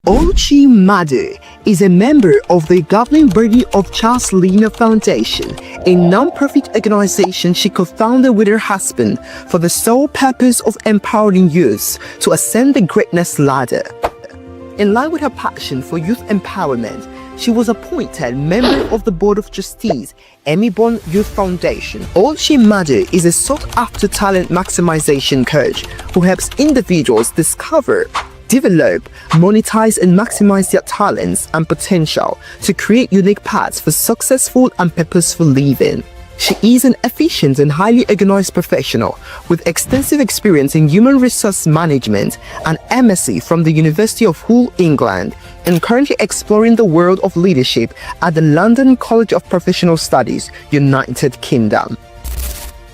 Oluchi Madu is a member of the governing body of Charles Lina Foundation, a non-profit organization she co-founded with her husband for the sole purpose of empowering youths to ascend the greatness ladder. In line with her passion for youth empowerment, she was appointed member of the Board of Trustees, Emibon Youth Foundation. Oluchi Madu is a sought-after talent maximization coach who helps individuals discover, develop, monetize and maximize their talents and potential to create unique paths for successful and purposeful living. She is an efficient and highly organized professional with extensive experience in human resource management and MSc from the University of Hull, England, and currently exploring the world of leadership at the London College of Professional Studies, United Kingdom.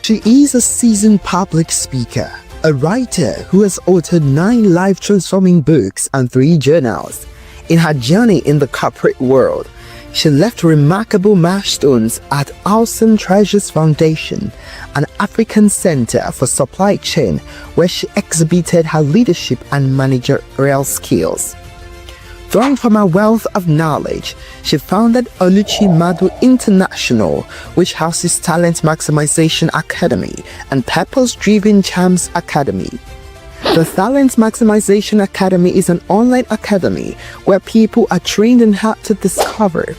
She is a seasoned public speaker, a writer who has authored 9 life-transforming books and 3 journals. In her journey in the corporate world, she left remarkable milestones at Alson Treasures Foundation, an African center for supply chain where she exhibited her leadership and managerial skills. Drawing from her wealth of knowledge, she founded Oluchi Madu International, which houses Talent Maximization Academy and Purpose-Driven Charms Academy. The Talent Maximization Academy is an online academy where people are trained in how to discover,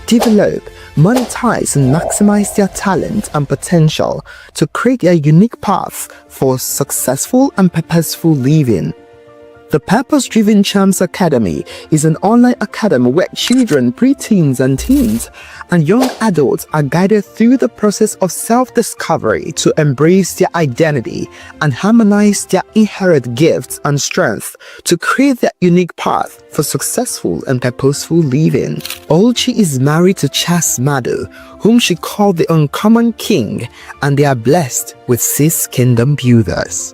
develop, monetize and maximize their talent and potential to create a unique path for successful and purposeful living. The Purpose-Driven Charms Academy is an online academy where children, preteens and teens and young adults are guided through the process of self-discovery to embrace their identity and harmonize their inherent gifts and strengths to create their unique path for successful and purposeful living. Oluchi is married to Charles Madu, whom she called the Uncommon King, and they are blessed with 6 kingdom builders.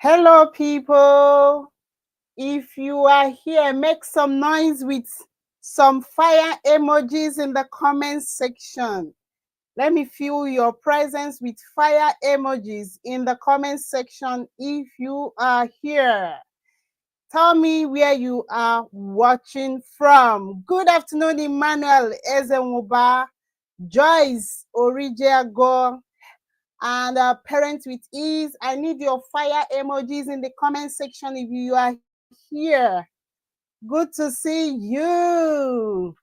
Hello, people. If you are here, make some noise with some fire emojis in the comment section. Let me feel your presence with fire emojis in the comment section if you are here. Tell me where you are watching from. Good afternoon, Emmanuel Ezenwuba, Joyce Orijiago, and Parents with Ease. I need your fire emojis in the comment section if you are here. Good to see you.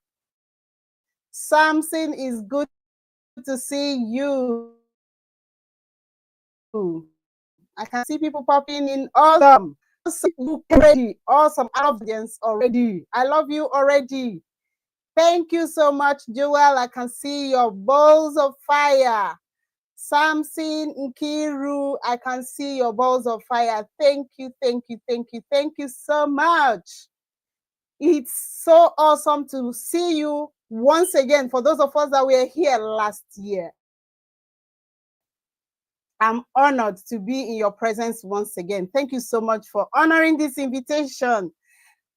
Something is good to see you. I can see people popping in. Awesome. Already. Awesome audience already. I love you already. Thank you so much, Joel. I can see your balls of fire. Samson Nkiru, I can see your balls of fire. Thank you, thank you, thank you, thank you so much. It's so awesome to see you once again. For those of us that were here last year, I'm honored to be in your presence once again. Thank you so much for honoring this invitation.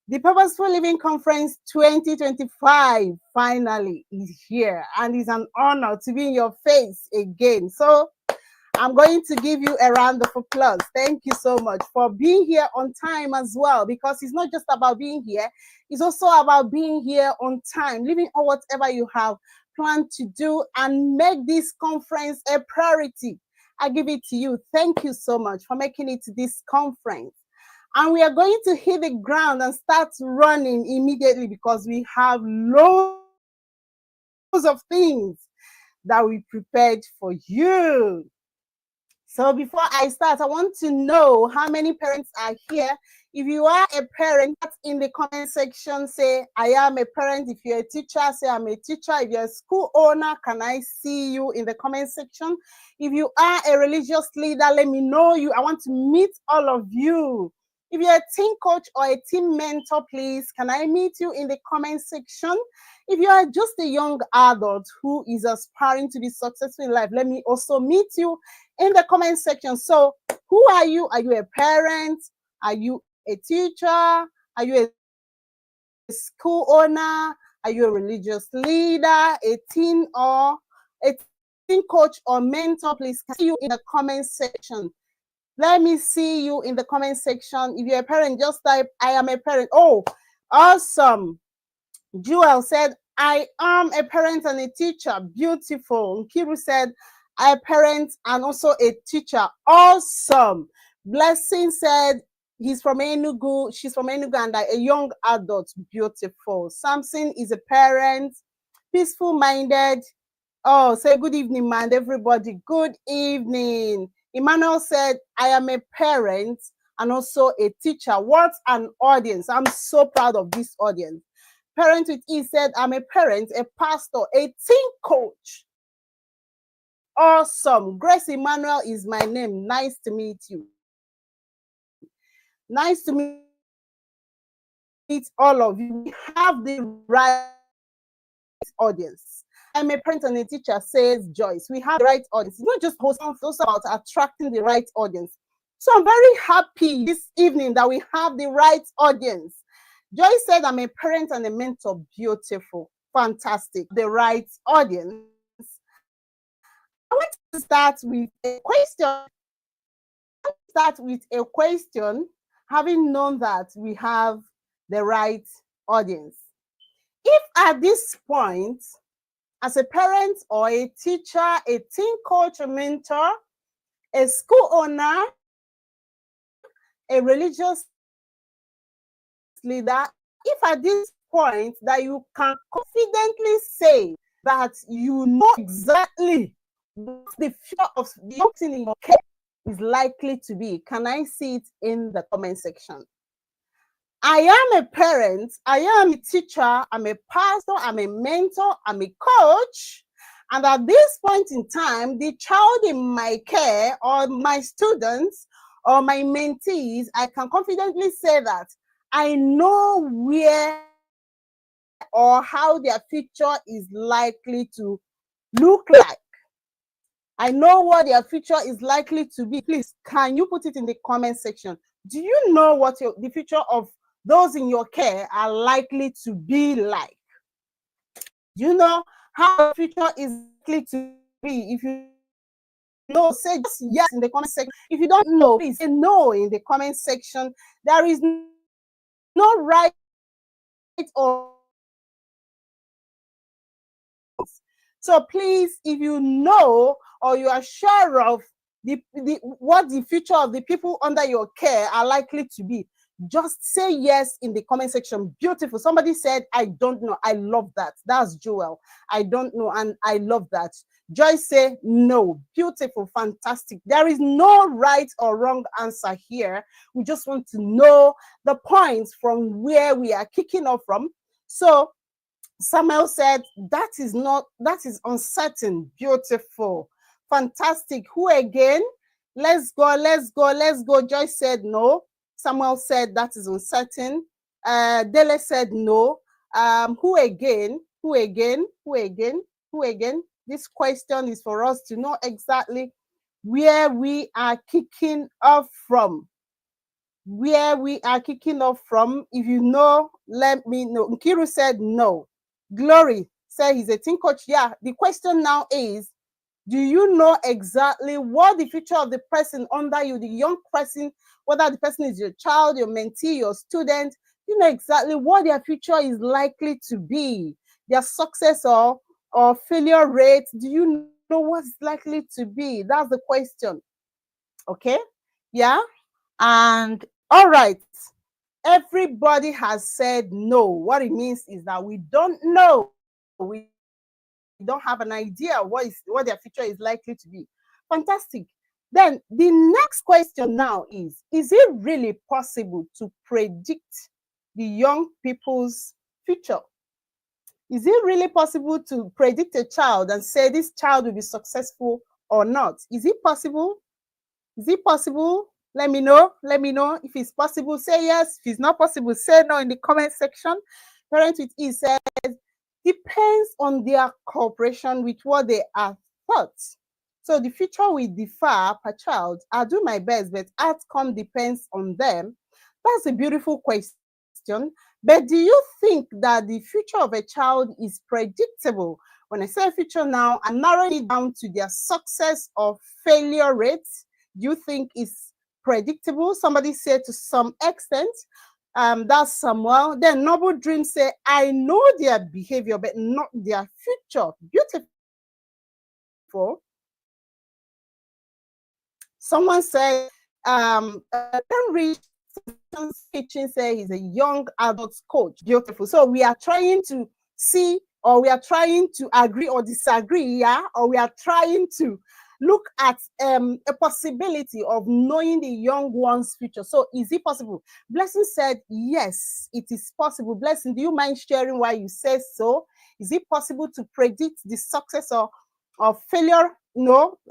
The Purposeful Living Conference 2025 finally is here, and it's an honor to be in your face again. So I'm going to give you a round of applause. Thank you so much for being here on time as well, because it's not just about being here, it's also about being here on time, leaving all whatever you have planned to do and make this conference a priority. I give it to you. Thank you so much for making it to this conference. And we are going to hit the ground and start running immediately because we have loads of things that we prepared for you. So before I start, I want to know how many parents are here. If you are a parent, in the comment section, say, I am a parent. If you're a teacher, say, I'm a teacher. If you're a school owner, can I see you in the comment section? If you are a religious leader, let me know you. I want to meet all of you. If you're a team coach or a team mentor, please, can I meet you in the comment section? If you are just a young adult who is aspiring to be successful in life, let me also meet you in the comment section. So who are you? Are you a parent? Are you a teacher? Are you a school owner? Are you a religious leader, a teen or a teen coach or mentor? Please see you in the comment section. Let me see you in the comment section. If you're a parent, just type, I am a parent. Oh, awesome. Jewel said, I am a parent and a teacher. Beautiful. Nkiru said, I parent and also a teacher. Awesome. Blessing said, he's from Enugu. She's from Enugu and a young adult. Beautiful. Samson is a parent. Peaceful minded. Oh, say good evening, man. Everybody, good evening. Emmanuel said, I am a parent and also a teacher. What an audience. I'm so proud of this audience. Parent with E said, I'm a parent, a pastor, a team coach. Awesome. Grace Emmanuel is my name. Nice to meet you. Nice to meet all of you. We have the right audience. I'm a parent and a teacher, says Joyce. We have the right audience. It's not just hosting, it's also about attracting the right audience. So I'm very happy this evening that we have the right audience. Joyce said, I'm a parent and a mentor. Beautiful. Fantastic. The right audience. I want to start with a question. Having known that we have the right audience. If at this point, as a parent or a teacher, a teen coach, a mentor, a school owner, a religious leader, if at this point that you can confidently say that you know exactly what the future of the young thing in your care is likely to be, can I see it in the comment section? I am a parent, I am a teacher, I'm a pastor, I'm a mentor, I'm a coach. And at this point in time, the child in my care or my students or my mentees, I can confidently say that I know where or how their future is likely to look like. I know what their future is likely to be. Please, can you put it in the comment section? Do you know what the future of those in your care are likely to be like? Do you know how the future is likely to be? If you know, say just yes in the comment section. If you don't know, please say no in the comment section. There is no right or so please, if you know or you are sure of what the future of the people under your care are likely to be, just say yes in the comment section. Beautiful. Somebody said, I don't know. I love that. That's Joel. I don't know. And I love that. Joyce say no. Beautiful. Fantastic. There is no right or wrong answer here. We just want to know the points from where we are kicking off from. So Samuel said, that is uncertain. Beautiful. Fantastic. Who again? Let's go. Joyce said no. Samuel said that is uncertain. Dele said no. Who again? This question is for us to know exactly where we are kicking off from. If you know, let me know. Nkiru said no. Glory said he's a teen coach. Yeah, the question now is, do you know exactly what the future of the person under you, the young person, whether the person is your child, your mentee, your student, you know exactly what their future is likely to be, their success or failure rate? Do you know what's likely to be? That's the question. Okay, yeah, and all right. Everybody has said no. What it means is that we don't know. We don't have an idea what their future is likely to be. Fantastic. Then the next question now is it really possible to predict the young people's future? Is it really possible to predict a child and say this child will be successful or not? Is it possible? Is it possible? Let me know. Let me know. If it's possible, say yes. If it's not possible, say no in the comment section. Parent with E says, depends on their cooperation with what they are taught. So the future will differ per child. I'll do my best, but outcome depends on them. That's a beautiful question. But do you think that the future of a child is predictable? When I say future now, I'm narrowing it down to their success or failure rates. Do you think it's predictable? Somebody said to some extent. That's Samuel. Then Noble Dream say, I know their behavior, but not their future. Beautiful. Someone said, Henry Kitchen say he's a young adult coach. Beautiful. So we are trying to see, or we are trying to agree or disagree, yeah, or we are trying to look at a possibility of knowing the young one's future. So is it possible? Blessing said, yes, it is possible. Blessing, do you mind sharing why you say so? Is it possible to predict the success or failure,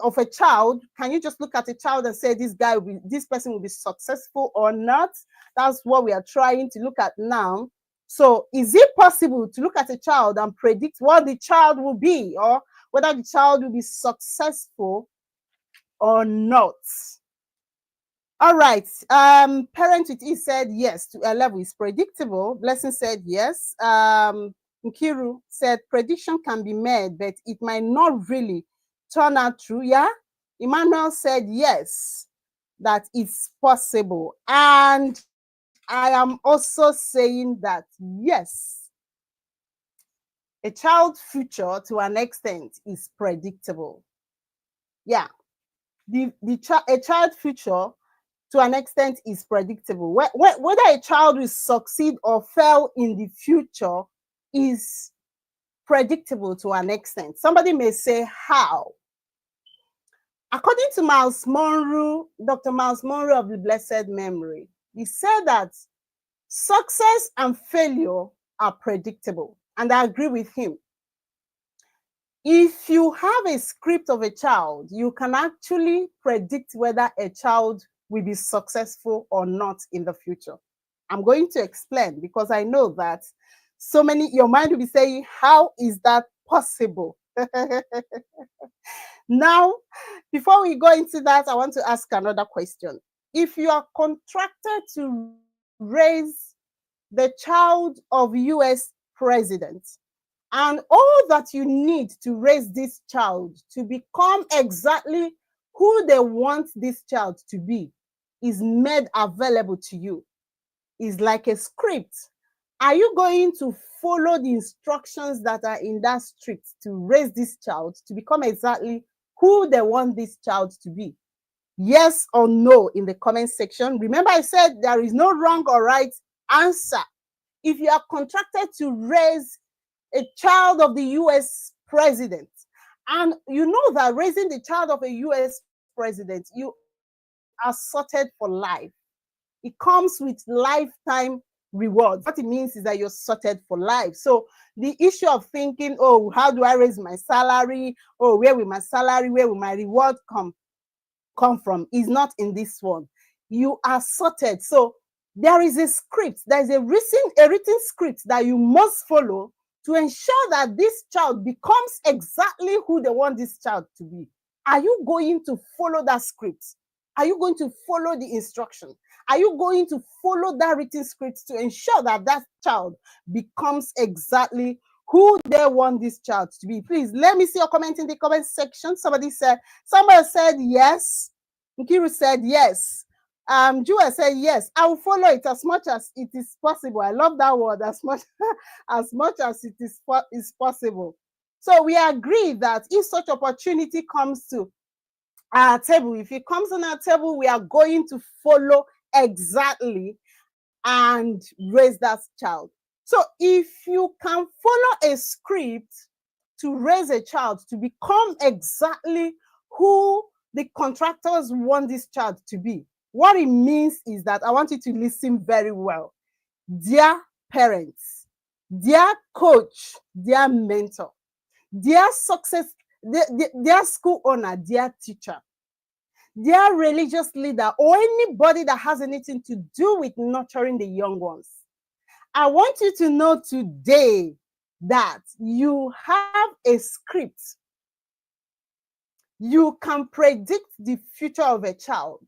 of a child? Can you just look at a child and say this person will be successful or not? That's what we are trying to look at now. So is it possible to look at a child and predict what the child will be, or whether the child will be successful or not? All right. Parent with E said yes, to a level is predictable. Blessing said yes. Nkiru said prediction can be made, but it might not really turn out true. Yeah. Emmanuel said yes, that it's possible. And I am also saying that yes, a child's future to an extent is predictable. Yeah. A child's future to an extent is predictable. Whether a child will succeed or fail in the future is predictable to an extent. Somebody may say, how? According to Miles Monroe, Dr. Miles Monroe of the blessed memory, he said that success and failure are predictable. And I agree with him. If you have a script of a child, you can actually predict whether a child will be successful or not in the future. I'm going to explain, because I know that your mind will be saying, how is that possible? Now, before we go into that, I want to ask another question. If you are contracted to raise the child of US president, and all that you need to raise this child to become exactly who they want this child to be is made available to you. It's like a script. Are you going to follow the instructions that are in that script to raise this child to become exactly who they want this child to be? Yes or no in the comment section. Remember, I said there is no wrong or right answer. If you are contracted to raise a child of the US president, and you know that raising the child of a US president, you are sorted for life. It comes with lifetime rewards. What it means is that you're sorted for life. So the issue of thinking, oh, how do I raise my salary? Oh, where will my salary, where will my reward come from, is not in this one. You are sorted. So there is a script, there is a written script that you must follow to ensure that this child becomes exactly who they want this child to be. Are you going to follow that script? Are you going to follow the instruction? Are you going to follow that written script to ensure that that child becomes exactly who they want this child to be? Please let me see your comment in the comment section. Somebody said yes. Nkiru said yes. Jewel said yes. I will follow it as much as it is possible. I love that word, as much as it is possible. So we agree that if such opportunity comes to our table, if it comes on our table, we are going to follow exactly and raise that child. So if you can follow a script to raise a child to become exactly who the contractors want this child to be. What it means is that I want you to listen very well. Dear parents, dear coach, dear mentor, dear success, dear school owner, dear teacher, dear religious leader, or anybody that has anything to do with nurturing the young ones, I want you to know today that you have a script. You can predict the future of a child.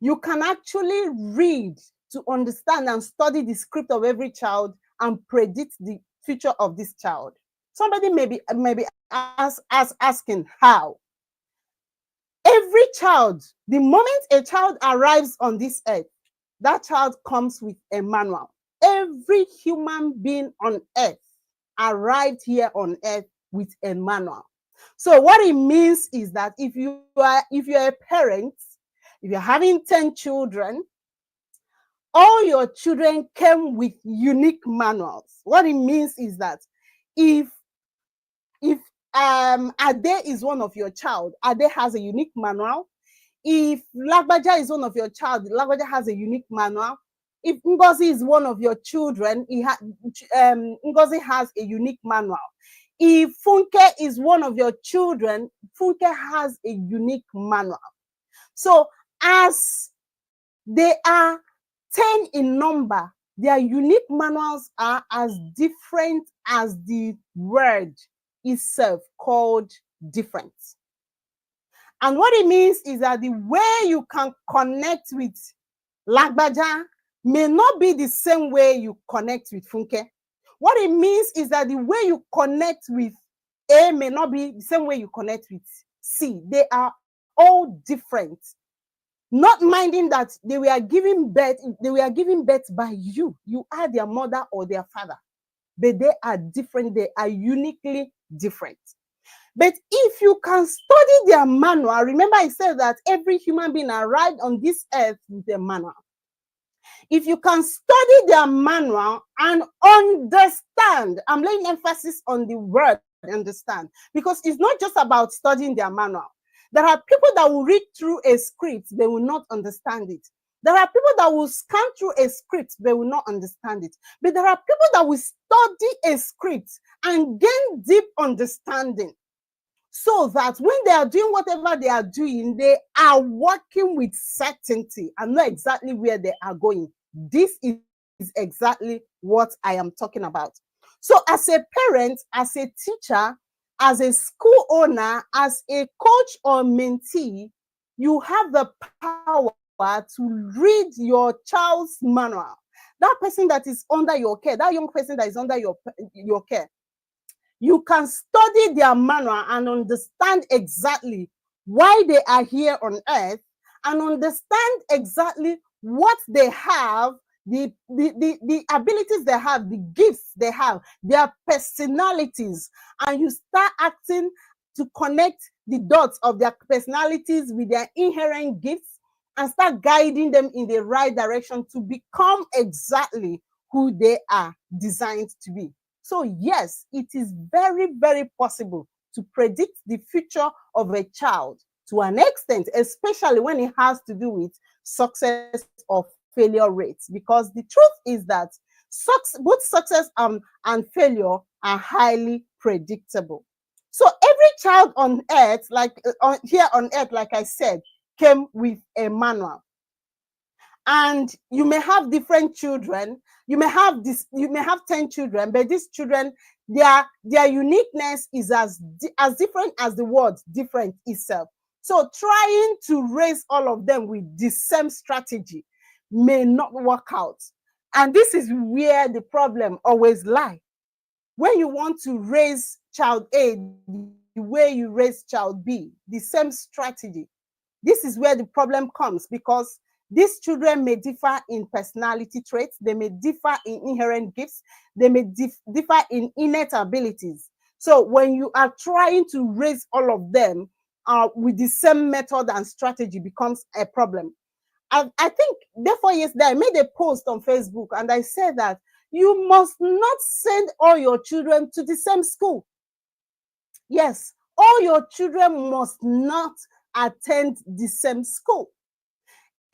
You can actually read to understand and study the script of every child and predict the future of this child. Somebody may be asking how. Every child, the moment a child arrives on this earth, that child comes with a manual. Every human being on earth arrived here on earth with a manual. So what it means is that if you're a parent, if you're having 10 children, all your children came with unique manuals. What it means is that if Ade is one of your child, Ade has a unique manual. If Lagbaja is one of your child, Lagbaja has a unique manual. If Ngozi is one of your children, Ngozi has a unique manual. If Funke is one of your children, Funke has a unique manual. So as they are 10 in number, their unique manuals are as different as the word itself, called different. And what it means is that the way you can connect with Lagbaja may not be the same way you connect with Funke. What it means is that the way you connect with A may not be the same way you connect with C. They are all different. Not minding that they were given birth by you. You are their mother or their father. But they are different. They are uniquely different. But if you can study their manual, remember I said that every human being arrived on this earth with a manual. If you can study their manual and understand, I'm laying emphasis on the word understand, because it's not just about studying their manual. There are people that will read through a script, they will not understand it. There are people that will scan through a script, they will not understand it. But there are people that will study a script and gain deep understanding, so that when they are doing whatever they are doing, they are working with certainty and know exactly where they are going. This is exactly what I am talking about. So as a parent, as a teacher, as a school owner, as a coach or mentee, you have the power to read your child's manual. That person that is under your care, that young person that is under your care, you can study their manual and understand exactly why they are here on earth, and understand exactly what they have, the abilities they have, the gifts they have, their personalities, and you start acting to connect the dots of their personalities with their inherent gifts and start guiding them in the right direction to become exactly who they are designed to be. So yes, it is very, very possible to predict the future of a child to an extent, especially when it has to do with success or failure rates, because the truth is that both success and failure are highly predictable. So every child on earth, here on earth, like I said, came with a manual. And you may have different children. You may have 10 children, but these children, their uniqueness is as different as the word different itself. So trying to raise all of them with the same strategy may not work out. And this is where the problem always lies. When you want to raise child A the way you raise child B, the same strategy, this is where the problem comes, because these children may differ in personality traits, they may differ in inherent gifts, they may differ in innate abilities. So when you are trying to raise all of them with the same method and strategy, becomes a problem. I think, therefore, yesterday I made a post on Facebook and I said that you must not send all your children to the same school. Yes, all your children must not attend the same school.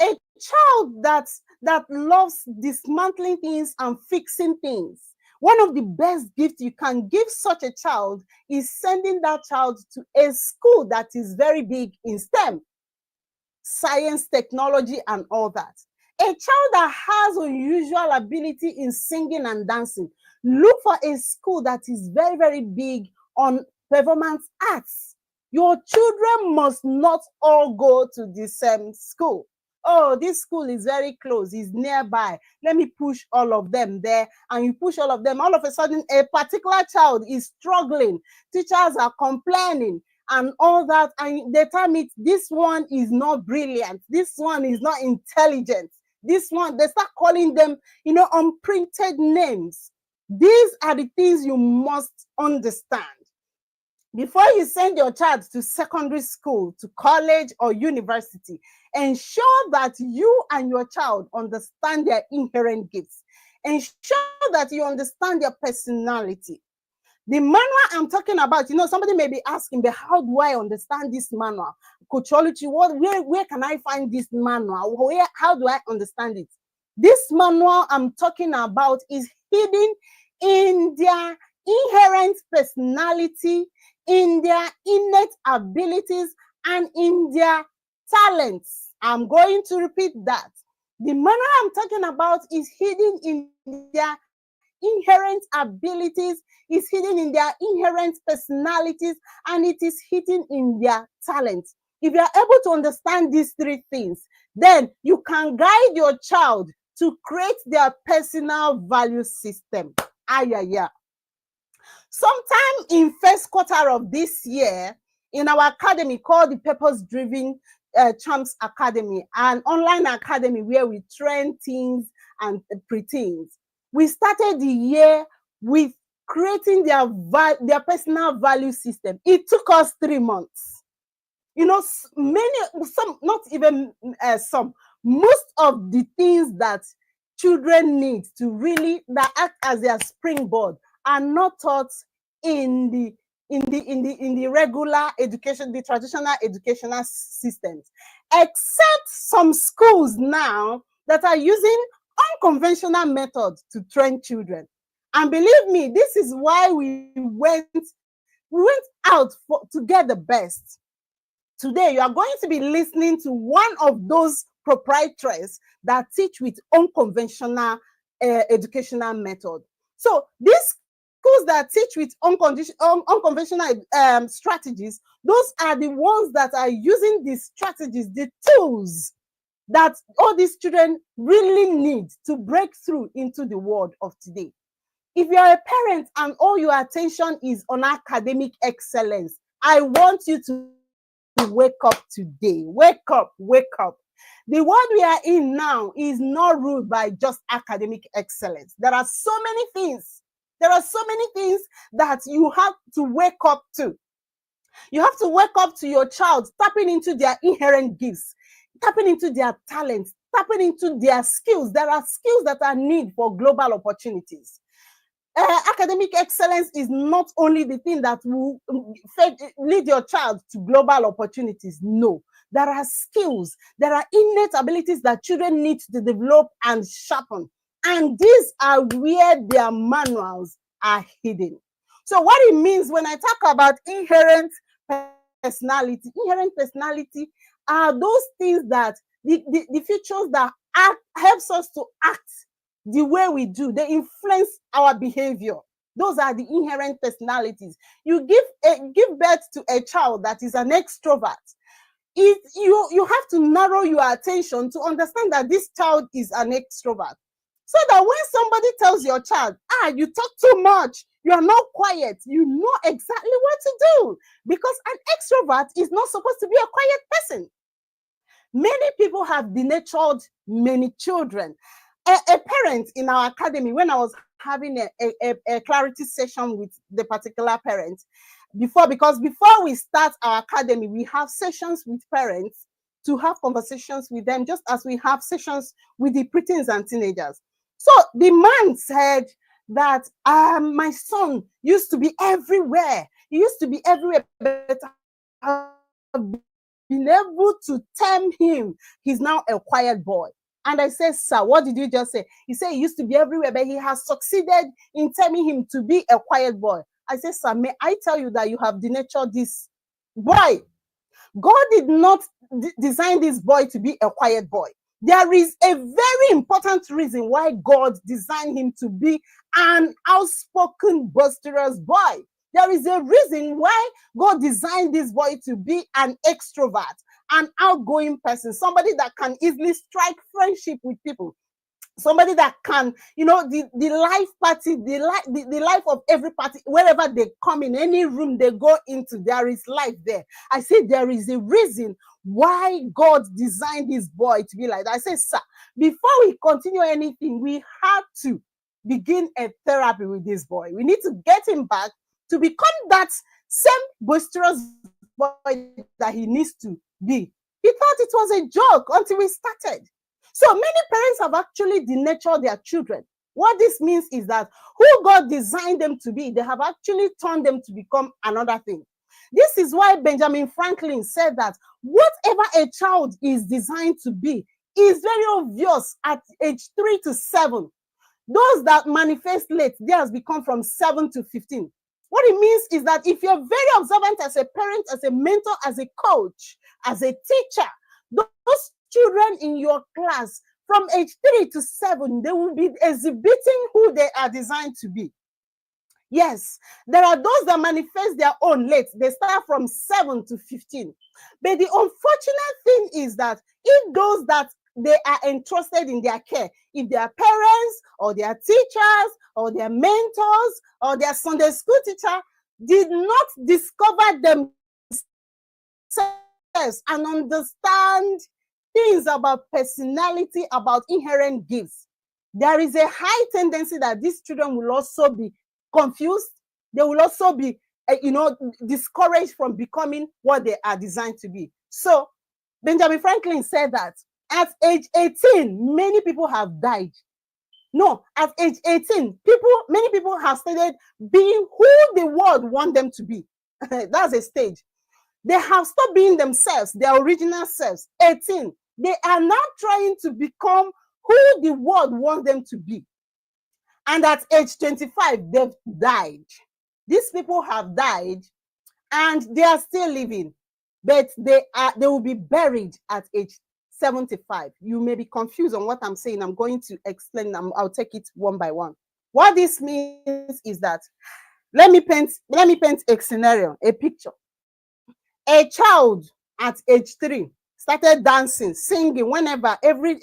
A child that loves dismantling things and fixing things, one of the best gifts you can give such a child is sending that child to a school that is very big in STEM, science, technology, and all that. A child that has unusual ability in singing and dancing, look for a school that is very, very big on performance arts. Your children must not all go to the same school. Oh, this school is very close, is nearby. Let me push all of them there. And you push all of them. All of a sudden, a particular child is struggling. Teachers are complaining and all that. And they tell me this one is not brilliant. This one is not intelligent. This one, they start calling them, unprinted names. These are the things you must understand. Before you send your child to secondary school, to college or university, ensure that you and your child understand their inherent gifts. Ensure that you understand their personality. The manual I'm talking about, somebody may be asking, but how do I understand this manual? Coach Oluchi, where can I find this manual? How do I understand it? This manual I'm talking about is hidden in their inherent personality, in their innate abilities, and in their talents. I'm going to repeat that. The manual I'm talking about is hidden in their inherent abilities, is hidden in their inherent personalities, and it is hidden in their talents. If you are able to understand these three things, then you can guide your child to create their personal value system. Sometime in first quarter of this year, in our academy called the Purpose Driven Champs Academy, an online academy where we train teens and preteens, we started the year with creating their personal value system. It took us 3 months. Most of the things that children need to really that act as their springboard are not taught in the regular education, the traditional educational systems, except some schools now that are using unconventional methods to train children. And believe me, this is why we went out to get the best. Today, you are going to be listening to one of those proprietaries that teach with unconventional educational method. So these schools that teach with unconventional strategies, those are the ones that are using these strategies, the tools that all these children really need to break through into the world of today. If you are a parent and all your attention is on academic excellence, I want you to wake up today. Wake up, wake up. The world we are in now is not ruled by just academic excellence. There are so many things. There are so many things that you have to wake up to. You have to wake up to your child, tapping into their inherent gifts, tapping into their talents, tapping into their skills. There are skills that are needed for global opportunities. Academic excellence is not only the thing that will lead your child to global opportunities. No, there are skills, there are innate abilities that children need to develop and sharpen. And these are where their manuals are hidden. So what it means when I talk about inherent personality are those things that the features that helps us to act the way we do. They influence our behavior. Those are the inherent personalities. You give birth to a child that is an extrovert. You have to narrow your attention to understand that this child is an extrovert. So that when somebody tells your child, you talk too much, you are not quiet, you know exactly what to do. Because an extrovert is not supposed to be a quiet person. Many people have denatured many children. A parent in our academy, when I was having a clarity session with the particular parent, because before we start our academy, we have sessions with parents to have conversations with them, just as we have sessions with the preteens and teenagers. So the man said that my son used to be everywhere. He used to be everywhere, but I've been able to tame him. He's now a quiet boy. And I said, sir, what did you just say? He said he used to be everywhere, but he has succeeded in taming him to be a quiet boy. I said, sir, may I tell you that you have denatured this boy? God did not design this boy to be a quiet boy. There is a very important reason why God designed him to be an outspoken, boisterous boy. There is a reason why God designed this boy to be an extrovert, an outgoing person, somebody that can easily strike friendship with people, somebody that can, the life party, the life of every party, wherever they come in, any room they go into, there is life there. I say there is a reason why God designed this boy to be like that. I say, sir, before we continue anything, we have to begin a therapy with this boy. We need to get him back to become that same boisterous boy that he needs to be. He thought it was a joke until we started. So many parents have actually denatured their children. What this means is that who God designed them to be, they have actually turned them to become another thing. This is why Benjamin Franklin said that whatever a child is designed to be is very obvious at age 3 to 7. Those that manifest late, theirs become from 7 to 15. What it means is that if you're very observant as a parent, as a mentor, as a coach, as a teacher, those children in your class from age 3 to 7, they will be exhibiting who they are designed to be. Yes, there are those that manifest their own late. They start from 7 to 15. But the unfortunate thing is that if those that they are entrusted in their care, if their parents or their teachers or their mentors or their Sunday school teacher did not discover themselves and understand things about personality, about inherent gifts, there is a high tendency that these children will also be confused. They will also be, discouraged from becoming what they are designed to be. So Benjamin Franklin said that at age 18, many people have died. No, at age 18, many people have started being who the world wants them to be. That's a stage. They have stopped being themselves, their original selves. 18, they are now trying to become who the world wants them to be. And at age 25, they've died. These people have died and they are still living, but they will be buried at age 75. You may be confused on what I'm saying. I'm going to explain. I'll take it one by one. What this means is that let me paint a scenario, a picture. A child at age 3 started dancing, singing whenever, every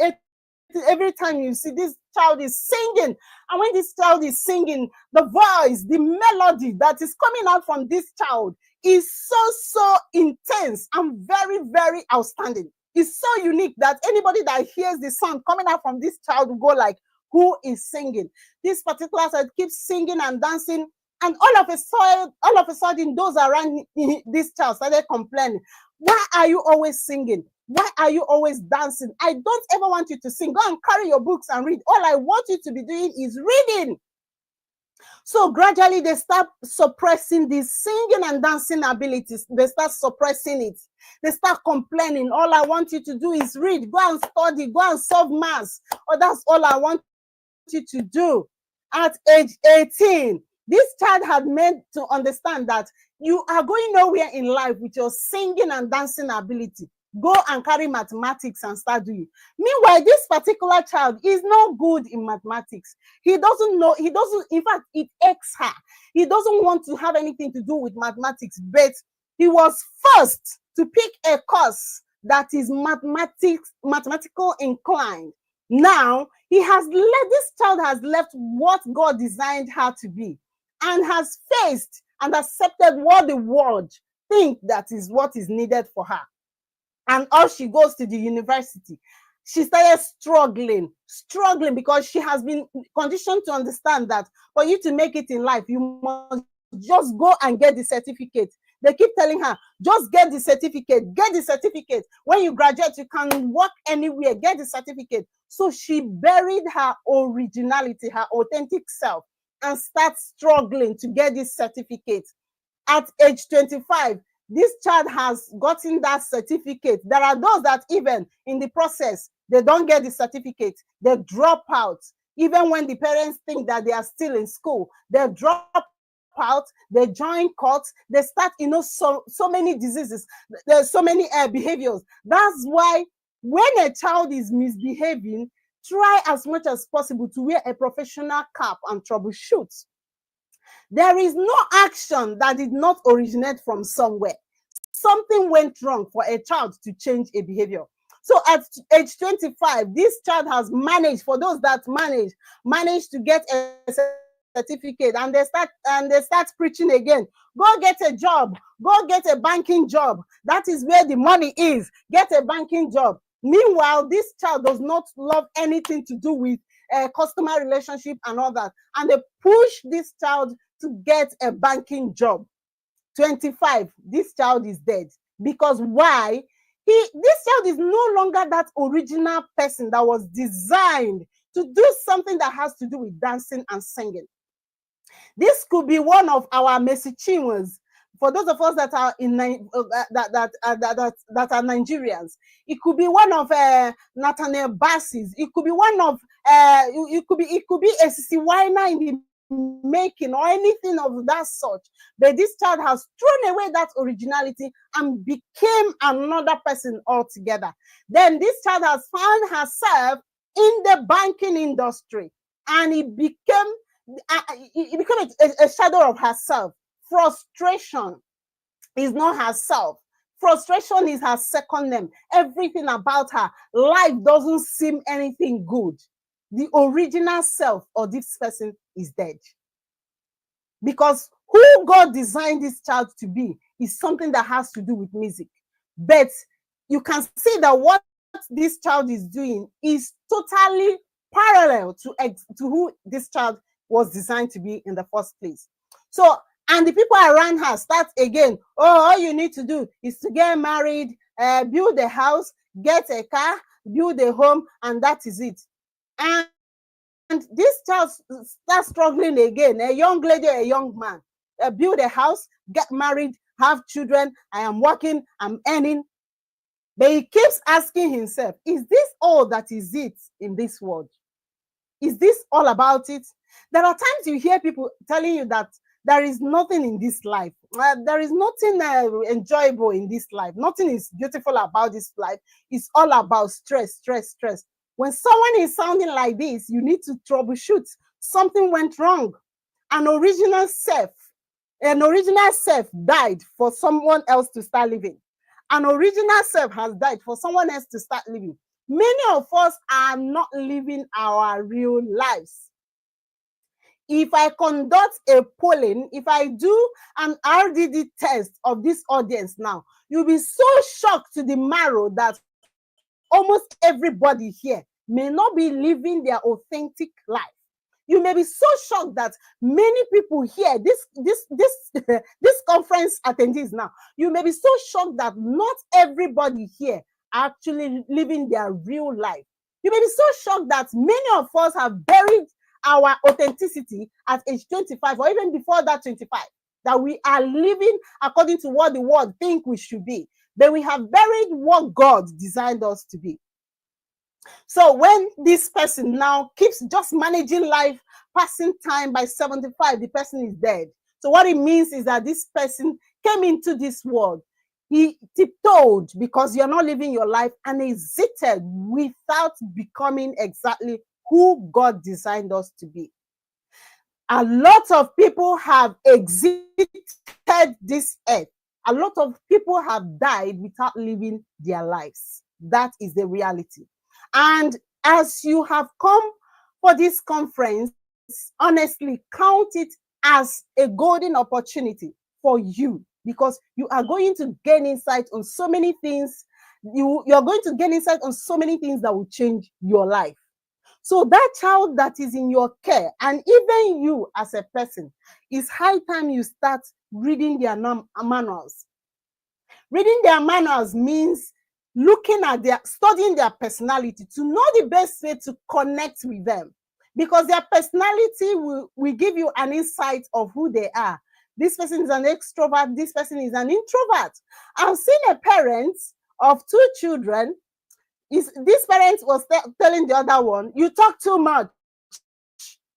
time you see this child is singing. And when this child is singing, the voice, the melody that is coming out from this child is so intense and very, very outstanding. It's so unique that anybody that hears the sound coming out from this child will go like, who is singing? This particular child keeps singing and dancing, and all of a sudden, those around this child started complaining. Why are you always singing? Why are you always dancing? I don't ever want you to sing. Go and carry your books and read. All I want you to be doing is reading. So gradually they start suppressing these singing and dancing abilities. They start suppressing it. They start complaining. All I want you to do is read. Go and study. Go and solve maths. Or that's all I want you to do. At age 18, this child had made to understand that you are going nowhere in life with your singing and dancing ability. Go and carry mathematics and start doing. Meanwhile, this particular child is not good in mathematics. He doesn't know, in fact, it aches her. He doesn't want to have anything to do with mathematics, but he was forced to pick a course that is mathematical inclined. Now, this child has left what God designed her to be and has faced and accepted what the world thinks that is what is needed for her. And all she goes to the university, she started struggling because she has been conditioned to understand that for you to make it in life, you must just go and get the certificate. They keep telling her, just get the certificate, get the certificate. When you graduate, you can work anywhere, get the certificate. So she buried her originality, her authentic self, and started struggling to get this certificate. At age 25, this child has gotten that certificate. There are those that even in the process, they don't get the certificate. They drop out. Even when the parents think that they are still in school, they drop out, they join courts, they start, so many diseases, there's so many behaviors. That's why when a child is misbehaving, try as much as possible to wear a professional cap and troubleshoot. There is no action that did not originate from somewhere. Something went wrong for a child to change a behavior. So at age 25, this child has managed, for those that managed to get a certificate, and they start preaching again. Go get a job. Go get a banking job. That is where the money is. Get a banking job. Meanwhile, this child does not love anything to do with customer relationship and all that. And they push this child to get a banking job. 25, this child is dead. Because why? This child is no longer that original person that was designed to do something that has to do with dancing and singing. This could be one of our Mercy Chinwes. For those of us that are in that are Nigerians, it could be one of Nathaniel Bassey's. It could be one of it could be a Sissy Weiner in the making, or anything of that sort. But this child has thrown away that originality and became another person altogether. Then this child has found herself in the banking industry, and it became a shadow of herself. Frustration is not herself. Frustration is her second name. Everything about her life doesn't seem anything good. The original self of this person is dead. Because who God designed this child to be is something that has to do with music. But you can see that what this child is doing is totally parallel to who this child was designed to be in the first place. So, and the people around her start again. Oh, all you need to do is to get married, build a house, get a car, build a home, and that is it. And this child starts struggling again. A young lady, a young man, build a house, get married, have children. I am working, I'm earning. But he keeps asking himself, is this all that is it in this world? Is this all about it? There are times you hear people telling you that there is nothing in this life. There is nothing enjoyable in this life. Nothing is beautiful about this life. It's all about stress, stress, stress. When someone is sounding like this, you need to troubleshoot. Something went wrong. An original self died for someone else to start living. An original self has died for someone else to start living. Many of us are not living our real lives. If I conduct a polling, if I do an RDD test of this audience now, you'll be so shocked to the marrow that almost everybody here may not be living their authentic life. You may be so shocked that many people here, this conference attendees now, you may be so shocked that not everybody here are actually living their real life. You may be so shocked that many of us have buried our authenticity at age 25 or even before that 25, that we are living according to what the world think we should be, but we have buried what God designed us to be. So when this person now keeps just managing life, passing time, by 75, the person is dead. So what it means is that this person came into this world, he tiptoed because you're not living your life, and exited without becoming exactly who God designed us to be. A lot of people have exited this earth. A lot of people have died without living their lives. That is the reality. And as you have come for this conference, honestly, count it as a golden opportunity for you, because you are going to gain insight on so many things. You're going to gain insight on so many things that will change your life. So that child that is in your care, and even you as a person, it's high time you start reading their manuals. Reading their manuals means looking at studying their personality to know the best way to connect with them, because their personality will give you an insight of who they are. This person is an extrovert. This person is an introvert. I've seen a parent of 2 children. This parent was telling the other one, you talk too much.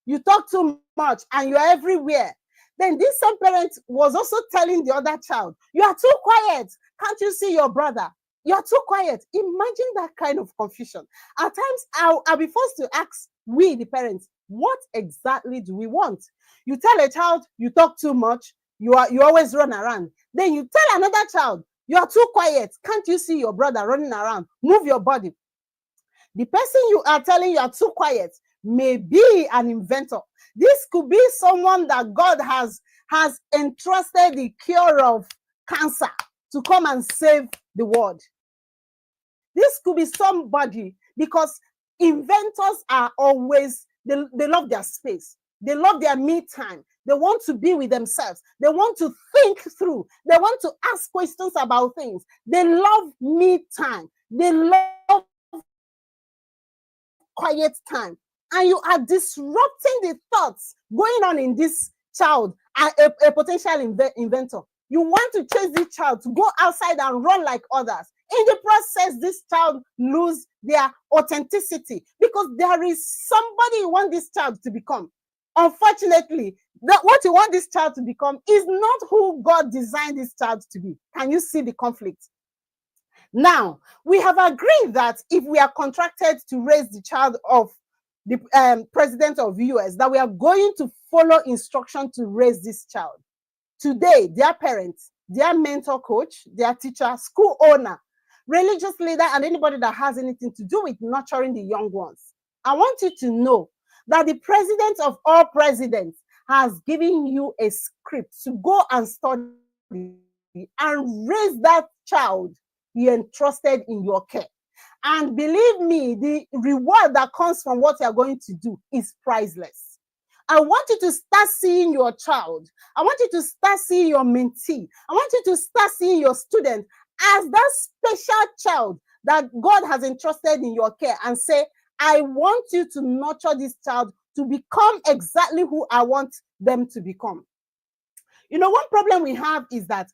You talk too much and you're everywhere. Then this same parent was also telling the other child, you are too quiet. Can't you see your brother? You're too quiet. Imagine that kind of confusion. At times, I'll be forced to ask we, the parents, what exactly do we want? You tell a child, you talk too much, you always run around. Then you tell another child, you are too quiet. Can't you see your brother running around? Move your body. The person you are telling you are too quiet may be an inventor. This could be someone that God has entrusted the cure of cancer to come and save the world. This could be somebody, because inventors are always, they love their space. They love their me time. They want to be with themselves. They want to think through. They want to ask questions about things. They love me time. They love quiet time. And you are disrupting the thoughts going on in this child, a potential inventor. You want to chase this child to go outside and run like others. In the process, this child lose their authenticity, because there is somebody you want this child to become. Unfortunately, what you want this child to become is not who God designed this child to be. Can you see the conflict? Now, we have agreed that if we are contracted to raise the child of the president of the US, that we are going to follow instruction to raise this child. Today, their parents, their mentor coach, their teacher, school owner, religious leader, and anybody that has anything to do with nurturing the young ones, I want you to know that the president of all presidents has given you a script to go and study and raise that child he entrusted in your care. And believe me, the reward that comes from what you are going to do is priceless. I want you to start seeing your child. I want you to start seeing your mentee. I want you to start seeing your student as that special child that God has entrusted in your care, and say, I want you to nurture this child to become exactly who I want them to become. You know, one problem we have is that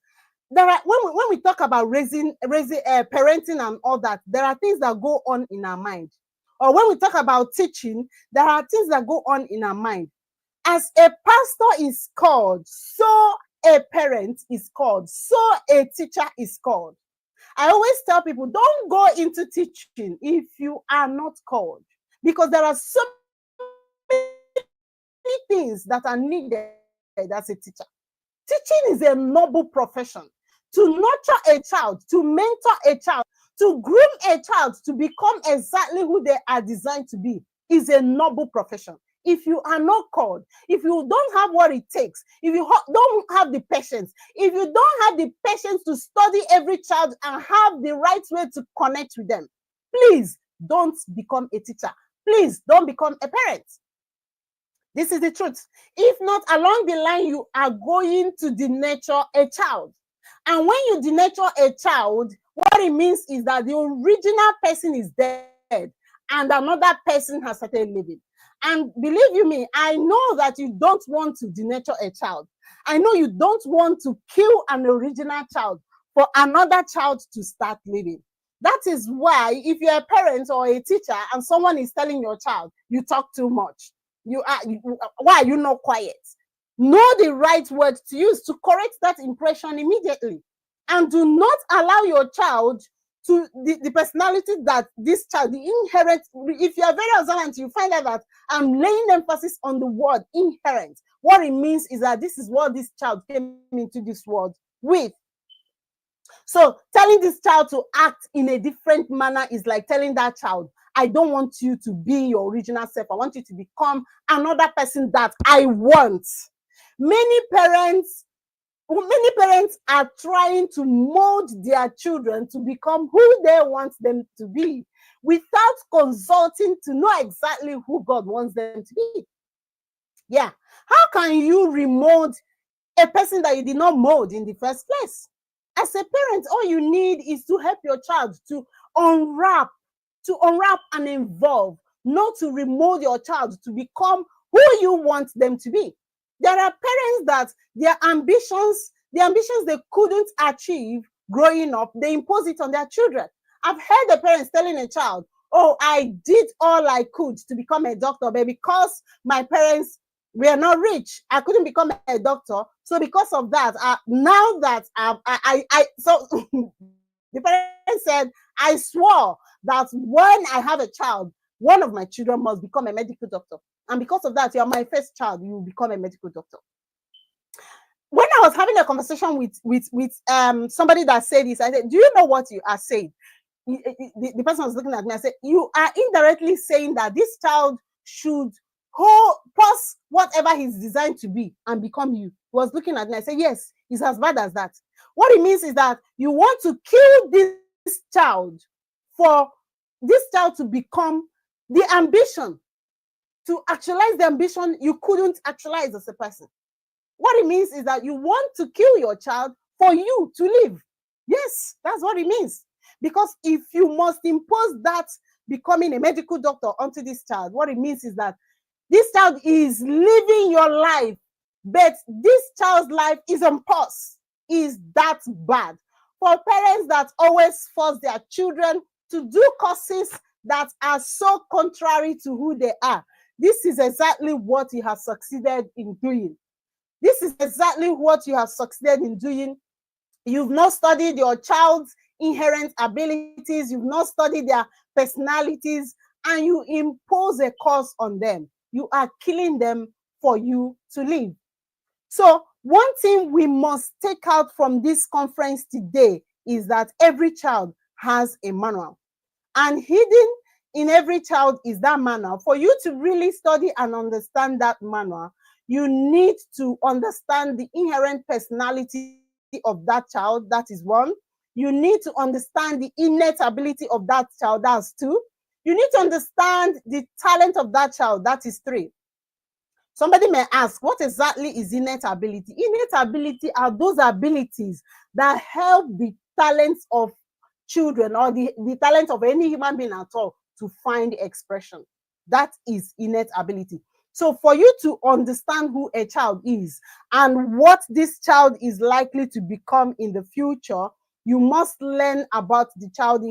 there are, when we talk about raising parenting and all that, there are things that go on in our mind. Or when we talk about teaching, there are things that go on in our mind. As a pastor is called, so a parent is called, so a teacher is called. I always tell people, don't go into teaching if you are not called, because there are so many things that are needed as a teacher. Teaching is a noble profession. To nurture a child, to mentor a child, to groom a child to become exactly who they are designed to be is a noble profession. If you are not called, if you don't have what it takes, if you don't have the patience, if you don't have the patience to study every child and have the right way to connect with them, please don't become a teacher. Please don't become a parent. This is the truth. If not, along the line, you are going to denature a child. And when you denature a child, what it means is that the original person is dead and another person has started living. And believe you me, I know that you don't want to denature a child. I know you don't want to kill an original child for another child to start living. That is why if you're a parent or a teacher and someone is telling your child, you talk too much, why are you not quiet? Know the right word to use to correct that impression immediately. And do not allow your child to the personality that this child, the inherent, if you are very observant, you find out that I'm laying emphasis on the word inherent. What it means is that this is what this child came into this world with. So telling this child to act in a different manner is like telling that child, I don't want you to be your original self. I want you to become another person that I want. Many parents are trying to mold their children to become who they want them to be without consulting to know exactly who God wants them to be. Yeah. How can you remold a person that you did not mold in the first place? As a parent, all you need is to help your child to unwrap and evolve, not to remold your child to become who you want them to be. There are parents that the ambitions they couldn't achieve growing up, they impose it on their children. I've heard the parents telling a child, oh, I did all I could to become a doctor, but because my parents were not rich, I couldn't become a doctor. So because of that, now that so the parents said, I swore that when I have a child, one of my children must become a medical doctor. And because of that, you're my first child, you will become a medical doctor. When I was having a conversation with somebody that said this, I said, do you know what you are saying? The person was looking at me. I said, you are indirectly saying that this child should pause whatever he's designed to be and become you. He was looking at me. I said, yes, it's as bad as that. What it means is that you want to kill this child for this child to become the ambition, to actualize the ambition you couldn't actualize as a person. What it means is that you want to kill your child for you to live. Yes, that's what it means. Because if you must impose that becoming a medical doctor onto this child, what it means is that this child is living your life, but this child's life is on pause. Is that bad? For parents that always force their children to do courses that are so contrary to who they are, this is exactly what you have succeeded in doing. This is exactly what you have succeeded in doing. You've not studied your child's inherent abilities. You've not studied their personalities, and you impose a course on them. You are killing them for you to live. So one thing we must take out from this conference today is that every child has a manual. And hidden in every child is that manual. For you to really study and understand that manual, you need to understand the inherent personality of that child. That is one. You need to understand the innate ability of that child. That's two. You need to understand the talent of that child. That is three. Somebody may ask, what exactly is innate ability? Innate ability are those abilities that help the talents of children or the talent of any human being at all to find expression. That is innate ability. So for you to understand who a child is and what this child is likely to become in the future, you must learn about the child's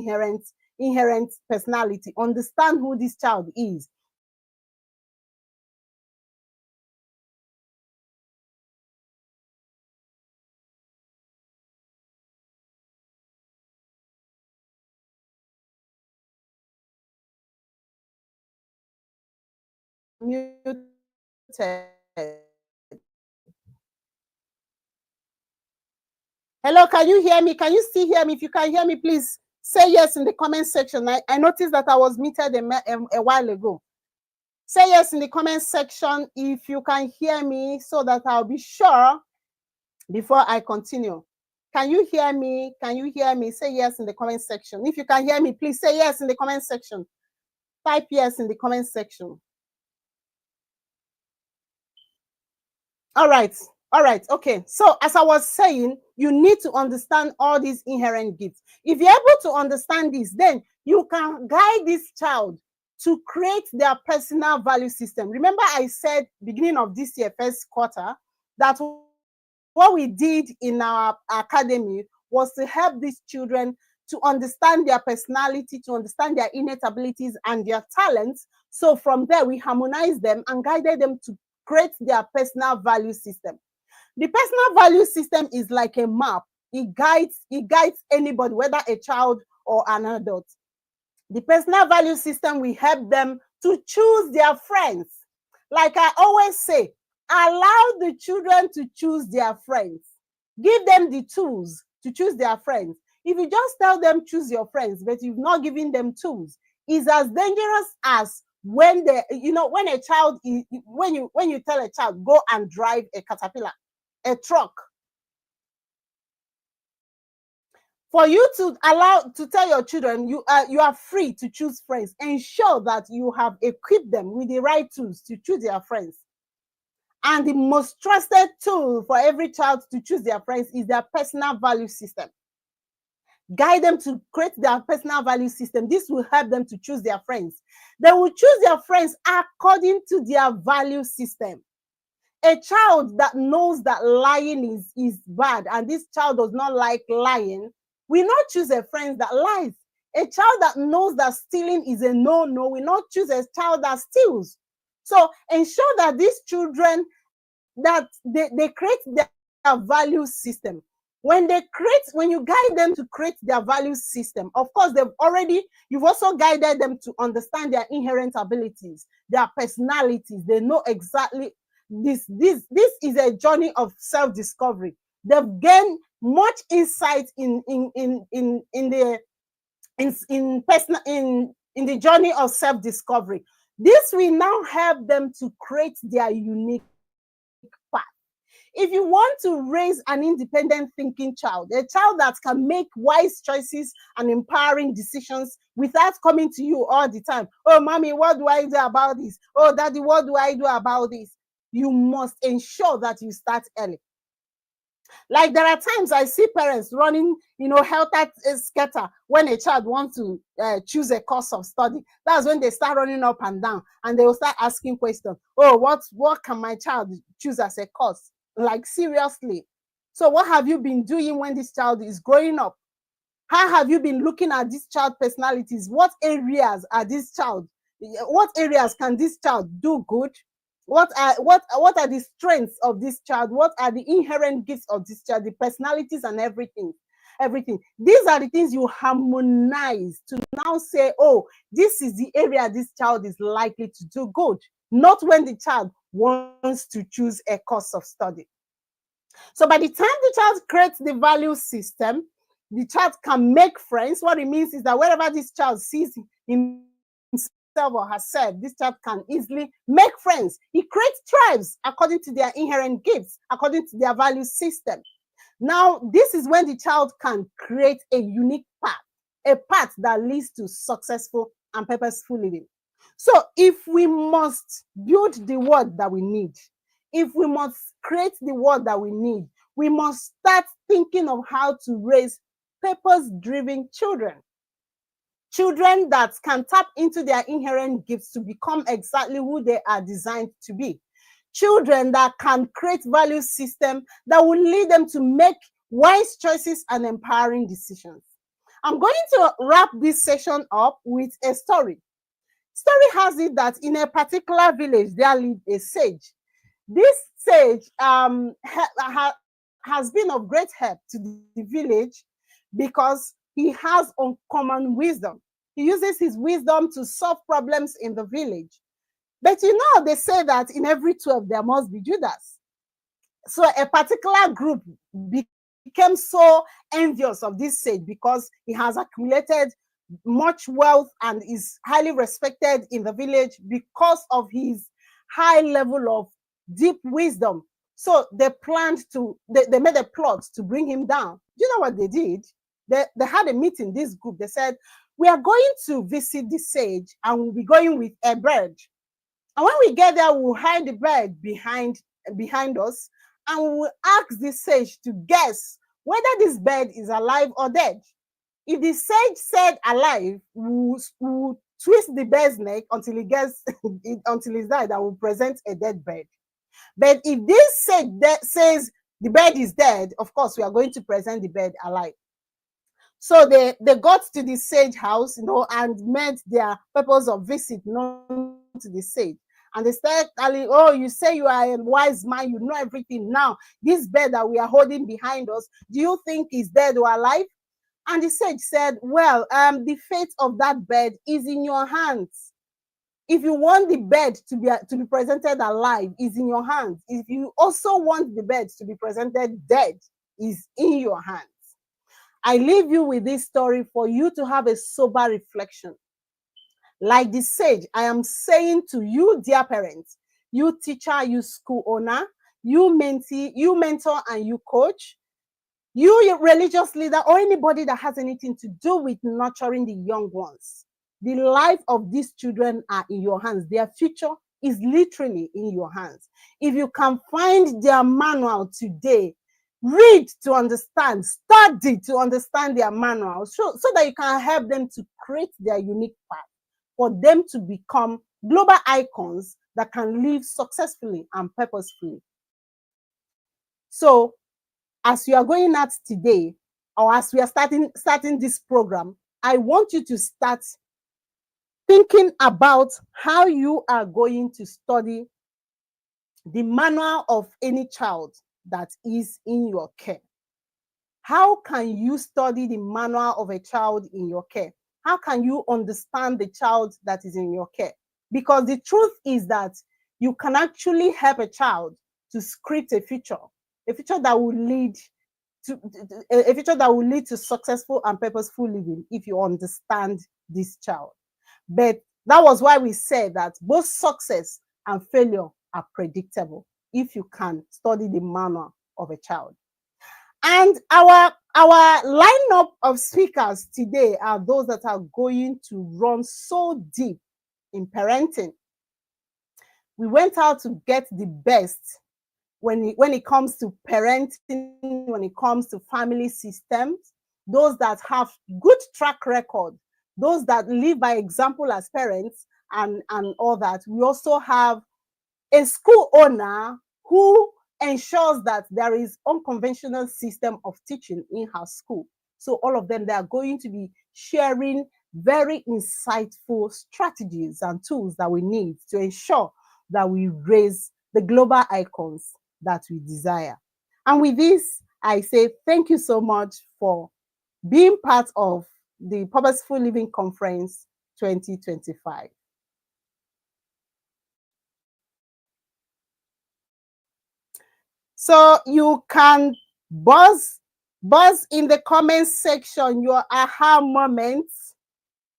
inherent personality, understand who this child is. Muted. Hello, can you hear me? Can you still hear me? If you can hear me, please say yes in the comment section. I noticed that I was muted a while ago. Say yes in the comment section if you can hear me so that I'll be sure before I continue. Can you hear me? Can you hear me? Say yes in the comment section. If you can hear me, please say yes in the comment section. Type yes in the comment section. All right. All right. Okay. So as I was saying, you need to understand all these inherent gifts. If you're able to understand this, then you can guide this child to create their personal value system. Remember, I said beginning of this year, first quarter, that what we did in our academy was to help these children to understand their personality, to understand their innate abilities and their talents. So from there, we harmonized them and guided them to create their personal value system. The personal value system is like a map. It guides anybody, whether a child or an adult. The personal value system will help them to choose their friends. Like I always say, allow the children to choose their friends. Give them the tools to choose their friends. If you just tell them choose your friends, but you've not given them tools, it's as dangerous as when when a child is, when you tell a child go and drive a caterpillar, a truck. For you to tell your children you are free to choose friends, ensure that you have equipped them with the right tools to choose their friends. And the most trusted tool for every child to choose their friends is their personal value system. Guide them to create their personal value system. This will help them to choose their friends. They will choose their friends according to their value system. A child that knows that lying is bad, and this child does not like lying, will not choose a friend that lies. A child that knows that stealing is a no-no will not choose a child that steals. So ensure that these children, that they create their value system. When you guide them to create their value system, of course, you've also guided them to understand their inherent abilities, their personalities. They know exactly this is a journey of self-discovery. They've gained much insight in the journey of self-discovery. This will now help them to create their unique path. If you want to raise an independent thinking child, a child that can make wise choices and empowering decisions without coming to you all the time, oh, mommy, what do I do about this? Oh, daddy, what do I do about this? You must ensure that you start early. Like, there are times I see parents running, helter skelter when a child wants to choose a course of study. That's when they start running up and down, and they will start asking questions. Oh, what can my child choose as a course? Like, seriously. So what have you been doing when this child is growing up? How have you been looking at this child personalities? What areas can this child do good? What are the strengths of this child? What are the inherent gifts of this child, the personalities and everything? These are the things you harmonize to now say, oh, this is the area this child is likely to do good, not when the child wants to choose a course of study. So by the time the child creates the value system, the child can make friends. What it means is that wherever this child sees himself or herself, this child can easily make friends. He creates tribes according to their inherent gifts, according to their value system. Now, this is when the child can create a unique path, a path that leads to successful and purposeful living. So if we must build the world that we need, if we must create the world that we need, we must start thinking of how to raise purpose-driven children. Children that can tap into their inherent gifts to become exactly who they are designed to be. Children that can create value systems that will lead them to make wise choices and empowering decisions. I'm going to wrap this session up with a story. Story has it that in a particular village, there lived a sage. This sage has been of great help to the village because he has uncommon wisdom. He uses his wisdom to solve problems in the village. But they say that in every 12, there must be Judas. So a particular group became so envious of this sage because he has accumulated much wealth and is highly respected in the village because of his high level of deep wisdom. So they made a plot to bring him down. Do you know what they did? They had a meeting, this group. They said, we are going to visit the sage and we'll be going with a bird. And when we get there, we'll hide the bird behind us, and we will ask the sage to guess whether this bird is alive or dead. If the sage said alive, we'll twist the bird's neck until until he's died, and we'll present a dead bird. But if this sage says the bird is dead, of course, we are going to present the bird alive. So they got to the sage house, and made their purpose of visit known to the sage. And they started telling, oh, you say you are a wise man, you know everything. Now, this bird that we are holding behind us, do you think is dead or alive? And the sage said, well, the fate of that bird is in your hands. If you want the bird to be presented alive, is in your hands. If you also want the bird to be presented dead, is in your hands. I leave you with this story for you to have a sober reflection. Like the sage, I am saying to you, dear parents, you teacher, you school owner, you mentee, you mentor, and you coach, you religious leader, or anybody that has anything to do with nurturing the young ones. The life of these children are in your hands. Their future is literally in your hands. If you can find their manual today, read to understand, study to understand their manual, so that you can help them to create their unique path, for them to become global icons that can live successfully and purposefully. So as you are going out today, or as we are starting this program, I want you to start thinking about how you are going to study the manual of any child that is in your care. How can you study the manual of a child in your care? How can you understand the child that is in your care? Because the truth is that you can actually help a child to script a future that will lead to successful and purposeful living if you understand this child. But that was why we said that both success and failure are predictable if you can study the manual of a child. And our lineup of speakers today are those that are going to run so deep in parenting. We went out to get the best when it comes to parenting, when it comes to family systems, those that have good track record, those that live by example as parents, and all that. We also have a school owner who ensures that there is unconventional system of teaching in her school. So all of them, they are going to be sharing very insightful strategies and tools that we need to ensure that we raise the global icons that we desire. And with this, I say thank you so much for being part of the Purposeful Living Conference 2025. So you can buzz in the comment section your aha moments.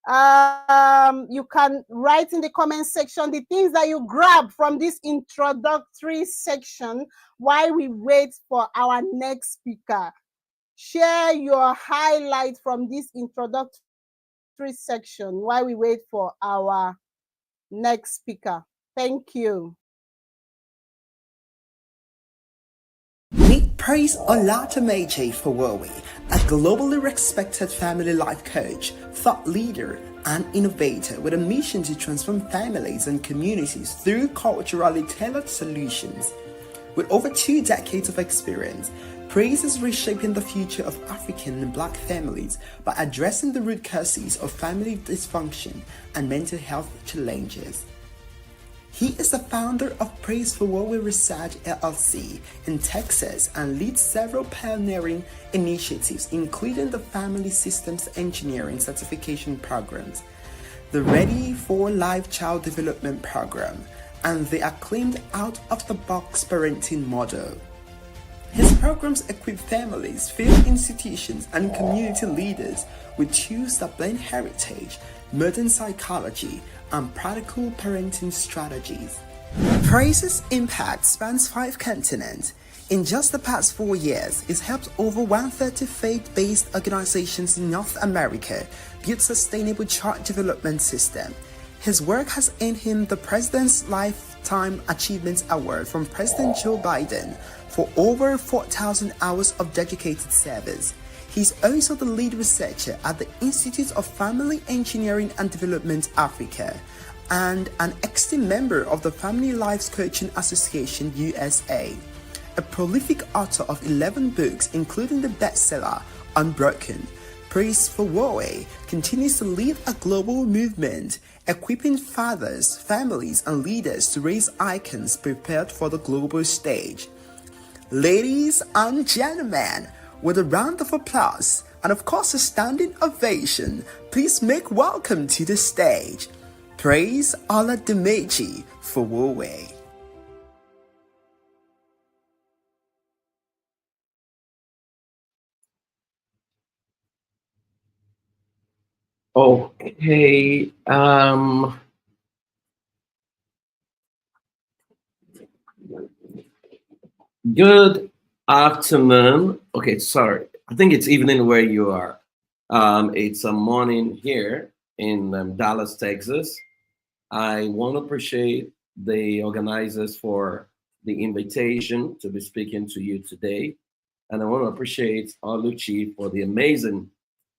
You can write in the comment section the things that you grab from this introductory section while we wait for our next speaker. Share your highlight from this introductory section while we wait for our next speaker. Thank you. Meet Praise Olatomeji Fowowe, a globally respected family life coach, thought leader, and innovator with a mission to transform families and communities through culturally tailored solutions. With over 2 decades of experience, Praise is reshaping the future of African and Black families by addressing the root causes of family dysfunction and mental health challenges. He is the founder of Praise Fowowe Research LLC in Texas and leads several pioneering initiatives, including the Family Systems Engineering Certification Programs, the Ready for Life Child Development Program, and the acclaimed Out-of-the-Box Parenting Model. His programs equip families, field institutions, and community leaders with tools that blend heritage, modern psychology, and practical parenting strategies. Praise's impact spans 5 continents. In just the past 4 years, it's helped over 130 faith-based organizations in North America build sustainable child development system. His work has earned him the President's Lifetime Achievement Award from President Joe Biden for over 4,000 hours of dedicated service. He's also the lead researcher at the Institute of Family Engineering and Development Africa and an active member of the Family Lives Coaching Association USA. A prolific author of 11 books, including the bestseller Unbroken, Praise Fowowe continues to lead a global movement, equipping fathers, families, and leaders to raise icons prepared for the global stage. Ladies and gentlemen, with a round of applause and of course a standing ovation, please make welcome to the stage, Praise Olatomeji Fowowe. Okay. Good afternoon. Okay, sorry. I think it's evening where you are. It's a morning here in Dallas, Texas. I want to appreciate the organizers for the invitation to be speaking to you today. And I want to appreciate Oluchi for the amazing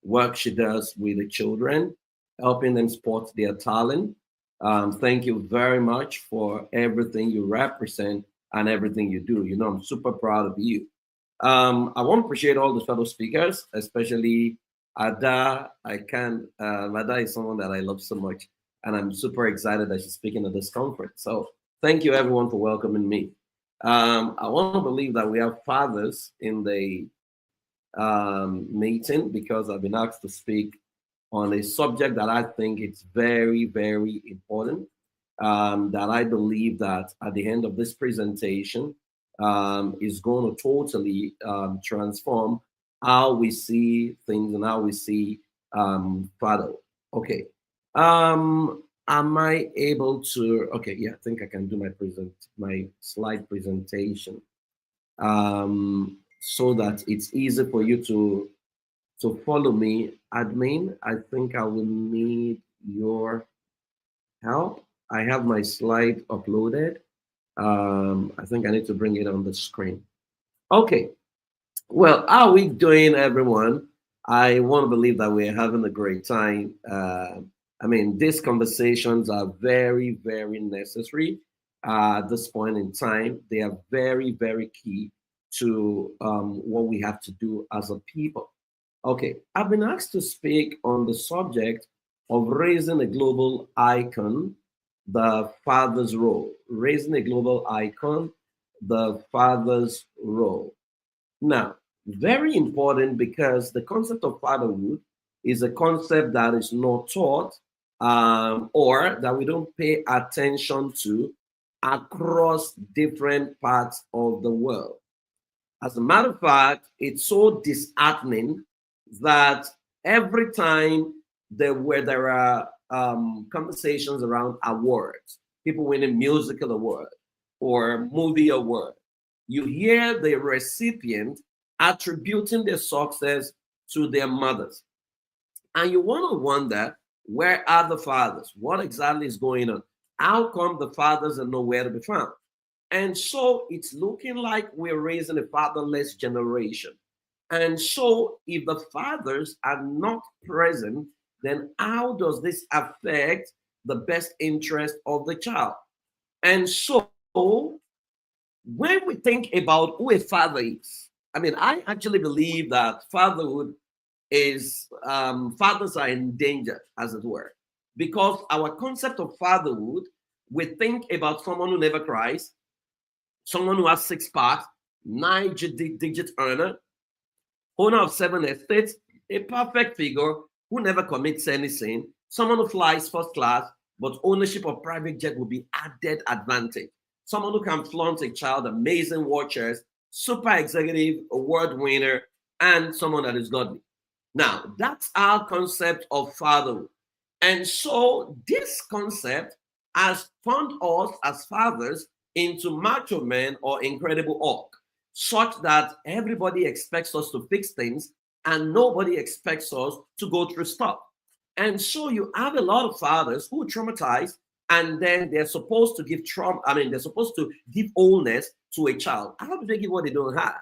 work she does with the children, helping them spot their talent. Thank you very much for everything you represent and everything you do. You know, I'm super proud of you. I want to appreciate all the fellow speakers, especially Ada. Ada is someone that I love so much, and I'm super excited that she's speaking at this conference. So thank you everyone for welcoming me. I want to believe that we have fathers in the meeting because I've been asked to speak on a subject that I think it's very, very important. That I believe that at the end of this presentation is going to totally transform how we see things and how we see father. Okay. Am I able to? Okay, yeah, I think I can do my slide presentation so that it's easy for you to follow me. Admin, I think I will need your help. I have my slide uploaded. I think I need to bring it on the screen. Okay. Well, how are we doing, everyone? I want to believe that we're having a great time. I mean, these conversations are very, very necessary at this point in time. They are very, very key to what we have to do as a people. Okay, I've been asked to speak on the subject of raising a global icon, the father's role. Raising a global icon, the father's role. Now, very important because the concept of fatherhood is a concept that is not taught or that we don't pay attention to across different parts of the world. As a matter of fact, it's so disheartening that every time there are conversations around awards, people winning musical award or movie award, you hear the recipient attributing their success to their mothers. And you want to wonder, where are the fathers? What exactly is going on? How come the fathers are nowhere to be found? And so it's looking like we're raising a fatherless generation. And so if the fathers are not present, then how does this affect the best interest of the child? And so when we think about who a father is, I mean, I actually believe that fatherhood is, fathers are endangered, as it were, because our concept of fatherhood, we think about someone who never cries, someone who has 6 packs, 9-digit earner, owner of 7 estates, a perfect figure who never commits any sin, someone who flies first class, but ownership of private jet will be added advantage. Someone who can flaunt a child, amazing watchers, super executive, award winner, and someone that is godly. Now, that's our concept of fatherhood. And so this concept has turned us as fathers into macho men or incredible Hulk, such that everybody expects us to fix things and nobody expects us to go through stuff. And so you have a lot of fathers who are traumatized, and then they're supposed to give trauma. I mean, they're supposed to give wholeness to a child. How do they give what they don't have?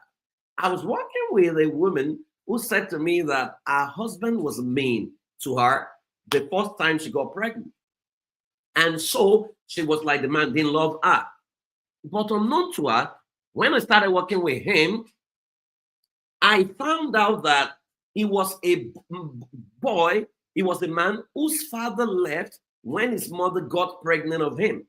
I was working with a woman who said to me that her husband was mean to her the first time she got pregnant. And so she was like, the man didn't love her. But unknown to her, when I started working with him, I found out that he was a boy, he was a man whose father left when his mother got pregnant of him.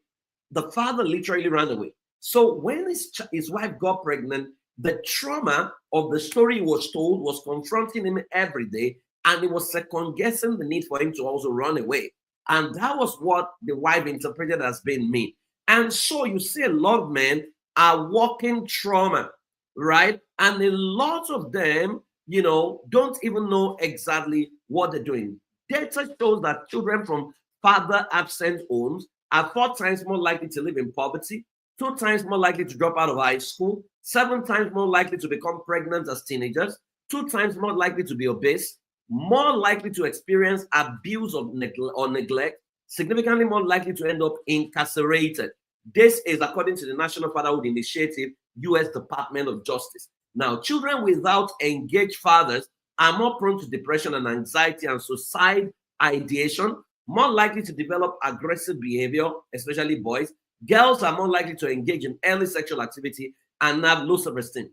The father literally ran away. So when his wife got pregnant, the trauma of the story he was told was confronting him every day, and he was second guessing the need for him to also run away. And that was what the wife interpreted as being mean. And so you see a lot of men are walking trauma, right? And a lot of them, you know, don't even know exactly what they're doing. Data shows that children from father-absent homes are 4 times more likely to live in poverty, 2 times more likely to drop out of high school, 7 times more likely to become pregnant as teenagers, 2 times more likely to be obese, more likely to experience abuse or neglect, significantly more likely to end up incarcerated. This is according to the National Fatherhood Initiative, U.S. Department of Justice. Now, children without engaged fathers are more prone to depression and anxiety and suicide ideation, more likely to develop aggressive behavior, especially boys, Girls are more likely to engage in early sexual activity and have low self-esteem.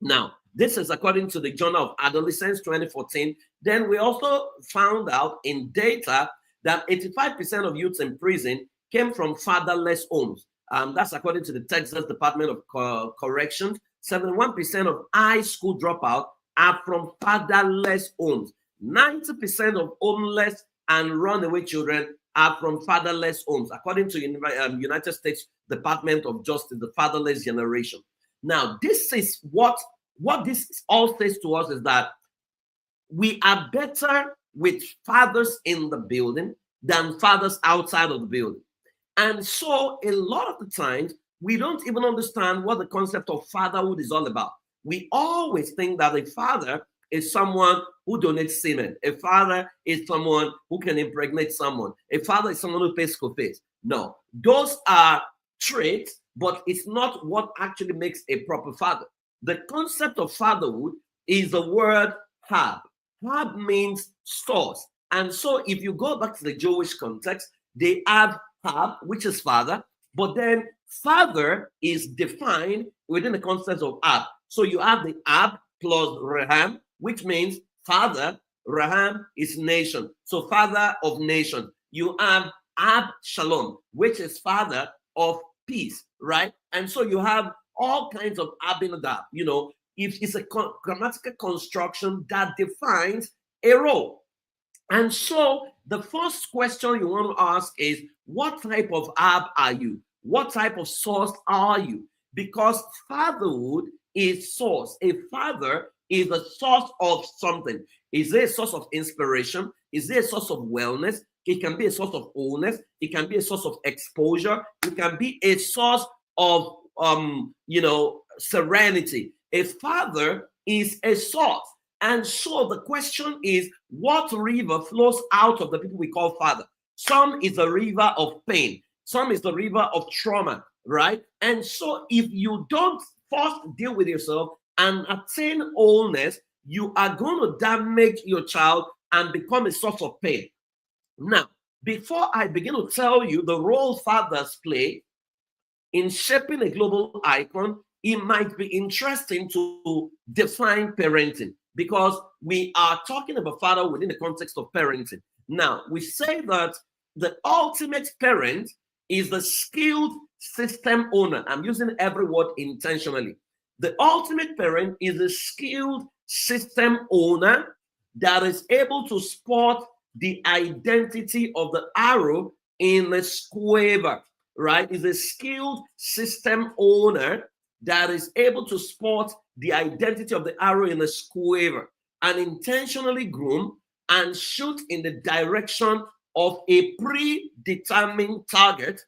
Now, this is according to the Journal of Adolescence 2014. Then we also found out in data that 85% of youths in prison came from fatherless homes. That's according to the Texas Department of Corrections. 71% of high school dropouts are from fatherless homes. 90% of homeless and runaway children are from fatherless homes, according to United States Department of Justice, the fatherless generation. Now, this is what this all says to us is that we are better with fathers in the building than fathers outside of the building. And so a lot of the times, we don't even understand what the concept of fatherhood is all about. We always think that a father is someone who donates semen. A father is someone who can impregnate someone. A father is someone who pays school fees. No, those are traits, but it's not what actually makes a proper father. The concept of fatherhood is the word hab. Hab means source. And so if you go back to the Jewish context, they have hab, which is father, but then father is defined within the concept of ab. So you have the ab plus raham, which means father. Raham is nation. So father of nation. You have ab shalom, which is father of peace, right? And so you have all kinds of abinadab. You know, if it's a grammatical construction that defines a role. And so the first question you want to ask is, what type of ab are you? What type of source are you? Because fatherhood is source. A father is a source of something. Is there a source of inspiration? Is there a source of wellness? It can be a source of wholeness. It can be a source of exposure. It can be a source of serenity. A father is a source. And so the question is, what river flows out of the people we call father? Some is a river of pain. Some is the river of trauma, right? And so if you don't first deal with yourself and attain wholeness, you are going to damage your child and become a source of pain. Now, before I begin to tell you the role fathers play in shaping a global icon, it might be interesting to define parenting, because we are talking about father within the context of parenting. Now, we say that the ultimate parent is the skilled system owner. I'm using every word intentionally. The ultimate parent is a skilled system owner that is able to spot the identity of the arrow in the square, right? Is a skilled system owner that is able to spot the identity of the arrow in the square and intentionally groom and shoot in the direction of a predetermined target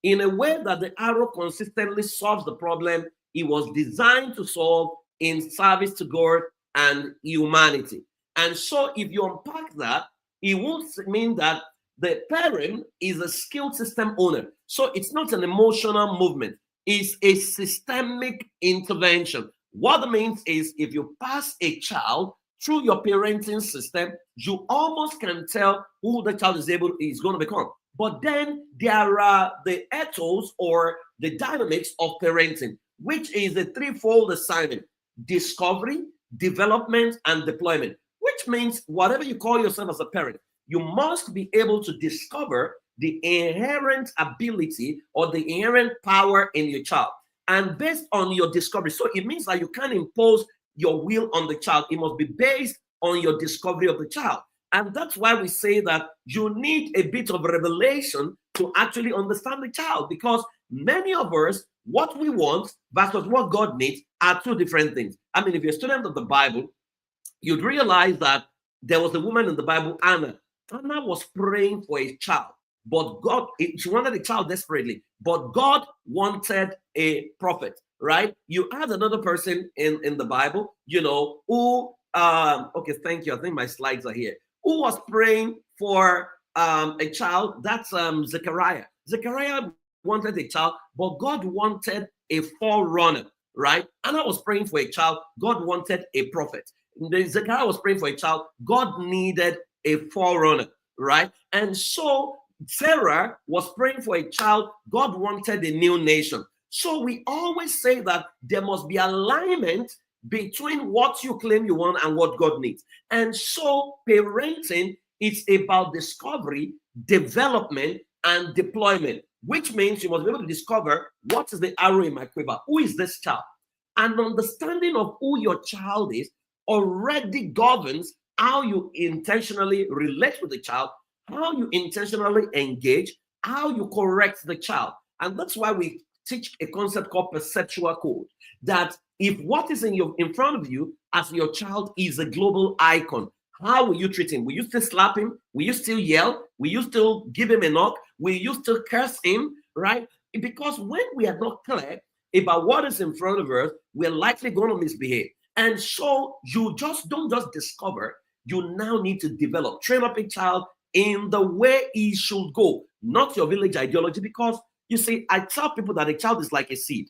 in a way that the arrow consistently solves the problem it was designed to solve in service to God and humanity. And so if you unpack that, it would mean that the parent is a skilled system owner. So it's not an emotional movement. It's a systemic intervention. What it means is, if you pass a child through your parenting system, you almost can tell who the child is going to become. But then there are the ethos or the dynamics of parenting, which is a threefold assignment: discovery, development, and deployment, which means whatever you call yourself as a parent, you must be able to discover the inherent ability or the inherent power in your child. And based on your discovery, so it means that you can't impose your will on the child. It must be based on your discovery of the child. And that's why we say that you need a bit of revelation to actually understand the child, because many of us, what we want versus what God needs are two different things. I mean, if you're a student of the Bible, you'd realize that there was a woman in the Bible, Anna. Anna was praying for a child, but God, she wanted a child desperately, but God wanted a prophet, right? You had another person in the Bible, who, okay, thank you. I think my slides are here. Who was praying for a child? That's Zechariah. Zechariah wanted a child, but God wanted a forerunner, right? Anna was praying for a child. God wanted a prophet. Zechariah was praying for a child. God needed a forerunner, right? And so Sarah was praying for a child. God wanted a new nation. So we always say that there must be alignment between what you claim you want and what God needs. And so parenting is about discovery, development, and deployment, which means you must be able to discover what is the arrow in my quiver, who is this child, and understanding of who your child is already governs how you intentionally relate with the child, how you intentionally engage, how you correct the child. And that's why we teach a concept called perceptual code, that if what is in front of you as your child is a global icon, how will you treat him? Will you still slap him? Will you still yell? Will you still give him a knock? Will you still curse him? Right? Because when we are not clear about what is in front of us, we're likely going to misbehave. And so you don't just discover, you now need to develop, train up a child in the way he should go, not your village ideology. Because you see, I tell people that a child is like a seed.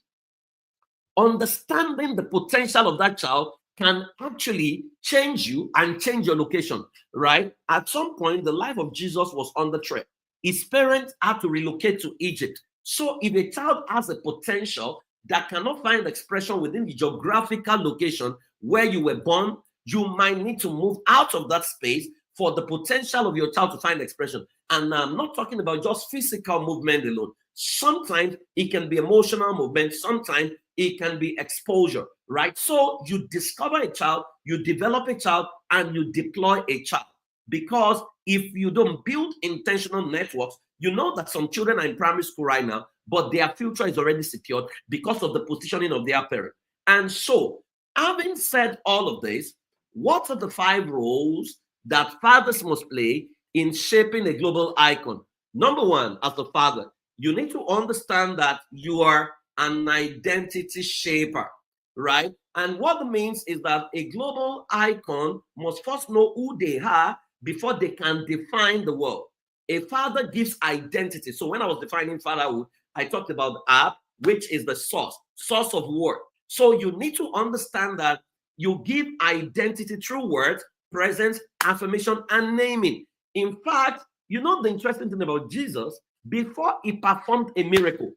Understanding the potential of that child can actually change you and change your location, right? At some point, the life of Jesus was under threat. His parents had to relocate to Egypt. So if a child has a potential that cannot find expression within the geographical location where you were born, you might need to move out of that space for the potential of your child to find expression. And I'm not talking about just physical movement alone. Sometimes it can be emotional movement. Sometimes it can be exposure, right? So you discover a child, you develop a child, and you deploy a child. Because if you don't build intentional networks, you know that some children are in primary school right now, but their future is already secured because of the positioning of their parent. And so, having said all of this, what are the 5 roles that fathers must play in shaping a global icon? Number 1, as a father, you need to understand that you are an identity shaper, right? And what it means is that a global icon must first know who they are before they can define the world. A father gives identity. So when I was defining fatherhood, I talked about app, which is the source of word. So you need to understand that you give identity through words, presence, affirmation, and naming. In fact, you know the interesting thing about Jesus, before he performed a miracle,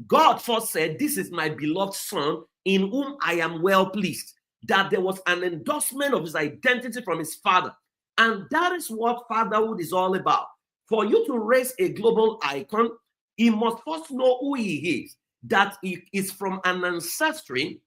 God first said, "This is my beloved son in whom I am well pleased." That there was an endorsement of his identity from his father. And that is what fatherhood is all about. For you to raise a global icon, he must first know who he is, that he is from an ancestry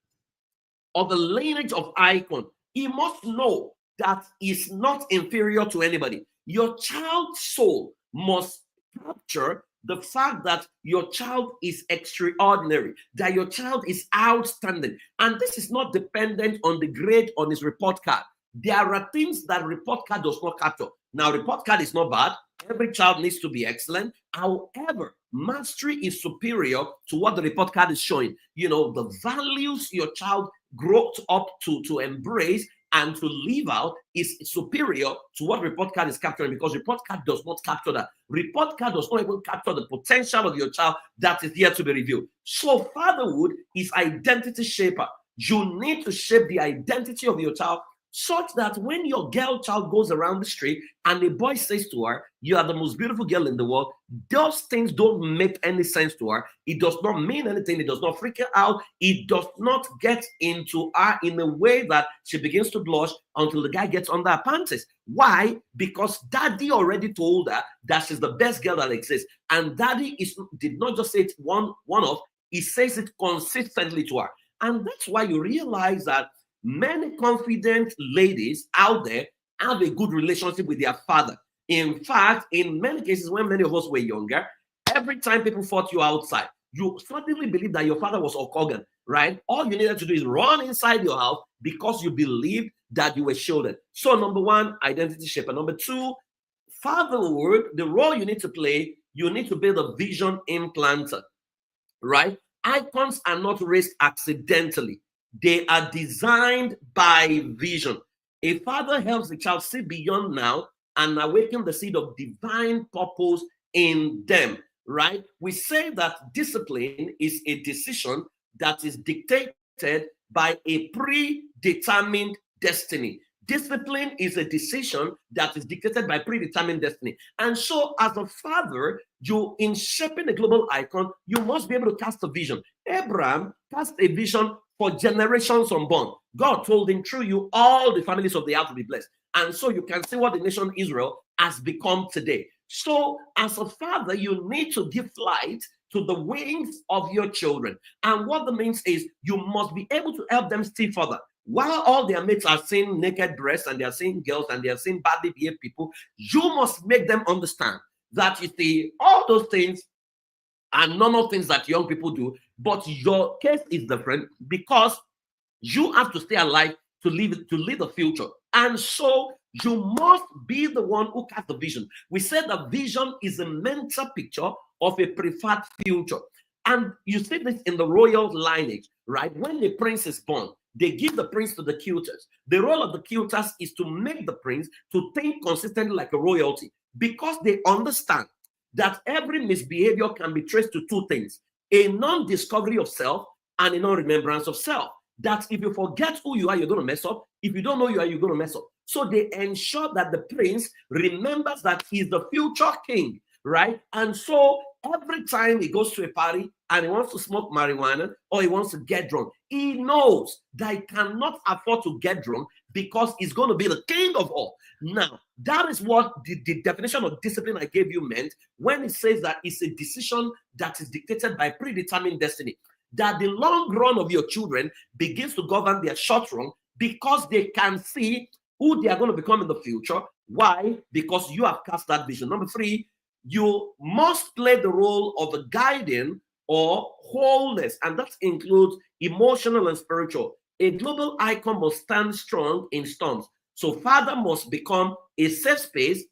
of the lineage of icon. He must know that he's not inferior to anybody. Your child's soul must capture the fact that your child is extraordinary, that your child is outstanding. And this is not dependent on the grade on his report card. There are things that report card does not capture. Now, report card is not bad. Every child needs to be excellent. However, mastery is superior to what the report card is showing. You know, the values your child grows up to embrace and to live out is superior to what report card is capturing, because report card does not capture that. Report card does not even capture the potential of your child that is here to be revealed. So fatherhood is identity shaper. You need to shape the identity of your child such that when your girl child goes around the street and a boy says to her, "You are the most beautiful girl in the world," those things don't make any sense to her. It does not mean anything. It does not freak her out. It does not get into her in a way that she begins to blush until the guy gets under her panties. Why? Because daddy already told her that she's the best girl that exists. And daddy did not just say it one-off, he says it consistently to her. And that's why you realize that many confident ladies out there have a good relationship with their father. In fact, in many cases, when many of us were younger, every time people fought you outside, you suddenly believed that your father was Hulk Hogan, right? All you needed to do is run inside your house because you believed that you were shielded. So number 1, identity shaper. Number 2, fatherhood, the role you need to play, you need to build a vision implanter, right? Icons are not raised accidentally. They are designed by vision. A father helps the child see beyond now and awaken the seed of divine purpose in them, right? We say that discipline is a decision that is dictated by a predetermined destiny. Discipline is a decision that is dictated by predetermined destiny. And so, as a father, you, in shaping a global icon, you must be able to cast a vision. Abraham cast a vision for generations unborn. God told him, through you, all the families of the earth will be blessed. And so you can see what the nation Israel has become today. So, as a father, you need to give flight to the wings of your children. And what that means is you must be able to help them see further. While all their mates are seeing naked breasts and they are seeing girls and they are seeing badly behaved people, you must make them understand that, you see, all those things are normal things that young people do, but your case is different because you have to stay alive to lead the future. And so you must be the one who casts the vision. We said that vision is a mental picture of a preferred future. And you see this in the royal lineage, right? When the prince is born, they give the prince to the tutors. The role of the tutors is to make the prince to think consistently like a royalty, because they understand that every misbehavior can be traced to two things: a non-discovery of self and a non-remembrance of self. That if you forget who you are, you're going to mess up. If you don't know who you are, you're going to mess up. So they ensure that the prince remembers that he's the future king, right? And so every time he goes to a party and he wants to smoke marijuana or he wants to get drunk, he knows that he cannot afford to get drunk because he's going to be the king of all. Now, that is what the definition of discipline I gave you meant when it says that it's a decision that is dictated by predetermined destiny. That the long run of your children begins to govern their short run because they can see who they are going to become in the future. Why? Because you have cast that vision. Number 3, you must play the role of a guardian or wholeness, and that includes emotional and spiritual. A global icon must stand strong in storms. So father must become a safe space,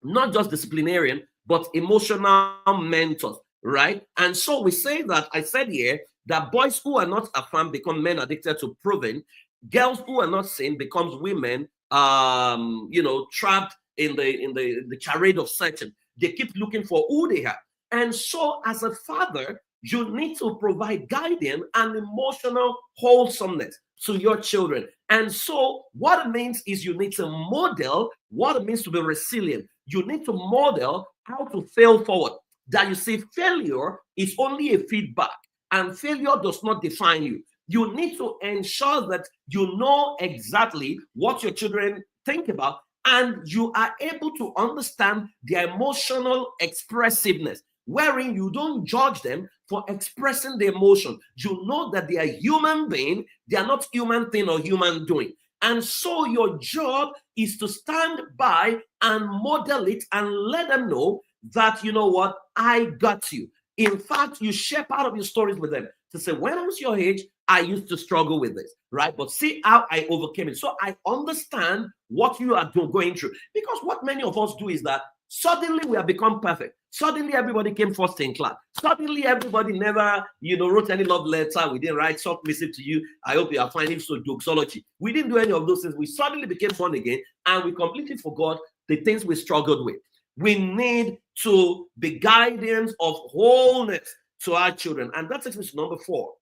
not just disciplinarian, but emotional mentors, right? And so we say that, I said here, that boys who are not affirmed become men addicted to proving. Girls who are not seen becomes women, trapped in the charade of searching. They keep looking for who they are. And so as a father, you need to provide guidance and emotional wholesomeness to your children. And so what it means is you need to model what it means to be resilient. You need to model how to fail forward. That, you see, failure is only a feedback, and failure does not define you. You need to ensure that you know exactly what your children think about, and you are able to understand their emotional expressiveness, wherein you don't judge them for expressing the emotion. You know that they are human being, they are not human thing or human doing. And so your job is to stand by and model it and let them know that, you know what, I got you. In fact, you share part of your stories with them to say, when I was your age, I used to struggle with this, right? But see how I overcame it. So I understand what you are going through. Because what many of us do is that suddenly we have become perfect. Suddenly everybody came first in class. Suddenly everybody never, wrote any love letter. We didn't write short message to you. I hope you are finding so doxology. We didn't do any of those things. We suddenly became born again, and we completely forgot the things we struggled with. We need to be guardians of wholeness to our children. And that takes me to number 4,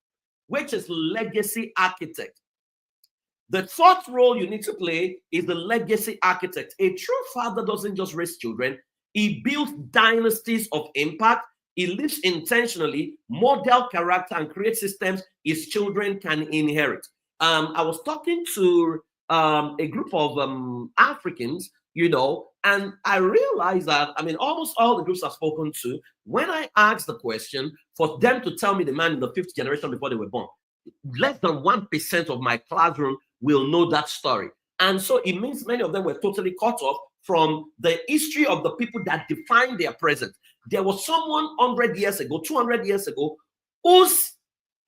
which is legacy architect. The 4th role you need to play is the legacy architect. A true father doesn't just raise children. He builds dynasties of impact. He lives intentionally, model character, and create systems his children can inherit. I was talking to a group of Africans, and I realized that, almost all the groups I've spoken to, when I asked the question for them to tell me the man in the 5th generation before they were born, less than 1% of my classroom will know that story. And so it means many of them were totally cut off from the history of the people that define their present. There was someone 100 years ago, 200 years ago, whose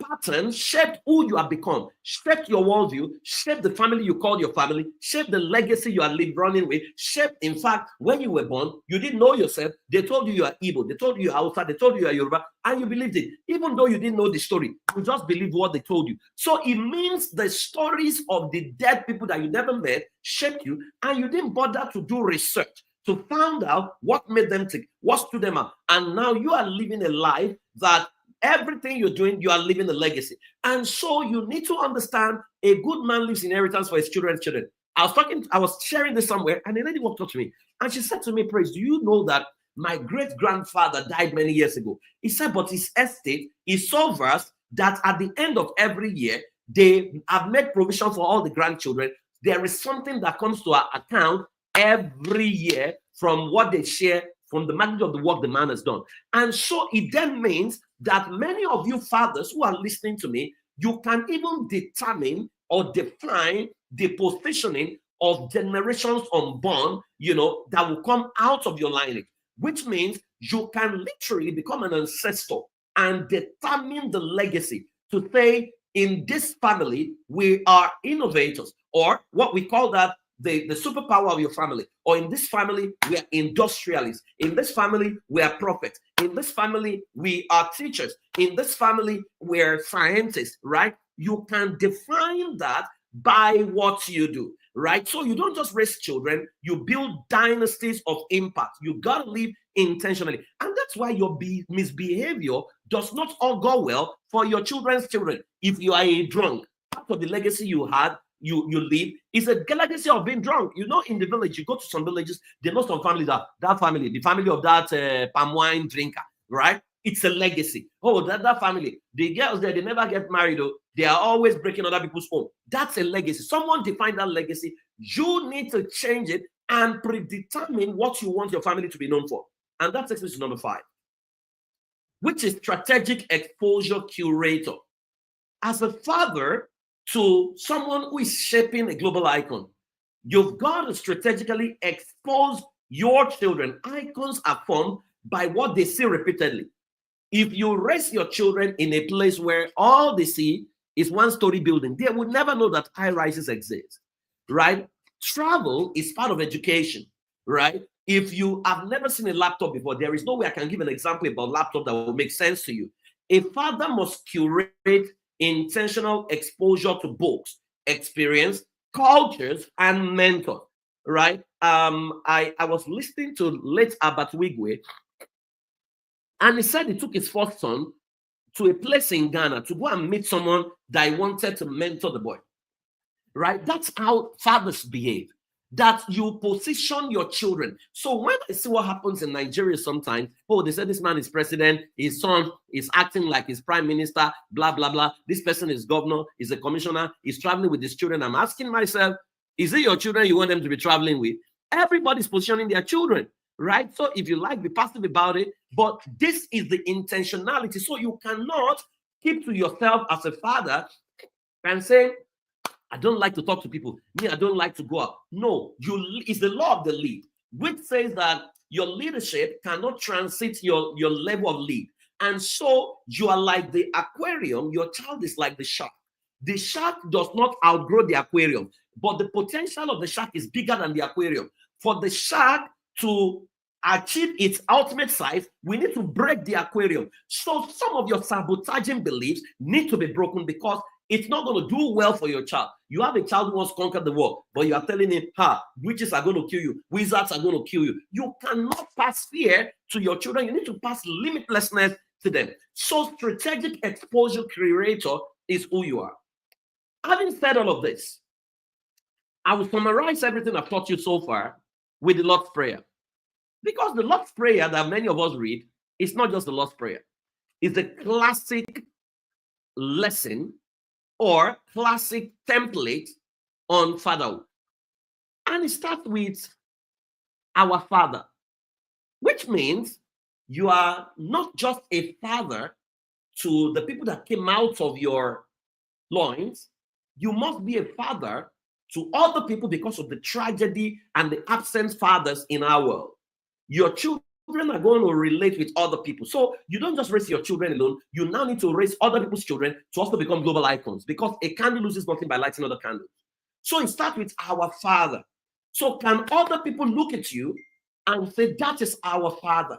pattern shaped who you have become, shaped your worldview, shaped the family you call your family, shaped the legacy you are running with, shaped, in fact, when you were born, you didn't know yourself. They told you you are Igbo, they told you you are Hausa, they told you you are Yoruba, and you believed it. Even though you didn't know the story, you just believed what they told you. So it means the stories of the dead people that you never met shaped you, and you didn't bother to do research to find out what made them tick, what stood them out. And now you are living a life that everything you're doing, you are leaving a legacy. And so you need to understand a good man leaves inheritance for his children's children. I was sharing this somewhere, and a lady walked up to me and she said to me, Praise, do you know that my great-grandfather died many years ago? He said, but his estate is so vast that at the end of every year, they have made provision for all the grandchildren. There is something that comes to our account every year from what they share, from the magnitude of the work the man has done. And so it then means that many of you fathers who are listening to me, you can even determine or define the positioning of generations unborn, that will come out of your lineage, which means you can literally become an ancestor and determine the legacy to say, in this family, we are innovators, or what we call that the superpower of your family, or in this family, we are industrialists. In this family, we are prophets. In this family, we are teachers. In this family, we're scientists, right? You can define that by what you do, right? So you don't just raise children, you build dynasties of impact. You got to live intentionally. And that's why your misbehavior does not all go well for your children's children. If you are a drunk, part of the legacy you had, you live is a legacy of being drunk. In the village, you go to some villages, they know some families, that family, the family of that palm wine drinker, right? It's a legacy. Oh, that family, the girls there, they never get married, though. They are always breaking other people's home. That's a legacy. Someone defined that legacy. You need to change it and predetermine what you want your family to be known for. And that takes us to number 5, which is strategic exposure curator. As a father to someone who is shaping a global icon, you've got to strategically expose your children. Icons are formed by what they see repeatedly. If you raise your children in a place where all they see is one-story building, they would never know that high rises exist, right? Travel is part of education, right? If you have never seen a laptop before, there is no way I can give an example about laptop that will make sense to you. A father must curate intentional exposure to books, experience, cultures, and mentors, right? I was listening to late Albert Wigwe, and he said he took his first son to a place in Ghana to go and meet someone that he wanted to mentor the boy, right? That's how fathers behave, that you position your children. So when I see what happens in Nigeria sometimes, oh, they said this man is president, his son is acting like his prime minister, blah, blah, blah. This person is governor, is a commissioner, he's traveling with his children. I'm asking myself, is it your children you want them to be traveling with? Everybody's positioning their children, right? So if you like, be passive about it. But this is the intentionality. So you cannot keep to yourself as a father and say, I don't like to talk to people. Me, I don't like to go out. No, it's the law of the lead, which says that your leadership cannot transit your level of lead. And so you are like the aquarium. Your child is like the shark. The shark does not outgrow the aquarium, but the potential of the shark is bigger than the aquarium. For the shark to achieve its ultimate size, we need to break the aquarium. So some of your sabotaging beliefs need to be broken, because it's not going to do well for your child. You have a child who wants to conquer the world, but you are telling him, witches are going to kill you, wizards are going to kill you. You cannot pass fear to your children. You need to pass limitlessness to them. So strategic exposure curator is who you are. Having said all of this, I will summarize everything I've taught you so far with the Lord's Prayer. Because the Lord's Prayer that many of us read is not just the Lord's Prayer. It's a classic lesson or classic template on fatherhood. And it starts with our Father, which means you are not just a father to the people that came out of your loins. You must be a father to other people because of the tragedy and the absent fathers in our world. Your children are going to relate with other people. So you don't just raise your children alone. You now need to raise other people's children to also become global icons, because a candle loses nothing by lighting other candles. So it starts with our Father. So can other people look at you and say, that is our Father,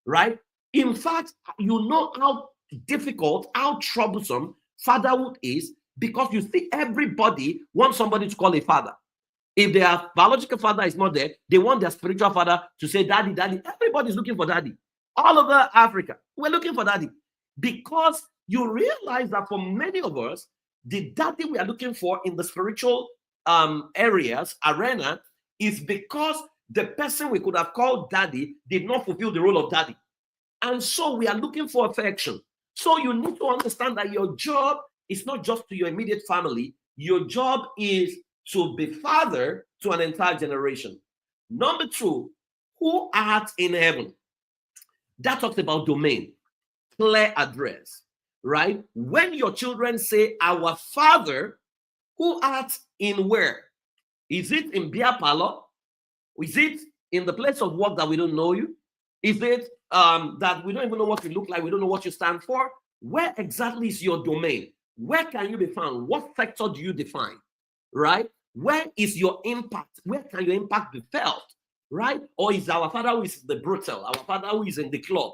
right? In fact, you know how difficult, how troublesome fatherhood is, because you see everybody wants somebody to call a father. If their biological father is not there, they want their spiritual father to say, daddy, daddy. Everybody's looking for daddy. All over Africa, we're looking for daddy. Because you realize that for many of us, the daddy we are looking for in the spiritual arena is because the person we could have called daddy did not fulfill the role of daddy. And so we are looking for affection. So you need to understand that your job is not just to your immediate family. Your job is to be father to an entire generation. Number two, who art in heaven? That talks about domain, clear address, right? When your children say, our Father, who art in where? Is it in beer parlor? Is it in the place of work that we don't know you? Is it that we don't even know what you look like? We don't know what you stand for? Where exactly is your domain? Where can you be found? What sector do you define? Right? Where is your impact? Where can your impact be felt? Right? Or is our Father who is the brutal, our Father who is in the club?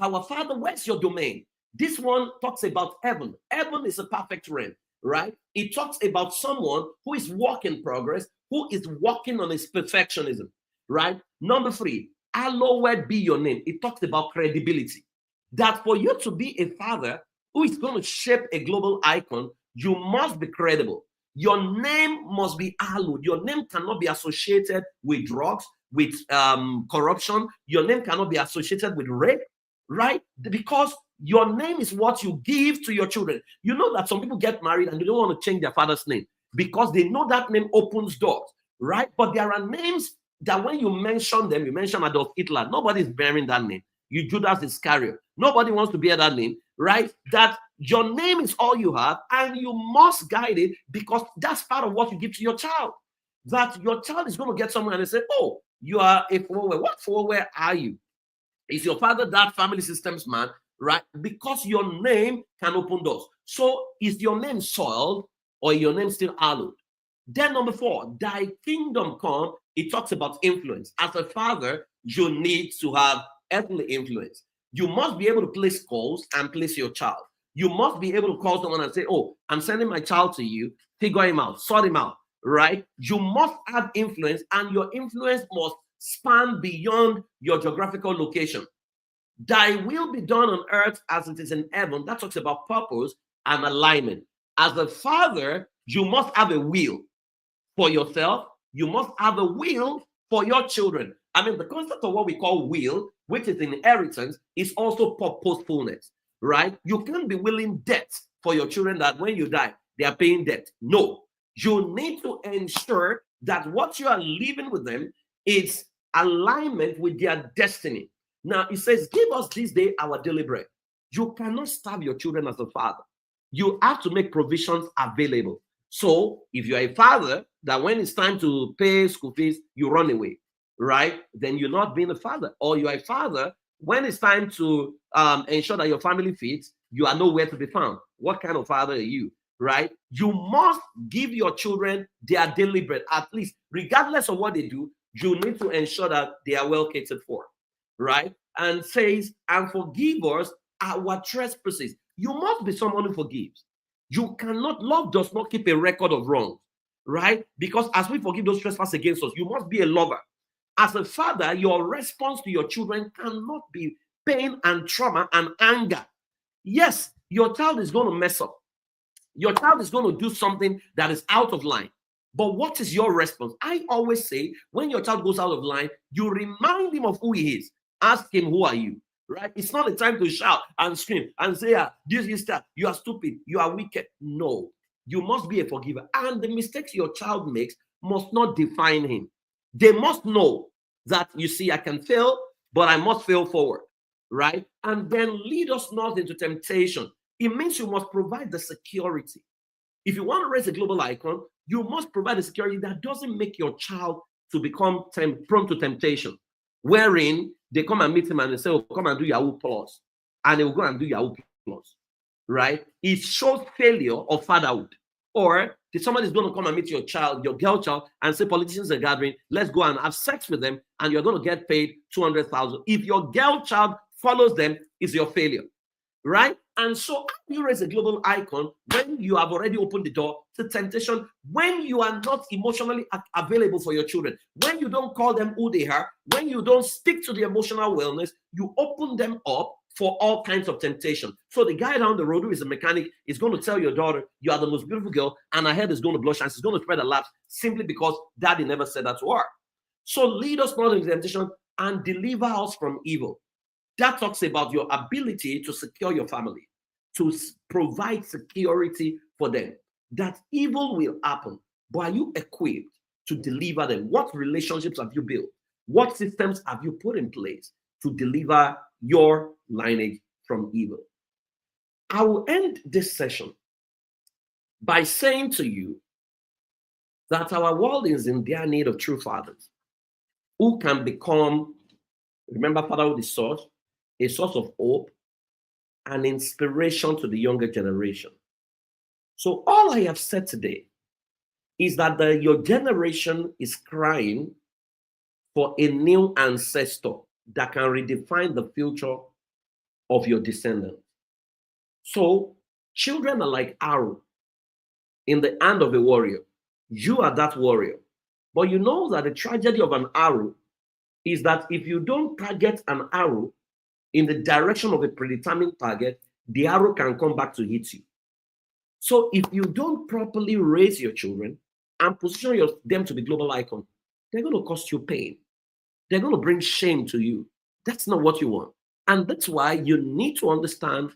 Our Father, where's your domain? This one talks about heaven. Heaven is a perfect realm, right? It talks about someone who is work in progress, who is working on his perfectionism, right? Number three, hallowed be your name. It talks about credibility. That for you to be a father who is going to shape a global icon, you must be credible. Your name must be hallowed. Your name cannot be associated with drugs, with corruption. Your name cannot be associated with rape, right? Because your name is what you give to your children. You know that some people get married and they don't want to change their father's name because they know that name opens doors, right? But there are names that when you mention them, you mention Adolf Hitler, nobody's bearing that name. You Judas Iscariot, nobody wants to bear that name, right? That your name is all you have and you must guide it because that's part of what you give to your child. That your child is going to get someone and they say, oh, you are a forward. What forward are you? Is your father that family systems man, right? Because your name can open doors. So is your name soiled or your name still hallowed? Then number four, thy kingdom come. It talks about influence. As a father, you need to have earthly influence. You must be able to place calls and place your child. You must be able to call someone and say, oh, I'm sending my child to you. Figure him out, sort him out, right? You must have influence and your influence must span beyond your geographical location. Thy will be done on earth as it is in heaven. That talks about purpose and alignment. As a father, you must have a will for yourself. You must have a will for your children. I mean, the concept of what we call will, which is inheritance, is also purposefulness, right? You can't be willing debt for your children that when you die, they are paying debt. No, you need to ensure that what you are leaving with them is alignment with their destiny. Now, it says, give us this day our daily bread. You cannot starve your children as a father. You have to make provisions available. So if you're a father that when it's time to pay school fees, you run away, right? Then you're not being a father. Or you're a father, when it's time to ensure that your family feeds, you are nowhere to be found. What kind of father are you, right? You must give your children their daily bread, at least, regardless of what they do, you need to ensure that they are well catered for, right? And says, and forgive us our trespasses. You must be someone who forgives. You cannot, love does not keep a record of wrongs, right? Because as we forgive those trespasses against us, you must be a lover. As a father, your response to your children cannot be pain and trauma and anger. Yes, your child is going to mess up. Your child is going to do something that is out of line. But what is your response? I always say, when your child goes out of line, you remind him of who he is. Ask him, who are you? Right? It's not the time to shout and scream and say, this is that. You are stupid. You are wicked. No. You must be a forgiver. And the mistakes your child makes must not define him. They must know that, you see, I can fail, but I must fail forward. Right? And then lead us not into temptation. It means you must provide the security. If you want to raise a global icon, you must provide a security that doesn't make your child to become prone to temptation, wherein they come and meet him and they say, oh, come and do Yahoo Plus. And they will go and do Yahoo Plus, right? It shows failure of fatherhood. Or somebody is going to come and meet your child, your girl child, and say, politicians are gathering, let's go and have sex with them, and you're going to get paid $200,000. If your girl child follows them, it's your failure, right? And so how do you raise a global icon when you have already opened the door to temptation, when you are not emotionally available for your children, when you don't call them who they are, when you don't speak to the emotional wellness, you open them up for all kinds of temptation. So the guy down the road who is a mechanic is going to tell your daughter, you are the most beautiful girl, and her head is going to blush and she's going to spread her laps simply because daddy never said that to her. So lead us not into temptation and deliver us from evil. That talks about your ability to secure your family, to provide security for them. That evil will happen, but are you equipped to deliver them? What relationships have you built? What systems have you put in place to deliver your lineage from evil? I will end this session by saying to you that our world is in dire need of true fathers who can become, remember, fatherhood is source, a source of hope and inspiration to the younger generation. So all I have said today is that your generation is crying for a new ancestor that can redefine the future of your descendants. So children are like arrow in the hand of a warrior. You are that warrior. But you know that the tragedy of an arrow is that if you don't target an arrow in the direction of a predetermined target, the arrow can come back to hit you. So if you don't properly raise your children and position them to be global icon, they're going to cost you pain. They're going to bring shame to you. That's not what you want. And that's why you need to understand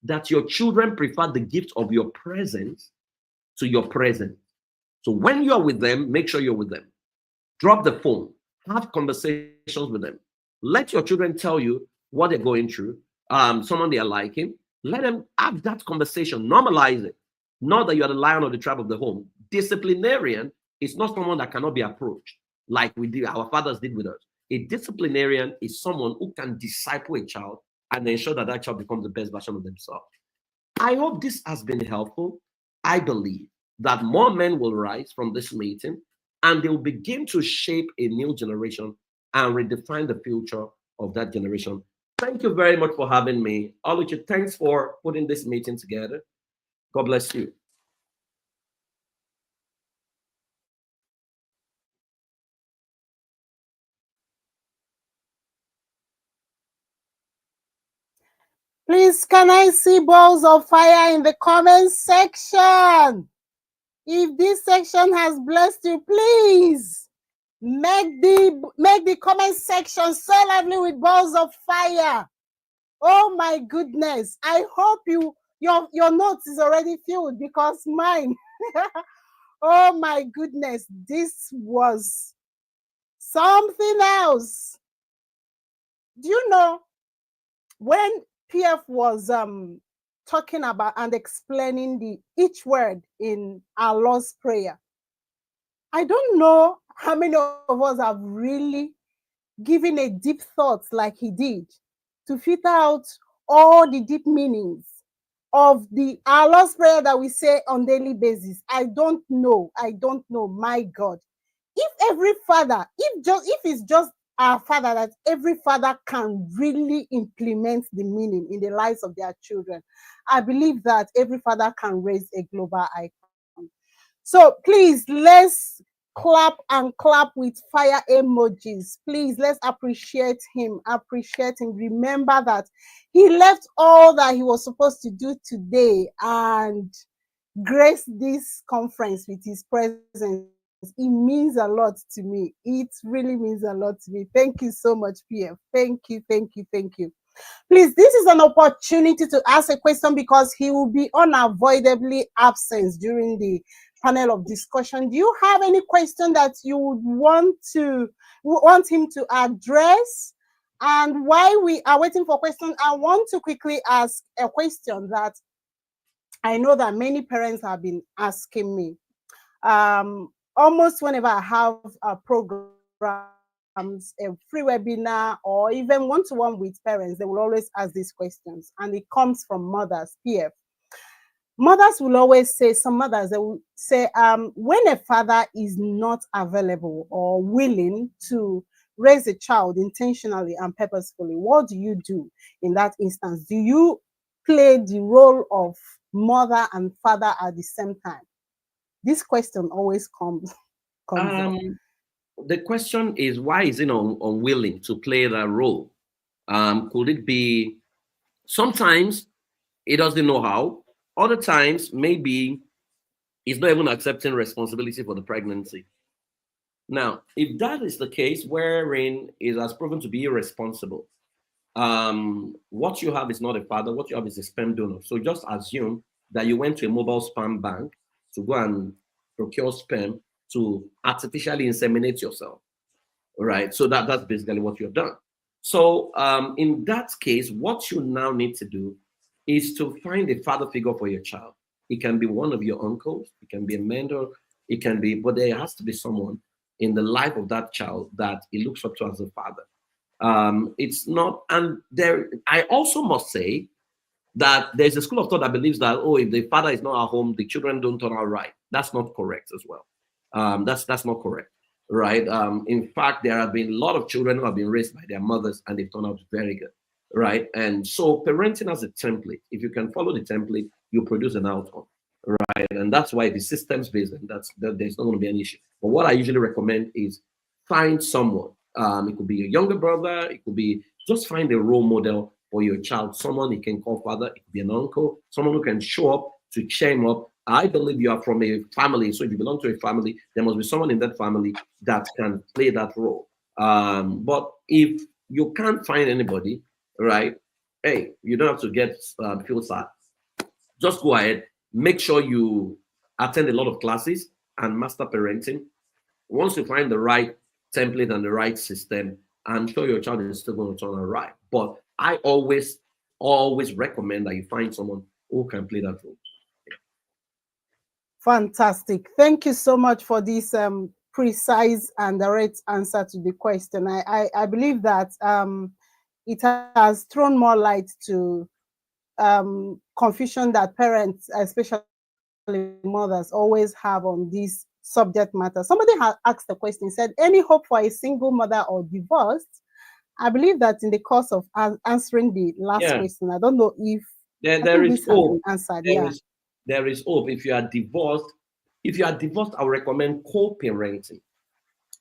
that your children prefer the gift of your presence to your present. So when you are with them, make sure you're with them. Drop the phone. Have conversations with them. Let your children tell you what they're going through, someone they are liking. Let them have that conversation. Normalize it. Not that you're the lion of the tribe of the home. Disciplinarian is not someone that cannot be approached like we did, our fathers did with us. A disciplinarian is someone who can disciple a child and ensure that that child becomes the best version of themselves. I hope this has been helpful. I believe that more men will rise from this meeting and they will begin to shape a new generation and redefine the future of that generation. Thank you very much for having me. Oluchi, thanks for putting this meeting together. God bless you. Please, can I see balls of fire in the comment section? If this section has blessed you, please make the comment section so lively with balls of fire. Oh my goodness. I hope your notes is already filled because mine. Oh my goodness. This was something else. Do you know when PF was talking about and explaining each word in our Lord's Prayer, I don't know how many of us have really given a deep thought like he did to filter out all the deep meanings of our Lord's Prayer that we say on daily basis. I don't know, my God. If every father, if it's just our father, that every father can really implement the meaning in the lives of their children, I believe that every father can raise a global icon. So please, let's clap with fire emojis. Please, let's appreciate him. Remember that he left all that he was supposed to do today and grace this conference with his presence. It means a lot to me. It really means a lot to me. Thank you so much, PF. Thank you. Please, this is an opportunity to ask a question because he will be unavoidably absent during the panel of discussion. Do you have any question that you would want him to address? And while we are waiting for questions, I want to quickly ask a question that I know that many parents have been asking me. Almost whenever I have a program, a free webinar, or even one-to-one with parents, they will always ask these questions, and it comes from mothers. PF. Mothers will always say, some mothers, they will say, when a father is not available or willing to raise a child intentionally and purposefully, what do you do in that instance? Do you play the role of mother and father at the same time? This question always comes up. The question is, why is it unwilling to play that role? Could it be Sometimes he doesn't know how. Other times, maybe he's not even accepting responsibility for the pregnancy. Now, if that is the case, wherein it has proven to be irresponsible, what you have is not a father, what you have is a sperm donor. So just assume that you went to a mobile sperm bank to go and procure sperm to artificially inseminate yourself. Right? So that's basically what you've done. So in that case, what you now need to do is to find a father figure for your child. It can be one of your uncles, it can be a mentor, it can be, but there has to be someone in the life of that child that he looks up to as a father. It's not, and there, I also must say that there's a school of thought that believes that, oh, if the father is not at home, the children don't turn out right. That's not correct as well. That's not correct, right? In fact, there have been a lot of children who have been raised by their mothers and they've turned out very good, right? And so parenting as a template, if you can follow the template, you produce an outcome, right? And that's why the systems based, and there's not going to be an issue. But what I usually recommend is find someone. It could be a younger brother, it could be just find a role model for your child, someone you can call father, it could be an uncle, someone who can show up to cheer him up. I believe you are from a family, so if you belong to a family, there must be someone in that family that can play that role. But if you can't find anybody, right? Hey, you don't have to get feel sad. Just go ahead, make sure you attend a lot of classes and master parenting. Once you find the right template and the right system, I'm sure your child is still going to turn out right. But I always recommend that you find someone who can play that role. Fantastic. Thank you so much for this precise and direct answer to the question. I believe that it has thrown more light to confusion that parents, especially mothers, always have on this subject matter. Somebody has asked the question, said, any hope for a single mother or divorced? I believe that in the course of answering the last question, I don't know if there is hope. Answered. There is hope. If you are divorced, I would recommend co-parenting.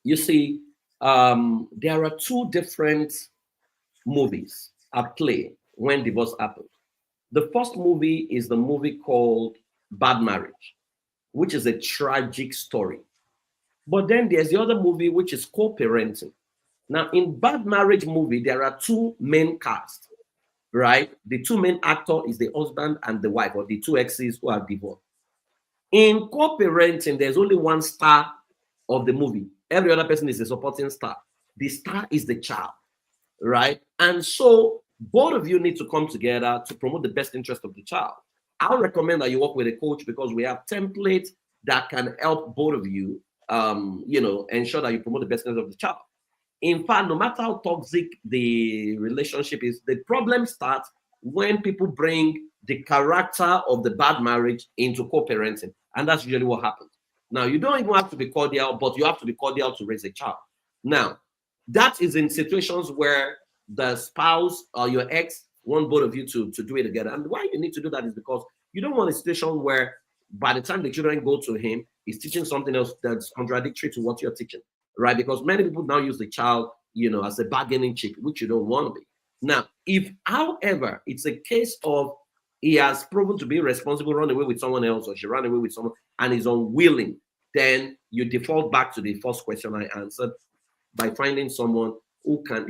You see, there are two different movies at play when divorce happens. The first movie is the movie called Bad Marriage, which is a tragic story. But then there's the other movie, which is co-parenting. Now, in Bad Marriage movie, there are two main casts, right? The two main actors is the husband and the wife, or the two exes who are divorced. In co-parenting, there's only one star of the movie. Every other person is a supporting star. The star is the child, right? And so both of you need to come together to promote the best interest of the child. I'll recommend that you work with a coach because we have templates that can help both of you, ensure that you promote the best interest of the child. In fact, no matter how toxic the relationship is, the problem starts when people bring the character of the bad marriage into co-parenting. And that's usually what happens. Now, you don't even have to be cordial, but you have to be cordial to raise a child. Now, that is in situations where the spouse or your ex want both of you to do it together. And why you need to do that is because you don't want a situation where by the time the children go to him, he's teaching something else that's contradictory to what you're teaching, right? Because many people now use the child, as a bargaining chip, which you don't want to be. Now, if, however, it's a case of he has proven to be responsible, run away with someone else, or she ran away with someone and is unwilling, then you default back to the first question I answered by finding someone who can,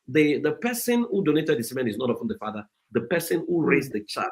the person who donated the semen is not often the father. The person who raised the child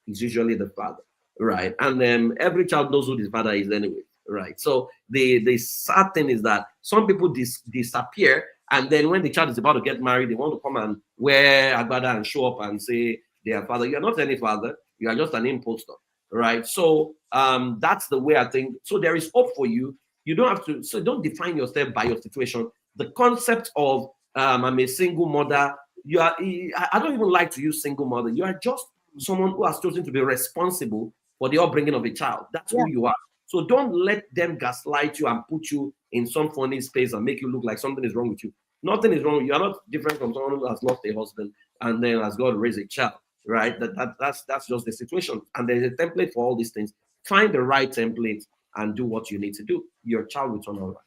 is usually the father, right? And every child knows who the father is anyway, right? So the sad thing is that some people disappear, and then when the child is about to get married, they want to come and wear agbada and show up and say they are father. You're not any father. You are just an imposter, right? So that's the way I think. So there is hope for you. You don't have to. So don't define yourself by your situation. The concept of I'm a single mother. I don't even like to use single mother. You are just someone who has chosen to be responsible for the upbringing of a child. That's who you are. So don't let them gaslight you and put you in some funny space and make you look like something is wrong with you. Nothing is wrong. You are not different from someone who has lost a husband and then has got to raise a child, right? That's just the situation. And there's a template for all these things. Find the right template and do what you need to do. Your child will turn out right.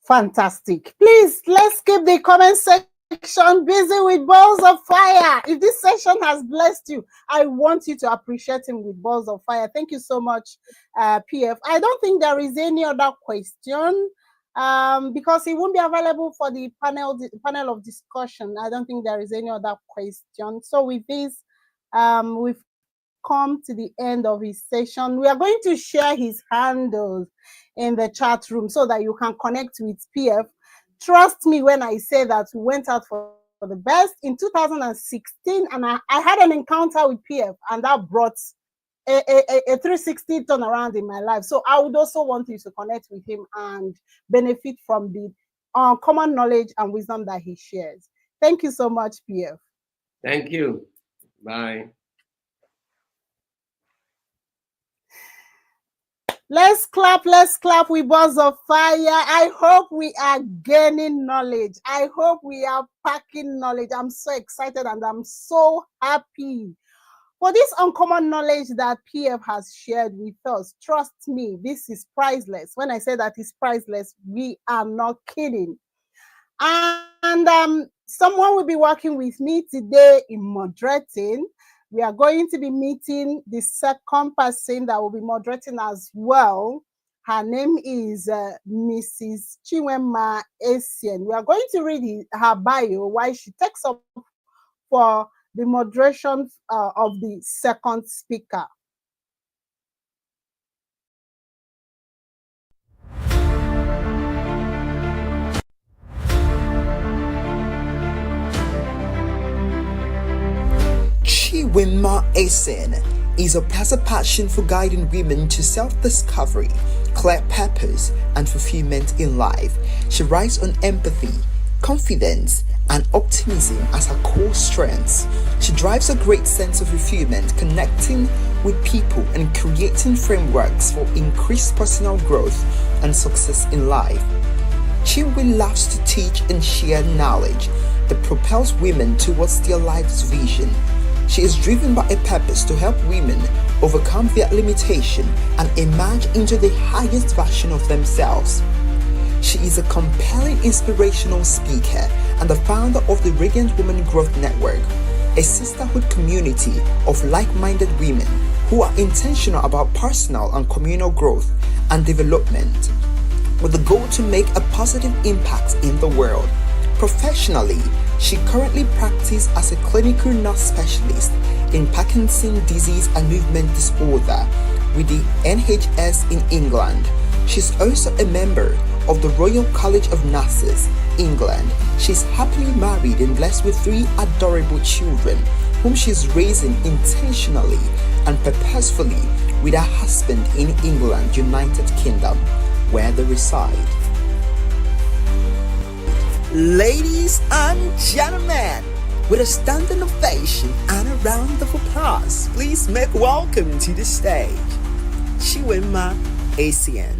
Fantastic. Please, let's keep the comment section section busy with balls of fire. If this session has blessed you, I want you to appreciate him with balls of fire. Thank you so much, PF. I don't think there is any other question because he won't be available for the panel of discussion. I don't think there is any other question. So with this, we've come to the end of his session. We are going to share his handles in the chat room so that you can connect with PF. Trust me when I say that we went out for the best in 2016, and I had an encounter with PF, and that brought a 360 turnaround in my life. So I would also want you to connect with him and benefit from the common knowledge and wisdom that he shares. Thank you so much, PF. Thank you. Bye. Let's clap with balls of fire. I hope we are gaining knowledge. I hope we are packing knowledge. I'm so excited and I'm so happy for this uncommon knowledge that PF has shared with us. Trust me, this is priceless. When I say that it's priceless, we are not kidding. And someone will be working with me today in moderating. We are going to be meeting the second person that will be moderating as well. Her name is Mrs. Chinwema Essien. We are going to read her bio while she takes up for the moderation of the second speaker. Chinwema Essien has a passion for guiding women to self-discovery, clear purpose, and fulfillment in life. She relies on empathy, confidence, and optimism as her core strengths. She drives a great sense of fulfillment, connecting with people and creating frameworks for increased personal growth and success in life. Chinwe loves to teach and share knowledge that propels women towards their life's vision. She is driven by a purpose to help women overcome their limitation and emerge into the highest version of themselves. She is a compelling inspirational speaker and the founder of the Radiant Women Growth Network, a sisterhood community of like-minded women who are intentional about personal and communal growth and development, with the goal to make a positive impact in the world. Professionally, she currently practices as a clinical nurse specialist in Parkinson's disease and movement disorder with the NHS in England. She's also a member of the Royal College of Nurses, England. She's happily married and blessed with 3 adorable children, whom she's raising intentionally and purposefully with her husband in England, United Kingdom, where they reside. Ladies and gentlemen, with a standing ovation and a round of applause, please make welcome to the stage, Chinwema Essien.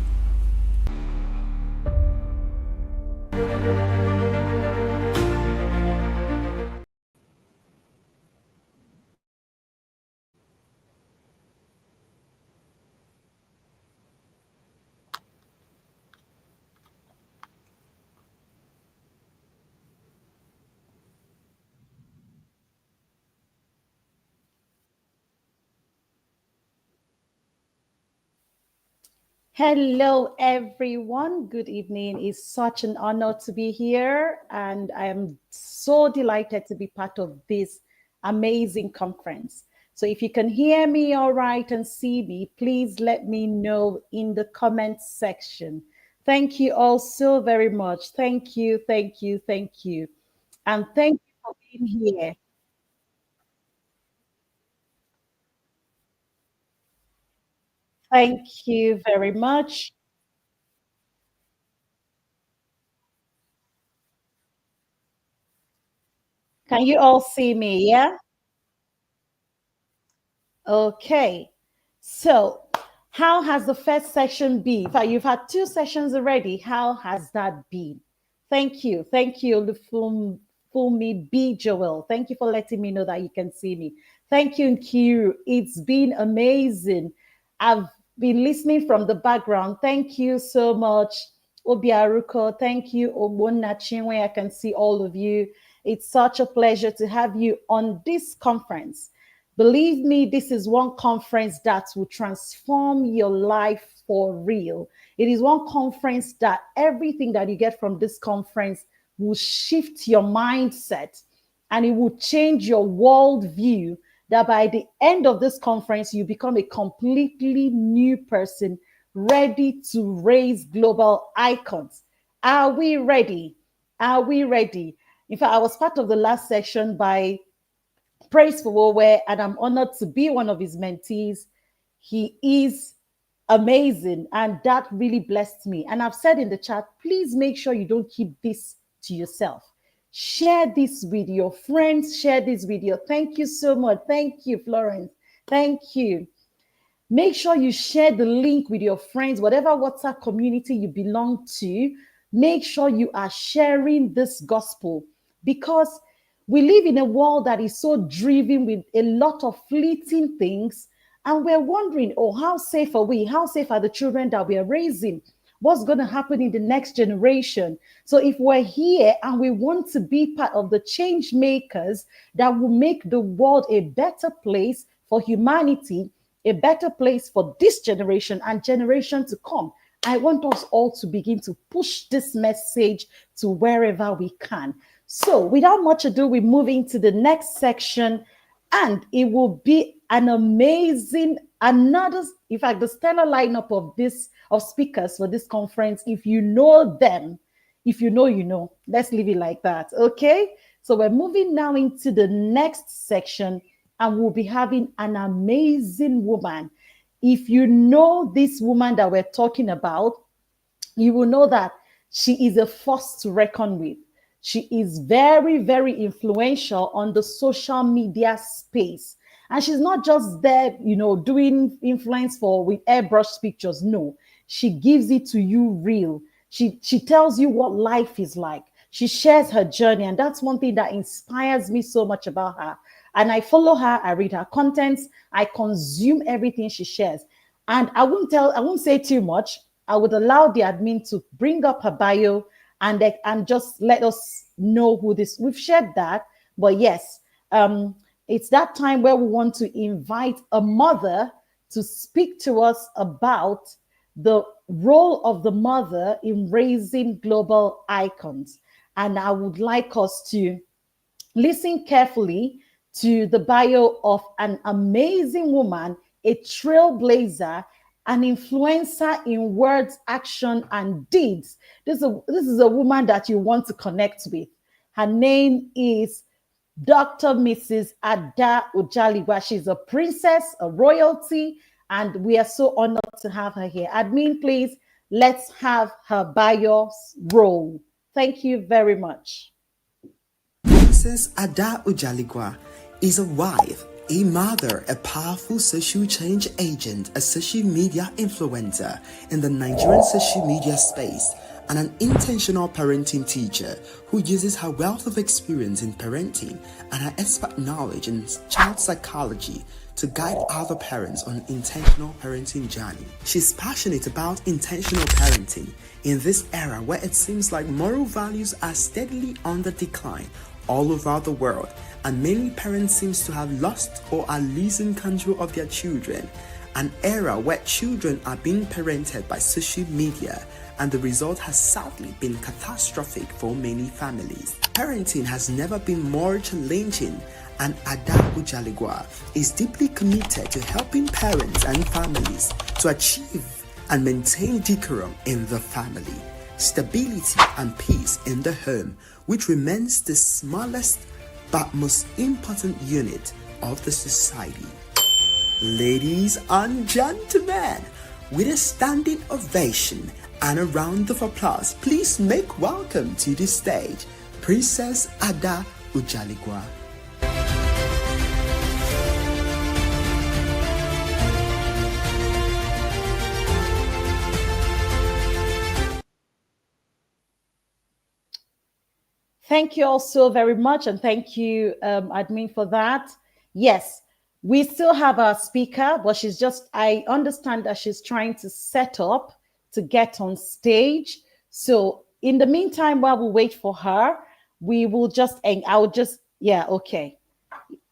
Hello, everyone. Good evening. It's such an honor to be here, and I am so delighted to be part of this amazing conference. So if you can hear me all right and see me, please let me know in the comments section. Thank you all so very much. Thank you, thank you, thank you. And thank you for being here. Thank you very much. Can you all see me? Yeah? Okay. So, how has the first session been? In fact, you've had 2 sessions already. How has that been? Thank you. Thank you, Lufumi B. Joel. Thank you for letting me know that you can see me. Thank you, Nkiru. It's been amazing. I've been listening from the background. Thank you so much, Obiaruko. Thank you, Obonna Chinwe. I can see all of you. It's such a pleasure to have you on this conference. Believe me, this is one conference that will transform your life for real. It is one conference that everything that you get from this conference will shift your mindset and it will change your worldview. That by the end of this conference, you become a completely new person ready to raise global icons. Are we ready? Are we ready? In fact, I was part of the last section by Praise for Wowe, and I'm honored to be one of his mentees. He is amazing, and that really blessed me. And I've said in the chat, please make sure you don't keep this to yourself. Share this with your friends, share this video. Thank you so much. Thank you, Florence. Thank you. Make sure you share the link with your friends, whatever WhatsApp community you belong to. Make sure you are sharing this gospel, because we live in a world that is so driven with a lot of fleeting things. And we're wondering, oh, how safe are we? How safe are the children that we are raising? What's going to happen in the next generation? So if we're here and we want to be part of the change makers that will make the world a better place for humanity, a better place for this generation and generation to come, I want us all to begin to push this message to wherever we can. So without much ado, we move into the next section, and it will be an amazing, in fact, the stellar lineup of speakers for this conference. If you know them, if you know, you know. Let's leave it like that, okay? So we're moving now into the next section, and we'll be having an amazing woman. If you know this woman that we're talking about, you will know that she is a force to reckon with. She is very, very influential on the social media space. And she's not just there, doing influence with airbrush pictures. No, she gives it to you real. She tells you what life is like. She shares her journey. And that's one thing that inspires me so much about her. And I follow her, I read her contents, I consume everything she shares. And I won't say too much. I would allow the admin to bring up her bio and just let us know who this. We've shared that, but yes, it's that time where we want to invite a mother to speak to us about the role of the mother in raising global icons. And I would like us to listen carefully to the bio of an amazing woman, a trailblazer, an influencer in words, action, and deeds. This is a woman that you want to connect with. Her name is Dr. Mrs. Ada Ujaligwa. She's a princess, a royalty, and we are so honored to have her here. Admin, please, let's have her bio roll. Thank you very much. Princess Ada Ujaligwa is a wife, a mother, a powerful social change agent, a social media influencer in the Nigerian social media space, and an intentional parenting teacher who uses her wealth of experience in parenting and her expert knowledge in child psychology to guide other parents on an intentional parenting journey. She's passionate about intentional parenting in this era where it seems like moral values are steadily on the decline all over the world, and many parents seem to have lost or are losing control of their children. An era where children are being parented by social media, and the result has sadly been catastrophic for many families. Parenting has never been more challenging, and Ada Ujaligwa is deeply committed to helping parents and families to achieve and maintain decorum in the family, stability and peace in the home, which remains the smallest but most important unit of the society. Ladies and gentlemen, with a standing ovation and a round of applause, please make welcome to the stage Princess Ada Ujaligwa. Thank you all so very much, and thank you, admin, for that. Yes, we still have our speaker, but I understand that she's trying to set up to get on stage. So in the meantime, while we wait for her, we will just, I'll just, yeah, okay.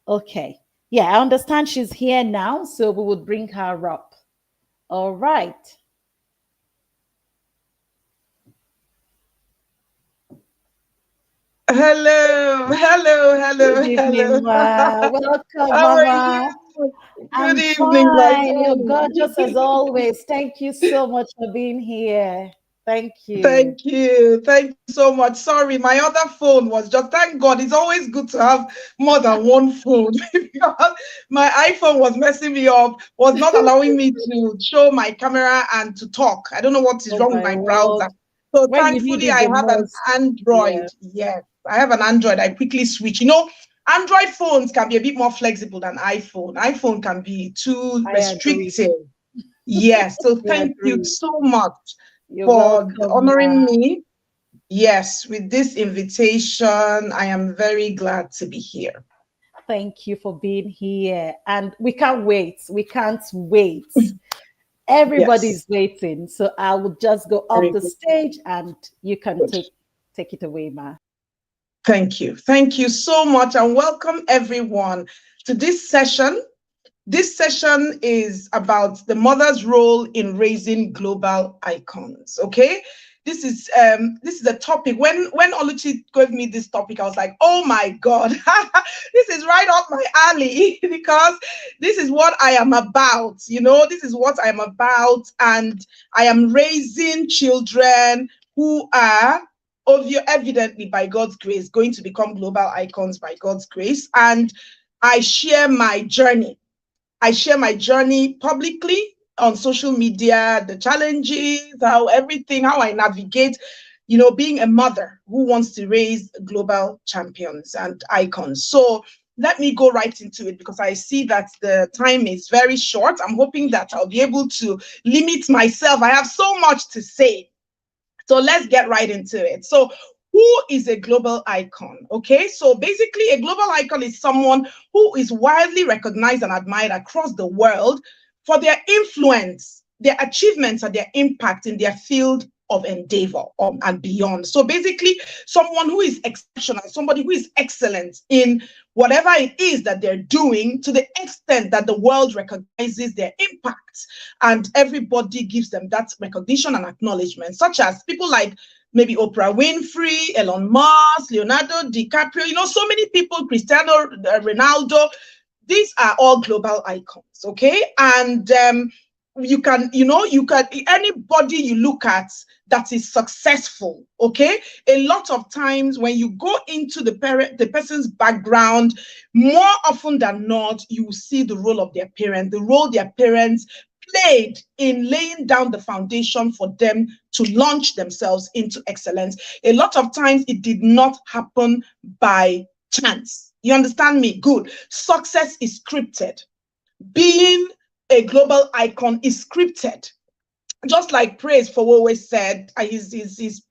Okay. Yeah, I understand she's here now, so we would bring her up. All right. Hello, hello, hello, Good evening, Ma. hello. Welcome, How are Mama. you? I'm Good evening, my fine. You're darling. gorgeous as always. Thank you so much for being here. Thank you. Thank you. Thank you so much. Sorry, my other phone was just, thank God, it's always good to have more than one phone because my iPhone was messing me up, was not allowing me to show my camera and to talk. I don't know what is Oh wrong with my my word. browser. So When you need thankfully, it I the have an most. Yeah, Android. Yes, I have an Android. I quickly switch. You know, Android phones can be a bit more flexible than iPhone. iPhone can be too I agree. restrictive. Yes, so I thank you agree. so much You're for welcome, Ma. honoring me. Yes, with this invitation, I am very glad to be here. Thank you for being here. And we can't wait. We can't wait. Everybody's Yes, waiting. So I will just go very up the good. stage and you can Good. take it away, Ma. Thank you. Thank you so much, and welcome everyone to this session. This session is about the mother's role in raising global icons. Okay, this is a topic. When Oluchi gave me this topic, I was like, oh my God, this is right up my alley because this is what I am about. You know, this is what I am about, and I am raising children who are evidently by God's grace going to become global icons by God's grace, and I share my journey. I share my journey publicly on social media, the challenges, how I navigate, you know, being a mother who wants to raise global champions and icons. So let me go right into it because I see that the time is very short. I'm hoping that I'll be able to limit myself. I have so much to say. So let's get right into it. So who is a global icon? Okay, so basically a global icon is someone who is widely recognized and admired across the world for their influence, their achievements, and their impact in their field of endeavor and beyond. So basically someone who is exceptional, somebody who is excellent in whatever it is that they're doing to the extent that the world recognizes their impact and everybody gives them that recognition and acknowledgement, such as people like maybe Oprah Winfrey, Elon Musk, Leonardo DiCaprio, you know, so many people, Cristiano Ronaldo. These are all global icons, okay? And you can anybody you look at that is successful, okay? A lot of times when you go into the person's background, more often than not, you will see the role of their parents, the role their parents played in laying down the foundation for them to launch themselves into excellence. A lot of times it did not happen by chance. You understand me? Good. Success is scripted. Being a global icon is scripted. Just like Praise for always said, his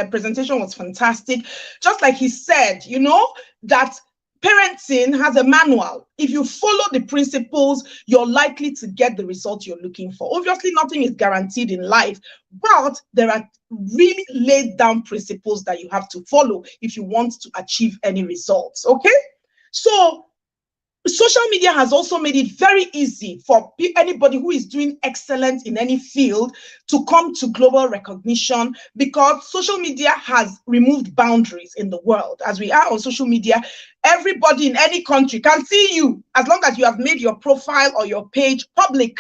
presentation was fantastic. Just like he said, you know, that parenting has a manual. If you follow the principles, you're likely to get the result you're looking for. Obviously, nothing is guaranteed in life, but there are really laid down principles that you have to follow if you want to achieve any results. Okay? So social media has also made it very easy for anybody who is doing excellent in any field to come to global recognition because social media has removed boundaries in the world. As we are on social media, everybody in any country can see you as long as you have made your profile or your page public.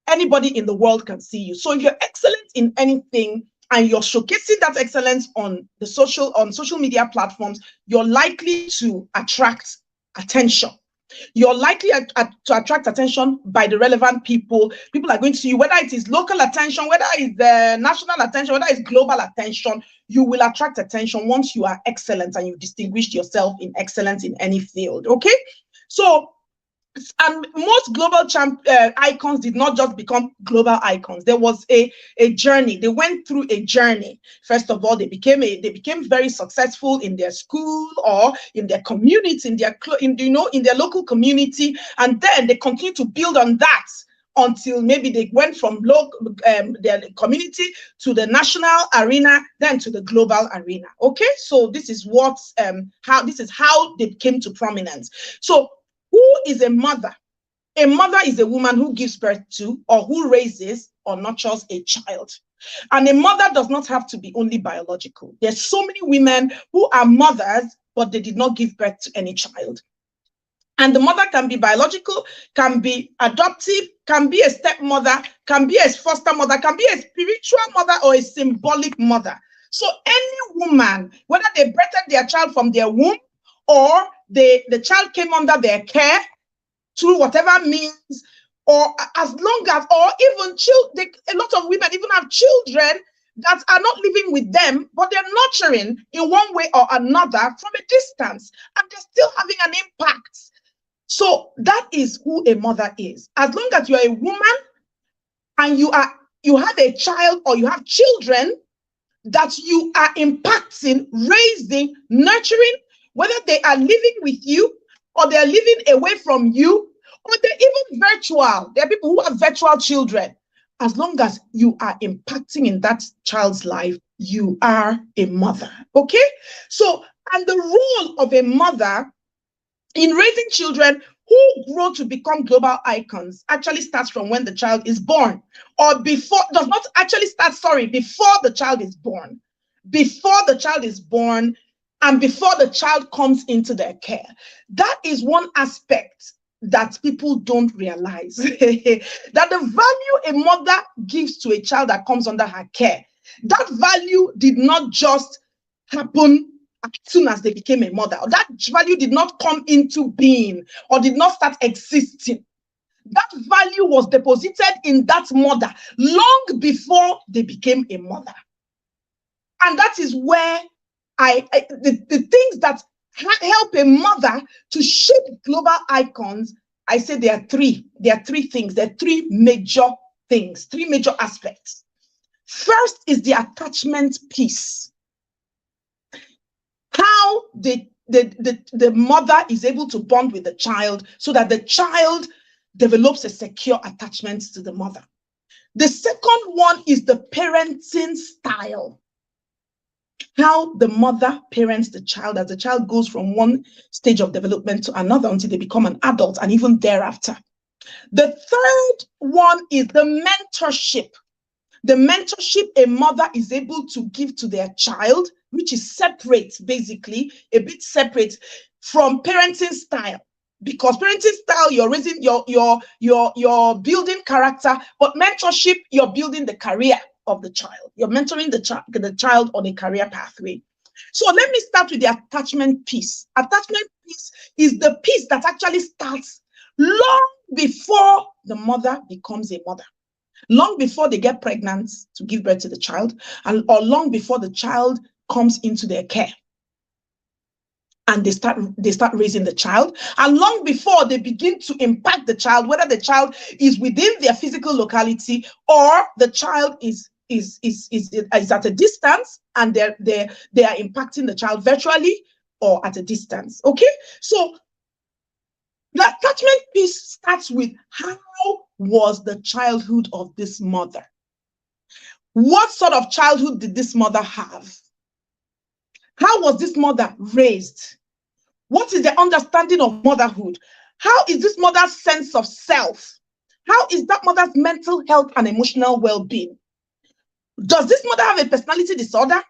Anybody in the world can see you. So if you're excellent in anything and you're showcasing that excellence on social media platforms, you're likely to attract attention. You're likely to attract attention by the relevant people. People are going to see you, whether it is local attention, whether it's national attention, whether it's global attention. You will attract attention once you are excellent and you distinguished yourself in excellence in any field. Okay, so and most global icons did not just become global icons. There was a journey. They went through a journey. First of all, they became very successful in their school or in their community, in their local community, and then they continue to build on that until maybe they went from their community to the national arena, then to the global arena. Okay, so this is how they came to prominence. So who is a mother? A mother is a woman who gives birth to, or who raises or nurtures a child. And a mother does not have to be only biological. There's so many women who are mothers, but they did not give birth to any child. And the mother can be biological, can be adoptive, can be a stepmother, can be a foster mother, can be a spiritual mother or a symbolic mother. So any woman, whether they birthed their child from their womb or the child came under their care through whatever means, or as long as, or even children, a lot of women even have children that are not living with them, but they're nurturing in one way or another from a distance, and they're still having an impact. So that is who a mother is. As long as you're a woman and you have a child or you have children that you are impacting, raising, nurturing, whether they are living with you or they're living away from you, or they're even virtual. There are people who have virtual children. As long as you are impacting in that child's life, you are a mother. Okay? So, and the role of a mother in raising children who grow to become global icons actually starts from when the child is born, or before, does not actually start, before the child is born. Before the child is born and before the child comes into their care. That is one aspect that people don't realize. That the value a mother gives to a child that comes under her care, that value did not just happen as soon as they became a mother. That value did not come into being or did not start existing. That value was deposited in that mother long before they became a mother. And that is where the things that help a mother to shape global icons, I say there are three things, there are three major things, three major aspects. First is the attachment piece. How the mother is able to bond with the child so that the child develops a secure attachment to the mother. The second one is the parenting style. How the mother parents the child as the child goes from one stage of development to another until they become an adult, and even thereafter. The third one is the mentorship. The mentorship a mother is able to give to their child, which is separate, basically, a bit separate from parenting style. Because parenting style, you're raising, you're building character, but mentorship, you're building the career of the child. You're mentoring the child on a career pathway. So let me start with the attachment piece. Attachment piece is the piece that actually starts long before the mother becomes a mother, long before they get pregnant to give birth to the child, or long before the child comes into their care and they start raising the child, and long before they begin to impact the child, whether the child is within their physical locality or the child is at a distance and they are impacting the child virtually or at a distance. Okay, so the attachment piece starts with how was the childhood of this mother? What sort of childhood did this mother have? How was this mother raised? What is the understanding of motherhood? How is this mother's sense of self? How is that mother's mental health and emotional well-being? Does this mother have a personality disorder?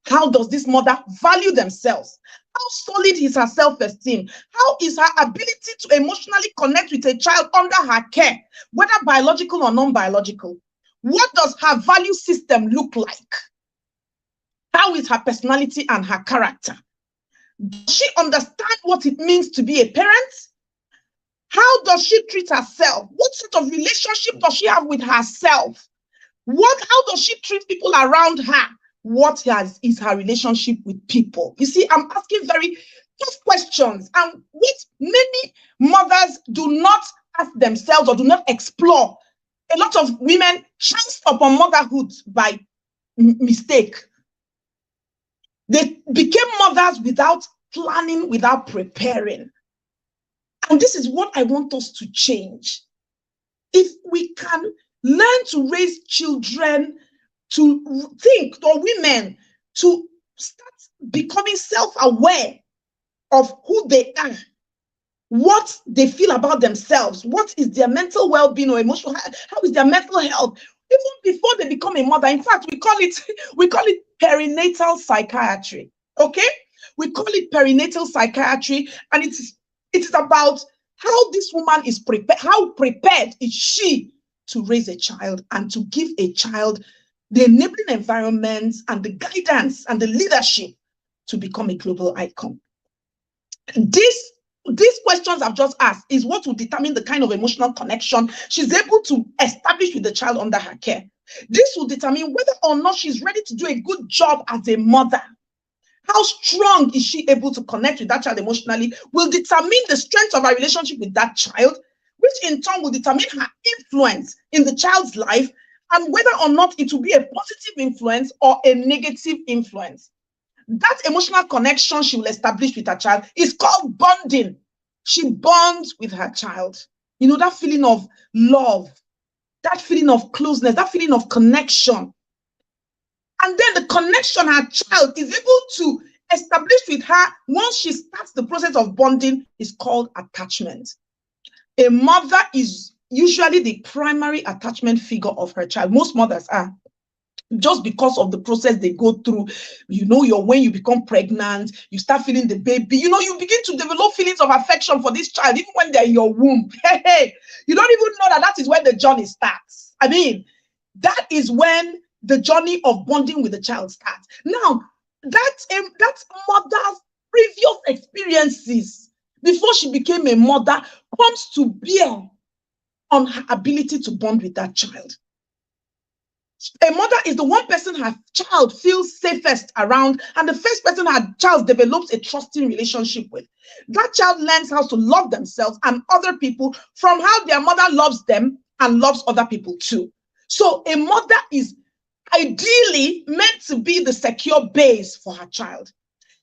How does this mother value themselves? How solid is her self-esteem? How is her ability to emotionally connect with a child under her care, whether biological or non-biological? What does her value system look like? How is her personality and her character? Does she understand what it means to be a parent? How does she treat herself? What sort of relationship does she have with herself? How does she treat people around her? What is her relationship with people? You see, I'm asking very tough questions, and what many mothers do not ask themselves or do not explore. A lot of women chanced upon motherhood by mistake. They became mothers without planning, without preparing. And this is what I want us to change. if we can learn to raise children to think, or women to start becoming self-aware of who they are, what they feel about themselves, what is their mental well-being or emotional, how is their mental health, even before they become a mother. In fact, we call it perinatal psychiatry. Okay, we call it perinatal psychiatry, and it is about how this woman is prepared, how prepared is she to raise a child and to give a child the enabling environments and the guidance and the leadership to become a global icon. These questions I've just asked is what will determine the kind of emotional connection she's able to establish with the child under her care. This will determine whether or not she's ready to do a good job as a mother. How strong is she able to connect with that child emotionally will determine the strength of her relationship with that child, which in turn will determine her influence in the child's life and whether or not it will be a positive influence or a negative influence. That emotional connection she will establish with her child is called bonding. She bonds with her child. You know, that feeling of love, that feeling of closeness, that feeling of connection. And then the connection her child is able to establish with her once she starts the process of bonding is called attachment. A mother is usually the primary attachment figure of her child. Most mothers are, just because of the process they go through. You know, when you become pregnant, you start feeling the baby, you know, you begin to develop feelings of affection for this child, even when they're in your womb. Hey, you don't even know that is where the journey starts. I mean, that is when the journey of bonding with the child starts. Now, that's mother's previous experiences before she became a mother comes to bear on her ability to bond with that child. A mother is the one person her child feels safest around, and the first person her child develops a trusting relationship with. That child learns how to love themselves and other people from how their mother loves them and loves other people too. So a mother is ideally meant to be the secure base for her child.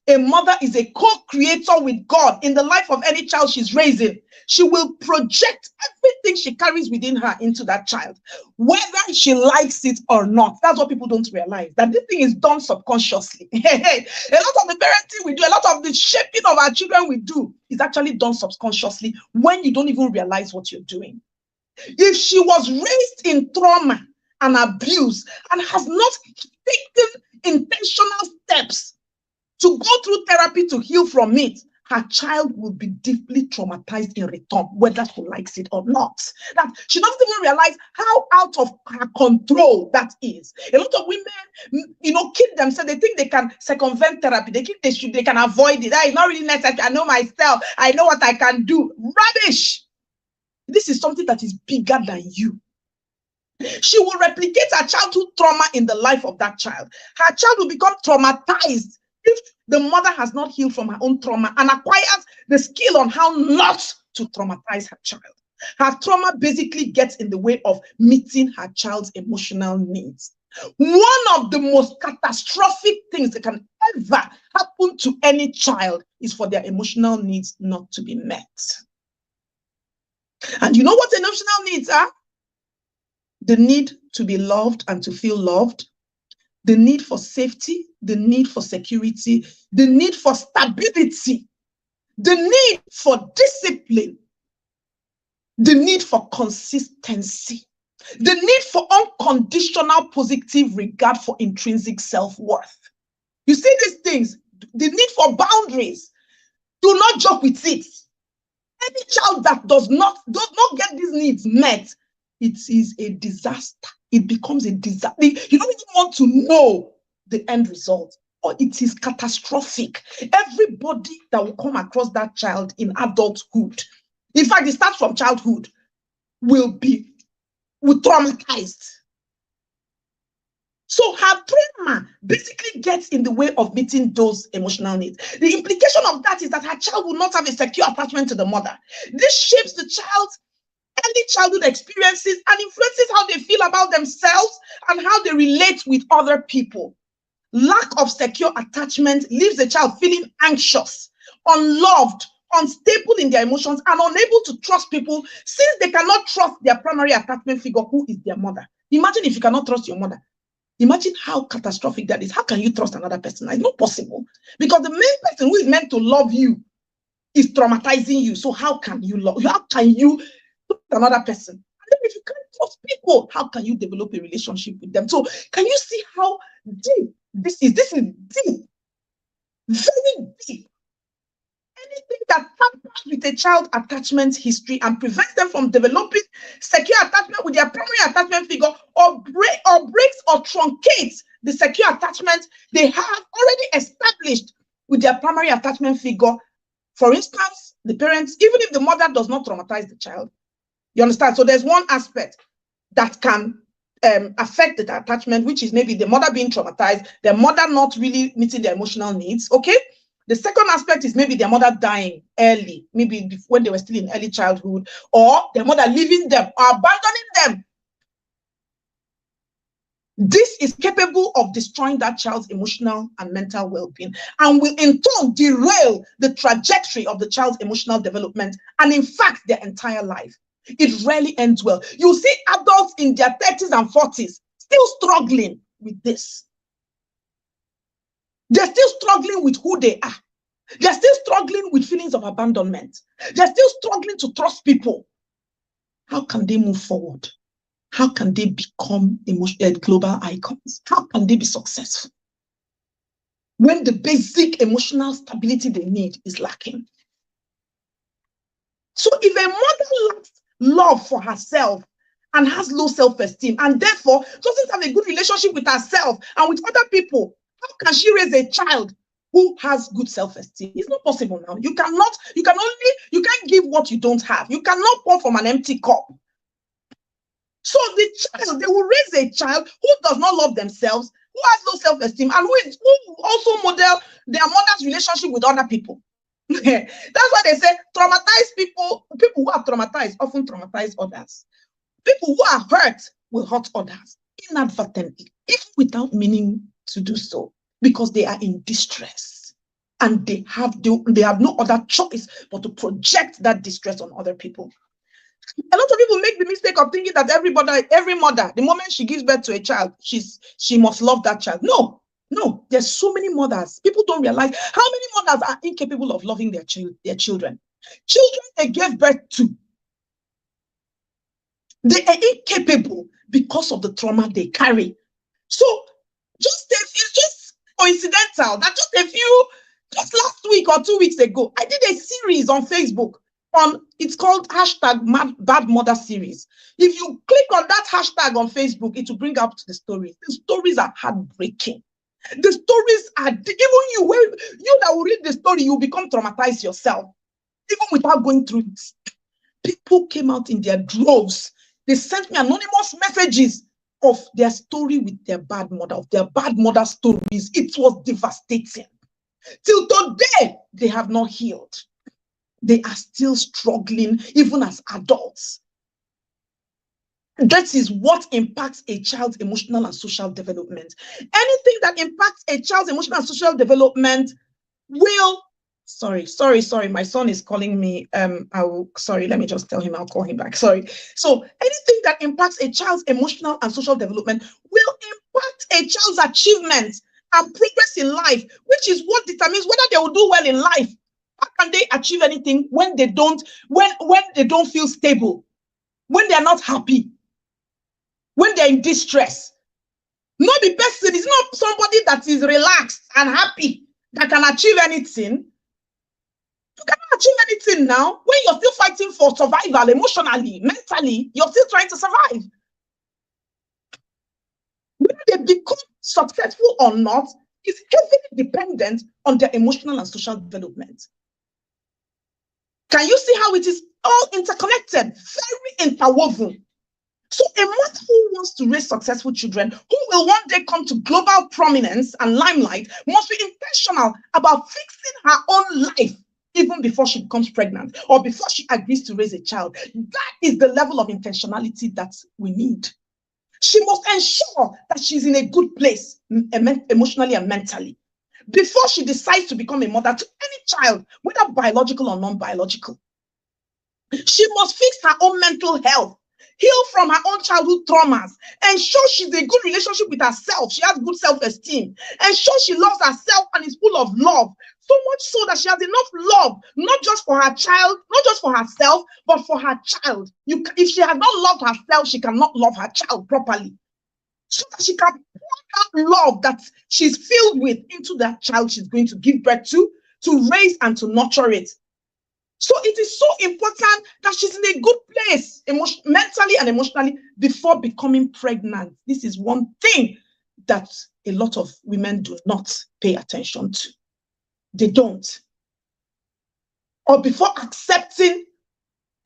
A mother is a co-creator with God in the life of any child she's raising. She will project everything she carries within her into that child, whether she likes it or not. That's what people don't realize, that this thing is done subconsciously. A lot of the parenting we do, a lot of the shaping of our children we do is actually done subconsciously when you don't even realize what you're doing. If she was raised in trauma and abuse and has not taken intentional steps to go through therapy to heal from it, her child will be deeply traumatized in return, whether she likes it or not. That she doesn't even realize how out of her control that is. A lot of women, you know, kid themselves. They think they can circumvent therapy. They think they can avoid it. That is not really necessary. I know myself. I know what I can do. Rubbish. This is something that is bigger than you. She will replicate her childhood trauma in the life of that child. Her child will become traumatized if the mother has not healed from her own trauma and acquires the skill on how not to traumatize her child. Her trauma basically gets in the way of meeting her child's emotional needs. One of the most catastrophic things that can ever happen to any child is for their emotional needs not to be met. And you know what emotional needs are? The need to be loved and to feel loved, the need for safety, the need for security, the need for stability, the need for discipline, the need for consistency, the need for unconditional positive regard for intrinsic self-worth. You see these things, the need for boundaries. Do not joke with it. Any child that does not get these needs met, it is a disaster. It becomes a disaster. You don't even want to know the end result, or it is catastrophic. Everybody that will come across that child in adulthood, in fact, it starts from childhood, will be traumatized. So her trauma basically gets in the way of meeting those emotional needs. The implication of that is that her child will not have a secure attachment to the mother. This shapes the child's early childhood experiences and influences how they feel about themselves and how they relate with other people. Lack of secure attachment leaves the child feeling anxious, unloved, unstable in their emotions, and unable to trust people since they cannot trust their primary attachment figure, who is their mother. Imagine if you cannot trust your mother. Imagine how catastrophic that is. How can you trust another person? It's not possible, because the main person who is meant to love you is traumatizing you. So how can you love? How can you trust another person? And then if you can't trust people, how can you develop a relationship with them? So can you see how deep this is? This is deep, very deep. Anything that tampers with a child attachment history and prevents them from developing secure attachment with their primary attachment figure, or breaks or truncates the secure attachment they have already established with their primary attachment figure. For instance, the parents, even if the mother does not traumatize the child, you understand? So there's one aspect that can affect the attachment, which is maybe the mother being traumatized, the mother not really meeting their emotional needs, okay? The second aspect is maybe their mother dying early, maybe when they were still in early childhood, or their mother leaving them or abandoning them. This is capable of destroying that child's emotional and mental well-being, and will in turn derail the trajectory of the child's emotional development, and in fact, their entire life. It rarely ends well. You see adults in their 30s and 40s still struggling with this. They're still struggling with who they are. They're still struggling with feelings of abandonment. They're still struggling to trust people. How can they move forward? How can they become global icons? How can they be successful when the basic emotional stability they need is lacking? So if a mother lacks love for herself and has low self-esteem, and therefore doesn't have a good relationship with herself and with other people, how can she raise a child who has good self-esteem? It's not possible now. You can't give what you don't have. You cannot pour from an empty cup. So they will raise a child who does not love themselves, who has low self-esteem, and who also model their mother's relationship with other people. That's why they say traumatized people who are traumatized often traumatize others. People who are hurt will hurt others inadvertently, even without meaning to do so, because they are in distress and they have no other choice but to project that distress on other people. A lot of people make the mistake of thinking that every mother, the moment she gives birth to a child, she must love that child. No, there's so many mothers. People don't realize how many mothers are incapable of loving their children. Children they gave birth to, they are incapable because of the trauma they carry. So it's just coincidental that just last week or 2 weeks ago, I did a series on Facebook it's called #BadMother series. If you click on that hashtag on Facebook, it will bring up the stories. The stories are heartbreaking. The stories are, even you that will read the story, you become traumatized yourself, even without going through it. People came out in their droves. They sent me anonymous messages of their story with their bad mother, of their bad mother stories. It was devastating. Till today, they have not healed. They are still struggling, even as adults. That is what impacts a child's emotional and social development. Anything that impacts a child's emotional and social development will... Sorry, my son is calling me. Let me just tell him I'll call him back. Sorry. So anything that impacts a child's emotional and social development will impact a child's achievements and progress in life, which is what determines whether they will do well in life. How can they achieve anything when they don't feel stable, when they are not happy, when they're in distress? Not the person is not somebody that is relaxed and happy that can achieve anything. You cannot achieve anything now when you're still fighting for survival emotionally, mentally. You're still trying to survive. Whether they become successful or not is heavily dependent on their emotional and social development. Can you see how it is all interconnected, very interwoven? So a mother who wants to raise successful children, who will one day come to global prominence and limelight, must be intentional about fixing her own life even before she becomes pregnant or before she agrees to raise a child. That is the level of intentionality that we need. She must ensure that she's in a good place emotionally and mentally. before she decides to become a mother to any child, whether biological or non-biological. She must fix her own mental health, heal from her own childhood traumas, ensure she's in a good relationship with herself. She has good self-esteem, ensure she loves herself and is full of love, so much so that she has enough love, not just for her child, not just for herself, but for her child. If she has not loved herself, she cannot love her child properly. So that she can pour that love that she's filled with into that child she's going to give birth to raise and to nurture it. So it is so important that she's in a good place mentally and emotionally before becoming pregnant. This is one thing that a lot of women do not pay attention to. They don't. Or before accepting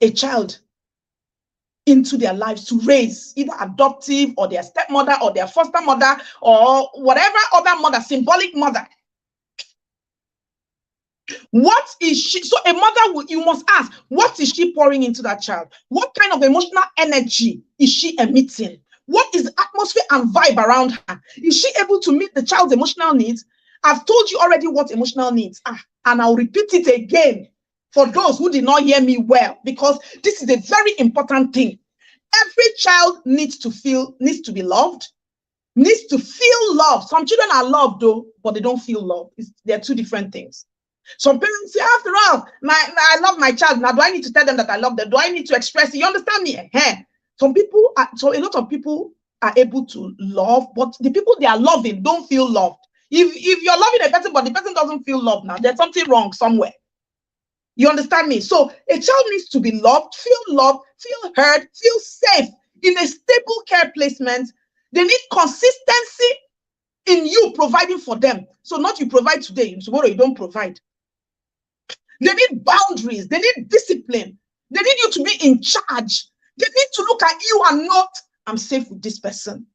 a child into their lives to raise, either adoptive or their stepmother or their foster mother or whatever other mother, symbolic mother. What is she? So a mother, you must ask, what is she pouring into that child? What kind of emotional energy is she emitting? What is the atmosphere and vibe around her? Is she able to meet the child's emotional needs? I've told you already what emotional needs are, and I'll repeat it again for those who did not hear me well, because this is a very important thing. Every child needs to be loved, needs to feel love. Some children are loved though, but they don't feel love. They're two different things. Some parents say, after all, I love my child. Now, do I need to tell them that I love them? Do I need to express it? You understand me? So a lot of people are able to love, but the people they are loving don't feel loved. If you're loving a person, but the person doesn't feel loved, now there's something wrong somewhere. You understand me? So a child needs to be loved, feel heard, feel safe in a stable care placement. They need consistency in you providing for them. So not you provide today, tomorrow you don't provide. They need boundaries. They need discipline. They need you to be in charge. They need to look at you and not, I'm safe with this person.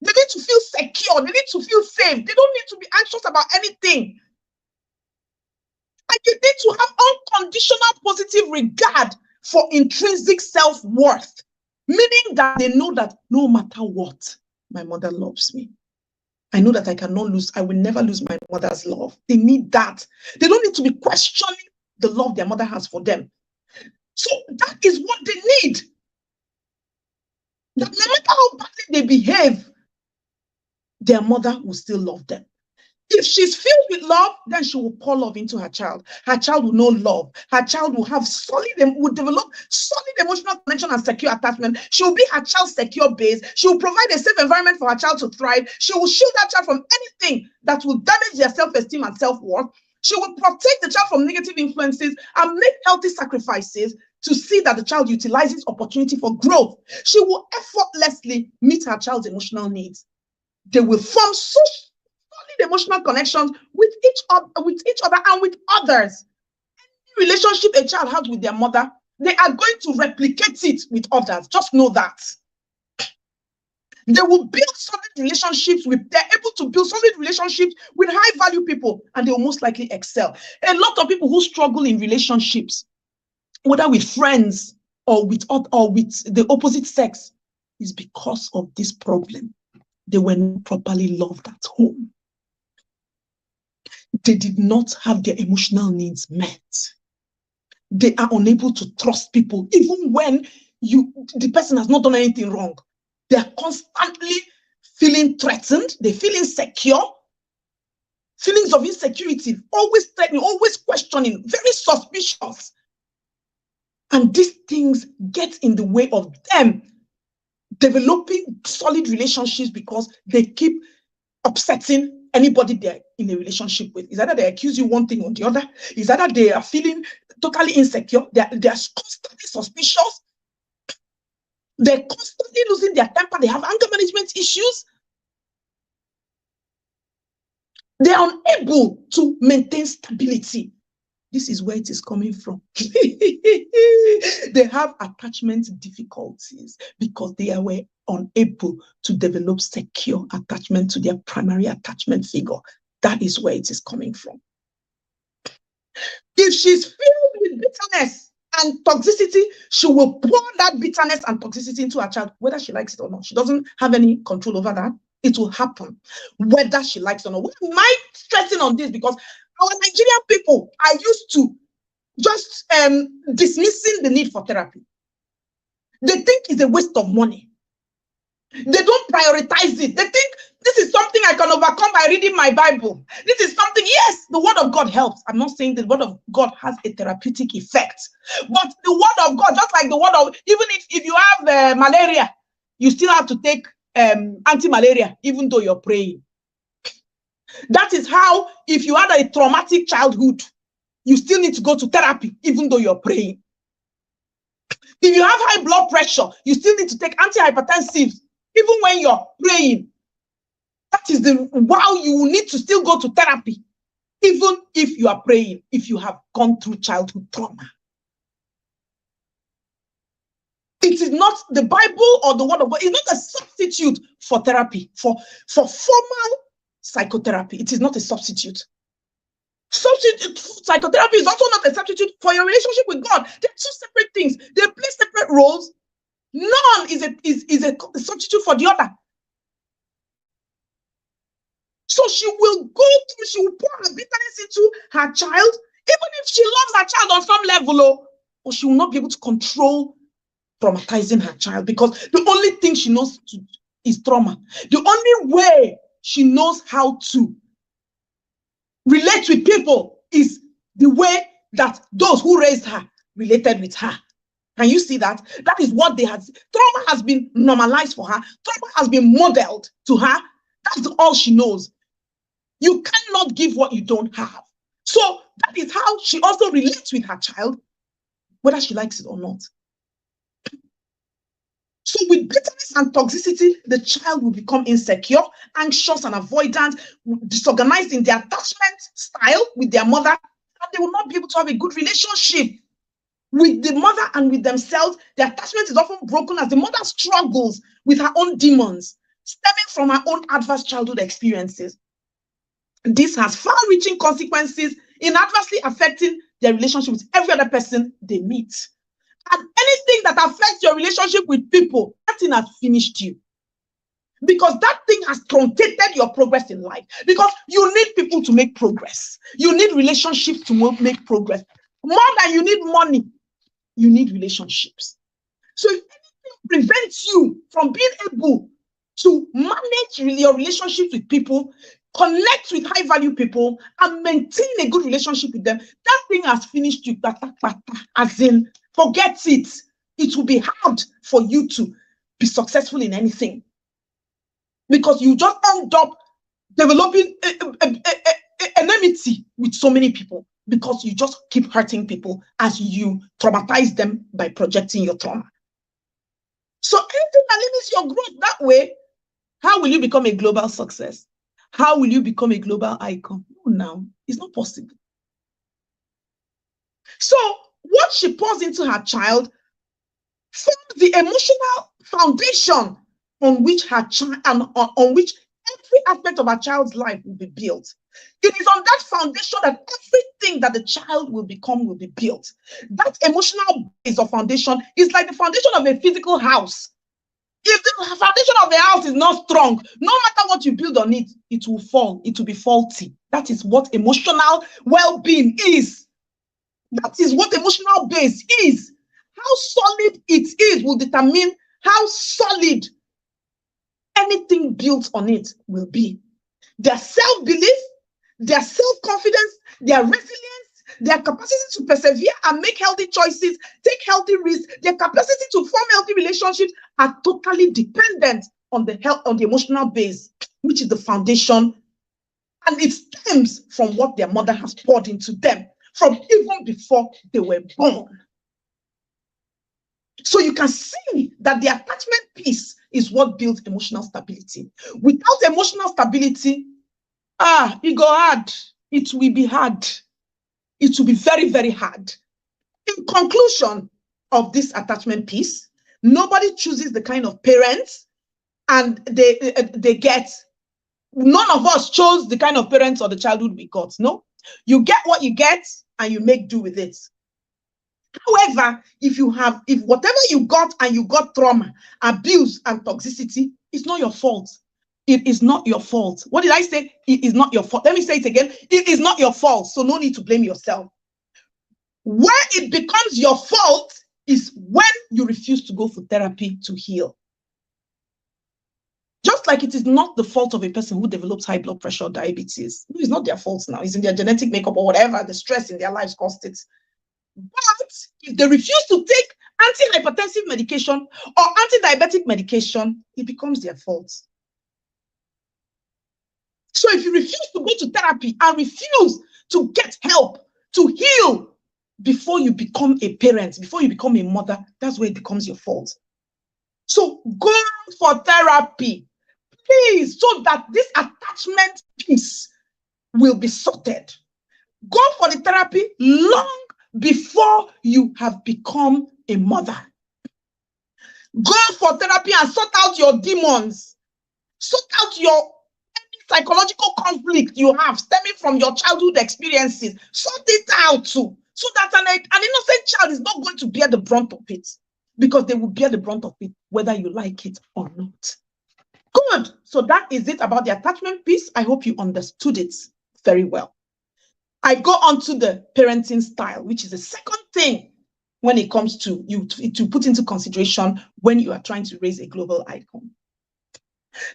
They need to feel secure. They need to feel safe. They don't need to be anxious about anything. And you need to have unconditional positive regard for intrinsic self-worth, meaning that they know that no matter what, my mother loves me. I know that I will never lose my mother's love. They need that. They don't need to be questioning the love their mother has for them. So that is what they need. That no matter how badly they behave, their mother will still love them. If she's filled with love, then she will pour love into her child. Her child will know love. Her child will develop solid emotional connection and secure attachment. She will be her child's secure base. She will provide a safe environment for her child to thrive. She will shield that child from anything that will damage their self-esteem and self-worth. She will protect the child from negative influences and make healthy sacrifices to see that the child utilizes opportunity for growth. She will effortlessly meet her child's emotional needs. They will form such solid emotional connections with each other and with others. Any relationship a child has with their mother, they are going to replicate it with others. Just know that. They will build solid relationships they're able to build solid relationships with high value people, and they will most likely excel. A lot of people who struggle in relationships, whether with friends or with the opposite sex, is because of this problem. They were not properly loved at home. They did not have their emotional needs met. They are unable to trust people, even when the person has not done anything wrong. They are constantly feeling threatened. They feel insecure. Feelings of insecurity, always threatening, always questioning, very suspicious. And these things get in the way of them developing solid relationships because they keep upsetting anybody they're in a relationship with. Is either they accuse you one thing or the other. Is either they are feeling totally insecure. They are constantly suspicious. They're constantly losing their temper. They have anger management issues. They are unable to maintain stability. This is where it is coming from. They have attachment difficulties because they were unable to develop secure attachment to their primary attachment figure. That is where it is coming from. If she's filled with bitterness and toxicity, she will pour that bitterness and toxicity into her child, whether she likes it or not. She doesn't have any control over that. It will happen, whether she likes or not. Why am I stressing on this? Because our Nigerian people are used to just dismissing the need for therapy. They think it's a waste of money. They don't prioritize it. They think this is something I can overcome by reading my Bible. This is something, yes, the word of God helps. I'm not saying the word of God has a therapeutic effect, but the word of God, just like the word of, even if you have malaria, you still have to take anti-malaria, even though you're praying. That is how, if you had a traumatic childhood, you still need to go to therapy, even though you're praying. If you have high blood pressure, you still need to take antihypertensives, even when you're praying. That is why you will need to still go to therapy, even if you are praying, if you have gone through childhood trauma. It is not the Bible or the word of God. It's not a substitute for therapy, for formal psychotherapy. It is not a substitute. Psychotherapy is also not a substitute for your relationship with God. They're two separate things. They play separate roles. None is a substitute for the other. So she will go through, she will pour her bitterness into her child, even if she loves her child on some level, or she will not be able to control traumatizing her child, because the only thing she knows is trauma. The only way she knows how to relate with people is the way that those who raised her related with her. Can you see that? That is what they had. Trauma has been normalized for her. Trauma has been modeled to her. That's all she knows. You cannot give what you don't have. So that is how she also relates with her child, whether she likes it or not. So with bitterness and toxicity, the child will become insecure, anxious and avoidant, disorganized in their attachment style with their mother, and they will not be able to have a good relationship with the mother and with themselves. The attachment is often broken as the mother struggles with her own demons, stemming from her own adverse childhood experiences. This has far-reaching consequences in adversely affecting their relationship with every other person they meet. And anything that affects your relationship with people, that thing has finished you. Because that thing has truncated your progress in life. Because you need people to make progress. You need relationships to make progress. More than you need money, you need relationships. So if anything prevents you from being able to manage your relationships with people, connect with high-value people, and maintain a good relationship with them, that thing has finished you. As in, forget it. It will be hard for you to be successful in anything, because you just end up developing enmity with so many people, because you just keep hurting people as you traumatize them by projecting your trauma. So anything that limits your growth that way, how will you become a global success? How will you become a global icon? No, now, it's not possible. So what she pours into her child forms the emotional foundation on which her child and on which every aspect of her child's life will be built. It is on that foundation that everything that the child will become will be built. That emotional base or foundation is like the foundation of a physical house. If the foundation of the house is not strong, no matter what you build on it, it will fall. It will be faulty. That is what emotional well-being is. That is what emotional base is. How solid it is will determine how solid anything built on it will be. Their self-belief, their self-confidence, their resilience, their capacity to persevere and make healthy choices, take healthy risks, their capacity to form healthy relationships are totally dependent on the health, on the emotional base, which is the foundation. And it stems from what their mother has poured into them from even before they were born. So you can see that the attachment piece is what builds emotional stability. Without emotional stability, it go hard. It will be hard. It will be very, very hard. In conclusion of this attachment piece, nobody chooses the kind of parents and they get. None of us chose the kind of parents or the childhood we got. No, you get what you get and you make do with it. However, if whatever you got and you got trauma, abuse, and toxicity, it's not your fault. it is not your fault. What did I say? It is not your fault. Let me say it again. It is not your fault. So no need to blame yourself. Where it becomes your fault is when you refuse to go for therapy to heal. Just like it is not the fault of a person who develops high blood pressure or diabetes. It's not their fault now. It's in their genetic makeup or whatever. The stress in their lives caused it. But if they refuse to take antihypertensive medication or anti-diabetic medication, it becomes their fault. So if you refuse to go to therapy and refuse to get help to heal before you become a parent, before you become a mother, that's where it becomes your fault. So go for therapy, please, so that this attachment piece will be sorted. Go for the therapy long before you have become a mother. Go for therapy and sort out your demons. Sort out your psychological conflict you have stemming from your childhood experiences. Sort it out too, so that an innocent child is not going to bear the brunt of it, because they will bear the brunt of it whether you like it or not. Good. So that is it about the attachment piece. I hope you understood it very well. I go on to the parenting style, which is the second thing when it comes to you to put into consideration when you are trying to raise a global icon.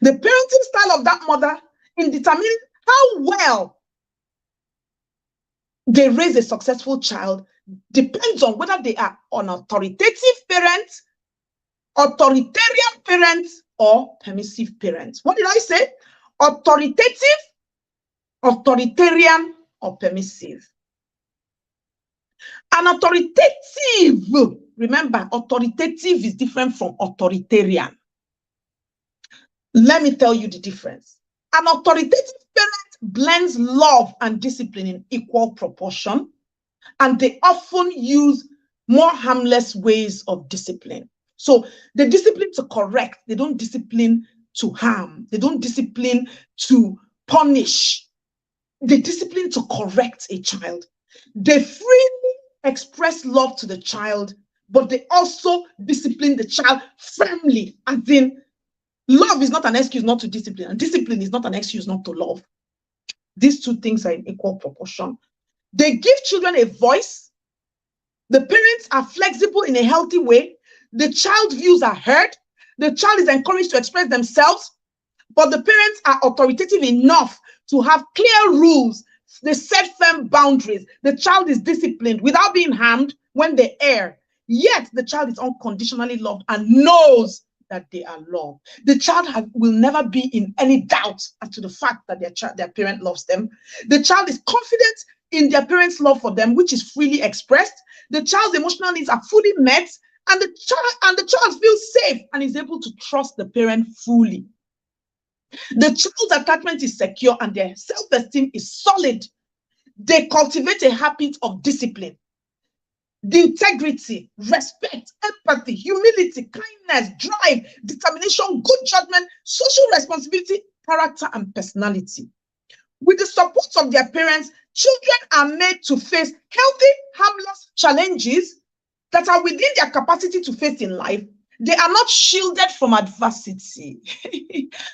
The parenting style of that mother in determining how well they raise a successful child depends on whether they are an authoritative parent, authoritarian parent, or permissive parent. What did I say? Authoritative, authoritarian, or permissive. An authoritative, remember, authoritative is different from authoritarian. Let me tell you the difference. An authoritative parent blends love and discipline in equal proportion, and they often use more harmless ways of discipline. So they discipline to correct, they don't discipline to harm, they don't discipline to punish, they discipline to correct a child. They freely express love to the child, but they also discipline the child firmly, as in, love is not an excuse not to discipline, and discipline is not an excuse not to love. These two things are in equal proportion. They give children a voice. The parents are flexible in a healthy way. The child's views are heard. The child is encouraged to express themselves, but the parents are authoritative enough to have clear rules. They set firm boundaries. The child is disciplined without being harmed when they err. Yet the child is unconditionally loved and knows that they are loved. The child will never be in any doubt as to the fact that their parent loves them. The child is confident in their parents' love for them, which is freely expressed. The child's emotional needs are fully met, and the child feels safe and is able to trust the parent fully. The child's attachment is secure and their self-esteem is solid. They cultivate a habit of discipline, the integrity, respect, empathy, humility, kindness, drive, determination, good judgment, social responsibility, character, and personality. With the support of their parents, children are made to face healthy, harmless challenges that are within their capacity to face in life. They are not shielded from adversity.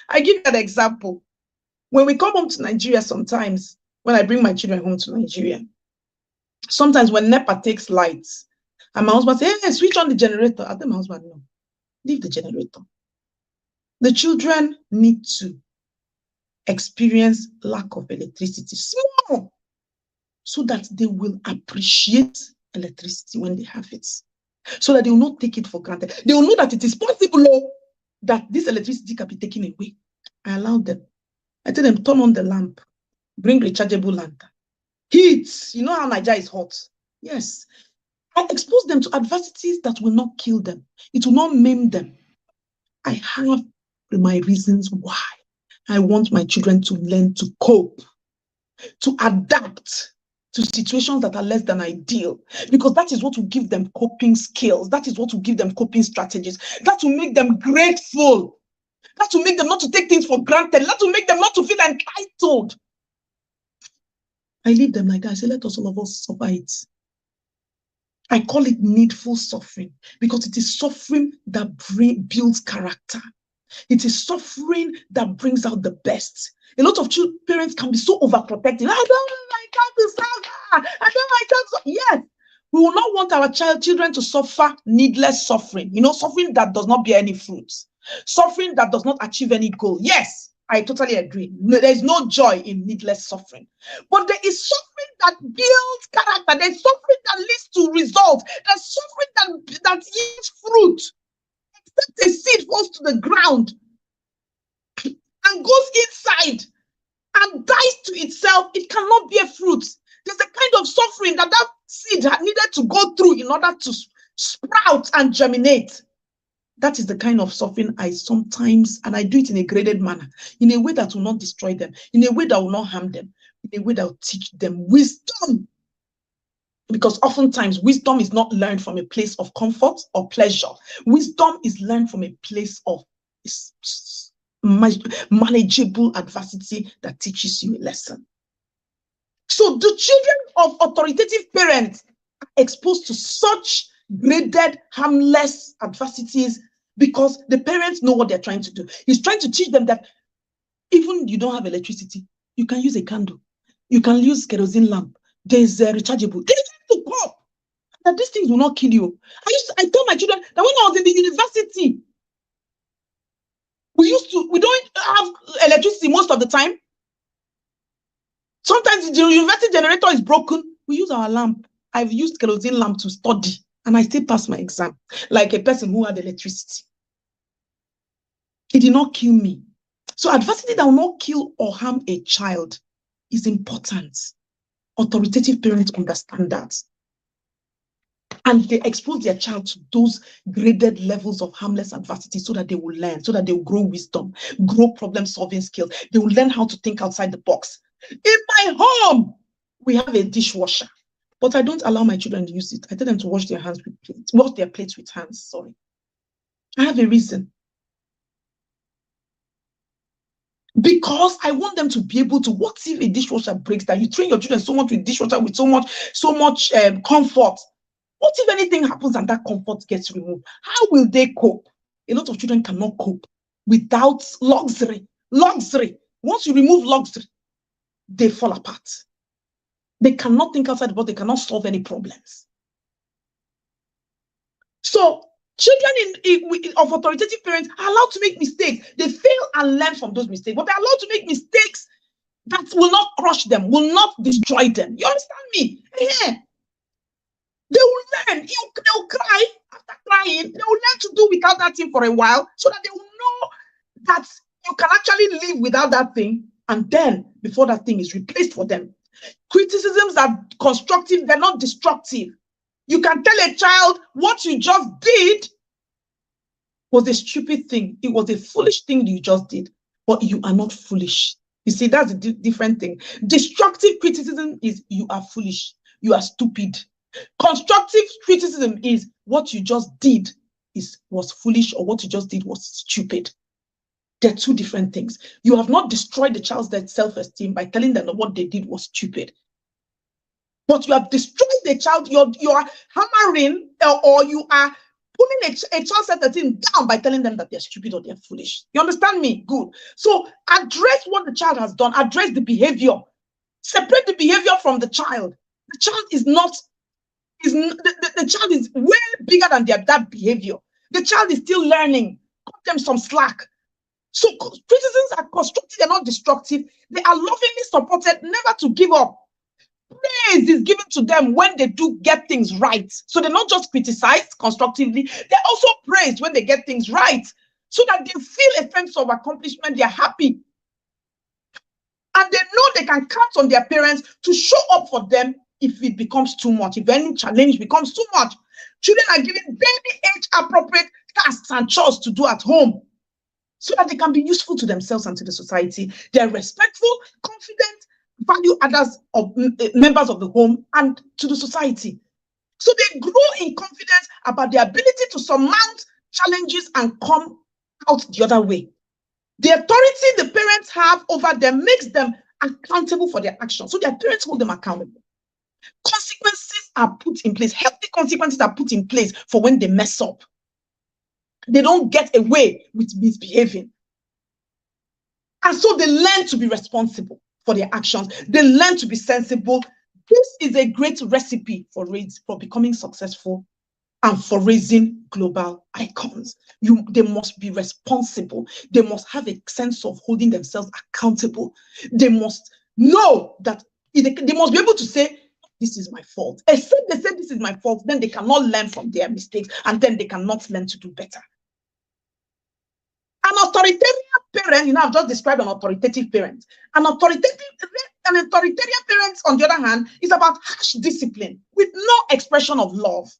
I give you an example. When we come home to Nigeria sometimes, when I bring my children home to Nigeria, sometimes when NEPA takes lights, and my husband says, hey, switch on the generator. I tell my husband, no, leave the generator. The children need to experience lack of electricity, small, so that they will appreciate electricity when they have it, so that they will not take it for granted. They will know that it is possible that this electricity can be taken away. I allow them. I tell them, turn on the lamp, bring rechargeable lantern. Heat, you know how Nigeria is hot. Yes. I expose them to adversities that will not kill them. It will not maim them. I have my reasons why I want my children to learn to cope, to adapt to situations that are less than ideal, because that is what will give them coping skills. That is what will give them coping strategies. That will make them grateful. That will make them not to take things for granted. That will make them not to feel entitled. I leave them like that. I say, let us all of us suffer it. I call it needful suffering, because it is suffering that builds character. It is suffering that brings out the best. A lot of parents can be so overprotective. I don't want my child to suffer. I don't want my child to. Yes, we will not want our children to suffer needless suffering. Suffering that does not bear any fruits. Suffering that does not achieve any goal. Yes, I totally agree. There is no joy in needless suffering. But there is suffering that builds character. There is suffering that leads to results. There's suffering that yields fruit. Except a seed falls to the ground and goes inside and dies to itself, it cannot bear fruit. There's a kind of suffering that seed had needed to go through in order to sprout and germinate. That is the kind of suffering I sometimes, and I do it in a graded manner, in a way that will not destroy them, in a way that will not harm them, in a way that will teach them wisdom. Because oftentimes wisdom is not learned from a place of comfort or pleasure. Wisdom is learned from a place of manageable adversity that teaches you a lesson. So the children of authoritative parents are exposed to such graded, harmless adversities because the parents know what they're trying to do. He's trying to teach them that even you don't have electricity, you can use a candle, you can use kerosene lamp. There's rechargeable. They try to cope that these things will not kill you. I tell my children that when I was in the university, we don't have electricity most of the time. Sometimes the university generator is broken. We use our lamp. I've used kerosene lamp to study, and I still pass my exam like a person who had electricity. It did not kill me. So adversity that will not kill or harm a child is important. Authoritative parents understand that. And they expose their child to those graded levels of harmless adversity so that they will learn, so that they will grow wisdom, grow problem-solving skills. They will learn how to think outside the box. In my home, we have a dishwasher, but I don't allow my children to use it. I tell them to wash their plates with hands, sorry. I have a reason. Because I want them to be able to, what if a dishwasher breaks down? You train your children so much with dishwasher, with so much comfort. What if anything happens and that comfort gets removed? How will they cope? A lot of children cannot cope without luxury. Luxury. Once you remove luxury, they fall apart. They cannot think outside the box. They cannot solve any problems. So children of authoritative parents are allowed to make mistakes. They fail and learn from those mistakes, but they're allowed to make mistakes that will not crush them, will not destroy them. You understand me? Yeah. They will learn. They'll cry. After crying, they will learn to do without that thing for a while so that they will know that you can actually live without that thing, and then before that thing is replaced for them. Criticisms are constructive, they're not destructive. You can tell a child what you just did was a stupid thing. It was a foolish thing you just did, but you are not foolish. You see, that's a different thing. Destructive criticism is you are foolish, you are stupid. Constructive criticism is what you just did was foolish, or what you just did was stupid. They're two different things. You have not destroyed the child's self-esteem by telling them that what they did was stupid. But you have destroyed the child. You are hammering or you are pulling a child's self-esteem down by telling them that they're stupid or they're foolish. You understand me? Good. So address what the child has done. Address the behavior. Separate the behavior from the child. The child is not. The child is way bigger than that behavior. The child is still learning. Cut them some slack. So criticisms are constructive, they're not destructive. They are lovingly supported, never to give up. Praise is given to them when they do get things right. So they're not just criticized constructively, they're also praised when they get things right, so that they feel a sense of accomplishment, they're happy. And they know they can count on their parents to show up for them if it becomes too much, if any challenge becomes too much. Children are given very age-appropriate tasks and chores to do at home, so that they can be useful to themselves and to the society. They're respectful, confident, value others, members of the home and to the society. So they grow in confidence about their ability to surmount challenges and come out the other way. The authority the parents have over them makes them accountable for their actions. So their parents hold them accountable. Consequences are put in place. Healthy consequences are put in place for when they mess up. They don't get away with misbehaving. And so they learn to be responsible for their actions. They learn to be sensible. This is a great recipe for becoming successful and for raising global icons. They must be responsible. They must have a sense of holding themselves accountable. They must know that they must be able to say, this is my fault. Except they say this is my fault, then they cannot learn from their mistakes, and then they cannot learn to do better. An authoritarian parent, I've just described an authoritative parent. An authoritarian parent, on the other hand, is about harsh discipline with no expression of love.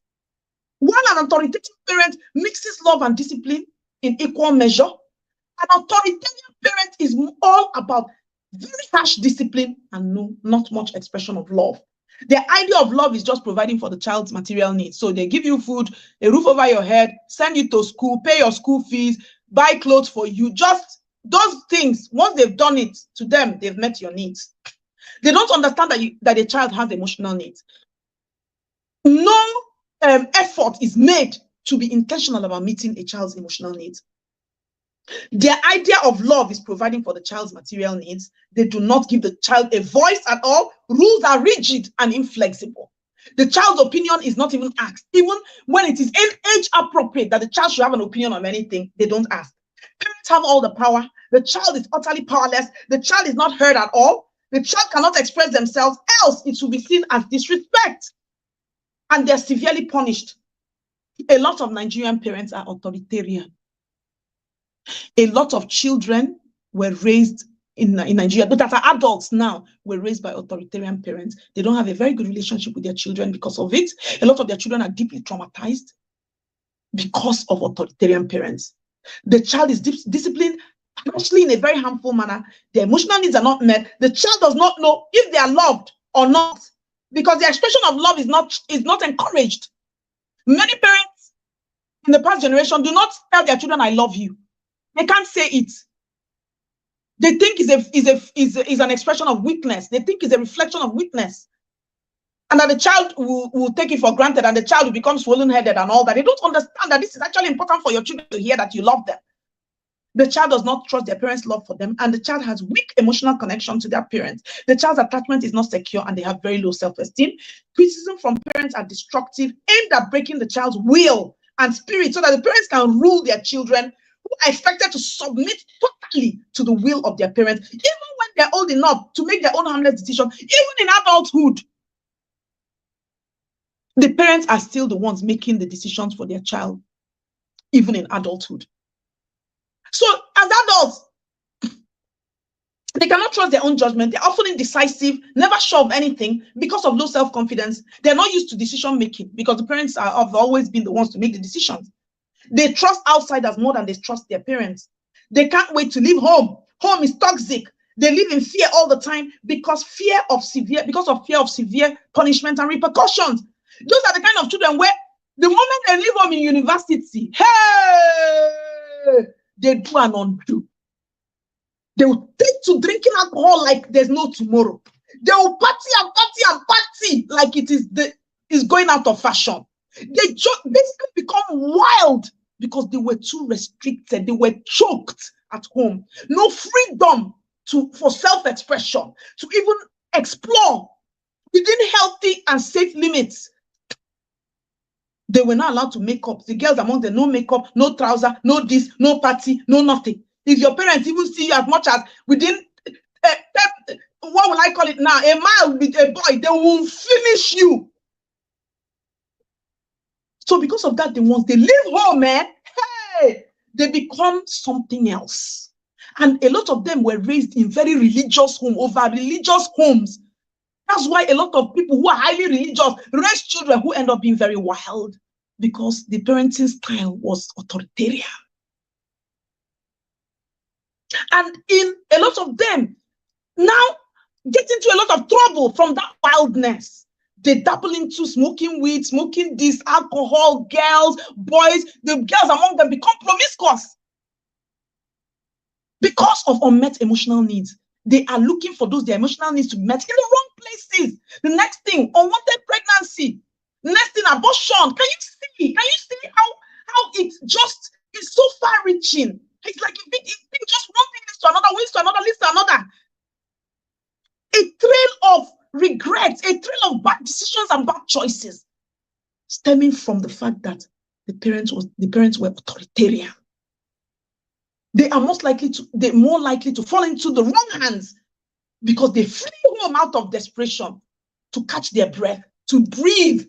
While an authoritative parent mixes love and discipline in equal measure, an authoritarian parent is all about very harsh discipline and not much expression of love. The idea of love is just providing for the child's material needs. So they give you food, a roof over your head, send you to school, pay your school fees, buy clothes for you. Just those things, once they've done it, to them, they've met your needs. They don't understand that a child has emotional needs. No effort is made to be intentional about meeting a child's emotional needs. Their idea of love is providing for the child's material needs. They do not give the child a voice at all. Rules are rigid and inflexible. The child's opinion is not even asked. Even when it is age appropriate that the child should have an opinion on anything, they don't ask. Parents have all the power. The child is utterly powerless. The child is not heard at all. The child cannot express themselves, else it will be seen as disrespect. And they're severely punished. A lot of Nigerian parents are authoritarian. A lot of children were raised in Nigeria, but that are adults now, were raised by authoritarian parents. They don't have a very good relationship with their children because of it. A lot of their children are deeply traumatized because of authoritarian parents. The child is disciplined, actually in a very harmful manner. Their emotional needs are not met. The child does not know if they are loved or not, because the expression of love is not encouraged. Many parents in the past generation do not tell their children, I love you. They can't say it. They think is an expression of weakness. They think it's a reflection of weakness. And that the child will take it for granted, and the child will become swollen-headed and all that. They don't understand that this is actually important for your children to hear that you love them. The child does not trust their parents' love for them, and the child has weak emotional connection to their parents. The child's attachment is not secure, and they have very low self-esteem. Criticism from parents are destructive, aimed at breaking the child's will and spirit so that the parents can rule their children, who are expected to submit totally to the will of their parents, even when they're old enough to make their own harmless decisions, even in adulthood. The parents are still the ones making the decisions for their child, even in adulthood. So as adults, they cannot trust their own judgment. They're often indecisive, never sure of anything because of low self-confidence. They're not used to decision making because the parents have always been the ones to make the decisions. They trust outsiders more than they trust their parents. They can't wait to leave home. Home is toxic. They live in fear all the time because of fear of severe punishment and repercussions. Those are the kind of children where the moment they leave home in university, hey, they do and undo. They will take to drinking alcohol like there's no tomorrow. They will party and party and party like it is going out of fashion. They just basically become wild because they were too restricted. They were choked at home. No freedom for self-expression, to even explore within healthy and safe limits. They were not allowed to make up. The girls among them, no makeup, no trouser, no this, no party, no nothing. If your parents even see you as much as within, what will I call it now, a mile with a boy, they will finish you. So because of that, once they leave home, hey, they become something else. And a lot of them were raised in very religious homes, over religious homes. That's why a lot of people who are highly religious raise children who end up being very wild, because the parenting style was authoritarian. And in a lot of them now get into a lot of trouble from that wildness. They dabble into smoking weed, smoking this, alcohol, girls, boys. The girls among them become promiscuous because of unmet emotional needs. They are looking for their emotional needs to be met in the wrong places. The next thing, unwanted pregnancy. The next thing, abortion. Can you see how is so far-reaching. It's like you think just one thing leads to another, leads to another. A trail of regrets, a trail of bad decisions and bad choices, stemming from the fact that the parents were authoritarian. They are more likely to fall into the wrong hands because they flee home out of desperation to catch their breath, to breathe.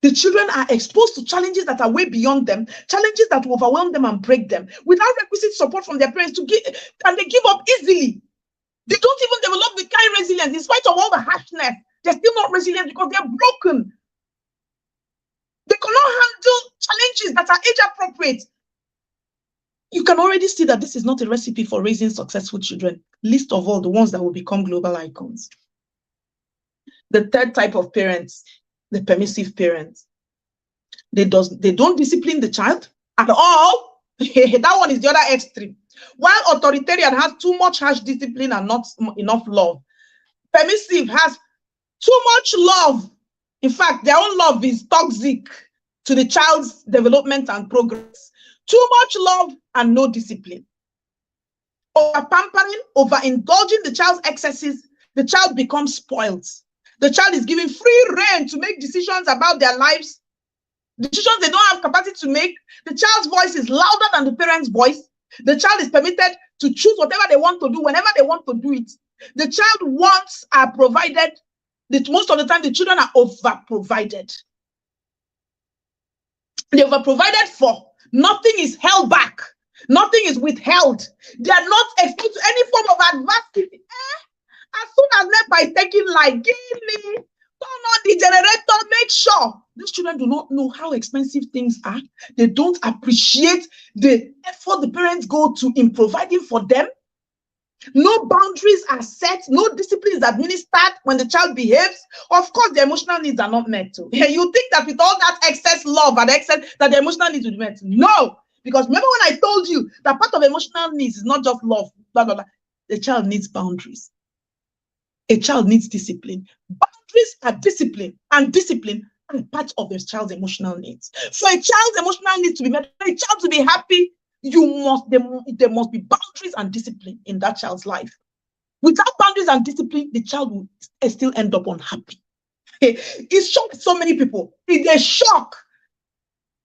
The children are exposed to challenges that are way beyond them, challenges that will overwhelm them and break them without requisite support from their parents and they give up easily. They don't even develop the kind of resilience. In spite of all the harshness, they're still not resilient because they're broken. They cannot handle challenges that are age appropriate. You can already see that this is not a recipe for raising successful children, least of all the ones that will become global icons. The third type of parents, the permissive parents. They don't discipline the child at all. That one is the other extreme. While authoritarian has too much harsh discipline and not enough love, permissive has too much love. In fact, their own love is toxic to the child's development and progress. Too much love and no discipline. Over pampering, over indulging the child's excesses, the child becomes spoiled. The child is given free rein to make decisions about their lives, decisions they don't have capacity to make. The child's voice is louder than the parent's voice. The child is permitted to choose whatever they want to do, whenever they want to do it. The child wants are provided. Most of the time, the children are over-provided. They're over-provided for. Nothing is held back. Nothing is withheld. They are not exposed to any form of adversity. As soon as NEPA is taking light, give me, turn on the generator, make sure. These children do not know how expensive things are. They don't appreciate the effort the parents go to in providing for them. No boundaries are set. No discipline is administered when the child behaves. Of course, the emotional needs are not met too. You think that with all that excess love and excess, that the emotional needs will be met. No, because remember when I told you that part of emotional needs is not just love, blah, blah, blah. The child needs boundaries. A child needs discipline. Boundaries are discipline, and discipline are part of a child's emotional needs. For a child's emotional needs to be met, for a child to be happy, there must be boundaries and discipline in that child's life. Without boundaries and discipline, the child will still end up unhappy. It shocked so many people. It's a shock.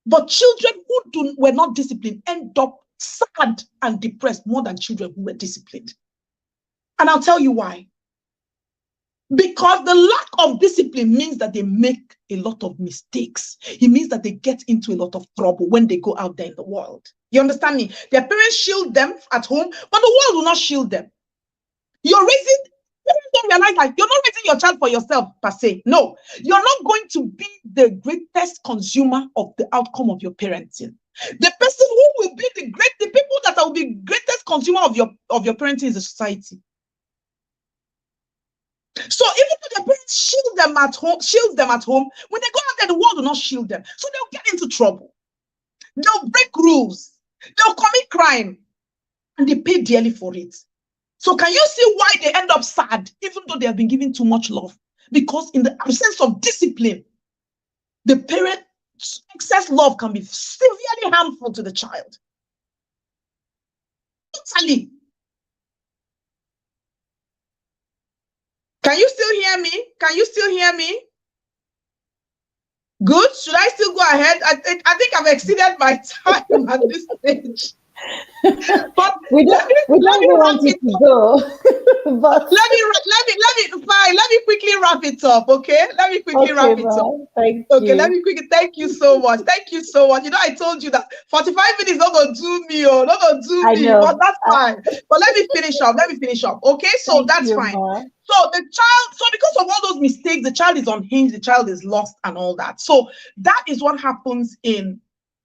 But children who were not disciplined end up sad and depressed more than children who were disciplined. And I'll tell you why. Because the lack of discipline means that they make a lot of mistakes. It means that they get into a lot of trouble when they go out there in the world. You understand me? Their parents shield them at home, but the world will not shield them. Parents don't realize that you're not raising your child for yourself per se. No, you're not going to be the greatest consumer of the outcome of your parenting. The person who will be the people that will be greatest consumer of your parenting is the society. So even though their parents shield them at home, when they go out there, the world will not shield them. So they'll get into trouble. They'll break rules. They'll commit crime. And they pay dearly for it. So can you see why they end up sad, even though they have been given too much love? Because in the absence of discipline, the parent's excess love can be severely harmful to the child. Totally. Can you still hear me? Can you still hear me? Good. Should I still go ahead? I think I've exceeded my time at this stage. But we don't want it to go. But let me quickly wrap it up. Okay, let me quickly wrap it up. Thank you. Thank you so much. Thank you so much. You know, I told you that 45 minutes not gonna do me, not gonna do me, but that's fine. But let me finish up. Okay, so that's fine. So the child, because of all those mistakes, the child is unhinged, the child is lost, and all that. So that is what happens in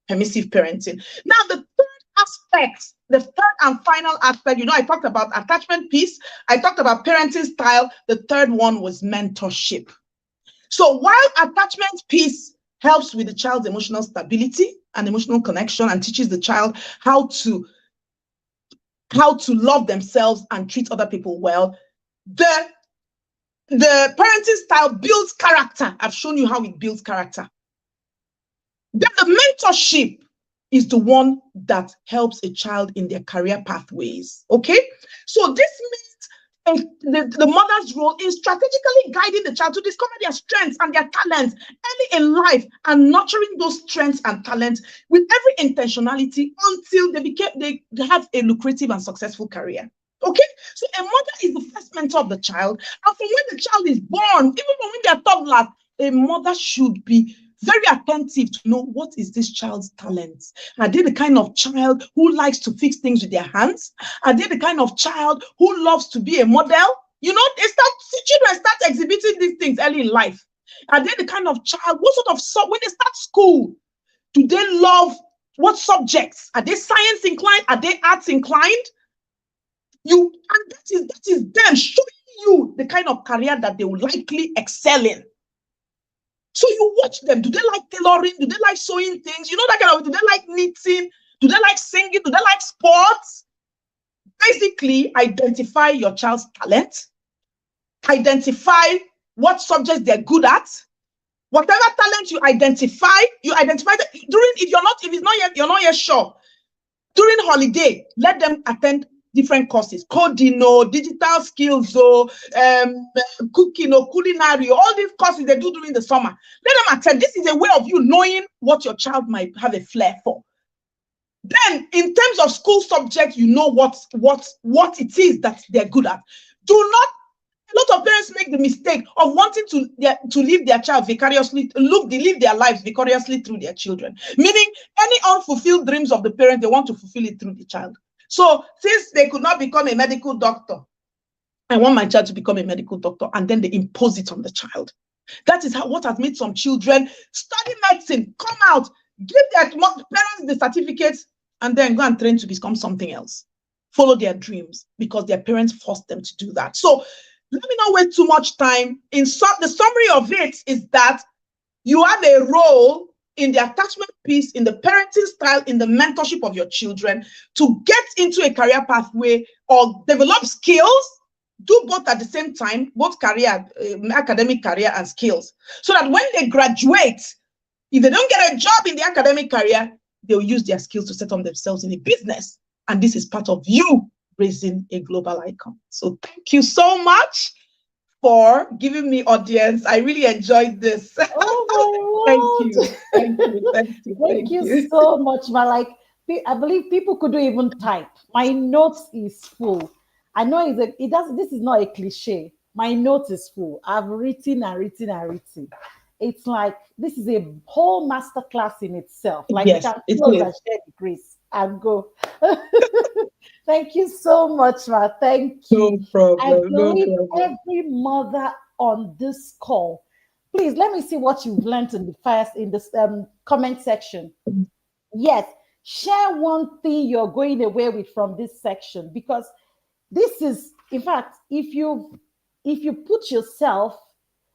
permissive parenting. Now, the third and final aspect, I talked about attachment piece, I talked about parenting style. The third one was mentorship. So while attachment piece helps with the child's emotional stability and emotional connection and teaches the child how to love themselves and treat other people well, the parenting style builds character. I've shown you how it builds character. Then the mentorship is the one that helps a child in their career pathways. Okay, so this means the mother's role in strategically guiding the child to discover their strengths and their talents early in life and nurturing those strengths and talents with every intentionality until they have a lucrative and successful career. Okay, so a mother is the first mentor of the child, and from when the child is born, even from when they are toddlers, a mother should be very attentive to know what is this child's talents. Are they the kind of child who likes to fix things with their hands? Are they the kind of child who loves to be a model? You know, children start exhibiting these things early in life. Are they the kind of child, what sort of, when they start school, do they love what subjects? Are they science inclined? Are they arts inclined? And that is them showing you the kind of career that they will likely excel in. So you watch them. Do they like tailoring? Do they like sewing things? You know, that kind of, do they like knitting? Do they like singing? Do they like sports? Basically, identify your child's talent. Identify what subjects they're good at. Whatever talent you identify that during, you're not yet sure. During holiday, let them attend different courses, coding, digital skills, cooking, culinary, all these courses they do during the summer. Let them attend. This is a way of you knowing what your child might have a flair for. Then, in terms of school subjects, you know what it is that they're good at. A lot of parents make the mistake of wanting to live their child vicariously, live their lives vicariously through their children. Meaning, any unfulfilled dreams of the parent, they want to fulfill it through the child. So since they could not become a medical doctor, I want my child to become a medical doctor, and then they impose it on the child. That is what has made some children study medicine, come out, give their parents the certificates, and then go and train to become something else. Follow their dreams because their parents forced them to do that. So let me not waste too much time. The summary of it is that you have a role in the attachment piece, in the parenting style, in the mentorship of your children to get into a career pathway or develop skills, do both at the same time, both career, academic career and skills, so that when they graduate, if they don't get a job in the academic career, they'll use their skills to set up themselves in a business. And this is part of you raising a global icon. So thank you so much for giving me audience. I really enjoyed this. Oh Thank you so much, Ma. Like, I believe people couldn't even type. My notes is full. I know this is not a cliche. My note is full. I've written and written and written. It's like this is a whole masterclass in itself. Like, yes, you can close and share the grace and go. Thank you so much, Ma. Thank you. No problem. I believe every mother on this call, please let me see what you've learned in the comment section. Yes, share one thing you're going away with from this section, because this is, in fact, if you put yourself,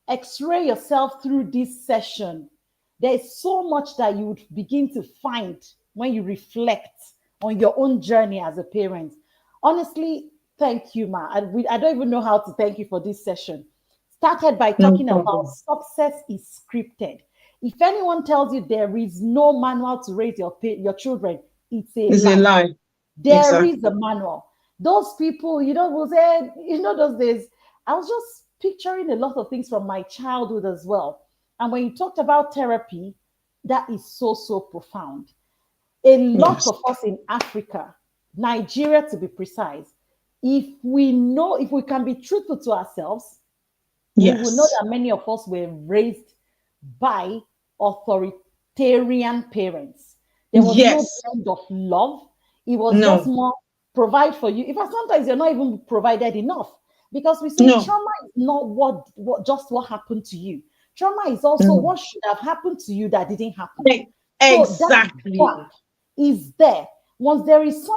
x-ray yourself through this session, there's so much that you would begin to find when you reflect on your own journey as a parent. Honestly, thank you, Ma. I don't even know how to thank you for this session. Started by talking about success is scripted. If anyone tells you there is no manual to raise your children, it's a lie. There is a manual. Those people, will say, those days, I was just picturing a lot of things from my childhood as well. And when you talked about therapy, that is so, so profound. A lot of us in Africa, Nigeria to be precise, if we can be truthful to ourselves, we will know that many of us were raised by authoritarian parents. There was no kind of love. It was just more provide for you. In fact, sometimes you're not even provided enough, because we say trauma is not what happened to you. Trauma is also what should have happened to you that didn't happen. Exactly. So that is there. Once there is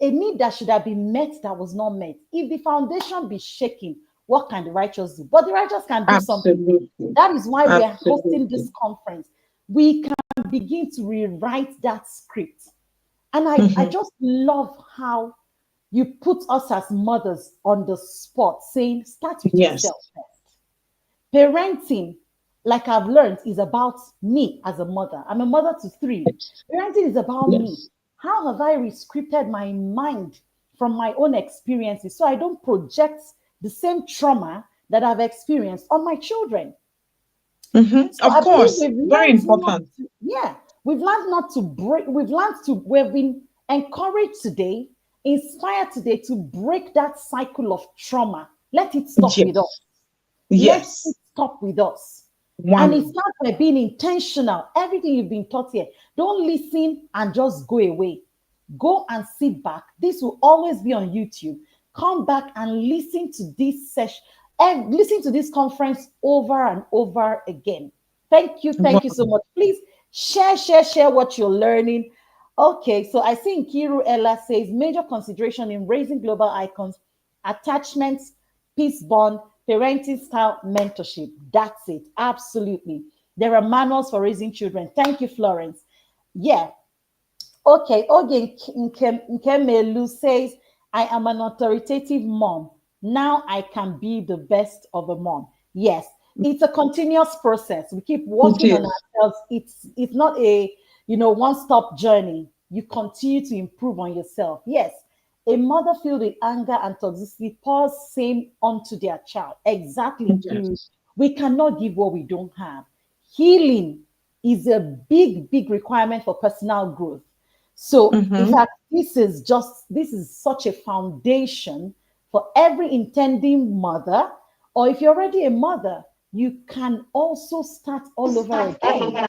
a need that should have been met that was not met, if the foundation be shaking, what can the righteous do? But the righteous can do something. That is why we are hosting this conference. We can begin to rewrite that script. And I just love how you put us as mothers on the spot, saying, start with yourself first. Parenting like I've learned, is about me as a mother. I'm a mother to three. Parenting is about me. How have I rescripted my mind from my own experiences so I don't project the same trauma that I've experienced on my children? So Of I believe course, we've very learned not important. to, yeah, we've learned not to break, we've been encouraged today, inspired today to break that cycle of trauma. Let it stop with us. Yes, Let yes, it stop with us. And it one. starts by being intentional. Everything you've been taught here, don't listen and just go away. Go and sit back. This will always be on YouTube. Come back and listen to this session, and listen to this conference over and over again. Thank you. Thank you so One. much. Please share what you're learning. Okay, so I see Nkiru Ella says major consideration in raising global icons, attachments, peace bond, parenting style, mentorship. That's it. Absolutely. There are manuals for raising children. Thank you, Florence. Yeah. Okay. Oge Nkemelu says, I am an authoritative mom. Now I can be the best of a mom. Yes. It's a continuous process. We keep It working on is. ourselves. It's not a one-stop journey. You continue to improve on yourself. Yes. A mother filled with anger and toxicity pours same onto their child. Exactly, Kiru. Yes. We cannot give what we don't have. Healing is a big requirement for personal growth. So, in Mm-hmm. fact, this is such a foundation for every intending mother, or if you're already a mother, you can also start all over again.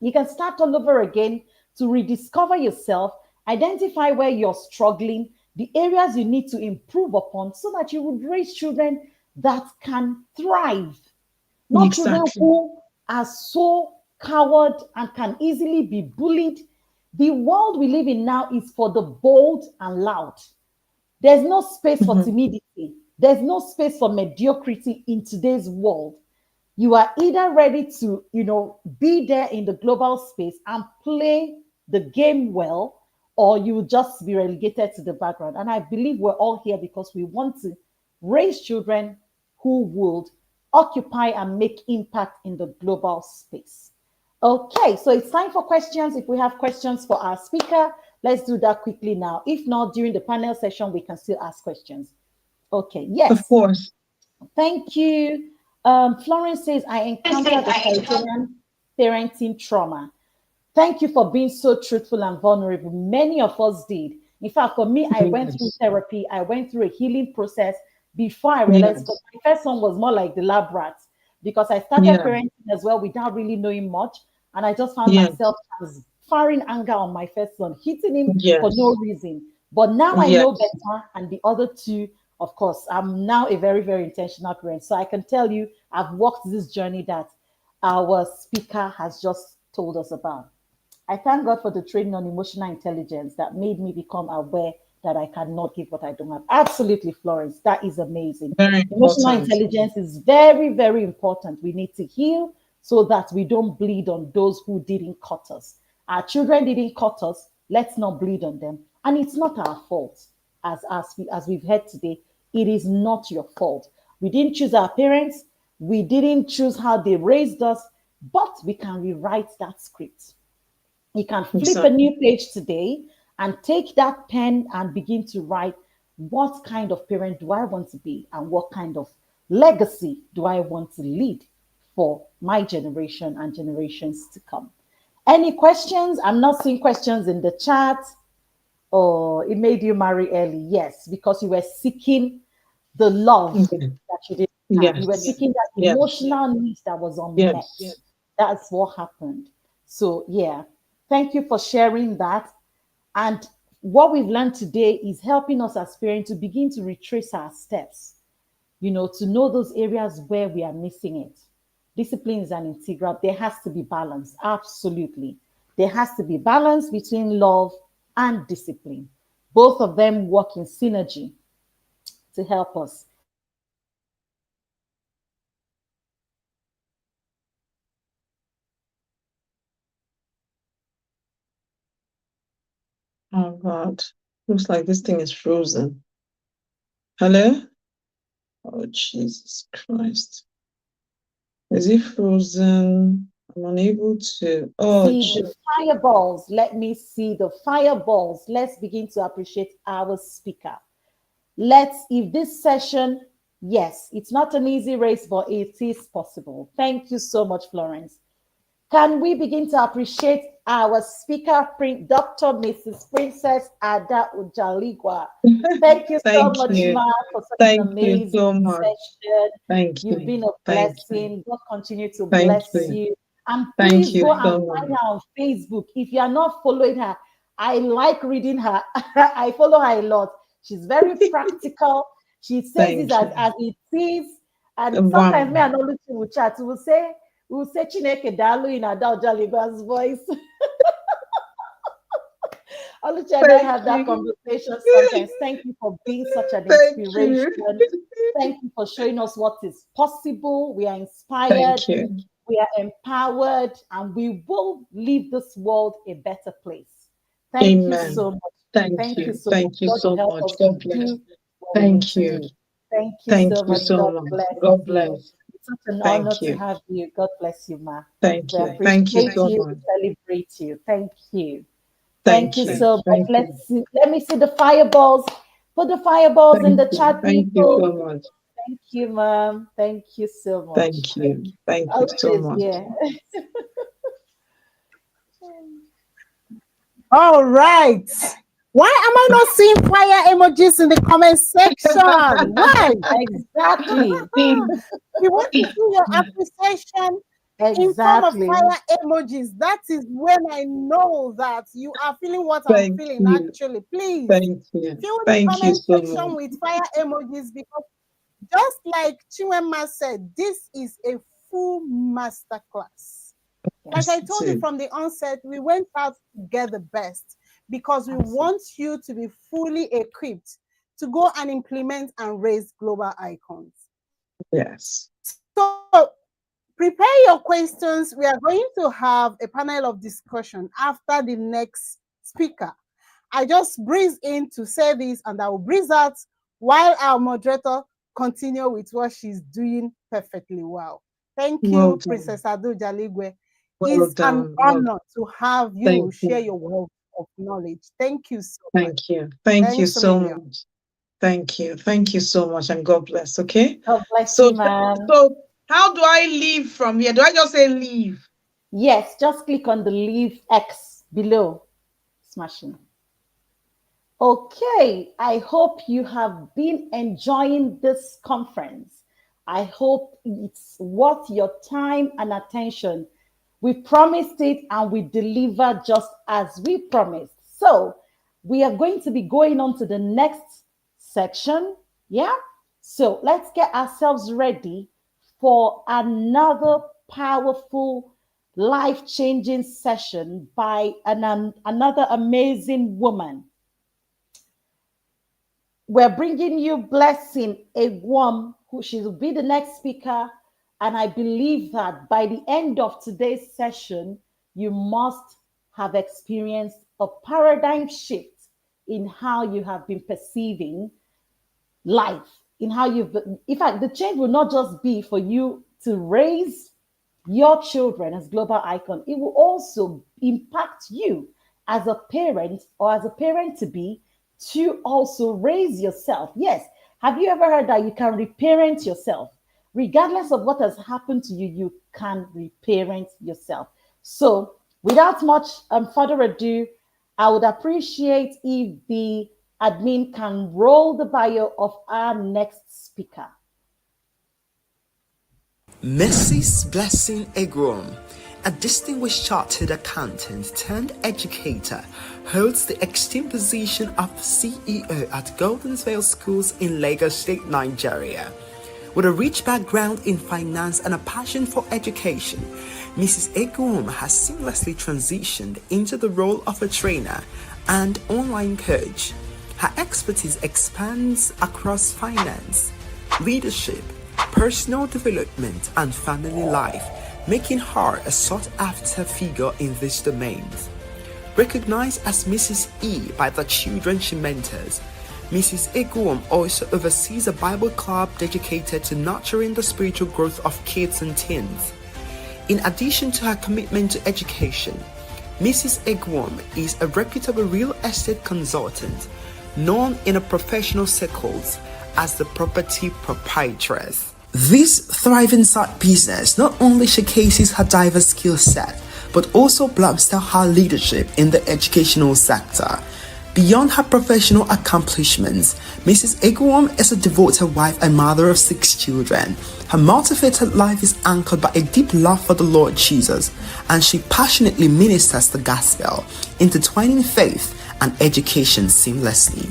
You can start all over again to rediscover yourself, identify where you're struggling, the areas you need to improve upon so that you would raise children that can thrive, not children Exactly. who are so coward and can easily be bullied. The world we live in now is for the bold and loud. There's no space for Mm-hmm. timidity. There's no space for mediocrity in today's world. You are either ready to, be there in the global space and play the game well, or you will just be relegated to the background. And I believe we're all here because we want to raise children who would occupy and make impact in the global space. Okay, so it's time for questions. If we have questions for our speaker, let's do that quickly now. If not, during the panel session, we can still ask questions. Okay, Of yes. course. Thank you. Florence says, I encountered authoritarian parenting trauma. Thank you for being so truthful and vulnerable. Many of us did. In fact, for me, I went through Yes. therapy. I went through a healing process before I realized, because Yes. my first one was more like the lab rat, because I started Yeah. parenting as well without really knowing much. And I just found Yes. myself firing anger on my first son, hitting him for no Yes. reason. But now I know Yes. better. And the other two, of course, I'm now a very intentional parent. So I can tell you, I've walked this journey that our speaker has just told us about. I thank God for the training on emotional intelligence that made me become aware that I cannot give what I don't have. Absolutely, Florence. That is amazing. Very Emotional important. intelligence is very important. We need to heal so that we don't bleed on those who didn't cut us. Our children didn't cut us. Let's not bleed on them. And it's not our fault. As we've heard today, it is not your fault. We didn't choose our parents. We didn't choose how they raised us, but we can rewrite that script. You can flip a Exactly. new page today and take that pen and begin to write, what kind of parent do I want to be and what kind of legacy do I want to lead for my generation and generations to come. Any questions? I'm not seeing questions in the chat. Oh, it made you marry early. Yes, because you were seeking the love Yes. that you didn't have. You were Yes. seeking that Yes. emotional need that was unmet. Yes. That's what happened. So, yeah, thank you for sharing that. And what we've learned today is helping us as parents to begin to retrace our steps, to know those areas where we are missing it. Discipline is an integral, there has to be balance. Absolutely. There has to be balance between love and discipline. Both of them work in synergy to help us. Oh God. Looks like this thing is frozen. Hello? Oh Jesus Christ. Is it frozen? I'm unable to. Oh, See the fireballs. Let me see the fireballs. Let's begin to appreciate our speaker. If this session, yes, it's not an easy race, but it is possible. Thank you so much, Florence. Can we begin to appreciate our speaker, Dr. Mrs. Princess Ada Ujaligwa? Thank you so much, Ma, for such an amazing session. Thank you. You've been a blessing. God continue to bless you. And please go and find her on Facebook. If you are not following her, I like reading her. I follow her a lot. She's very practical. She says it as it is. And sometimes me and Oluchi will chat. We'll say Chineke Dalu in Ada Ujaligwa's voice. Oluchi and I have that conversation sometimes. Thank you for being such an inspiration. Thank you for showing us what is possible. We are inspired. We are empowered, and we will leave this world a better place. Thank you so much. Thank you so much. God bless. Thank you. Thank you so much. God bless. It's such an honor to have you. God bless you, Ma. Thank you. Thank you so much. Celebrate you. Thank you. Thank you so much. Let me see the fireballs. Put the fireballs in the chat, people. Thank you so much. Thank you, Mom. Thank you so much. Thank you. Thank you so much. Yeah. All right. Why am I not seeing fire emojis in the comment section? Why? Exactly. We want to see your appreciation in form of fire emojis. That is when I know that you are feeling what I'm feeling. Actually, please fill the comment section with fire emojis, because just like Chinwema said, this is a full masterclass. Like I told you from the onset, we went out to get the best, because we want you to be fully equipped to go and implement and raise global icons. Yes. So prepare your questions. We are going to have a panel of discussion after the next speaker. I just breeze in to say this, and I will breeze out while our moderator continue with what she's doing perfectly well. Thank you, Princess Ada Ujaligwa. It's an honor to have you share your wealth of knowledge. Thank you so much. Thank you. Thank you so much. Thank you. Thank you so much, and God bless. Okay. God bless you, ma'am. So how do I leave from here? Do I just say leave? Yes, just click on the leave X below. Smashing. Okay, I hope you have been enjoying this conference. I hope it's worth your time and attention. We promised it, and we deliver just as we promised. So we are going to be going on to the next section. Yeah. So let's get ourselves ready for another powerful, life-changing session by another amazing woman. We're bringing you Blessing Egwom, who she will be the next speaker. And I believe that by the end of today's session, you must have experienced a paradigm shift in how you have been perceiving life, in fact, the change will not just be for you to raise your children as global icon. It will also impact you as a parent or as a parent-to-be to also raise yourself. Yes. Have you ever heard that you can reparent yourself? Regardless of what has happened to you, you can reparent yourself. So without much further ado, I would appreciate if the admin can roll the bio of our next speaker. Mrs. Blessing Egwom, a distinguished chartered accountant turned educator, holds the esteemed position of CEO at Goldensville Schools in Lagos State, Nigeria. With a rich background in finance and a passion for education, Mrs. Egwom has seamlessly transitioned into the role of a trainer and online coach. Her expertise expands across finance, leadership, personal development, and family life, making her a sought-after figure in these domains. Recognized as Mrs. E by the children she mentors, Mrs. Iguom also oversees a Bible club dedicated to nurturing the spiritual growth of kids and teens. In addition to her commitment to education, Mrs. Iguom is a reputable real estate consultant known in the professional circles as the property proprietress. This thriving side business not only showcases her diverse skill set, but also blossoms her leadership in the educational sector. Beyond her professional accomplishments, Mrs. Iguom is a devoted wife and mother of 6 children. Her motivated life is anchored by a deep love for the Lord Jesus, and she passionately ministers the gospel, intertwining faith and education seamlessly.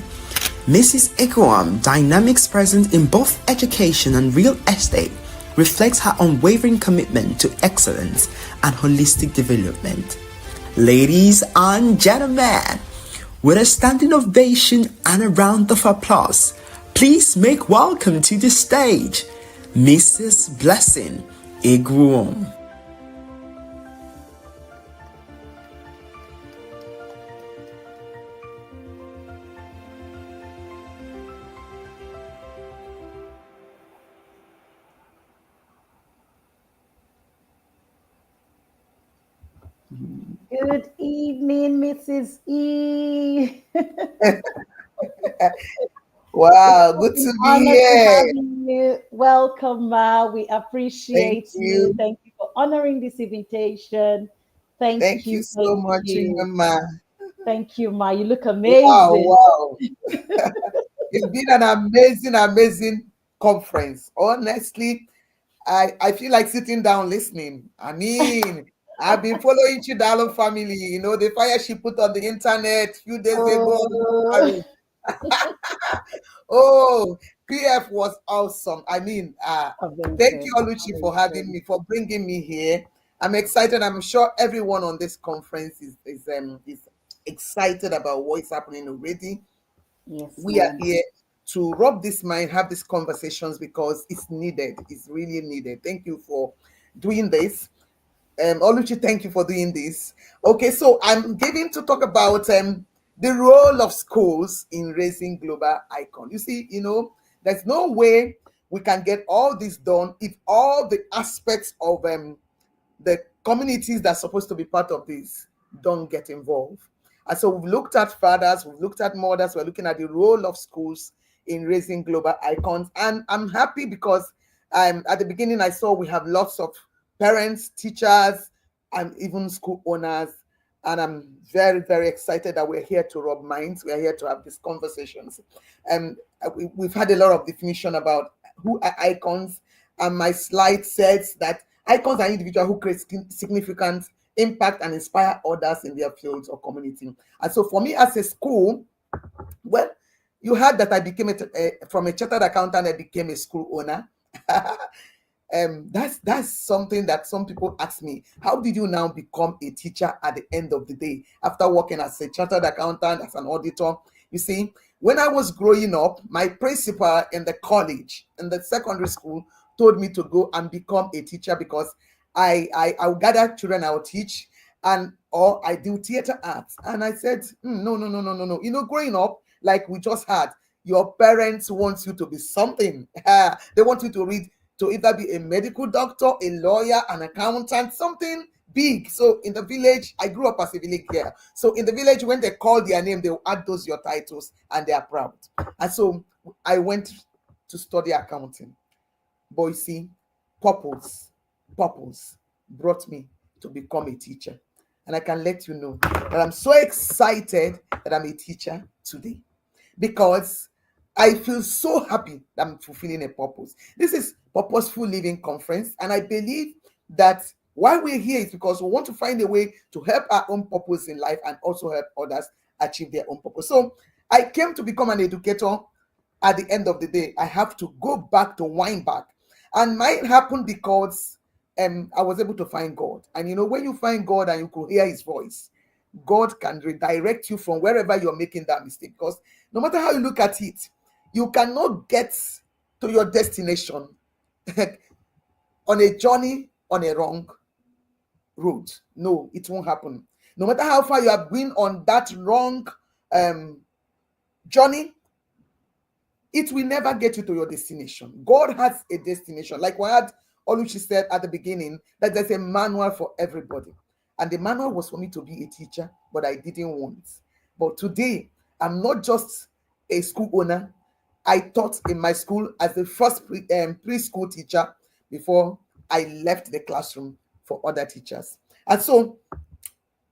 Mrs. Iguom, dynamics present in both education and real estate, reflects her unwavering commitment to excellence and holistic development. Ladies and gentlemen, with a standing ovation and a round of applause, please make welcome to the stage Mrs. Blessing Iguom. Good evening, Mrs. E. Wow, good to be Honored to here. having you. Welcome, Ma. We appreciate Thank you. Thank you for honoring this invitation. Thank you so much, Mama. Thank you, Ma. You look amazing. Wow. It's been an amazing conference. Honestly, I feel like sitting down listening. I mean, I've been following Chidalo family, the fire she put on the internet a few days ago. Oh, PF was awesome. I mean, thank you, Oluchi, for having me, for bringing me here. I'm excited. I'm sure everyone on this conference is excited about what is happening already. Yes, we are here to rub this mind, have these conversations because it's needed. It's really needed. Thank you for doing this. Oluchi, thank you for doing this. Okay, so I'm giving to talk about the role of schools in raising global icon. You see, there's no way we can get all this done if all the aspects of the communities that are supposed to be part of this don't get involved. And so we've looked at fathers, we've looked at mothers, we're looking at the role of schools in raising global icons. And I'm happy because at the beginning I saw we have lots of parents, teachers, and even school owners. And I'm very, very excited that we're here to rub minds. We're here to have these conversations. And we've had a lot of definition about who are icons. And my slide says that icons are individuals who create significant impact and inspire others in their fields or community. And so for me as a school, well, you heard that I became from a chartered accountant, I became a school owner. That's something that some people ask me, how did you now become a teacher at the end of the day after working as a chartered accountant, as an auditor? You see, when I was growing up, my principal in the college, in the secondary school, told me to go and become a teacher because I will gather children, I will teach, or I do theater arts. And I said, no. Growing up, like we just had, your parents want you to be something. They want you to read, to either be a medical doctor, a lawyer, an accountant, something big. So in the village, I grew up as a village girl. So in the village, when they call their name, they will add those your titles and they are proud. And so I went to study accounting. But you see, purpose brought me to become a teacher. And I can let you know that I'm so excited that I'm a teacher today because I feel so happy that I'm fulfilling a purpose. This is Purposeful Living Conference, and I believe that why we're here is because we want to find a way to help our own purpose in life and also help others achieve their own purpose. So I came to become an educator. At the end of the day, I have to go back to wind back. And mine happened because I was able to find God. And when you find God and you could hear his voice, God can redirect you from wherever you're making that mistake. Because no matter how you look at it, you cannot get to your destination on a journey on a wrong road. No, it won't happen. No matter how far you have been on that wrong journey, it will never get you to your destination. God has a destination. Like what Oluchi said at the beginning, that there's a manual for everybody. And the manual was for me to be a teacher, but I didn't want. But today, I'm not just a school owner. I taught in my school as the first preschool teacher before I left the classroom for other teachers. And so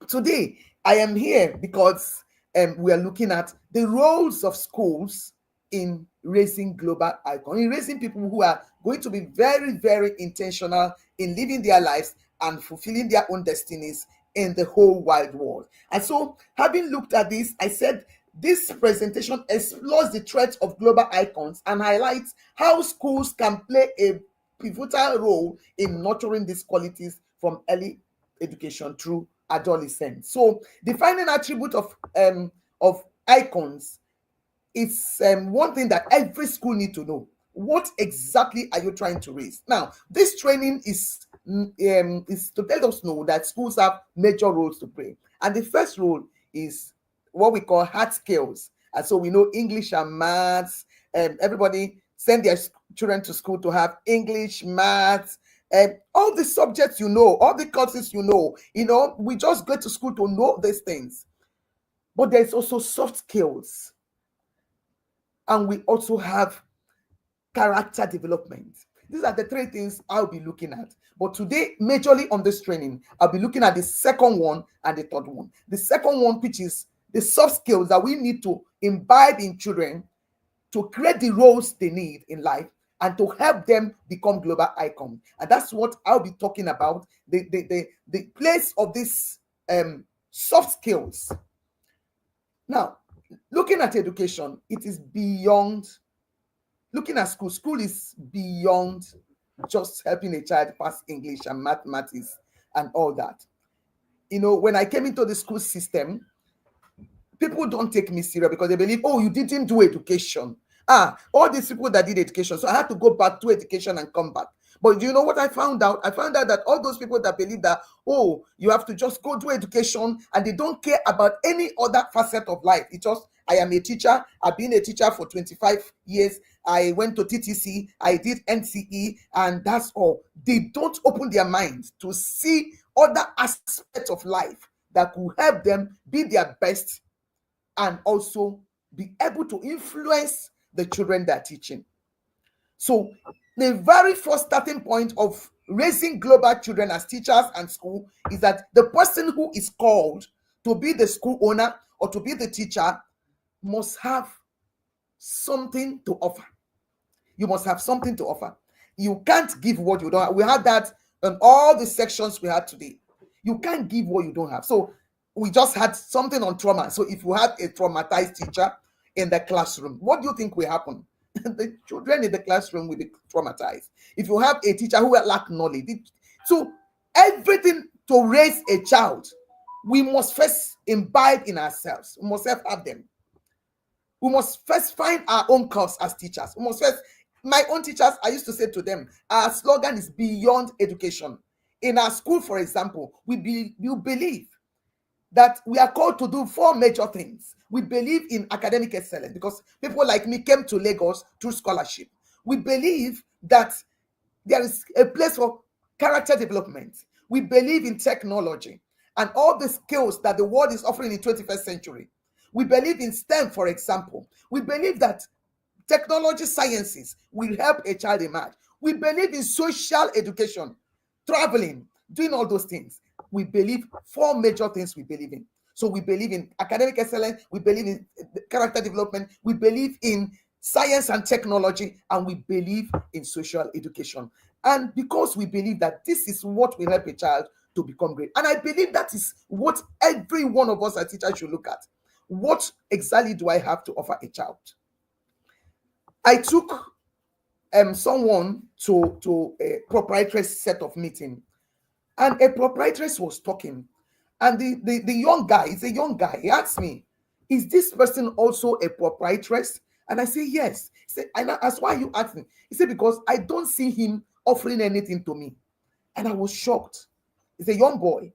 today, I am here because we are looking at the roles of schools in raising global icons, in raising people who are going to be very, very intentional in living their lives and fulfilling their own destinies in the whole wide world. And so, having looked at this, I said this presentation explores the threat of global icons and highlights how schools can play a pivotal role in nurturing these qualities from early education through adolescence. So, defining attribute of icons is one thing that every school need to know. What exactly are you trying to raise? Now, this training is to let us know that schools have major roles to play. And the first role is what we call hard skills. And so we know English and maths. Everybody send their children to school to have English, maths, all the subjects you know, all the courses you know. We just go to school to know these things. But there's also soft skills. And we also have character development. These are the three things I'll be looking at. But today, majorly on this training, I'll be looking at the second one and the third one. The second one, which is the soft skills that we need to imbibe in children to create the roles they need in life and to help them become global icons. And that's what I'll be talking about, the place of these soft skills. Now, looking at education, it is beyond, looking at school. School is beyond just helping a child pass English and mathematics and all that. When I came into the school system, people don't take me serious because they believe, oh, you didn't do education. All these people that did education. So I had to go back to education and come back. But do you know what I found out? I found out that all those people that believe that, oh, you have to just go do education and they don't care about any other facet of life. It's just, I am a teacher. I've been a teacher for 25 years. I went to TTC. I did NCE, and that's all. They don't open their minds to see other aspects of life that could help them be their best and also be able to influence the children they're teaching. So the very first starting point of raising global children as teachers and school is that the person who is called to be the school owner or to be the teacher must have something to offer. You must have something to offer. You can't give what you don't have. We had that in all the sections we had today. You can't give what you don't have. So we just had something on trauma. So if you have a traumatized teacher in the classroom, what do you think will happen? The children in the classroom will be traumatized. If you have a teacher who lack knowledge, so everything to raise a child, we must first imbibe in ourselves. We must first have them. We must first find our own cause as teachers. We must first, my own teachers, I used to say to them, our slogan is beyond education. In our school, for example, we believe that we are called to do 4 major things. We believe in academic excellence because people like me came to Lagos through scholarship. We believe that there is a place for character development. We believe in technology and all the skills that the world is offering in the 21st century. We believe in STEM, for example. We believe that technology sciences will help a child emerge. We believe in social education, traveling, doing all those things. We believe 4 major things we believe in. So we believe in academic excellence, we believe in character development, we believe in science and technology, and we believe in social education. And because we believe that this is what will help a child to become great. And I believe that is what every one of us as teachers should look at. What exactly do I have to offer a child? I took someone to a proprietary set of meeting, and a proprietress was talking, and the young guy, he's a young guy, he asked me, is this person also a proprietress? And I say, yes. He said, and I asked, why you asking? He said, because I don't see him offering anything to me. And I was shocked. He's a young boy.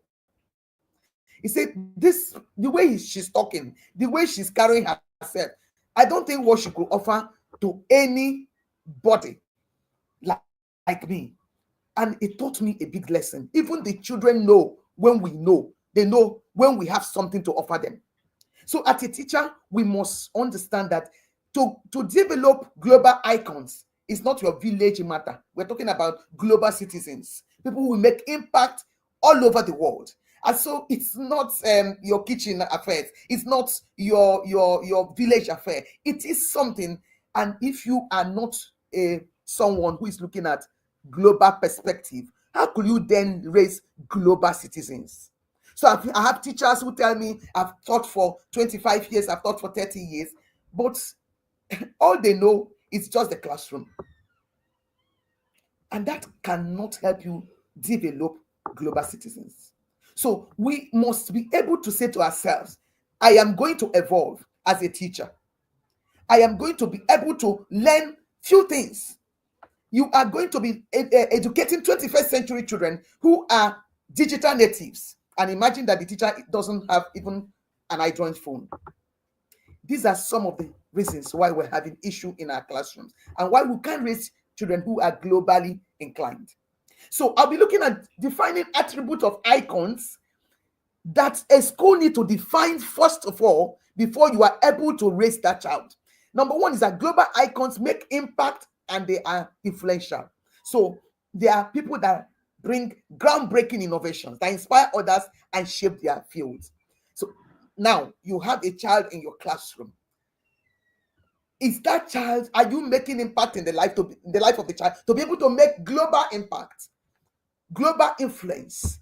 He said, the way she's talking, the way she's carrying herself, I don't think what she could offer to anybody like me. And it taught me a big lesson. Even the children know when we know. They know when we have something to offer them. So as a teacher, we must understand that to develop global icons is not your village matter. We're talking about global citizens, people who will make impact all over the world. And so it's not your kitchen affairs. It's not your village affair. It is something. And if you are not someone who is looking at global perspective, how could you then raise global citizens? So I have teachers who tell me, I've taught for 25 years, I've taught for 30 years, but all they know is just the classroom. And that cannot help you develop global citizens. So we must be able to say to ourselves, I am going to evolve as a teacher. I am going to be able to learn few things. You are going to be educating 21st century children who are digital natives. And imagine that the teacher doesn't have even an Android phone. These are some of the reasons why we're having issue in our classrooms and why we can't raise children who are globally inclined. So I'll be looking at defining attributes of icons that a school need to define first of all before you are able to raise that child. Number one is that global icons make impact and they are influential. So they are people that bring groundbreaking innovations that inspire others and shape their fields. So now you have a child in your classroom. Is that child, are you making impact in the life of the child to be able to make global impact, global influence?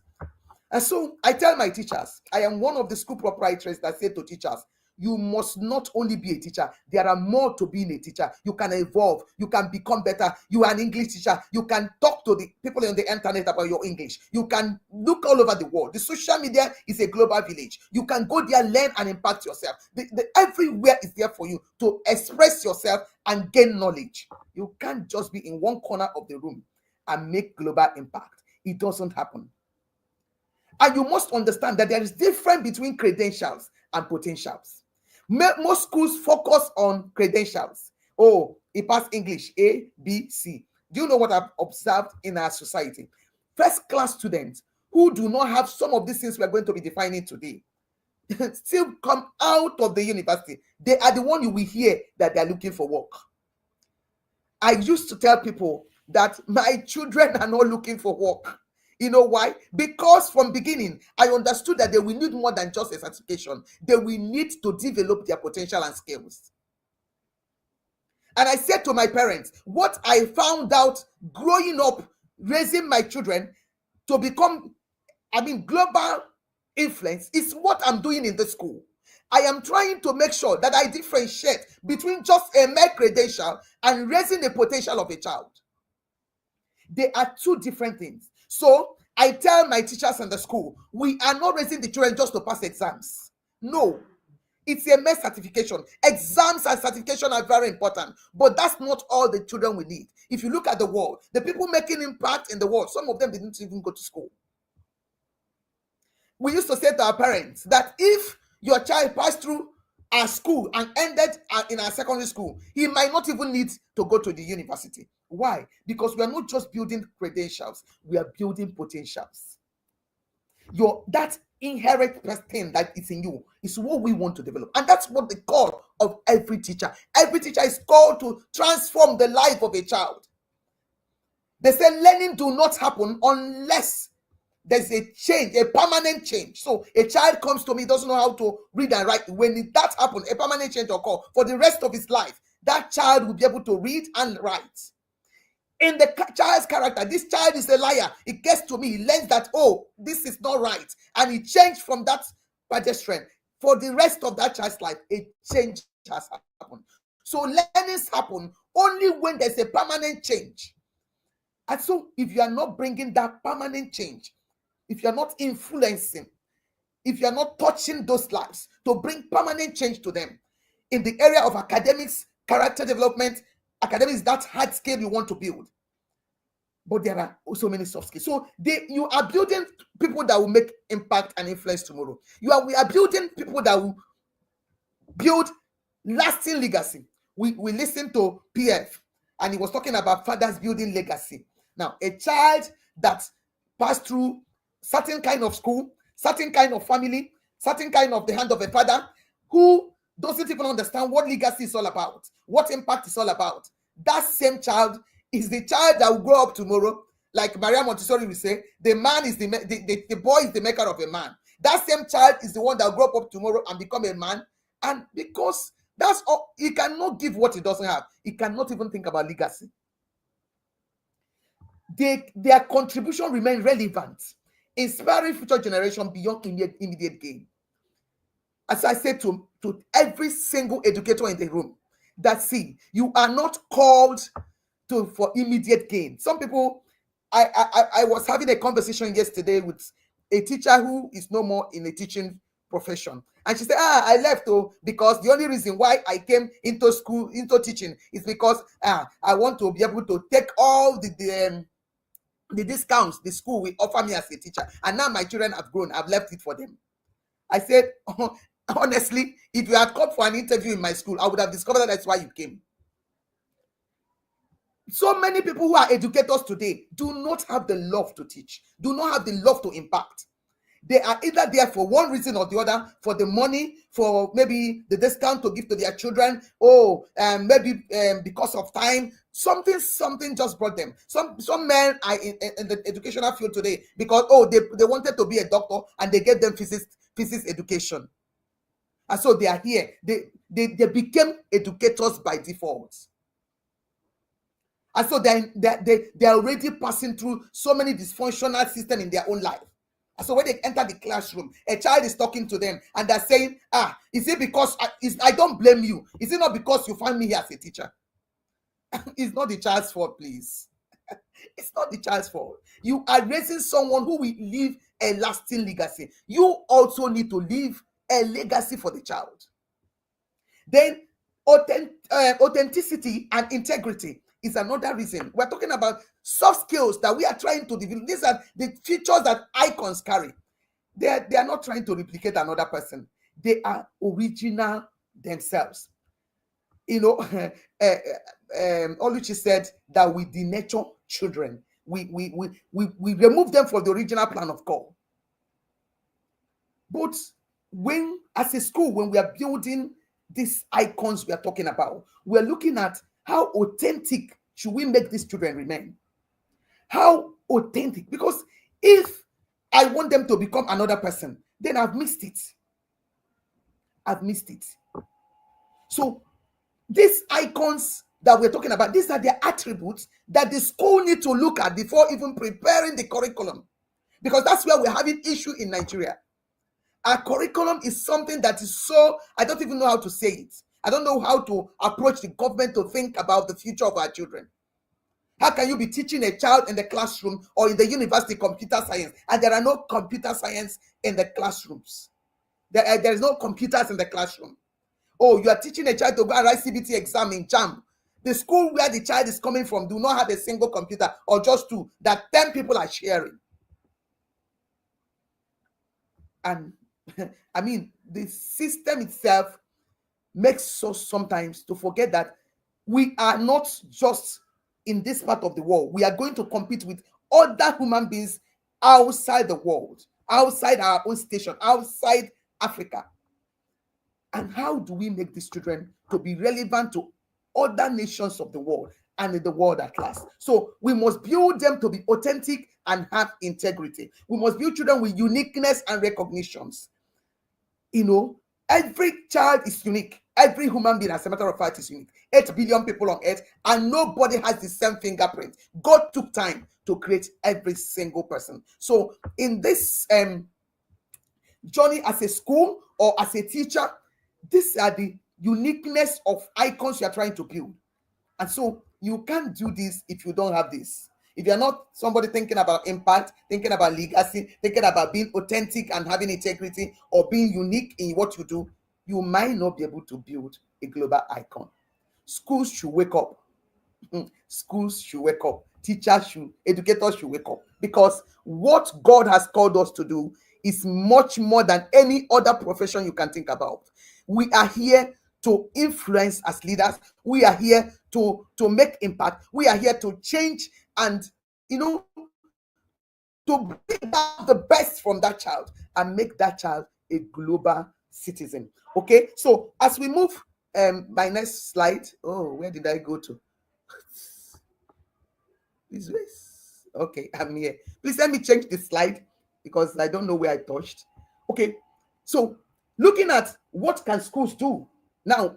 And so I tell my teachers, I am one of the school proprietors that say to teachers, you must not only be a teacher, there are more to being a teacher. You can evolve, you can become better. You are an English teacher, you can talk to the people on the internet about your English. You can look all over the world. The social media is a global village. You can go there, learn and impact yourself. Everywhere is there for you to express yourself and gain knowledge. You can't just be in one corner of the room and make global impact. It doesn't happen. And you must understand that there is difference between credentials and potentials. Most schools focus on credentials. Oh, he passed English, A, B, C. Do you know what I've observed in our society? First class students who do not have some of these things we are going to be defining today still come out of the university. They are the one you will hear that they are looking for work. I used to tell people that my children are not looking for work. You know why? Because from beginning, I understood that they will need more than just a certification. They will need to develop their potential and skills. And I said to my parents, what I found out growing up, raising my children to become, global influence is what I'm doing in the school. I am trying to make sure that I differentiate between just a mere credential and raising the potential of a child. They are two different things. So I tell my teachers in the school, we are not raising the children just to pass exams. No, it's a mere certification. Exams and certification are very important, but that's not all the children we need. If you look at the world, the people making impact in the world, some of them didn't even go to school. We used to say to our parents that if your child passed through our school and ended in our secondary school, he might not even need to go to the university. Why? Because we are not just building credentials, we are building potentials. That inherent thing that is in you is what we want to develop. And that's what the call of every teacher. Every teacher is called to transform the life of a child. They say learning do not happen unless there's a change, a permanent change. So a child comes to me, doesn't know how to read and write. When that happens, a permanent change occurs for the rest of his life. That child will be able to read and write. In the child's character, this child is a liar. It gets to me, he learns that, oh, this is not right. And he changed from that pedestrian. For the rest of that child's life, a change has happened. So learnings happen only when there's a permanent change. And so if you are not bringing that permanent change, if you're not influencing, if you're not touching those lives to bring permanent change to them in the area of academics, character development, academics, that hard skill you want to build. But there are also many soft skills. So you are building people that will make impact and influence tomorrow. We are building people that will build lasting legacy. we listened to PF, and he was talking about fathers building legacy. Now, a child that passed through certain kind of school, certain kind of family, certain kind of the hand of a father, who doesn't even understand what legacy is all about, what impact is all about. That same child is the child that will grow up tomorrow. Like Maria Montessori will say, the man is the boy is the maker of a man. That same child is the one that will grow up tomorrow and become a man. And because that's all, he cannot give what he doesn't have. He cannot even think about legacy. Their contribution remain relevant, inspiring future generation beyond immediate gain. As I said to every single educator in the room, that see, you are not called for immediate gain. Some people, I was having a conversation yesterday with a teacher who is no more in a teaching profession, and she said, I left because the only reason why I came into school, into teaching, is because I want to be able to take all the discounts the school will offer me as a teacher, and now my children have grown, I've left it for them. I said, honestly, if you had come for an interview in my school, I would have discovered that that's why you came. So many people who are educators today do not have the love to teach, do not have the love to impact. They are either there for one reason or the other, for the money, for maybe the discount to give to their children, maybe because of time. Something just brought them. Some men are in the educational field today because they wanted to be a doctor and they gave them physics education. And so they are here. They became educators by default. And so they are already passing through so many dysfunctional systems in their own life. And so when they enter the classroom, a child is talking to them and they're saying, is it because I don't blame you? Is it not because you find me here as a teacher? It's not the child's fault, please. It's not the child's fault. You are raising someone who will leave a lasting legacy. You also need to leave a legacy for the child. Then authenticity and integrity is another reason. We're talking about soft skills that we are trying to develop. These are the features that icons carry. They are not trying to replicate another person. They are original themselves. Oluchi said that we denature children. We remove them from the original plan of God. But as a school, when we are building these icons we are talking about, we're looking at how authentic should we make these children remain? How authentic? Because if I want them to become another person, then I've missed it. So these icons that we're talking about, these are the attributes that the school need to look at before even preparing the curriculum. Because that's where we're having issue in Nigeria. Our curriculum is something that is so, I don't even know how to say it. I don't know how to approach the government to think about the future of our children. How can you be teaching a child in the classroom or in the university computer science, and there are no computer science in the classrooms? There is no computers in the classroom. You are teaching a child to go and write CBT exam in JAMB. The school where the child is coming from do not have a single computer, or just two, that 10 people are sharing. And I mean, the system itself makes us sometimes to forget that we are not just in this part of the world. We are going to compete with other human beings outside the world, outside our own station, outside Africa. And how do we make these children to be relevant to other nations of the world and in the world at large? So we must build them to be authentic and have integrity. We must build children with uniqueness and recognitions. Every child is unique. Every human being, as a matter of fact, is unique. 8 billion people on earth, and nobody has the same fingerprint. God took time to create every single person. So in this journey as a school or as a teacher, these are the uniqueness of icons you are trying to build. And so you can't do this if you don't have this. If you're not somebody thinking about impact, thinking about legacy, thinking about being authentic and having integrity, or being unique in what you do, you might not be able to build a global icon. Schools should wake up. Schools should wake up. Educators should wake up. Because what God has called us to do is much more than any other profession you can think about. We are here to influence as leaders. We are here to make impact. We are here to change and, to bring out the best from that child and make that child a global citizen. Okay, so as we move, my next slide. Oh, where did I go to? This way. Okay, I'm here. Please let me change the slide because I don't know where I touched. Okay, so looking at what can schools do now,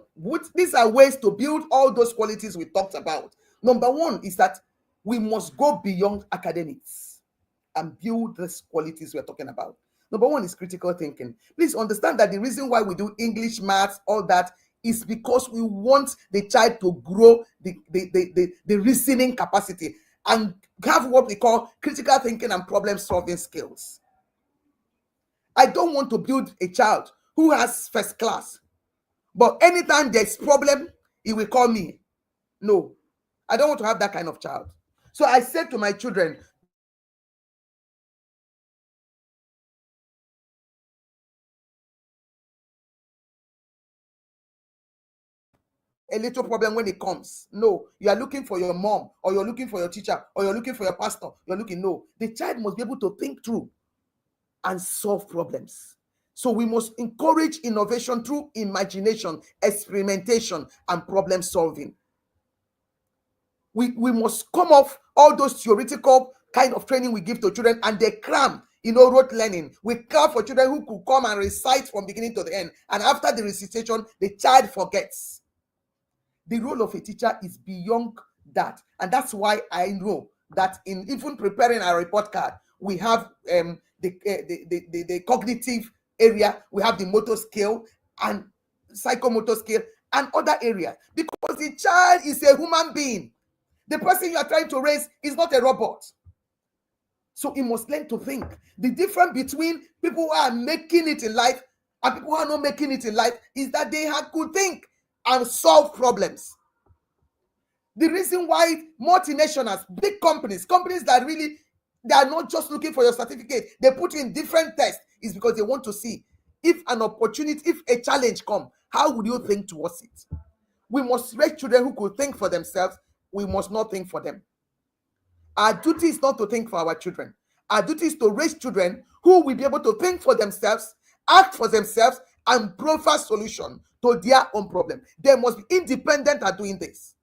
these are ways to build all those qualities we talked about. Number one is that we must go beyond academics and build these qualities we're talking about. Number one is critical thinking. Please understand that the reason why we do English, maths, all that is because we want the child to grow the reasoning capacity and have what we call critical thinking and problem solving skills. I don't want to build a child who has first class, but anytime there's problem, he will call me. No, I don't want to have that kind of child. So I said to my children, a little problem when it comes. No, you are looking for your mom, or you're looking for your teacher, or you're looking for your pastor. No, the child must be able to think through and solve problems. So we must encourage innovation through imagination, experimentation, and problem solving. We must come off all those theoretical kind of training we give to children and they cram, rote learning. We care for children who could come and recite from beginning to the end. And after the recitation, the child forgets. The role of a teacher is beyond that. And that's why I know that in even preparing our report card, we have the cognitive area, we have the motor skill and psychomotor skill and other areas, because the child is a human being. The person you are trying to raise is not a robot. So he must learn to think. The difference between people who are making it in life and people who are not making it in life is that they could think and solve problems. The reason why multinationals, big companies that really, they are not just looking for your certificate, they put in different tests, is because they want to see if an opportunity, if a challenge comes, how would you think towards it? We must raise children who could think for themselves. We must not think for them. Our duty is not to think for our children. Our duty is to raise children who will be able to think for themselves, act for themselves, and provide solution to their own problem. They must be independent at doing this.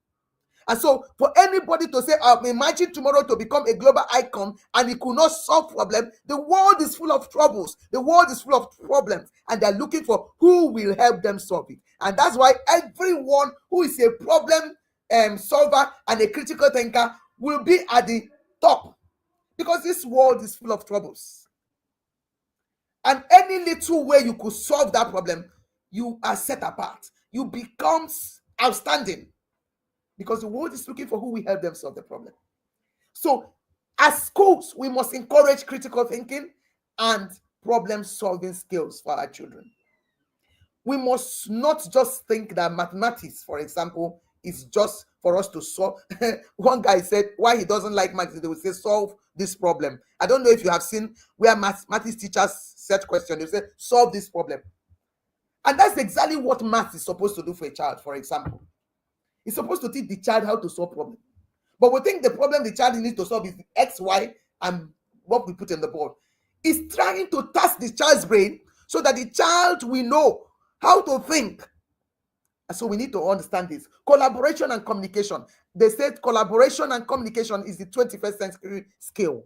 And so for anybody to say, imagine tomorrow to become a global icon and he could not solve problems, the world is full of troubles. The world is full of problems. And they're looking for who will help them solve it. And that's why everyone who is a problem solver and a critical thinker will be at the top. Because this world is full of troubles. And any little way you could solve that problem, you are set apart. You become outstanding. Because the world is looking for who will help them solve the problem. So, as schools, we must encourage critical thinking and problem-solving skills for our children. We must not just think that mathematics, for example, is just for us to solve. One guy said why he doesn't like maths, they will say, solve this problem. I don't know if you have seen where mathematics teachers set questions. They say, solve this problem. And that's exactly what math is supposed to do for a child, for example. It's supposed to teach the child how to solve problems. But we think the problem the child needs to solve is X, Y, and what we put on the board. It's trying to task the child's brain so that the child will know how to think. And so we need to understand this. Collaboration and communication. They said collaboration and communication is the 21st century skill.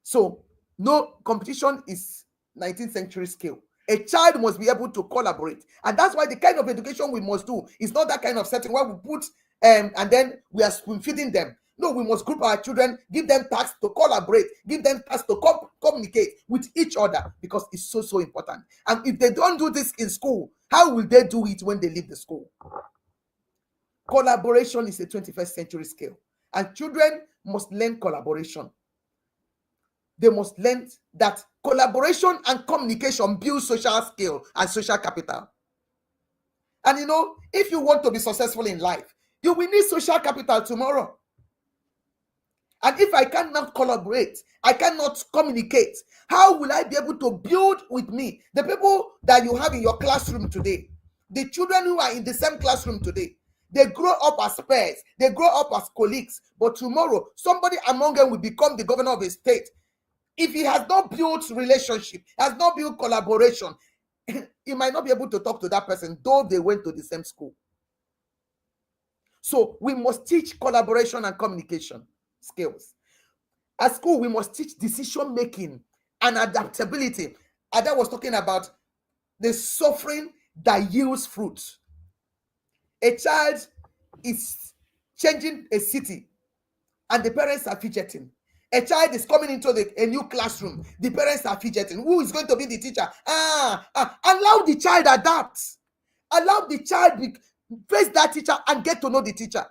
So no, competition is 19th century skill. A child must be able to collaborate. And that's why the kind of education we must do is not that kind of setting where we put and then we are spoon feeding them. No, we must group our children, give them tasks to collaborate, give them tasks to communicate with each other, because it's so important. And if they don't do this in school, how will they do it when they leave the school? Collaboration is a 21st century skill. And children must learn collaboration. They must learn that collaboration and communication build social skill and social capital. And if you want to be successful in life, you will need social capital tomorrow. And if I cannot collaborate, I cannot communicate, how will I be able to build with me? The people that you have in your classroom today, the children who are in the same classroom today, they grow up as peers, they grow up as colleagues, but tomorrow somebody among them will become the governor of a state. If he has not built relationship, has not built collaboration, he might not be able to talk to that person, though they went to the same school. So we must teach collaboration and communication skills. At school, we must teach decision making and adaptability. Ada was talking about the suffering that yields fruit. A child is changing a city and the parents are fidgeting. A child is coming into a new classroom. The parents are fidgeting. Who is going to be the teacher? Allow the child adapt. Allow the child face that teacher and get to know the teacher.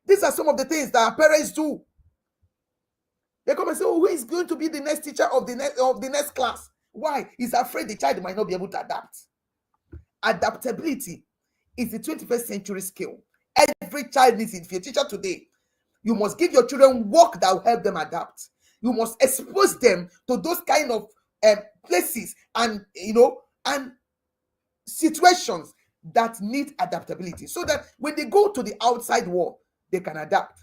These are some of the things that our parents do. They come and say, "Oh, who is going to be the next teacher of the next class?" Why? He's afraid the child might not be able to adapt. Adaptability is the 21st century skill. Every child needs it. If you're a teacher today, you must give your children work that will help them adapt. You must expose them to those kind of places and and situations that need adaptability, so that when they go to the outside world, they can adapt.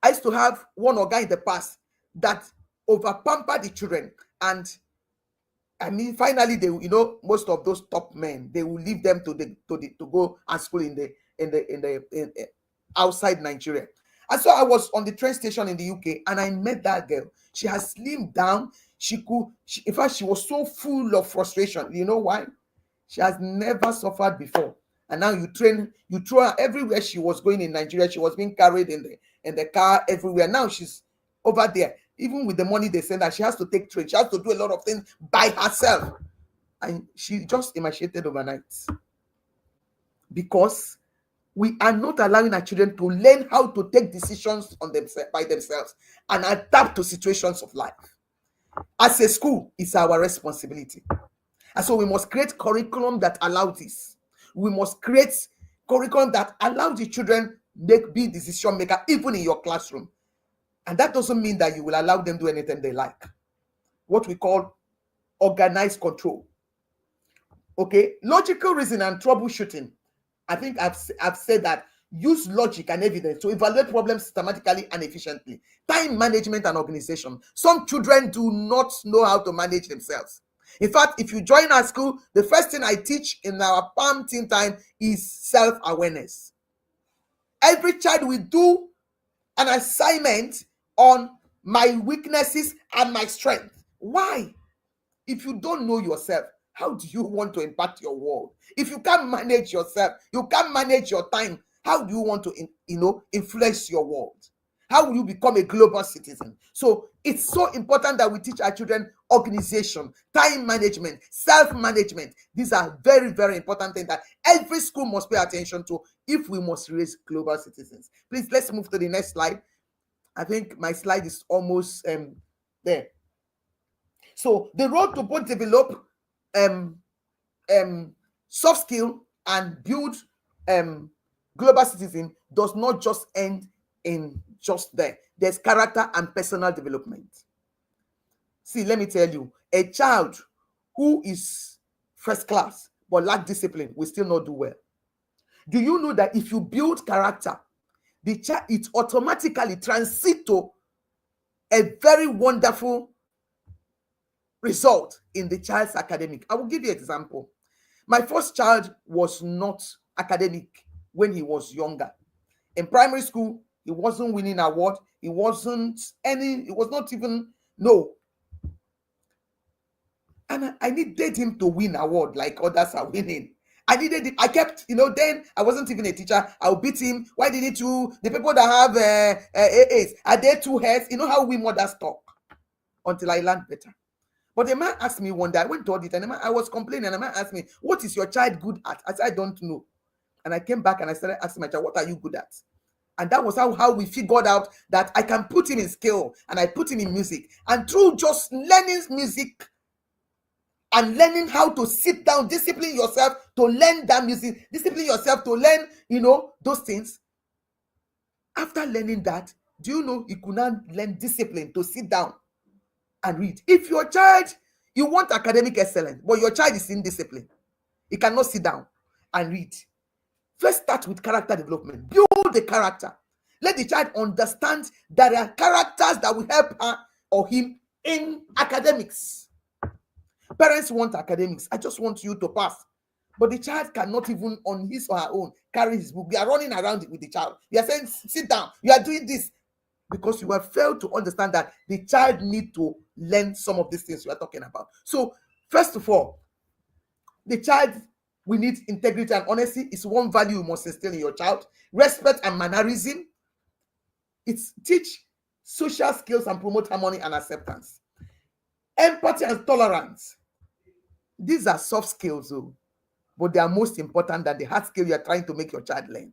I used to have one guy in the past that over pampered the children, and I mean, finally, they, most of those top men, they will leave them to go and school in outside Nigeria. And so I was on the train station in the UK, and I met that girl. She has slimmed down. In fact, she was so full of frustration. You know why? She has never suffered before. And now you throw her everywhere she was going in Nigeria. She was being carried in the car everywhere. Now she's over there. Even with the money they send her, she has to take train. She has to do a lot of things by herself. And she just emaciated overnight. Because we are not allowing our children to learn how to take decisions by themselves and adapt to situations of life. As a school, it's our responsibility. And so we must create curriculum that allows this. We must create curriculum that allows the children be decision maker, even in your classroom. And that doesn't mean that you will allow them to do anything they like. What we call organized control. Okay, logical reasoning and troubleshooting. I think I've said that. Use logic and evidence to evaluate problems systematically and efficiently. Time management and organization. Some children do not know how to manage themselves. In fact, if you join our school, the first thing I teach in our PAM team time is self-awareness. Every child will do an assignment on my weaknesses and my strength. Why? If you don't know yourself, how do you want to impact your world? If you can't manage yourself, you can't manage your time, how do you want to influence your world? How will you become a global citizen? So it's so important that we teach our children organization, time management, self-management. These are very, very important things that every school must pay attention to if we must raise global citizens. Please, let's move to the next slide. I think my slide is almost there. So the road to both develop soft skill and build global citizen does not just end in just there. There's character and personal development. See, let me tell you, a child who is first class but lack discipline will still not do well. Do you know that if you build character, the child, it automatically transit to a very wonderful result in the child's academic? I will give you an example. My first child was not academic when he was younger. In primary school, he wasn't winning award. He was not even, no. And I needed him to win award like others are winning. I kept, then I wasn't even a teacher. I'll beat him. Why didn't you? The people that have AAs, are they two heads? You know how we mothers talk, until I learned better. But the man asked me one day, I went to audit, and I was complaining, and the man asked me, what is your child good at? I said, I don't know. And I came back and I started asking my child, what are you good at? And that was how we figured out that I can put him in skill, and I put him in music. And through just learning music and learning how to sit down, discipline yourself to learn that music, discipline yourself to learn, those things. After learning that, do you know, you could not learn discipline to sit down and read. If your child, you want academic excellence, but your child is indisciplined, He cannot sit down and read. First, start with character development. Build the character. Let the child understand that there are characters that will help her or him in academics. Parents want academics. I just want you to pass. But the child cannot even on his or her own carry his book. You are running around with the child. You are saying, sit down. You are doing this. Because you have failed to understand that the child need to learn some of these things you are talking about. So, first of all, the child, we need integrity and honesty. It's one value you must instill in your child. Respect and mannerism. It's teach social skills and promote harmony and acceptance. Empathy and tolerance. These are soft skills, though, but they are most important than the hard skill you are trying to make your child learn.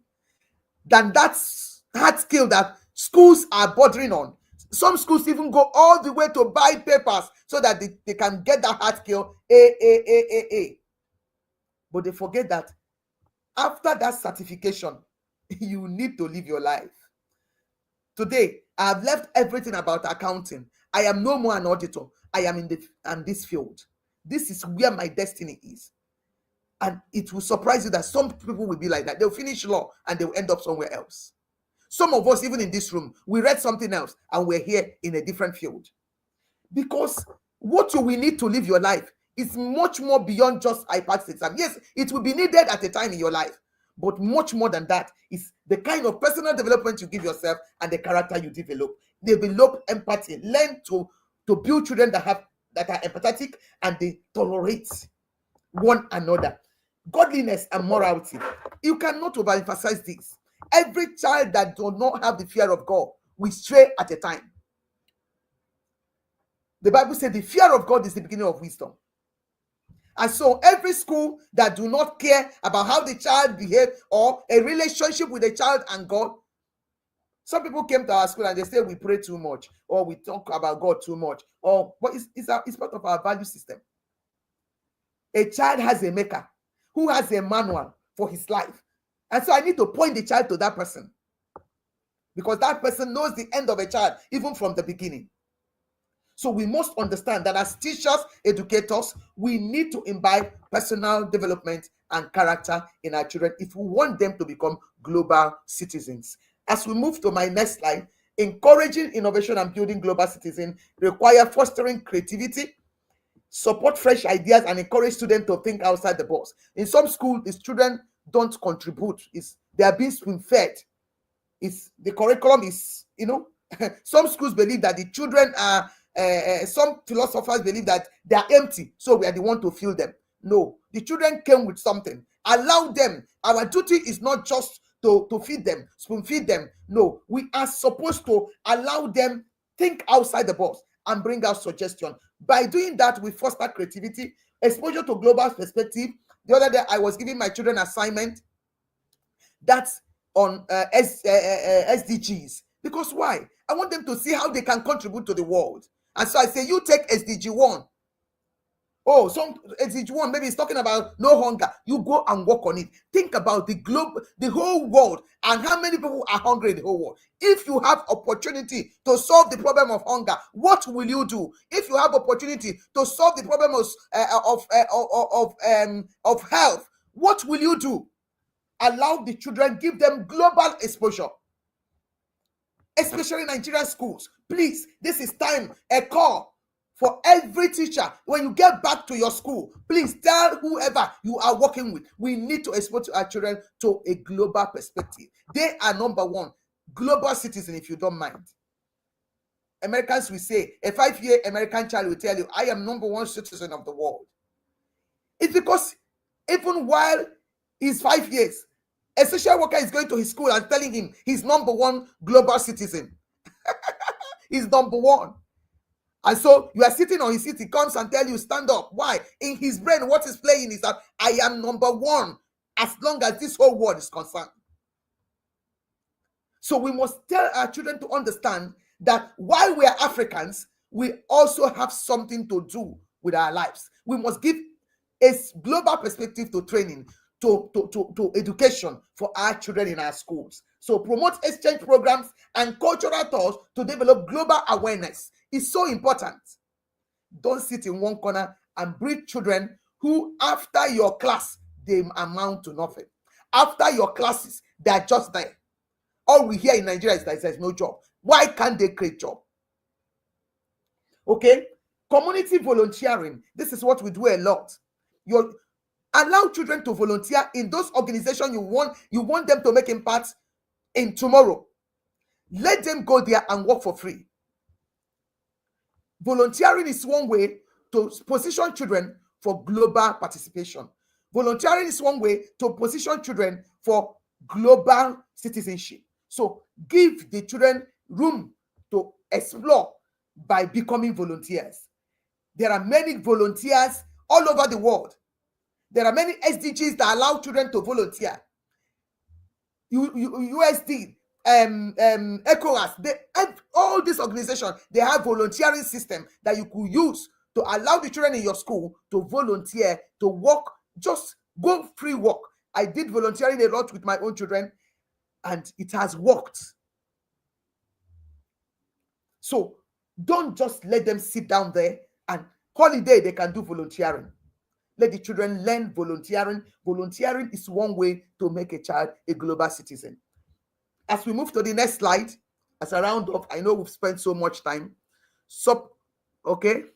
Than that hard skill that schools are bordering on. Some schools even go all the way to buy papers so that they can get that hard skill A. But they forget that after that certification, you need to live your life. Today, I have left everything about accounting. I am no more an auditor. I am in this field. This is where my destiny is. And it will surprise you that some people will be like that. They'll finish law and they'll end up somewhere else. Some of us, even in this room, we read something else and we're here in a different field. Because what you will need to live your life is much more beyond just IPAX exam. Yes, it will be needed at a time in your life, but much more than that is the kind of personal development you give yourself and the character you develop. Develop empathy. Learn to build children that are empathetic and they tolerate one another. Godliness and morality. You cannot overemphasize this. Every child that does not have the fear of God will stray at a time. The Bible said the fear of God is the beginning of wisdom. And so every school that do not care about how the child behaves or a relationship with the child and God. Some people came to our school and they say we pray too much or we talk about God too much. But it's part of our value system. A child has a maker who has a manual for his life. And so I need to point the child to that person. Because that person knows the end of a child, even from the beginning. So we must understand that as teachers, educators, we need to imbibe personal development and character in our children if we want them to become global citizens. As we move to my next slide, encouraging innovation and building global citizens require fostering creativity, support fresh ideas, and encourage students to think outside the box. In some schools, the children don't contribute. They are being spoon-fed. The curriculum is, some schools believe that the children are, some philosophers believe that they are empty, so we are the one to fill them. No, the children came with something. Allow them. Our duty is not just to feed them, spoon-feed them. No, we are supposed to allow them think outside the box and bring out suggestion. By doing that, we foster creativity, exposure to global perspective. The other day, I was giving my children assignment that's on SDGs. Because why? I want them to see how they can contribute to the world. And so I say, you take SDG 1. Oh, some SDG 1, maybe it's talking about no hunger. You go and work on it. Think about the globe, the whole world, and how many people are hungry in the whole world. If you have opportunity to solve the problem of hunger, what will you do? If you have opportunity to solve the problem of health, what will you do? Allow the children, give them global exposure. Especially Nigerian schools. Please, this is time, a call for every teacher. When you get back to your school, please tell whoever you are working with, we need to expose our children to a global perspective. They are number one, global citizen, if you don't mind. Americans will say, a 5-year American child will tell you, I am number one citizen of the world. It's because even while he's 5 years, a social worker is going to his school and telling him he's number one global citizen. He's number one. And so you are sitting on his seat, he comes and tells you, stand up. Why? In his brain, what is playing is that I am number one as long as this whole world is concerned. So we must tell our children to understand that while we are Africans, we also have something to do with our lives. We must give a global perspective to training, to education for our children in our schools. So promote exchange programs and cultural tours to develop global awareness. It's so important. Don't sit in one corner and breed children who, after your class, they amount to nothing. After your classes, they are just there. All we hear in Nigeria is that there's no job. Why can't they create job? Okay, community volunteering. This is what we do a lot. You allow children to volunteer in those organizations you want them to make impact in tomorrow. Let them go there and work for free. Volunteering is one way to position children for global participation. Volunteering is one way to position children for global citizenship. So give the children room to explore by becoming volunteers. There are many volunteers all over the world. There are many SDGs that allow children to volunteer. USD, ECOWAS, all these organizations, they have volunteering system that you could use to allow the children in your school to volunteer, to work, just go free work. I did volunteering a lot with my own children, and it has worked. So don't just let them sit down there and holiday they can do volunteering. Let the children learn volunteering. Volunteering is one way to make a child a global citizen. As we move to the next slide, as a round up, I know we've spent so much time. Supporting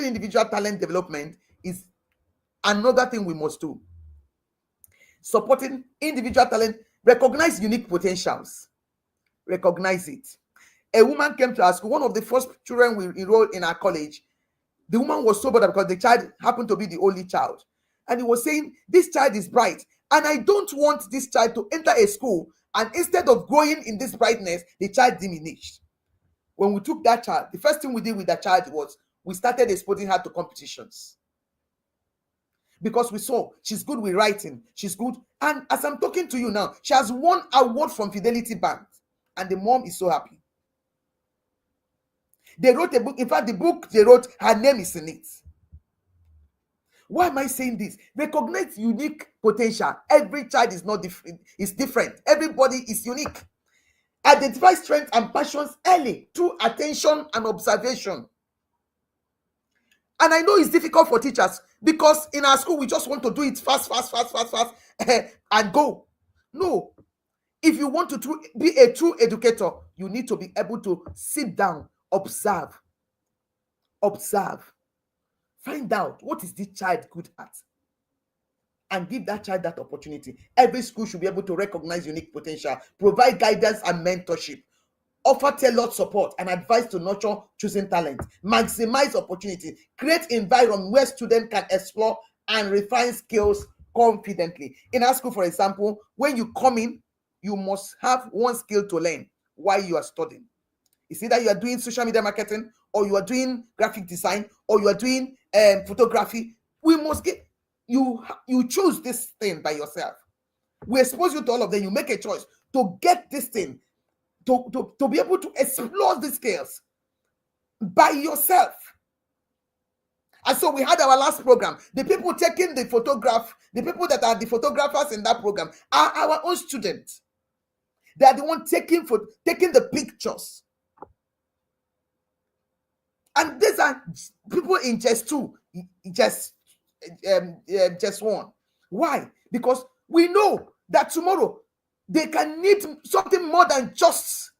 individual talent development is another thing we must do. Supporting individual talent, recognize unique potentials. Recognize it. A woman came to our school, one of the first children we enrolled in our college. The woman was so bothered because the child happened to be the only child. And he was saying, this child is bright, and I don't want this child to enter a school, and instead of growing in this brightness, the child diminished. When we took that child, the first thing we did with that child was we started exposing her to competitions. Because we saw she's good with writing, she's good. And as I'm talking to you now, she has won an award from Fidelity Bank, and the mom is so happy. They wrote a book. In fact, the book they wrote, her name is in it. Why am I saying this? Recognize unique potential. Every child is not different, is different. Everybody is unique. Identify strengths and passions early through attention and observation. And I know it's difficult for teachers because in our school we just want to do it fast, and go. No. If you want to be a true educator, you need to be able to sit down, observe, find out what is this child good at, and give that child that opportunity. Every school should be able to recognize unique potential, provide guidance and mentorship, offer tailored support and advice to nurture choosing talent, maximize opportunity, create environment where students can explore and refine skills confidently. In our school, for example, when you come in, you must have one skill to learn while you are studying. It's either you are doing social media marketing, or you are doing graphic design, or you are doing photography. We must get you choose this thing by yourself. We expose you to all of them. You make a choice to get this thing, to be able to explore the skills by yourself. And so we had our last program. The people taking the photograph, the people that are the photographers in that program are our own students. They are the one taking the pictures. And these are people in just two, just one. Why? Because we know that tomorrow they can need something more than just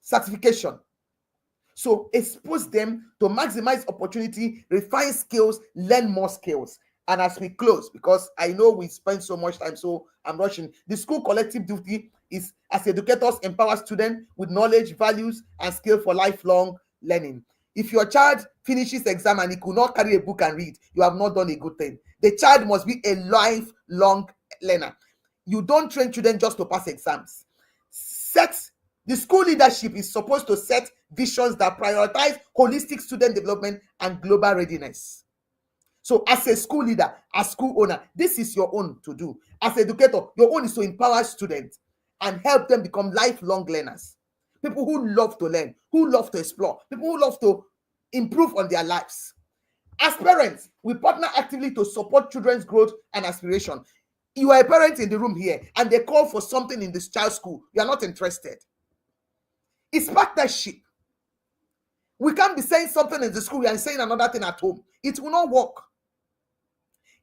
certification. So expose them to maximize opportunity, refine skills, learn more skills. And as we close, because I know we spend so much time, so I'm rushing. The school collective duty is, as educators, empower students with knowledge, values, and skill for lifelong learning. If your child finishes exam and he could not carry a book and read, you have not done a good thing. The child must be a lifelong learner. You don't train children just to pass exams. The school leadership is supposed to set visions that prioritize holistic student development and global readiness. So as a school leader, as school owner, this is your own to do. As educator, your own is to empower students and help them become lifelong learners. People who love to learn, who love to explore, people who love to improve on their lives. As parents, we partner actively to support children's growth and aspiration. You are a parent in the room here, and they call for something in this child's school. You are not interested. It's partnership. We can't be saying something in the school and saying another thing at home. It will not work.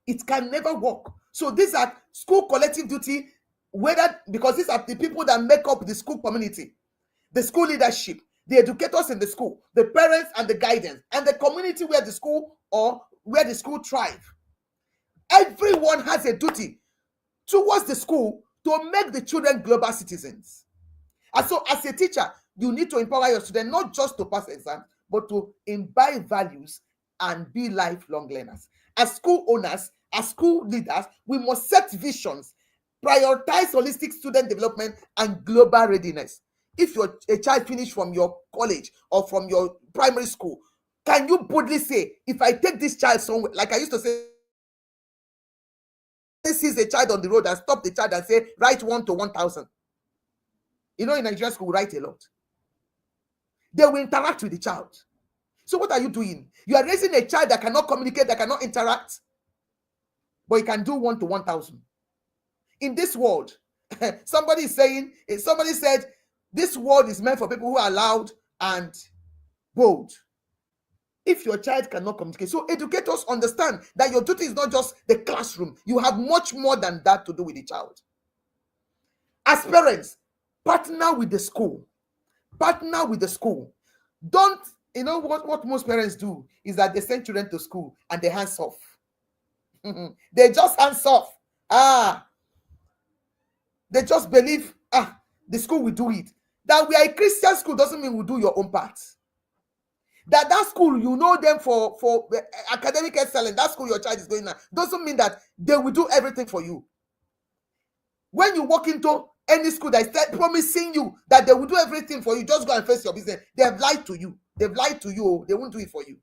It can never work. So these are school collective duty, whether because these are the people that make up the school community, the school leadership, the educators in the school, the parents and the guidance, and the community where the school or where the school thrive. Everyone has a duty towards the school to make the children global citizens. And so as a teacher, you need to empower your students not just to pass exams, but to imbibe values and be lifelong learners. As school owners, as school leaders, we must set visions, prioritize holistic student development and global readiness. If a child finished from your college or from your primary school, can you boldly say, if I take this child somewhere, like I used to say, sees a child on the road and stop the child and say, write 1 to 1,000. You know, in Nigerian school, we write a lot. They will interact with the child. So what are you doing? You are raising a child that cannot communicate, that cannot interact, but he can do 1 to 1,000. In this world, somebody said, this world is meant for people who are loud and bold. If your child cannot communicate, so educators understand that your duty is not just the classroom. You have much more than that to do with the child. As parents, partner with the school. Partner with the school. Don't, you know what most parents do is that they send children to school and they hands off. They just hands off. They just believe, the school will do it. That we are a Christian school doesn't mean we do your own part. That school, you know them for academic excellence, that school your child is going now, doesn't mean that they will do everything for you. When you walk into any school that is promising you that they will do everything for you, just go and face your business. They have lied to you. They've lied to you. They won't do it for you.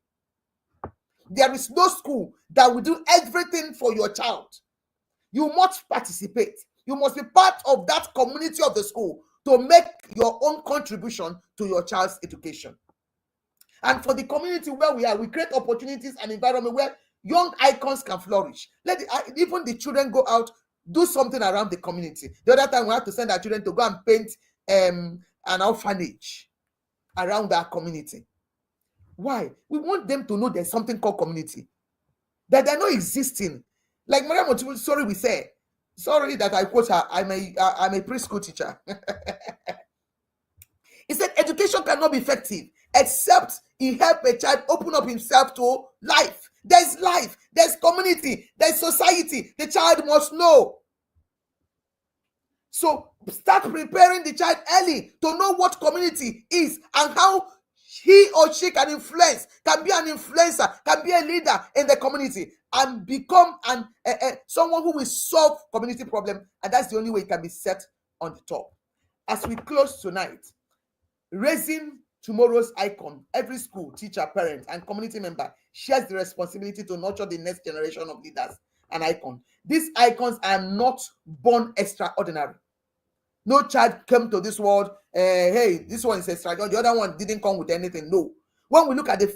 There is no school that will do everything for your child. You must participate. You must be part of that community of the school to make your own contribution to your child's education. And for the community where we are, we create opportunities and environment where young icons can flourish. Even the children go out, do something around the community. The other time we had to send our children to go and paint an orphanage around our community. Why? We want them to know there's something called community, that they're not existing. Like Maria Montessori, we say, sorry that I quote her, I'm a preschool teacher. He said education cannot be effective except he help a child open up himself to life. There's community, there's society. The child must know. So start preparing the child early to know what community is and how he or she can influence, can be an influencer, can be a leader in the community and become someone who will solve community problem. And that's the only way it can be set on the top. As we close tonight, raising tomorrow's icon, every school, teacher, parent, and community member shares the responsibility to nurture the next generation of leaders and icons. These icons are not born extraordinary. No child came to this world, hey, this one is extraordinary, the other one didn't come with anything. No. When we look at the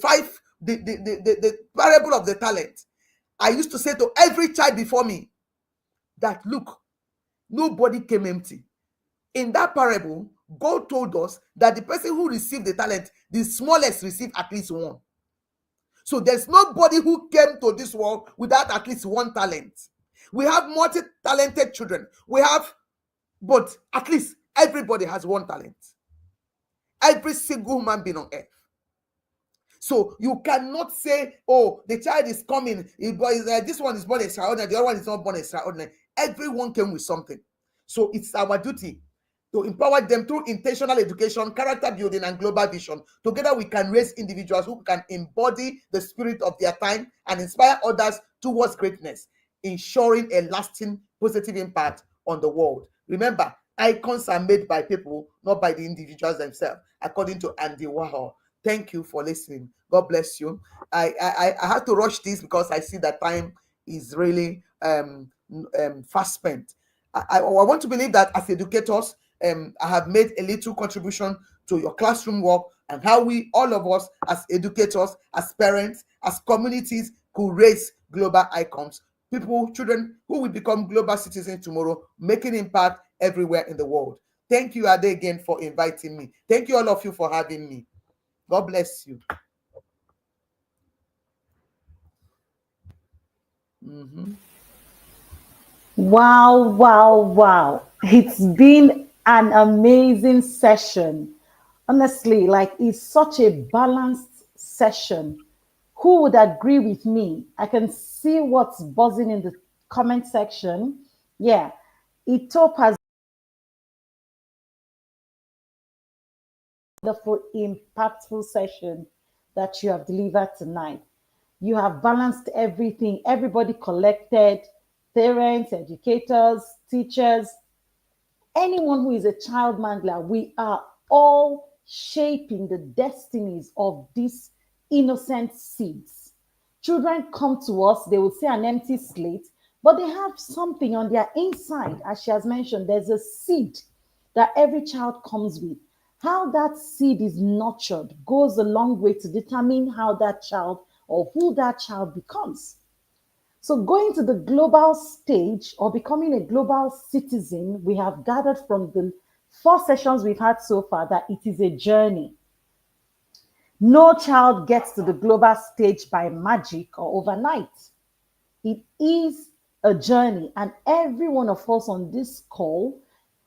parable of the talent, I used to say to every child before me that, look, nobody came empty. In that parable, God told us that the person who received the talent, the smallest received at least one. So there's nobody who came to this world without at least one talent. We have multi-talented children. But at least everybody has one talent. Every single human being on earth. So you cannot say, oh, the child is coming, this one is born extraordinary, the other one is not born extraordinary. Everyone came with something. So it's our duty to empower them through intentional education, character building, and global vision. Together, we can raise individuals who can embody the spirit of their time and inspire others towards greatness, ensuring a lasting positive impact on the world. Remember, icons are made by people, not by the individuals themselves, according to Andy Warhol. Thank you for listening. God bless you. I had to rush this because I see that time is really fast spent. I want to believe that as educators, I have made a little contribution to your classroom work and how we, all of us as educators, as parents, as communities, could raise global icons. People, children who will become global citizens tomorrow, making impact everywhere in the world. Thank you, Ade, again for inviting me. Thank you, all of you, for having me. God bless you. Mhm. Wow, wow, wow. It's been an amazing session. Honestly, like it's such a balanced session. Who would agree with me? I can see what's buzzing in the comment section. Yeah, Etop has a wonderful, impactful session that you have delivered tonight. You have balanced everything, everybody collected, parents, educators, teachers, anyone who is a child mangler, we are all shaping the destinies of these innocent seeds. Children come to us, they will see an empty slate, but they have something on their inside. As she has mentioned, there's a seed that every child comes with. How that seed is nurtured goes a long way to determine how that child or who that child becomes. So, going to the global stage or becoming a global citizen, we have gathered from the 4 sessions we've had so far that it is a journey. No child gets to the global stage by magic or overnight. It is a journey, and every one of us on this call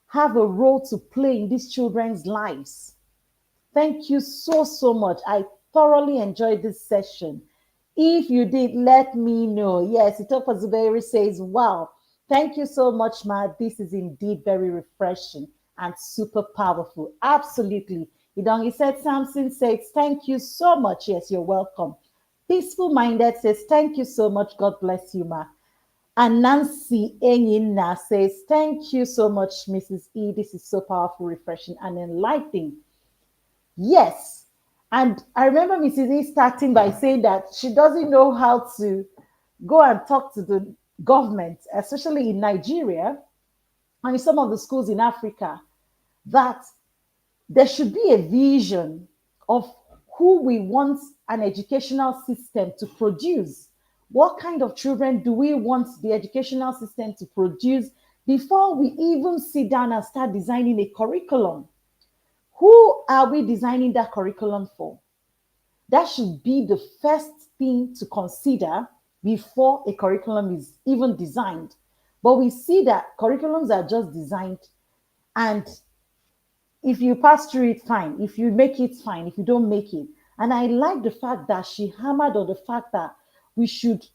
have a role to play in these children's lives. Thank you so, so much. I thoroughly enjoyed this session. If you did, let me know. Yes, Itopa Zuberi says, wow, thank you so much, Ma. This is indeed very refreshing and super powerful. Absolutely. Idongi said, Samson says, thank you so much. Yes, you're welcome. Peaceful Minded says, thank you so much. God bless you, Ma. And Nancy Enyina says, thank you so much, Mrs. E. This is so powerful, refreshing, and enlightening. Yes. And I remember Mrs. E starting by saying that she doesn't know how to go and talk to the government, especially in Nigeria and in some of the schools in Africa, that there should be a vision of who we want an educational system to produce. What kind of children do we want the educational system to produce before we even sit down and start designing a curriculum? Who are we designing that curriculum for? That should be the first thing to consider before a curriculum is even designed. But we see that curriculums are just designed, and if you pass through it, fine. If you make it, fine. If you don't make it. And I like the fact that she hammered on the fact that we should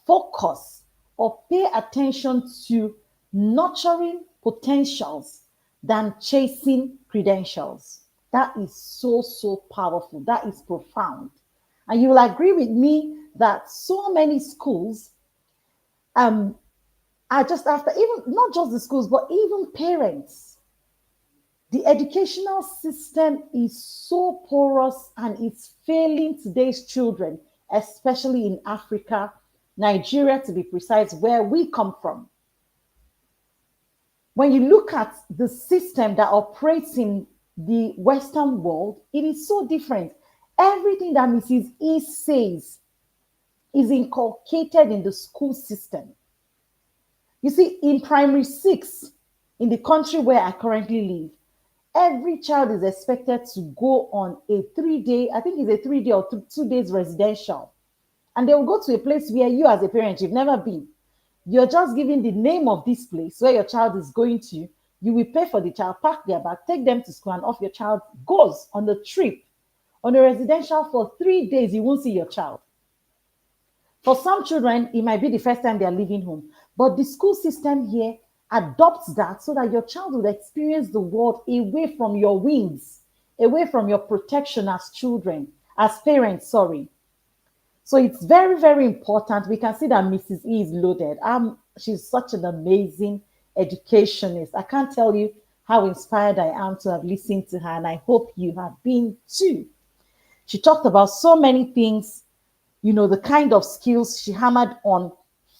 focus or pay attention to nurturing potentials than chasing credentials. That is so, so powerful. That is profound. And you will agree with me that so many schools are just after, even not just the schools, but even parents. The educational system is so porous and it's failing today's children, especially in Africa, Nigeria to be precise, where we come from. When you look at the system that operates in the Western world, it is so different. Everything that Mrs. E says is inculcated in the school system. You see, in primary 6, in the country where I currently live, every child is expected to go on a 3-day, I think it's a 3-day or 2 days residential. And they will go to a place where you as a parent, you've never been. You're just giving the name of this place where your child is going to. You will pay for the child, pack their bag, take them to school, and off your child goes on the trip. On a residential for 3 days, you won't see your child. For some children, it might be the first time they're leaving home. But the school system here adopts that so that your child will experience the world away from your wings, away from your protection as children, as parents, sorry. So it's very, very important. We can see that Mrs. E is loaded. She's such an amazing educationist. I can't tell you how inspired I am to have listened to her, and I hope you have been too. She talked about so many things, you know, the kind of skills she hammered on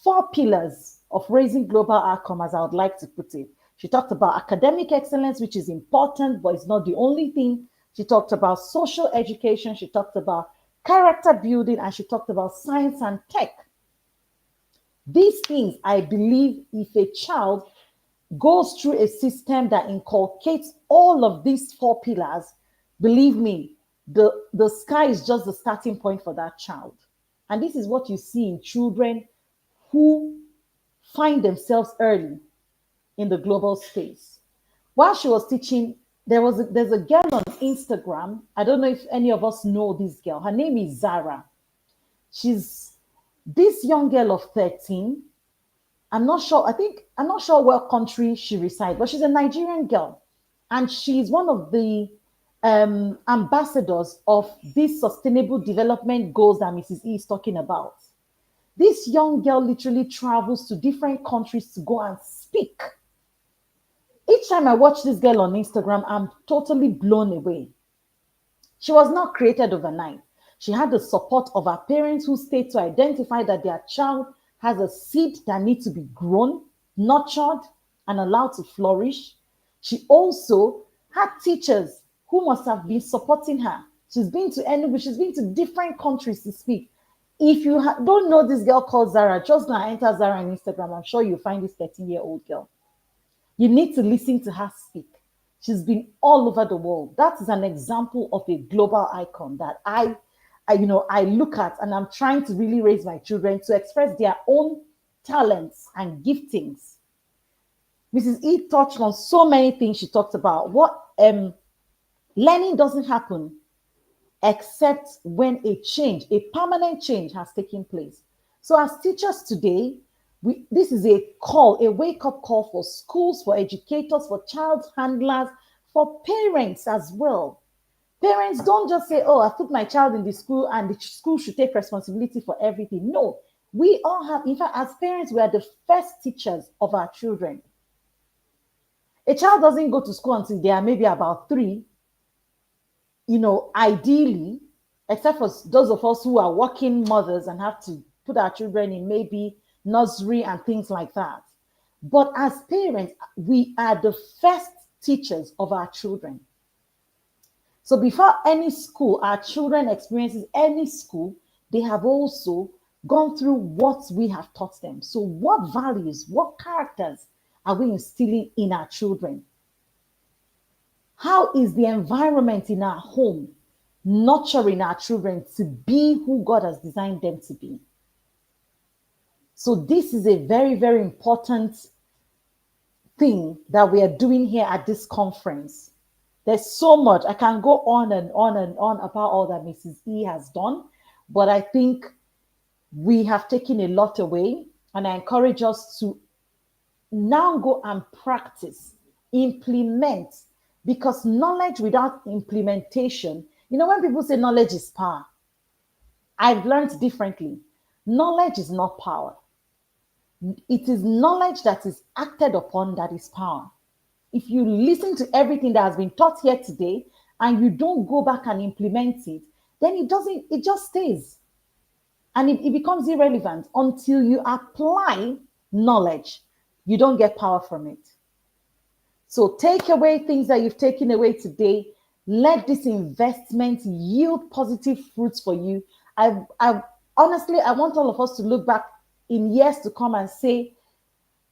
4 pillars of raising global outcome, as I would like to put it. She talked about academic excellence, which is important, but it's not the only thing. She talked about social education. She talked about character building, and she talked about science and tech. These things, I believe, if a child goes through a system that inculcates all of these 4 pillars, believe me, the sky is just the starting point for that child. And this is what you see in children who find themselves early in the global space. While she was teaching, there's a girl on Instagram. I don't know if any of us know this girl. Her name is Zara. She's this young girl of 13. I'm not sure what country she resides, but she's a Nigerian girl. And she's one of the ambassadors of these sustainable development goals that Mrs. E is talking about. This young girl literally travels to different countries to go and speak. Each time I watch this girl on Instagram, I'm totally blown away. She was not created overnight. She had the support of her parents who stayed to identify that their child has a seed that needs to be grown, nurtured, and allowed to flourish. She also had teachers who must have been supporting her. She's been to Enugu, she's been to different countries to speak. If you don't know this girl called Zara, just now enter Zara on Instagram. I'm sure you'll find this 13-year-old girl. You need to listen to her speak. She's been all over the world. That is an example of a global icon that I look at, and I'm trying to really raise my children to express their own talents and giftings. Mrs. E touched on so many things. She talked about what learning doesn't happen except when a permanent change has taken place. So as teachers today, this is a wake-up call for schools, for educators, for child handlers, for parents as well. Parents don't just say, oh, I put my child in the school and the school should take responsibility for everything. No, we all have, in fact, as parents, we are the first teachers of our children. A child doesn't go to school until they are maybe about 3, ideally, except for those of us who are working mothers and have to put our children in maybe nursery and things like that. But as parents, we are the first teachers of our children. So before any school, our children experiences any school, they have also gone through what we have taught them. So what values, what characters are we instilling in our children? How is the environment in our home nurturing our children to be who God has designed them to be? So this is a very, very important thing that we are doing here at this conference. There's so much. I can go on and on and on about all that Mrs. E has done, but I think we have taken a lot away, and I encourage us to now go and practice, implement, because knowledge without implementation, when people say knowledge is power, I've learned differently. Knowledge is not power. It is knowledge that is acted upon that is power. If you listen to everything that has been taught here today and you don't go back and implement it, then it just stays. And it becomes irrelevant until you apply knowledge. You don't get power from it. So take away things that you've taken away today. Let this investment yield positive fruits for you. Honestly, I want all of us to look back in years to come and say,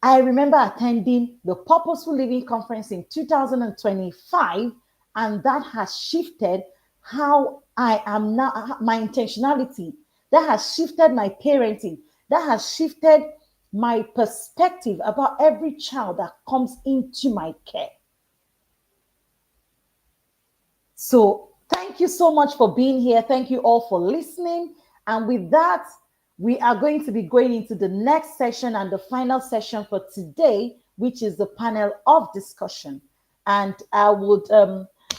I remember attending the Purposeful Living Conference in 2025, and that has shifted how I am now, my intentionality. That has shifted my parenting. That has shifted my perspective about every child that comes into my care. So thank you so much for being here. Thank you all for listening. And with that, we are going to be going into the next session and the final session for today, which is the panel of discussion. And I would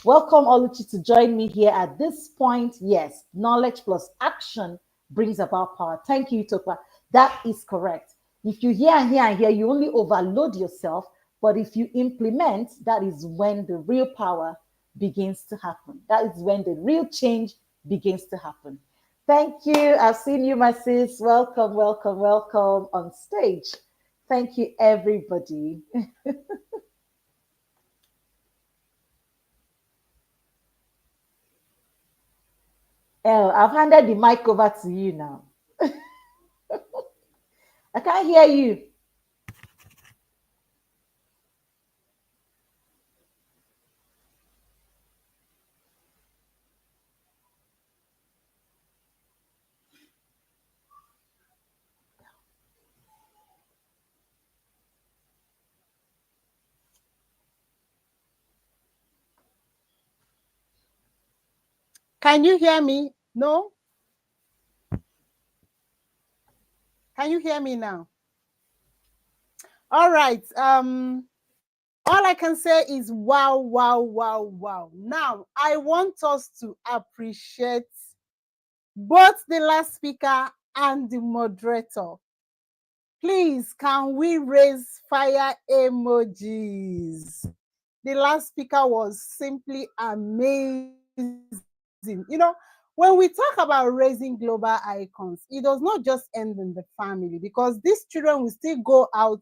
welcome Oluchi to join me here at this point. Yes, knowledge plus action brings about power. Thank you, Topa. That is correct. If you hear and hear and hear, you only overload yourself. But if you implement, that is when the real power begins to happen. That is when the real change begins to happen. Thank you. I've seen you, my sis. Welcome, welcome, welcome on stage. Thank you, everybody. Elle, I've handed the mic over to you now. I can't hear you. Can you hear me? No? Can you hear me now? All right. All I can say is wow, wow, wow, wow. Now, I want us to appreciate both the last speaker and the moderator. Please, can we raise fire emojis? The last speaker was simply amazing. You know, when we talk about raising global icons, it does not just end in the family, because these children will still go out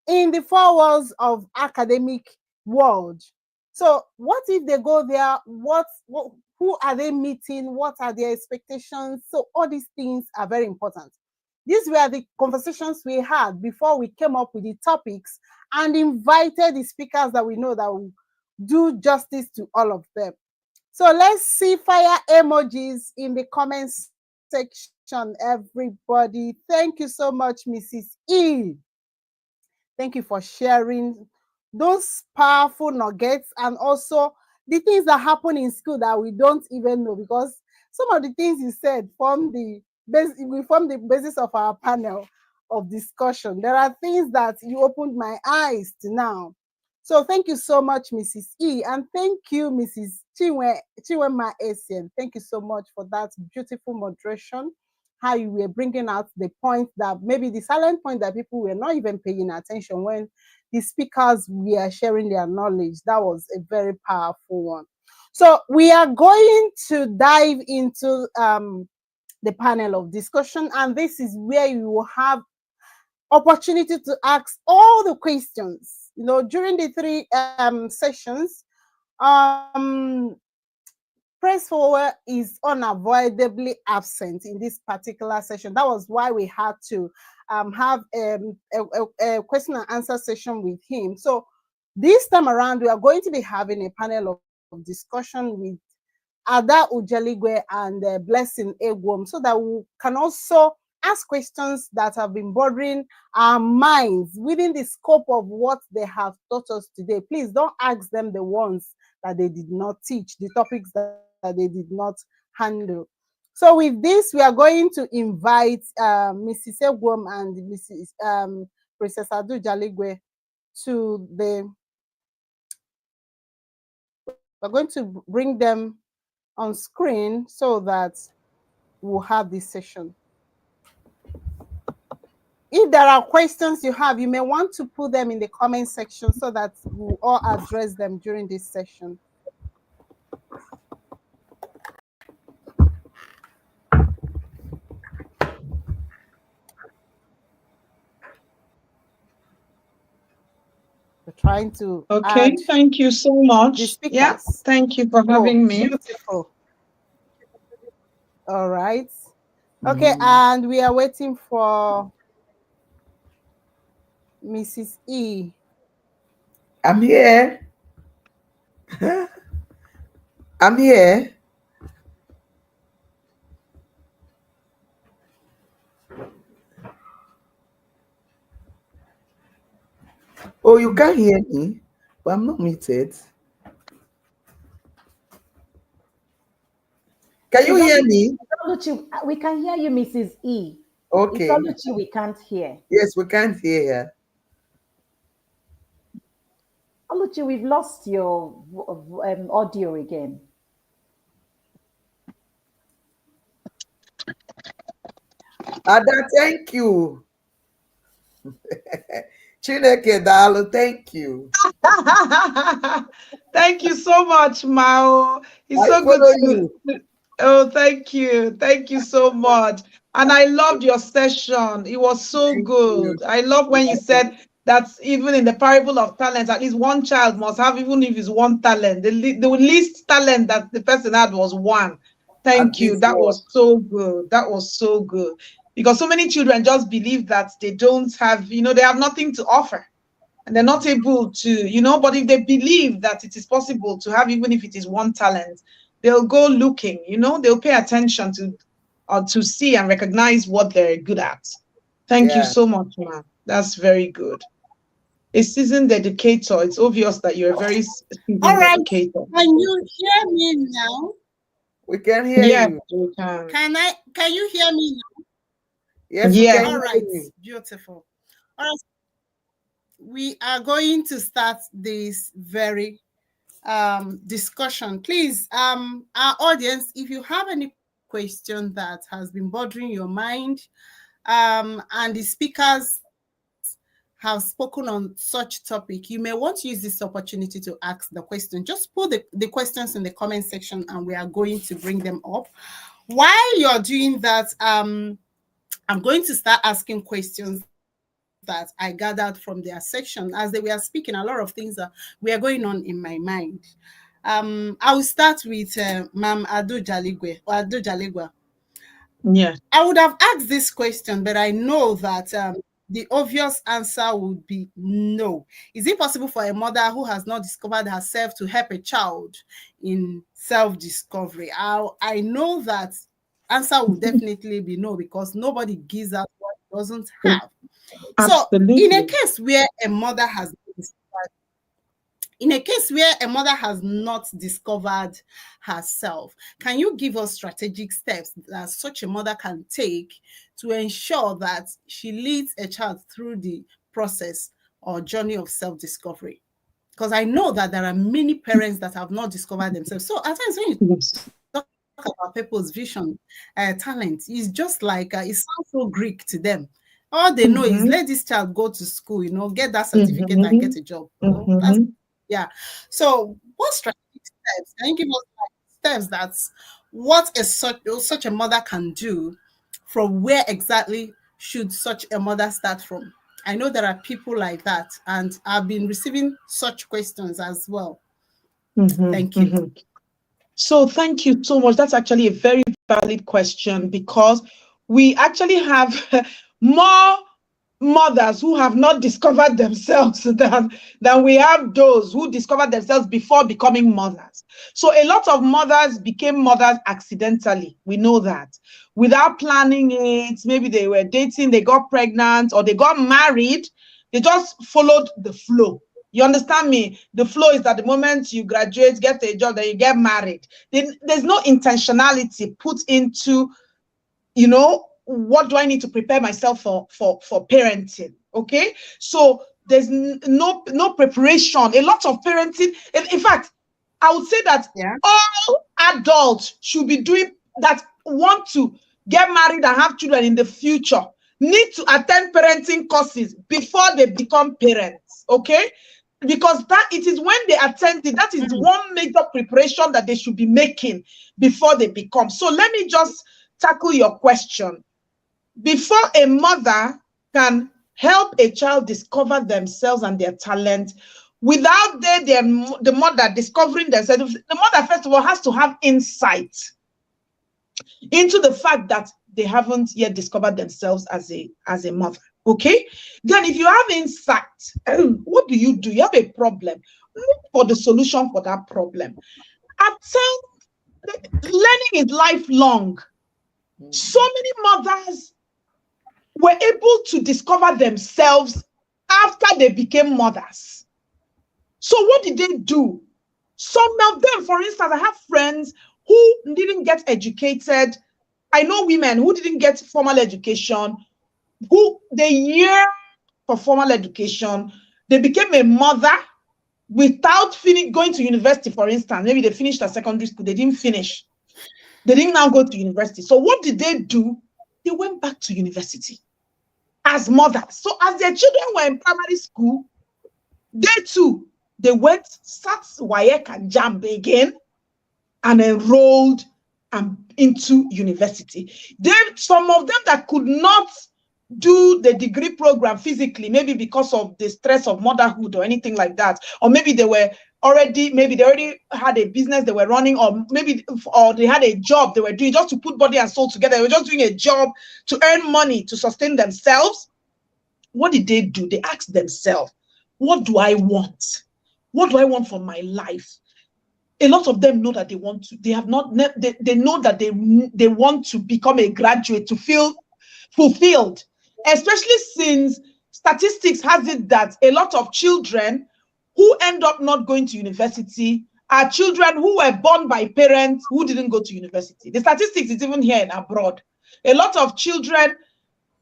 in the four walls of academic world. So what if they go there? Who are they meeting? What are their expectations? So all these things are very important. These were the conversations we had before we came up with the topics and invited the speakers that we know that will do justice to all of them. So let's see fire emojis in the comments section, everybody. Thank you so much, Mrs. E. Thank you for sharing those powerful nuggets, and also the things that happen in school that we don't even know, because some of the things you said form the basis of our panel of discussion. There are things that you opened my eyes to now. So thank you so much, Mrs. E, and thank you, Mrs. Chinwema Essien. Thank you so much for that beautiful moderation, how you were bringing out the point that maybe the silent point that people were not even paying attention when the speakers were sharing their knowledge. That was a very powerful one. So we are going to dive into the panel of discussion, and this is where you will have opportunity to ask all the questions. You know, during the three sessions, Press Forward is unavoidably absent in this particular session. That was why we had to have a question and answer session with him. So this time around, we are going to be having a panel of discussion with Ada Ujaligwe and Blessing Egwom, so that we can also ask questions that have been bothering our minds within the scope of what they have taught us today. Please don't ask them the ones that they did not teach, the topics that they did not handle. So with this, we are going to invite Mrs. Egwom and Mrs. Princess Adu Jaligwe to we're going to bring them on screen so that we'll have this session. If there are questions you have, you may want to put them in the comment section so that we'll all address them during this session. We're trying to Okay, thank you so much. Yeah, thank you for having me. Beautiful. All right. Okay, and we are waiting for Mrs. E. I'm here. I'm here. Oh, you can't hear me, but I'm not muted. Can you hear me? We can hear you, Mrs. E. Okay. It's we can't hear. Yes, we can't hear her. Oluchi, we've lost your audio again. Ada, thank you. Chineke Dalu, thank you. Thank you so much, Mao. It's so good to. Oh, thank you. Thank you so much. And I loved your session. It was so good. I love when you said that even in the parable of talents, at least one child must have, even if it's one talent. The least talent that the person had was one. Thank you. That was so good. That was so good. Because so many children just believe that they don't have, they have nothing to offer. And they're not able to, but if they believe that it is possible to have, even if it is one talent, they'll go looking, they'll pay attention to see and recognize what they're good at. Thank you so much, ma'am. That's very good. A seasoned educator, it's obvious that you're a very seasoned educator. Can you hear me now? We can hear Yes, you. we can. Can you hear me now? Yes, Yes. we can All hear right, you. beautiful. All right, we are going to start this very discussion. Please, our audience, if you have any question that has been bothering your mind, and the speakers have spoken on such topic, you may want to use this opportunity to ask the question. Just put the questions in the comment section and we are going to bring them up. While you're doing that, I'm going to start asking questions that I gathered from their section. As they were speaking, a lot of things were going on in my mind. I will start with Ma'am Adu Jaligwe. Yeah. I would have asked this question, but I know that the obvious answer would be no. Is it possible for a mother who has not discovered herself to help a child in self-discovery? I know that answer would definitely be no, because nobody gives us what it doesn't have. So Absolutely. in a case where a mother has not discovered herself, can you give us strategic steps that such a mother can take to ensure that she leads a child through the process or journey of self-discovery? Because I know that there are many parents that have not discovered themselves. So at times when you talk about people's vision, talent, it's just like it sounds so Greek to them. All they know is let this child go to school, get that certificate and get a job. Yeah. So what strategic steps can you give us, steps that's what such a mother can do? From where exactly should such a mother start from? I know there are people like that, and I've been receiving such questions as well. Thank you. So thank you so much. That's actually a very valid question, because we actually have more mothers who have not discovered themselves than we have those who discovered themselves before becoming mothers. So a lot of mothers became mothers accidentally. We know that. Without planning it, maybe they were dating, they got pregnant, or they got married. They just followed the flow. You understand me? The flow is that the moment you graduate, get a job, then you get married. There's no intentionality put into, what do I need to prepare myself for parenting? Okay, so there's no preparation. A lot of parenting. In fact, I would say that all adults should be doing that, want to get married and have children in the future, need to attend parenting courses before they become parents. Okay, because that it is when they attend it, that is one major preparation that they should be making before they become. So let me just tackle your question. Before a mother can help a child discover themselves and their talent, without the mother discovering themselves, the mother first of all has to have insight into the fact that they haven't yet discovered themselves as a mother. Okay, then if you have insight, what do? You have a problem, look for the solution for that problem. Learning is lifelong. So many mothers were able to discover themselves after they became mothers. So what did they do? Some of them, for instance, I have friends who didn't get educated. I know women who didn't get formal education, who they yearned for formal education. They became a mother without going to university, for instance. Maybe they finished at secondary school, they didn't finish. They didn't now go to university. So what did they do? They went back to university as mothers. So as their children were in primary school, they too, they went, sat WAEC and JAMB again, and enrolled into university. Then some of them that could not do the degree program physically, maybe because of the stress of motherhood or anything like that, or maybe they already had a business they were running, or they had a job they were doing just to put body and soul together. They were just doing a job to earn money to sustain themselves. What did they do? They asked themselves, what do I want? What do I want for my life? A lot of them know that they want to. They know that they want to become a graduate, to feel fulfilled, especially since statistics has it that a lot of children who end up not going to university are children who were born by parents who didn't go to university. The statistics is even here in abroad. A lot of children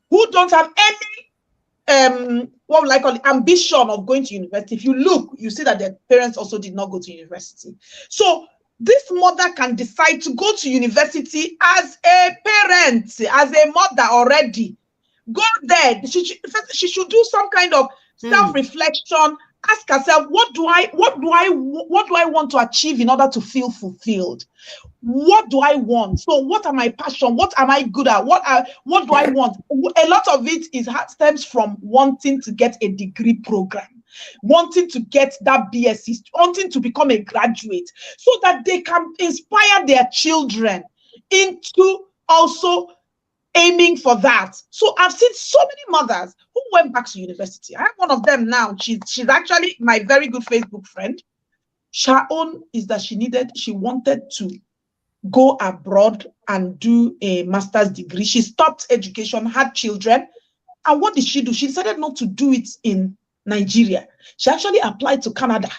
who don't have any what would I call it, ambition of going to university. If you look, you see that their parents also did not go to university. So this mother can decide to go to university as a parent, as a mother already. Go there. She should do some kind of self-reflection. Ask herself, what do I want to achieve in order to feel fulfilled? What do I want? So what are my passion? What am I good at? What do I want? A lot of it stems from wanting to get a degree program, wanting to get that BSc, wanting to become a graduate, so that they can inspire their children into also aiming for that. So I've seen so many mothers who went back to university. I have one of them now. She's actually my very good Facebook friend. Her own is that she wanted to go abroad and do a master's degree. She stopped education, had children. And what did she do? She decided not to do it in Nigeria. She actually applied to Canada.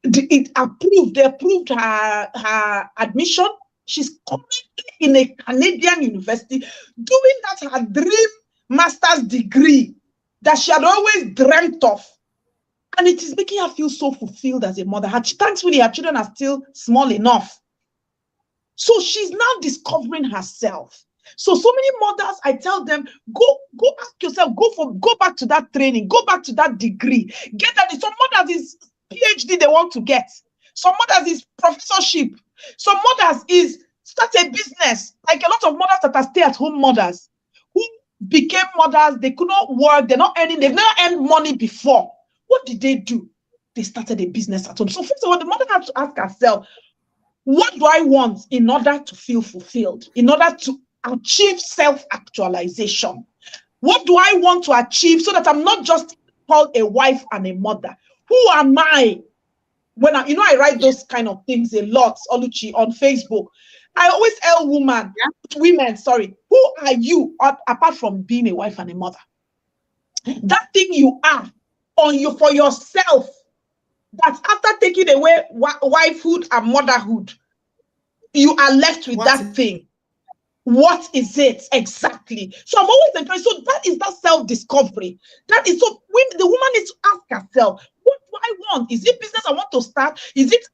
They approved her admission. She's currently in a Canadian university doing that her dream master's degree that she had always dreamt of. And it is making her feel so fulfilled as a mother. Thankfully, her children are still small enough. So she's now discovering herself. So many mothers, I tell them, go ask yourself, go back to that training, go back to that degree. Get that. Some mothers is PhD they want to get. Some mothers is professorship. Some mothers is start a business. Like a lot of mothers that are stay-at-home mothers who became mothers, they could not work, they're not earning, they've never earned money before. What did they do? They started a business at home. So first of all, the mother has to ask herself, what do I want in order to feel fulfilled, in order to achieve self-actualization? What do I want to achieve so that I'm not just called a wife and a mother? Who am I? When I write those kind of things a lot, Oluchi, on Facebook. I always tell women, who are you apart from being a wife and a mother? That thing you are for yourself, that after taking away wifehood and motherhood, you are left with that thing. What is it exactly? So I'm always encouraged. So that is that self-discovery. That is so when the woman needs to ask herself, what do I want? Is it business I want to start? Is it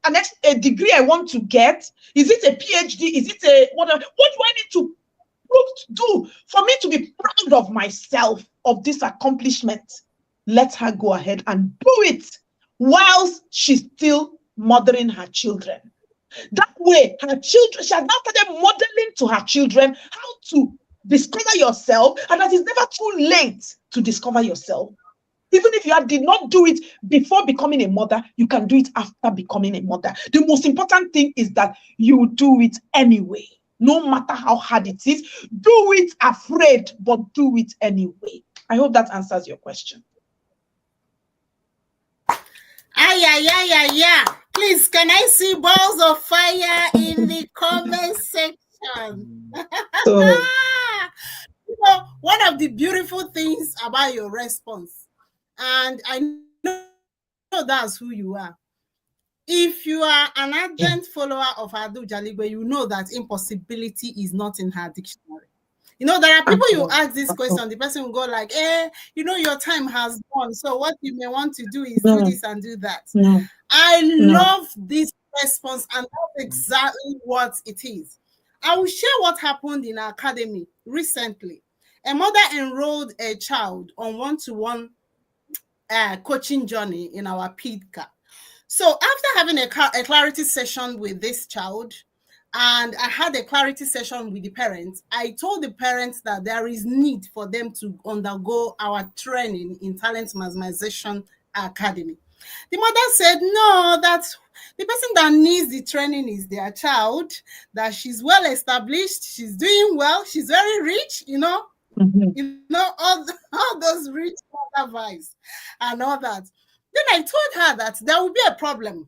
a degree I want to get? Is it a PhD? Is it a whatever? What do I need to do for me to be proud of myself, of this accomplishment? Let her go ahead and do it whilst she's still mothering her children. That way, her children, she has now started modeling to her children how to discover yourself, and that it's never too late to discover yourself. Even if you did not do it before becoming a mother, you can do it after becoming a mother. The most important thing is that you do it anyway. No matter how hard it is, do it afraid, but do it anyway. I hope that answers your question. Yeah. Please, can I see balls of fire in the comment section? One of the beautiful things about your response, and I know that's who you are. If you are an ardent follower of Adu Jaligbe, you know that impossibility is not in her dictionary. There are people you ask this question, the person will go like, your time has gone. So what you may want to do is do this and do that. I love this response, and that's exactly what it is. I will share what happened in our academy recently. A mother enrolled a child on one-to-one coaching journey in our PIDCA. So after having a clarity session with this child, and I had a clarity session with the parents, I told the parents that there is need for them to undergo our training in Talent Maximization Academy. The mother said, no, that the person that needs the training is their child, that she's well established, she's doing well, she's very rich, all those rich mother vibes and all that. Then I told her that there will be a problem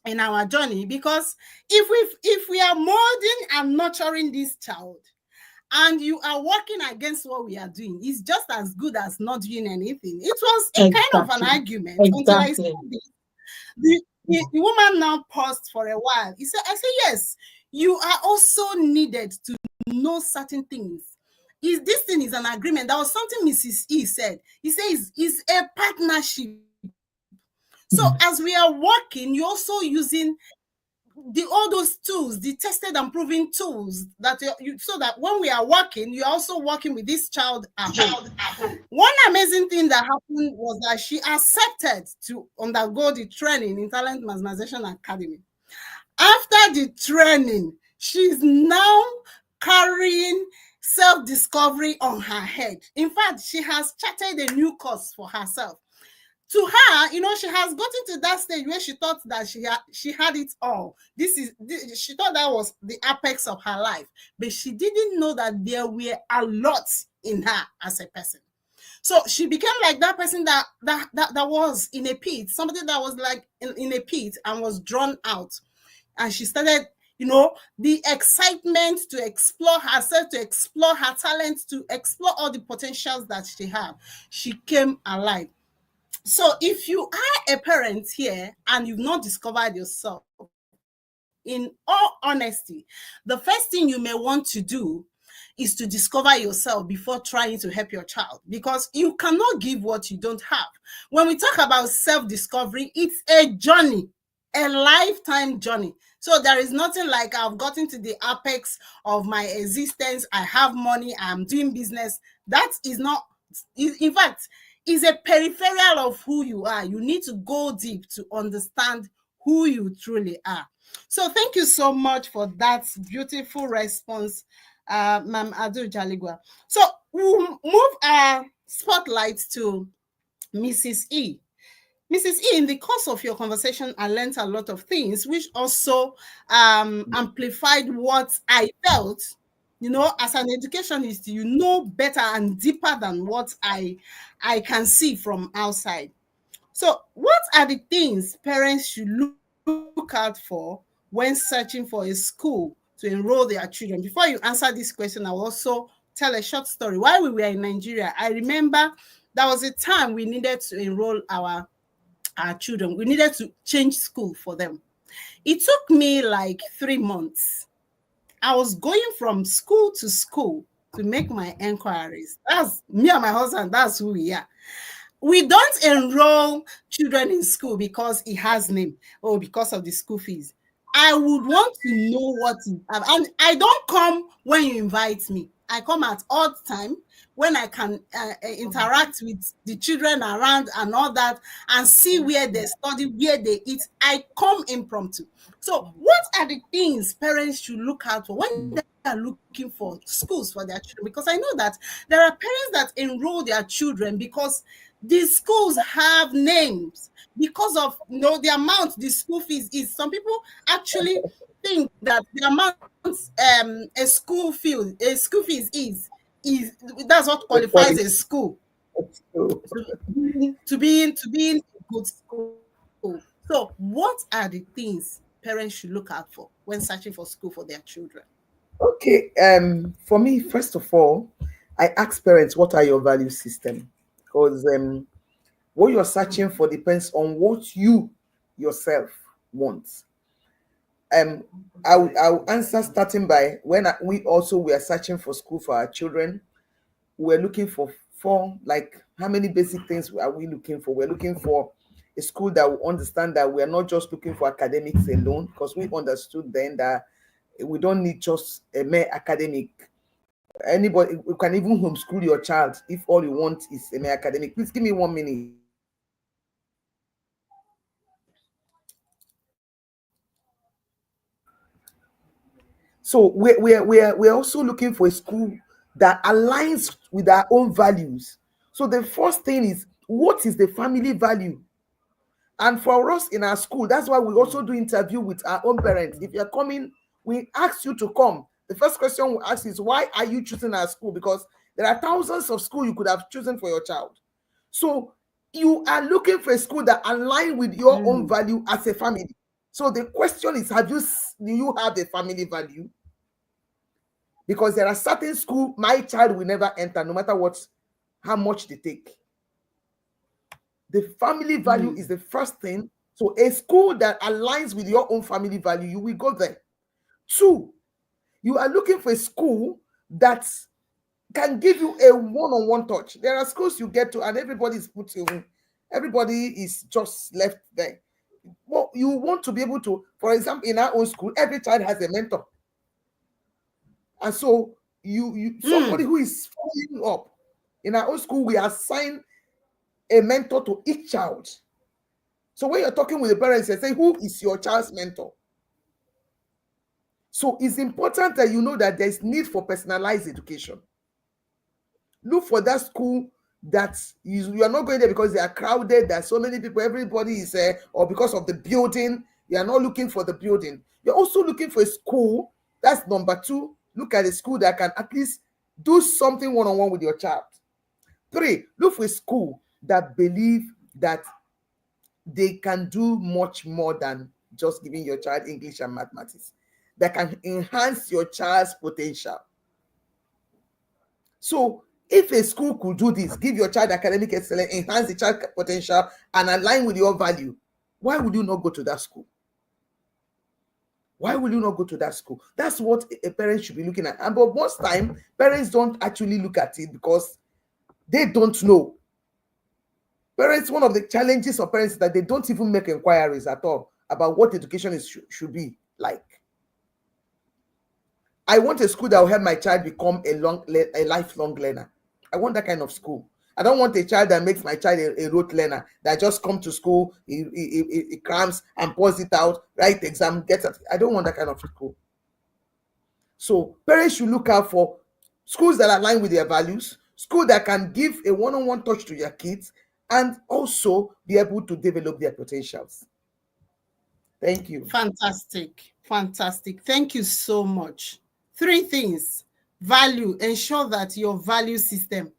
in our journey, because if we are molding and nurturing this child and you are working against what we are doing, it's just as good as not doing anything. It was a kind of an argument until I said this. the woman now paused for a while. I said, yes, you are also needed to know certain things. This thing is an agreement. That was something Mrs. E said. He says it's a partnership. So as we are working, you're also using all those tools, the tested and proven tools that so that when we are working, you're also working with this child at home. One amazing thing that happened was that she accepted to undergo the training in Talent Maximization Academy. After the training, she's now carrying self-discovery on her head. In fact, she has charted a new course for herself. To her, she has gotten to that stage where she thought that she had it all. She thought that was the apex of her life, but she didn't know that there were a lot in her as a person. So she became like that person that was in a pit, somebody that was like in a pit and was drawn out. And she started, the excitement to explore herself, to explore her talents, to explore all the potentials that she had. She came alive. So if you are a parent here and you've not discovered yourself, in all honesty, the first thing you may want to do is to discover yourself before trying to help your child, because you cannot give what you don't have. When we talk about self-discovery, it's a journey, a lifetime journey. So there is nothing like I've gotten to the apex of my existence, I have money, I'm doing business. That is not, in fact, is a peripheral of who you are. You need to go deep to understand who you truly are. So thank you so much for that beautiful response, Ma'am Adu Jaligwa. So we'll move our spotlight to Mrs. E. Mrs. E, in the course of your conversation, I learned a lot of things, which also amplified what I felt. As an educationist, you know better and deeper than what I can see from outside. So what are the things parents should look out for when searching for a school to enroll their children? Before you answer this question, I'll also tell a short story. While we were in Nigeria, I remember there was a time we needed to enroll our children. We needed to change school for them. It took me like 3 months. I was going from school to school to make my inquiries. That's me and my husband. That's who we are. We don't enroll children in school because it has name or because of the school fees. I would want to know what you have. And I don't come when you invite me. I come at odd time when I can interact with the children around and all that and see where they study, where they eat. I come impromptu. So what are the things parents should look out for when they are looking for schools for their children? Because I know that there are parents that enroll their children because these schools have names, because of the amount the school fees is. Some people actually think that the amount a school fees is that's what qualifies a school to be in a good school. So what are the things parents should look out for when searching for school for their children? Okay, for me, first of all, I ask parents, what are your value system? Because what you're searching for depends on what you yourself want. I'll answer starting by when we also were searching for school for our children. We're looking for like, how many basic things are we looking for? We're looking for a school that will understand that we're not just looking for academics alone, because we understood then that we don't need just a mere academic. Anybody, you can even homeschool your child if all you want is a mere academic. Please give me 1 minute. So we're also looking for a school that aligns with our own values. So the first thing is, what is the family value? And for us in our school, that's why we also do interview with our own parents. If you're coming, we ask you to come. The first question we ask is, why are you choosing our school? Because there are thousands of schools you could have chosen for your child. So you are looking for a school that aligns with your own value as a family. So the question is, do you have a family value? Because there are certain schools my child will never enter, no matter how much they take. The family value is the first thing So a school that aligns with your own family value, you will go there. 2, you are looking for a school that can give you a one-on-one touch. There are schools you get to and everybody is put in, everybody is just left there. Well, you want to be able to, for example, in our own school, every child has a mentor. And so somebody who is following up. In our own school, we assign a mentor to each child. So when you're talking with the parents, you say, who is your child's mentor? So it's important that you know that there's need for personalized education. Look for that school that you are not going there because they are crowded, there are so many people, everybody is there, or because of the building. You are not looking for the building. You're also looking for a school. That's number 2. Look at a school that can at least do something one-on-one with your child. 3, look for a school that believe that they can do much more than just giving your child English and mathematics, that can enhance your child's potential. So if a school could do this, give your child academic excellence, enhance the child's potential, and align with your value, why would you not go to that school? Why will you not go to that school? That's what a parent should be looking at. But most time, parents don't actually look at it because they don't know. Parents, one of the challenges of parents is that they don't even make inquiries at all about what education should be like. I want a school that will help my child become a lifelong learner. I want that kind of school. I don't want a child that makes my child a rote learner, that just come to school, he crams and pours it out, write exam, gets it. I don't want that kind of school. So parents should look out for schools that align with their values, schools that can give a one-on-one touch to your kids, and also be able to develop their potentials. Thank you. Fantastic. Fantastic. Thank you so much. 3 things. Value. Ensure that your value system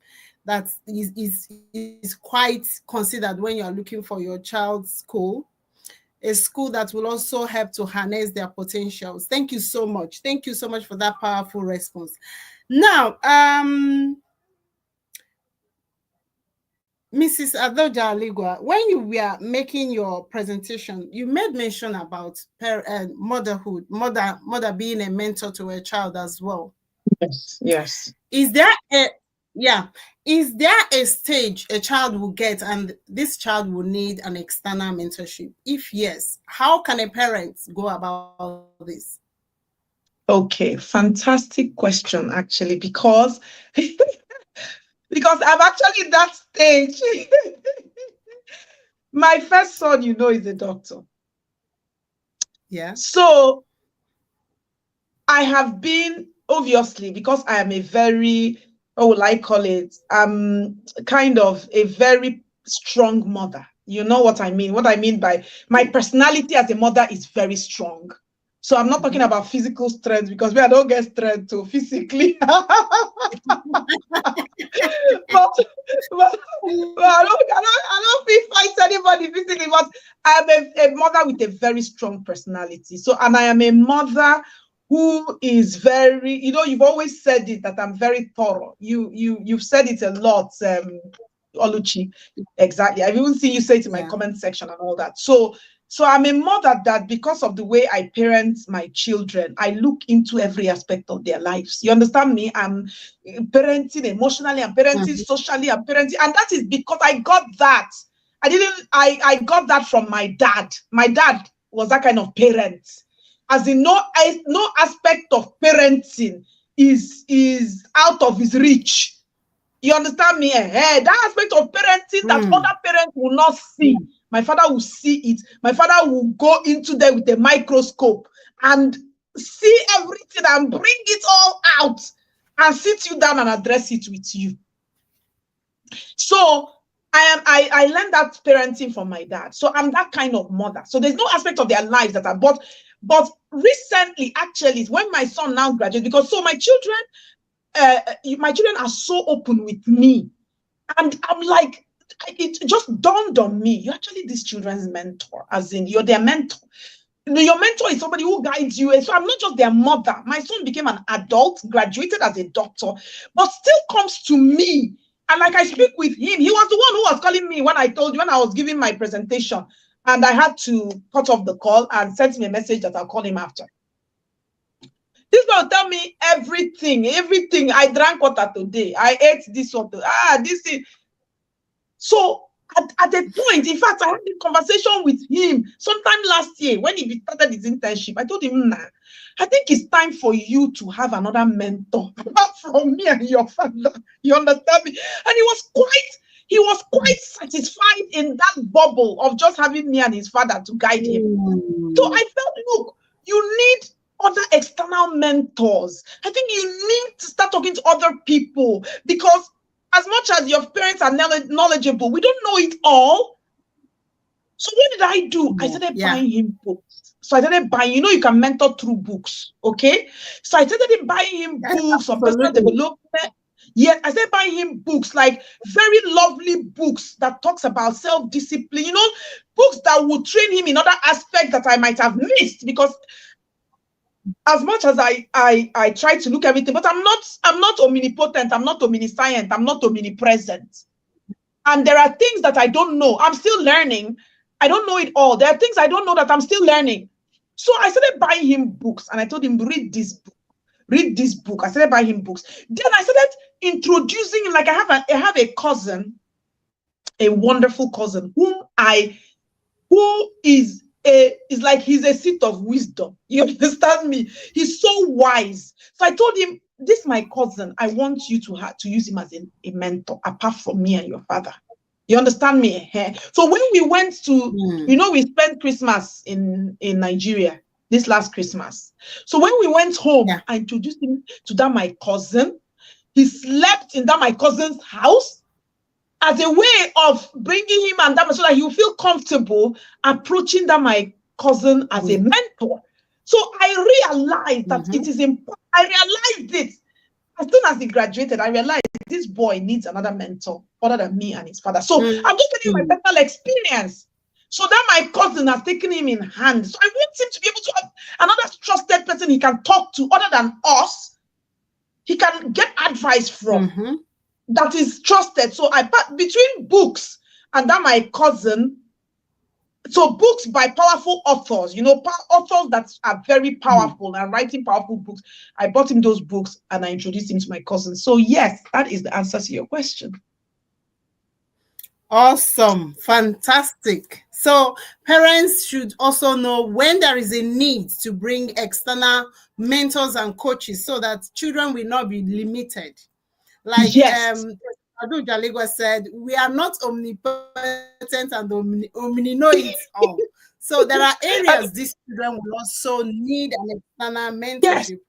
that is quite considered when you are looking for your child's school. A school that will also help to harness their potentials. Thank you so much. Thank you so much for that powerful response. Now, Mrs. Adoja Aligua, when you were making your presentation, you made mention about motherhood, mother being a mentor to a child as well. Yes. Is there a stage a child will get and this child will need an external mentorship? If yes, how can a parent go about this? Okay, fantastic question, actually, because I'm actually in that stage. My first son, is a doctor. Yeah. So I have been, obviously, because I am a very, what will I call it? Kind of a very strong mother. You know what I mean? What I mean by my personality as a mother is very strong. So I'm not talking about physical strength, because I don't get strength too physically. but I don't fight anybody physically, but I'm a mother with a very strong personality. So, and I am a mother who is very, you've always said it, that I'm very thorough. You've said it a lot, Oluchi. Exactly. I've even seen you say it in my comment section and all that. So I'm a mother that, because of the way I parent my children, I look into every aspect of their lives. You understand me? I'm parenting emotionally, I'm parenting socially, I'm parenting, and that is because I got that. I got that from my dad. My dad was that kind of parent. As in, no aspect of parenting is out of his reach. You understand me? That aspect of parenting that other parents will not see. My father will see it. My father will go into there with a microscope and see everything and bring it all out and sit you down and address it with you. So I learned that parenting from my dad. So I'm that kind of mother. So there's no aspect of their lives that but recently, actually, when my son now graduated, because so my children are so open with me, and I'm like, it just dawned on me, you're actually this children's mentor, as in you're their mentor. Your mentor is somebody who guides you. And so I'm not just their mother. My son became an adult, graduated as a doctor, but still comes to me. And like I speak with him, he was the one who was calling me when I was giving my presentation. And I had to cut off the call and sent me a message that I'll call him after. This one will tell me everything. I drank water today. I ate this water. This thing. So at a point, in fact, I had a conversation with him sometime last year when he started his internship. I told him, nah, I think it's time for you to have another mentor apart from me and your father. You understand me? And he was quite satisfied in that bubble of just having me and his father to guide him. So I felt, look, you need other external mentors. I think you need to start talking to other people, because as much as your parents are knowledgeable, we don't know it all. So what did I do? I started buying him books. So I started buying, you can mentor through books, okay? So I started buying him books on personal development. Yeah, I started buying him books, like very lovely books that talks about self-discipline, books that would train him in other aspects that I might have missed, because as much as I try to look everything, but I'm not omnipotent, I'm not omniscient, I'm not omnipresent. And there are things that I don't know. I'm still learning. I don't know it all. There are things I don't know that I'm still learning. So I started buying him books, and I told him, read this book. Read this book. I started buying him books. Then I started introducing him. Like I have a cousin, a wonderful cousin, who is like he's a seat of wisdom. You understand me? He's so wise. So I told him, this is my cousin. I want you to use him as a mentor, apart from me and your father. You understand me? So when we went to, we spent Christmas in Nigeria this last Christmas. So when we went home, I introduced him to that my cousin. He slept in that my cousin's house as a way of bringing him and that so that he will feel comfortable approaching that my cousin as a mentor. So I realized that it is important. I realized it as soon as he graduated. I realized this boy needs another mentor other than me and his father. So I'm just telling you my personal experience. So that my cousin has taken him in hand. So I want him to be able to have another trusted person he can talk to other than us. He can get advice from that is trusted. So between books and that my cousin, so books by powerful authors, authors that are very powerful and writing powerful books. I bought him those books and I introduced him to my cousin. So yes, that is the answer to your question. Awesome. Fantastic. So parents should also know when there is a need to bring external mentors and coaches so that children will not be limited. Like Adu Jaligwa said, we are not omnipotent and omni-know it all. So there are areas these children will also need an external mentorship.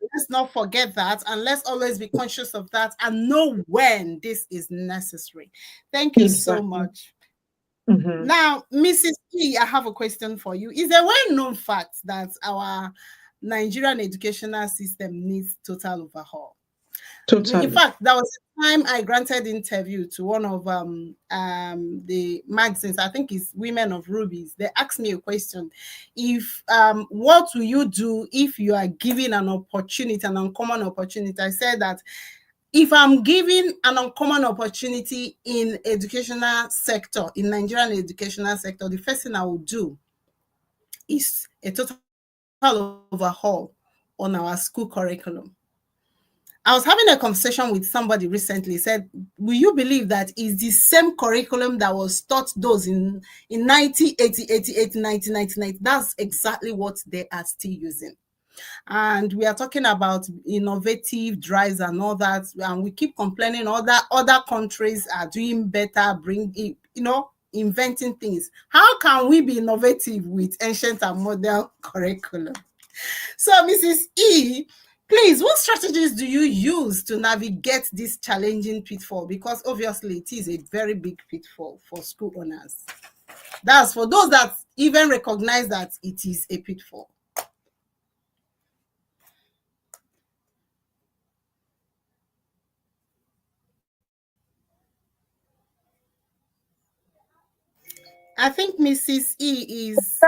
Let's not forget that, and let's always be conscious of that and know when this is necessary. Thank you so much. Now, Mrs. E, I have a question for you. Is a well-known fact that our Nigerian educational system needs total overhaul? Totally. In fact, there was a time I granted interview to one of the magazines, I think it's Women of Rubies. They asked me a question. If what will you do if you are given an opportunity, an uncommon opportunity? I said that if I'm given an uncommon opportunity in educational sector, in Nigerian educational sector, the first thing I will do is a total overhaul on our school curriculum. I was having a conversation with somebody recently, said, will you believe that is the same curriculum that was taught those in 1988, 1990? That's exactly what they are still using. And we are talking about innovative drives and all that, and we keep complaining other countries are doing better, inventing things. How can we be innovative with ancient and modern curriculum? So, Mrs. E, please, what strategies do you use to navigate this challenging pitfall? Because obviously it is a very big pitfall for school owners. That's for those that even recognize that it is a pitfall. I think Mrs. E is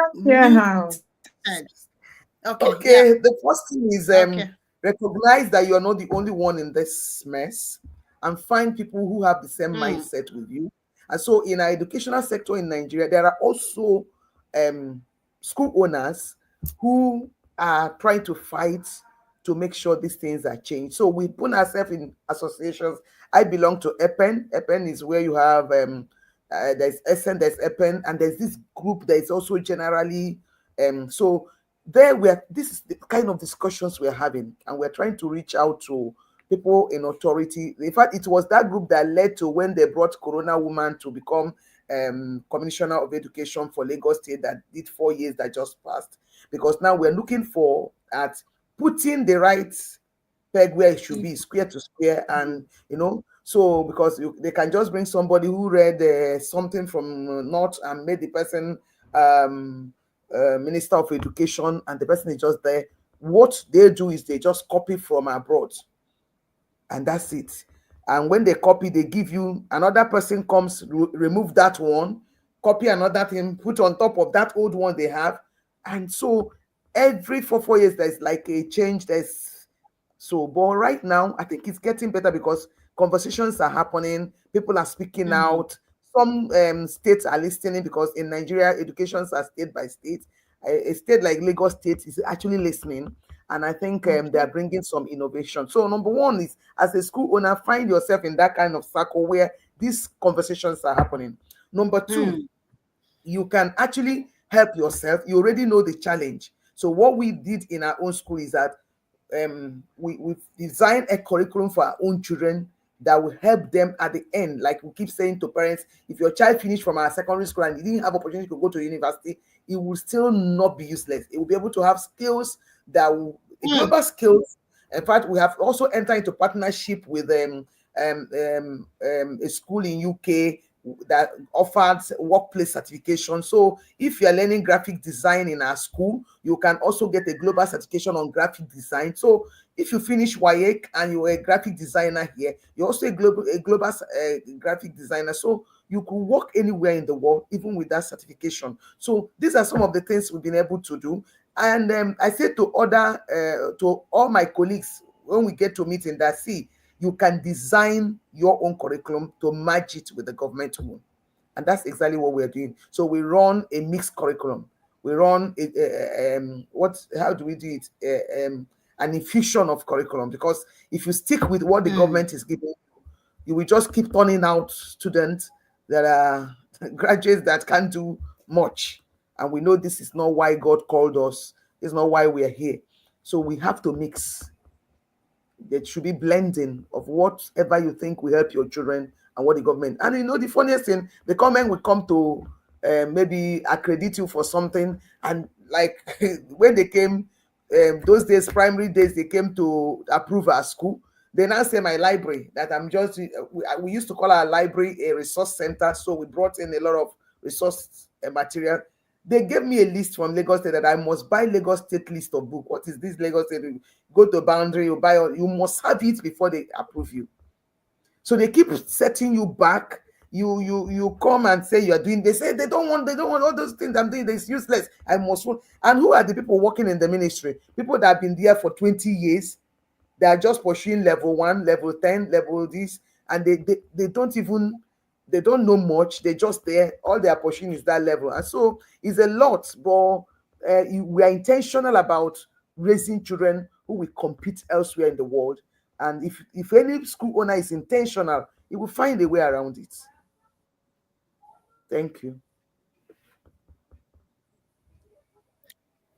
Okay. The first thing is recognize that you are not the only one in this mess, and find people who have the same mindset with you, And so in our educational sector in Nigeria, there are also school owners who are trying to fight to make sure these things are changed. So we put ourselves in associations. I belong to EPEN. EPEN is where you have there's ESSEN, there's EPEN, and there's this group that is also generally so there this is the kind of discussions we're having, and we're trying to reach out to people in authority. In fact, it was that group that led to when they brought Corona Woman to become Commissioner of Education for Lagos State, that did 4 years that just passed. Because now we're looking for at putting the right peg where it should be, square to square, and so because they can just bring somebody who read something from North and made the person Minister of Education, and the person is just there. What they do is they just copy from abroad, and that's it. And when they copy, they give you another person comes, remove that one, copy another thing, put on top of that old one they have. And so every 4 years, there's like a change. But right now, I think it's getting better because conversations are happening. People are speaking out. Some states are listening, because in Nigeria, educations are state by state. A state like Lagos State is actually listening. And I think they are bringing some innovation. So number one is, as a school owner, find yourself in that kind of circle where these conversations are happening. Number two, you can actually help yourself. You already know the challenge. So what we did in our own school is that we designed a curriculum for our own children that will help them at the end. Like we keep saying to parents, if your child finished from our secondary school and he didn't have opportunity to go to university, it will still not be useless. It will be able to have skills that will global skills. In fact, we have also entered into partnership with a school in UK that offers workplace certification. So if you're learning graphic design in our school, you can also get a global certification on graphic design. So if you finish WAEC and you're a graphic designer here, you're also a global graphic designer. So you could work anywhere in the world, even with that certification. So these are some of the things we've been able to do. And I say to all my colleagues, when we get to meeting, that see, you can design your own curriculum to match it with the government one. And that's exactly what we're doing. So we run a mixed curriculum. We run how do we do it? An infusion of curriculum, because if you stick with what the government is giving, you will just keep turning out students that are graduates that can't do much. And we know this is not why God called us. It's not why we are here. So we have to mix. There should be blending of whatever you think will help your children and what the government. And the funniest thing, the government would come to maybe accredit you for something. And like when they came, those days, primary days, they came to approve our school. They now say my library, that I'm just, we used to call our library a resource center. So we brought in a lot of resource material. They gave me a list from Lagos State that I must buy Lagos State list of book. What is this Lagos State? Go to Boundary, you must have it before they approve you. So they keep setting you back. You come and say you're doing, they say they don't want all those things I'm doing, it's useless. I must want. And who are the people working in the ministry? People that have been there for 20 years. They are just pursuing level 1, level 10, level this, and they don't know much. They're just there. All they are pursuing is that level. And so it's a lot, but we are intentional about raising children who will compete elsewhere in the world. And if any school owner is intentional, he will find a way around it. Thank you.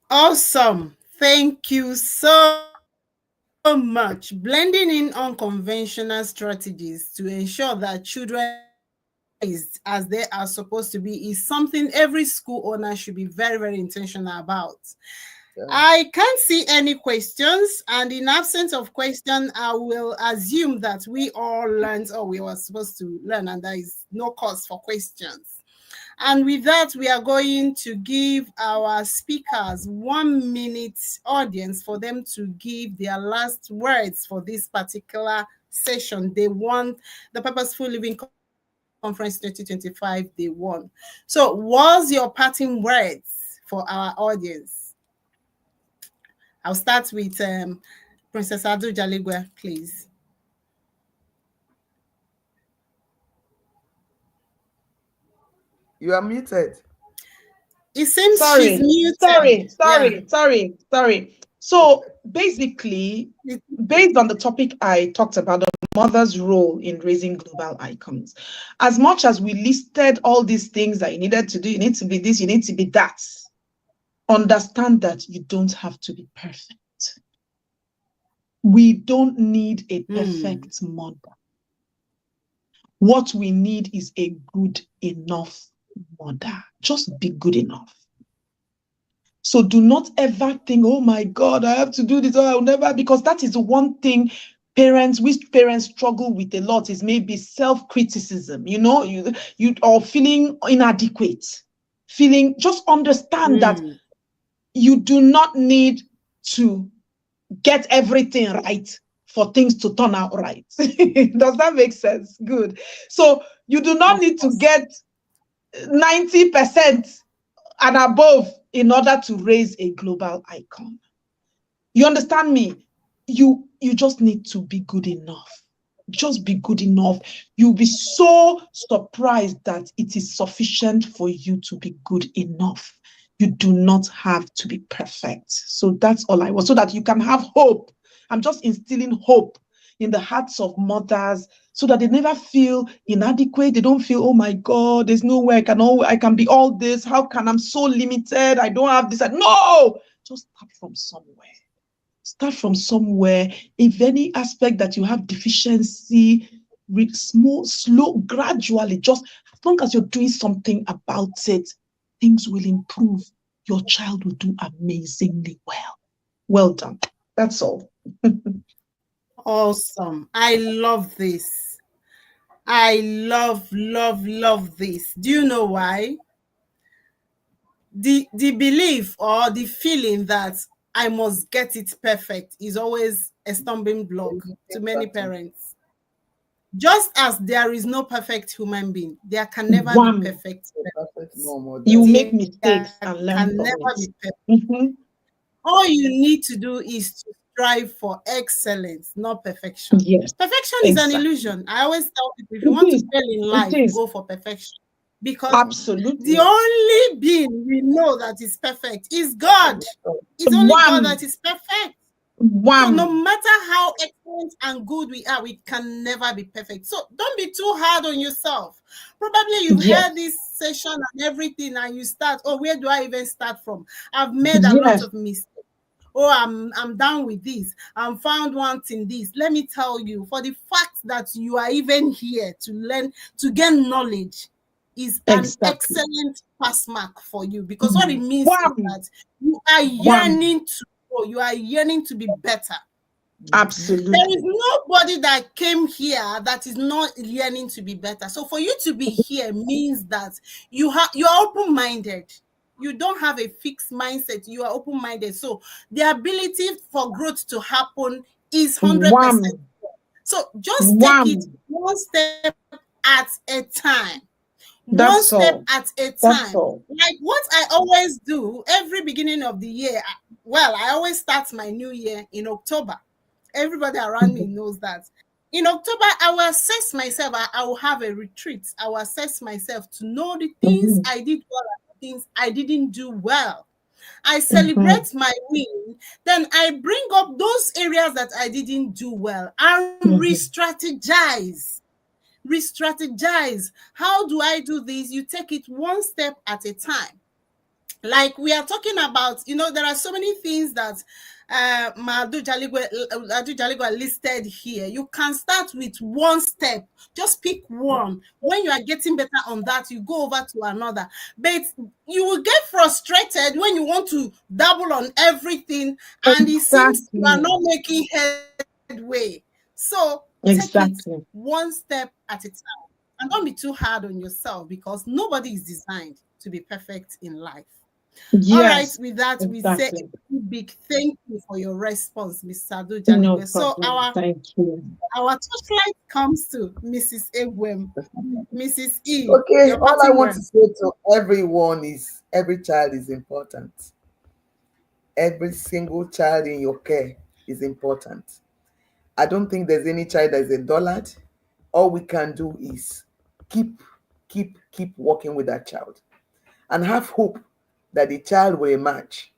Awesome. Thank you so much. Blending in unconventional strategies to ensure that children is as they are supposed to be is something every school owner should be very, very intentional about. Yeah. I can't see any questions, and in absence of question, I will assume that we all learned or we were supposed to learn, and there is no cause for questions. And with that, we are going to give our speakers 1 minute audience for them to give their last words for this particular session. They won the Purposeful Living Conference 2025, they won. So what's your parting words for our audience? I'll start with Princess Adu Jaligwe, please. You are muted. It seems she's muted. Sorry. So basically, based on the topic I talked about, the mother's role in raising global icons, as much as we listed all these things that you needed to do, you need to be this, you need to be that, understand that you don't have to be perfect. We don't need a perfect mother. What we need is a good enough mother. Just be good enough. So do not ever think, oh my God, I have to do this, or I'll never, because that is the one thing which parents struggle with a lot, is maybe self-criticism, you or feeling inadequate, just understand that you do not need to get everything right for things to turn out right. Does that make sense? Good. So you do not need to get 90% and above in order to raise a global icon. You understand me? You just need to be good enough. Just be good enough. You'll be so surprised that it is sufficient for you to be good enough. You do not have to be perfect. So that's all I want, so that you can have hope. I'm just instilling hope in the hearts of mothers, so that they never feel inadequate. They don't feel, oh my God, there's no way I can be all this. How can I'm so limited? I don't have this. No, just start from somewhere. Start from somewhere. If any aspect that you have deficiency, slow, gradually, just as long as you're doing something about it, things will improve. Your child will do amazingly well. Well done. That's all. Awesome. I love this. I love this. Do you know why? The belief or the feeling that I must get it perfect is always a stumbling block to many parents. Just as there is no perfect human being, there can never be perfect. You make mistakes and learn can from never it. be perfect. All you need to do is to strive for excellence, not perfection. Yes, perfection is an illusion. I always tell people, if you want to fail in life, go for perfection. Because absolutely, the only being we know that is perfect is God. It's only God that is perfect. So no matter how excellent and good we are, we can never be perfect. So don't be too hard on yourself. Probably you've heard this session and everything, and you start, oh, where do I even start from? I've made a lot of mistakes. Oh, I'm done with this. I'm found wanting this. Let me tell you, for the fact that you are even here to learn, to gain knowledge, is an excellent pass mark for you, because what it means is that you are yearning to grow, you are yearning to be better. Absolutely. There is nobody that came here that is not yearning to be better. So for you to be here means that you're open-minded. You don't have a fixed mindset. You are open-minded. So the ability for growth to happen is 100%. So just take it one step at a time. One step at a time. Like what I always do every beginning of the year. I always start my new year in October. Everybody around me knows that. In October, I will assess myself. I will have a retreat. I will assess myself to know the things I did well and the things I didn't do well. I celebrate my win. Then I bring up those areas that I didn't do well and re-strategize. How do I do this? You take it one step at a time. Like we are talking about, there are so many things that Adu Jaligwe listed here. You can start with one step. Just pick one. When you are getting better on that, you go over to another. But you will get frustrated when you want to double on everything, and it seems you are not making headway. So take it one step at a time. And don't be too hard on yourself, because nobody is designed to be perfect in life. All right, with that, we say a big thank you for your response, Mr. Adu Jaligwe. So our touchlight comes to Mrs. Egwem. Mrs. E. Okay, all I want to say to everyone is every child is important. Every single child in your care is important. I don't think there's any child that is a dullard. All we can do is keep keep working with that child and have hope that the child will emerge.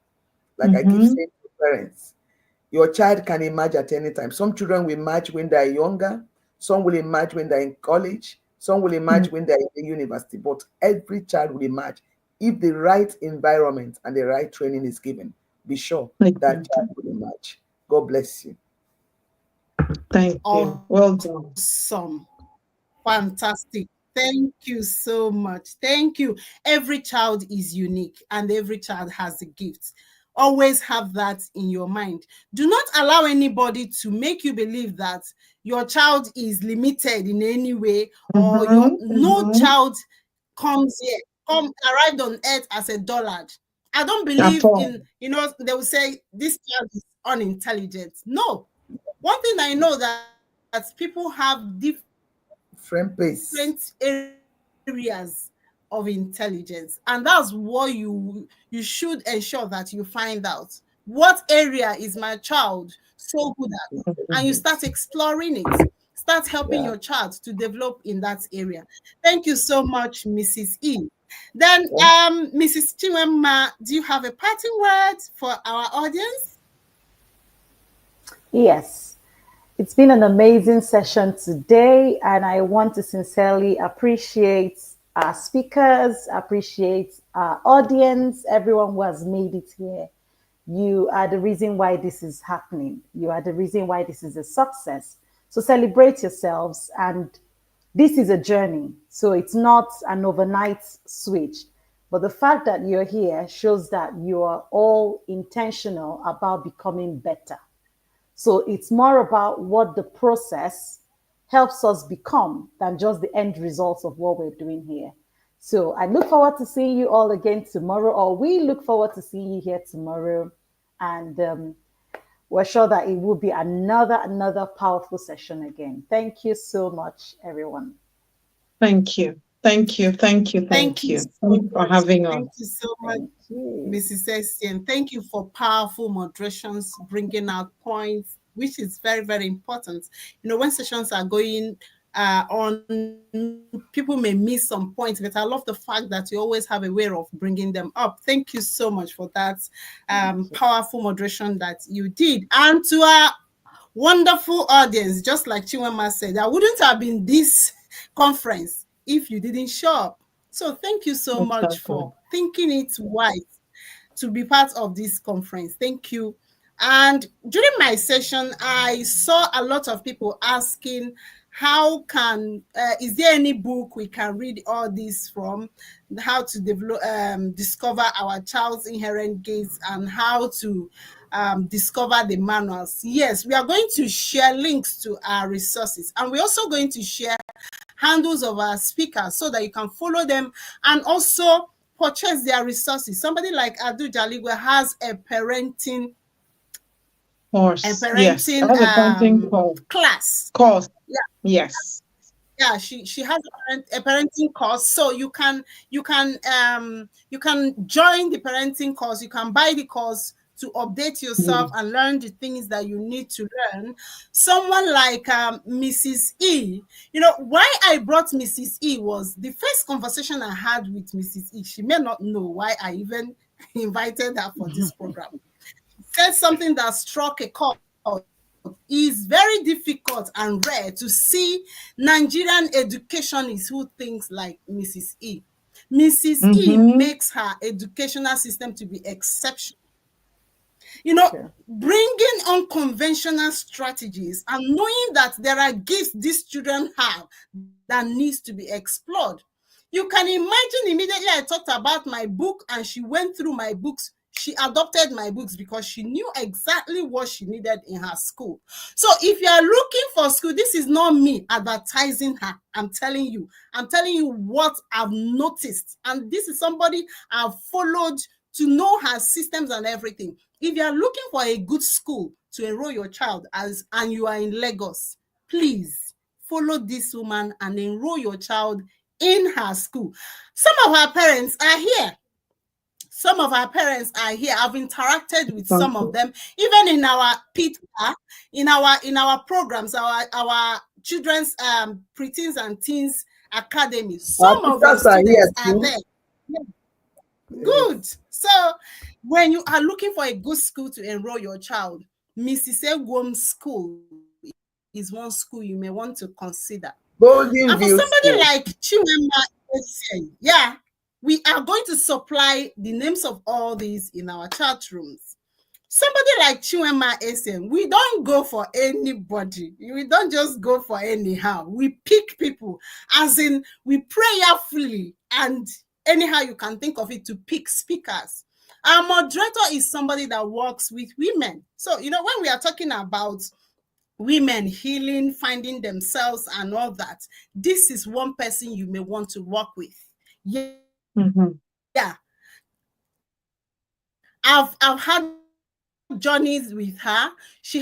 Like I keep saying to parents, your child can emerge at any time. Some children will emerge when they're younger, some will emerge when they're in college, some will emerge when they're in the university, but every child will emerge if the right environment and the right training is given. Be sure that child will emerge. God bless you. Thank you. Well done. Awesome. Fantastic. Thank you so much. Thank you. Every child is unique and every child has a gift. Always have that in your mind. Do not allow anybody to make you believe that your child is limited in any way, or no child arrived on earth as a dullard. I don't believe in, they will say this child is unintelligent. No. One thing I know that people have different areas of intelligence, and that's what you should ensure that you find out. What area is my child so good at? And you start exploring it. Start helping your child to develop in that area. Thank you so much, Mrs. E. Then, Mrs. Chinwemma, do you have a parting word for our audience? Yes. It's been an amazing session today, and I want to sincerely appreciate our speakers, appreciate our audience, everyone who has made it here. You are the reason why this is happening. You are the reason why this is a success. So celebrate yourselves, and this is a journey. So it's not an overnight switch, but the fact that you're here shows that you are all intentional about becoming better. So it's more about what the process helps us become than just the end results of what we're doing here. So I look forward to seeing you all again tomorrow, or we look forward to seeing you here tomorrow. And we're sure that it will be another powerful session again. Thank you so much, everyone. Thank you. Thank you. Thank you. Thank you. Thank you for having us. Thank you so much, Mrs. Essien. Thank you for powerful moderations, bringing out points, which is very, very important. You know, when sessions are going on, people may miss some points, but I love the fact that you always have a way of bringing them up. Thank you so much for that powerful moderation that you did. And to our wonderful audience, just like Chinwemma said, there wouldn't have been this conference if you didn't show up. So thank you so much for thinking it wise to be part of this conference. Thank you. And during my session, I saw a lot of people asking, how can, is there any book we can read all this from? How to develop, discover our child's inherent gifts, and how to discover the manuals. Yes, we are going to share links to our resources, and we're also going to share handles of our speakers so that you can follow them and also purchase their resources. Somebody like Adu Jaligwe has a parenting course. Course. Yeah. Yes. Yeah, she has a parenting course, so you can join the parenting course. You can buy the course to update yourself and learn the things that you need to learn. Someone like Mrs. E, you know, why I brought Mrs. E was the first conversation I had with Mrs. E. She may not know why I even invited her for this program. She said something that struck a chord. It's very difficult and rare to see Nigerian educationists who thinks like Mrs. E. Mrs. E makes her educational system to be exceptional. You know, bringing unconventional strategies and knowing that there are gifts these children have that needs to be explored. You can imagine immediately I talked about my book and she went through my books. She adopted my books because she knew exactly what she needed in her school. So if you are looking for school, this is not me advertising her. I'm telling you what I've noticed. And this is somebody I've followed to know her systems and everything. If you are looking for a good school to enroll your child and you are in Lagos, please follow this woman and enroll your child in her school. Some of our parents are here. I've interacted with some of them, even in our PTA, in our programs, our children's preteens and teens Academy. Our Some of your teachers are here students are too. there. Yeah. Good. So when you are looking for a good school to enroll your child, Mrs. Egwom School is one school you may want to consider. Golden And for View somebody School. like Chinwemma Essien, yeah, we are going to supply the names of all these in our chat rooms. Somebody like Chinwemma Essien, we don't go for anybody. We don't just go for anyhow. We pick people, as in we prayerfully and anyhow you can think of it to pick speakers. Our moderator is somebody that works with women. So, when we are talking about women healing, finding themselves and all that, this is one person you may want to work with. Yeah. Yeah. I've had journeys with her. She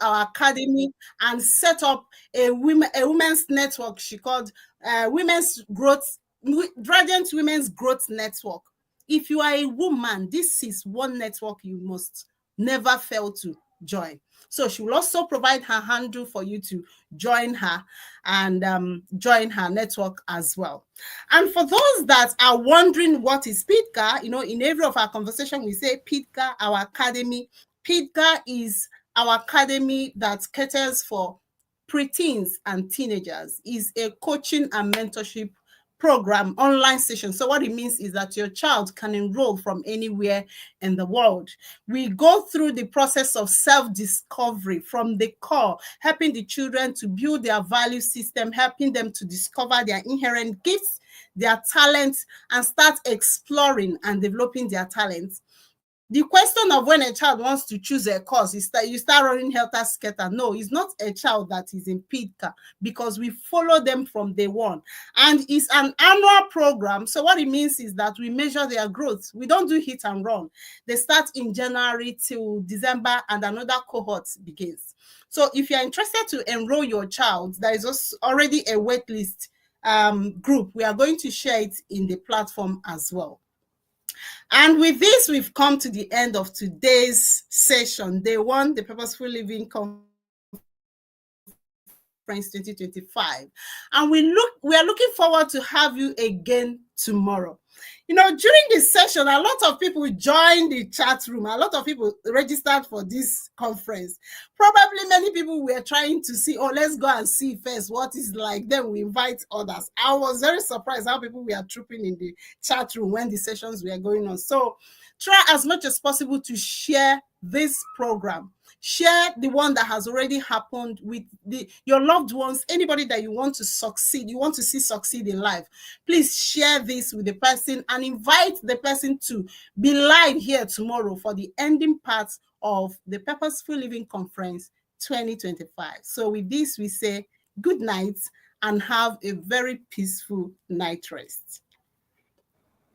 our academy and set up a women's network she called Radiant Women's Growth Network. If you are a woman, this is one network you must never fail to join. So she will also provide her handle for you to join her and join her network as well. And for those that are wondering what is PIDCA, in every of our conversation, we say PIDCA, our academy. PIDCA is our academy that caters for preteens and teenagers, is a coaching and mentorship program, online session. So what it means is that your child can enroll from anywhere in the world. We go through the process of self-discovery from the core, helping the children to build their value system, helping them to discover their inherent gifts, their talents, and start exploring and developing their talents. The question of when a child wants to choose a course is that you start running helter-skelter. No, it's not a child that is in PIDCA, because we follow them from day one. And it's an annual program. So what it means is that we measure their growth. We don't do hit and run. They start in January till December and another cohort begins. So if you're interested to enroll your child, there is already a waitlist group. We are going to share it in the platform as well. And with this, we've come to the end of today's session, day one, the Purposeful Living Conference 2025. And we are looking forward to have you again tomorrow. During this session, a lot of people joined the chat room. A lot of people registered for this conference. Probably many people were trying to see, let's go and see first what it's like. Then we invite others. I was very surprised how people were trooping in the chat room when the sessions were going on. So try as much as possible to share this program. Share the one that has already happened with your loved ones, anybody that you want to succeed, you want to see succeed in life. Please share this with the person and invite the person to be live here tomorrow for the ending part of the Purposeful Living Conference 2025. So with this, we say good night and have a very peaceful night rest.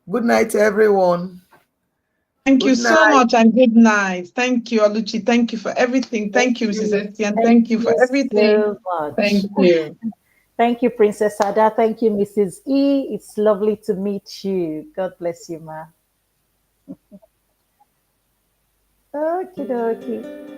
Good night, everyone. Thank you so much and good night. Thank you, Oluchi. Thank you for everything. Thank you, Mrs. Essien. Thank you for everything. So much. Thank you. Thank you, Princess Ada. Thank you, Mrs. E. It's lovely to meet you. God bless you, ma. Okie dokie.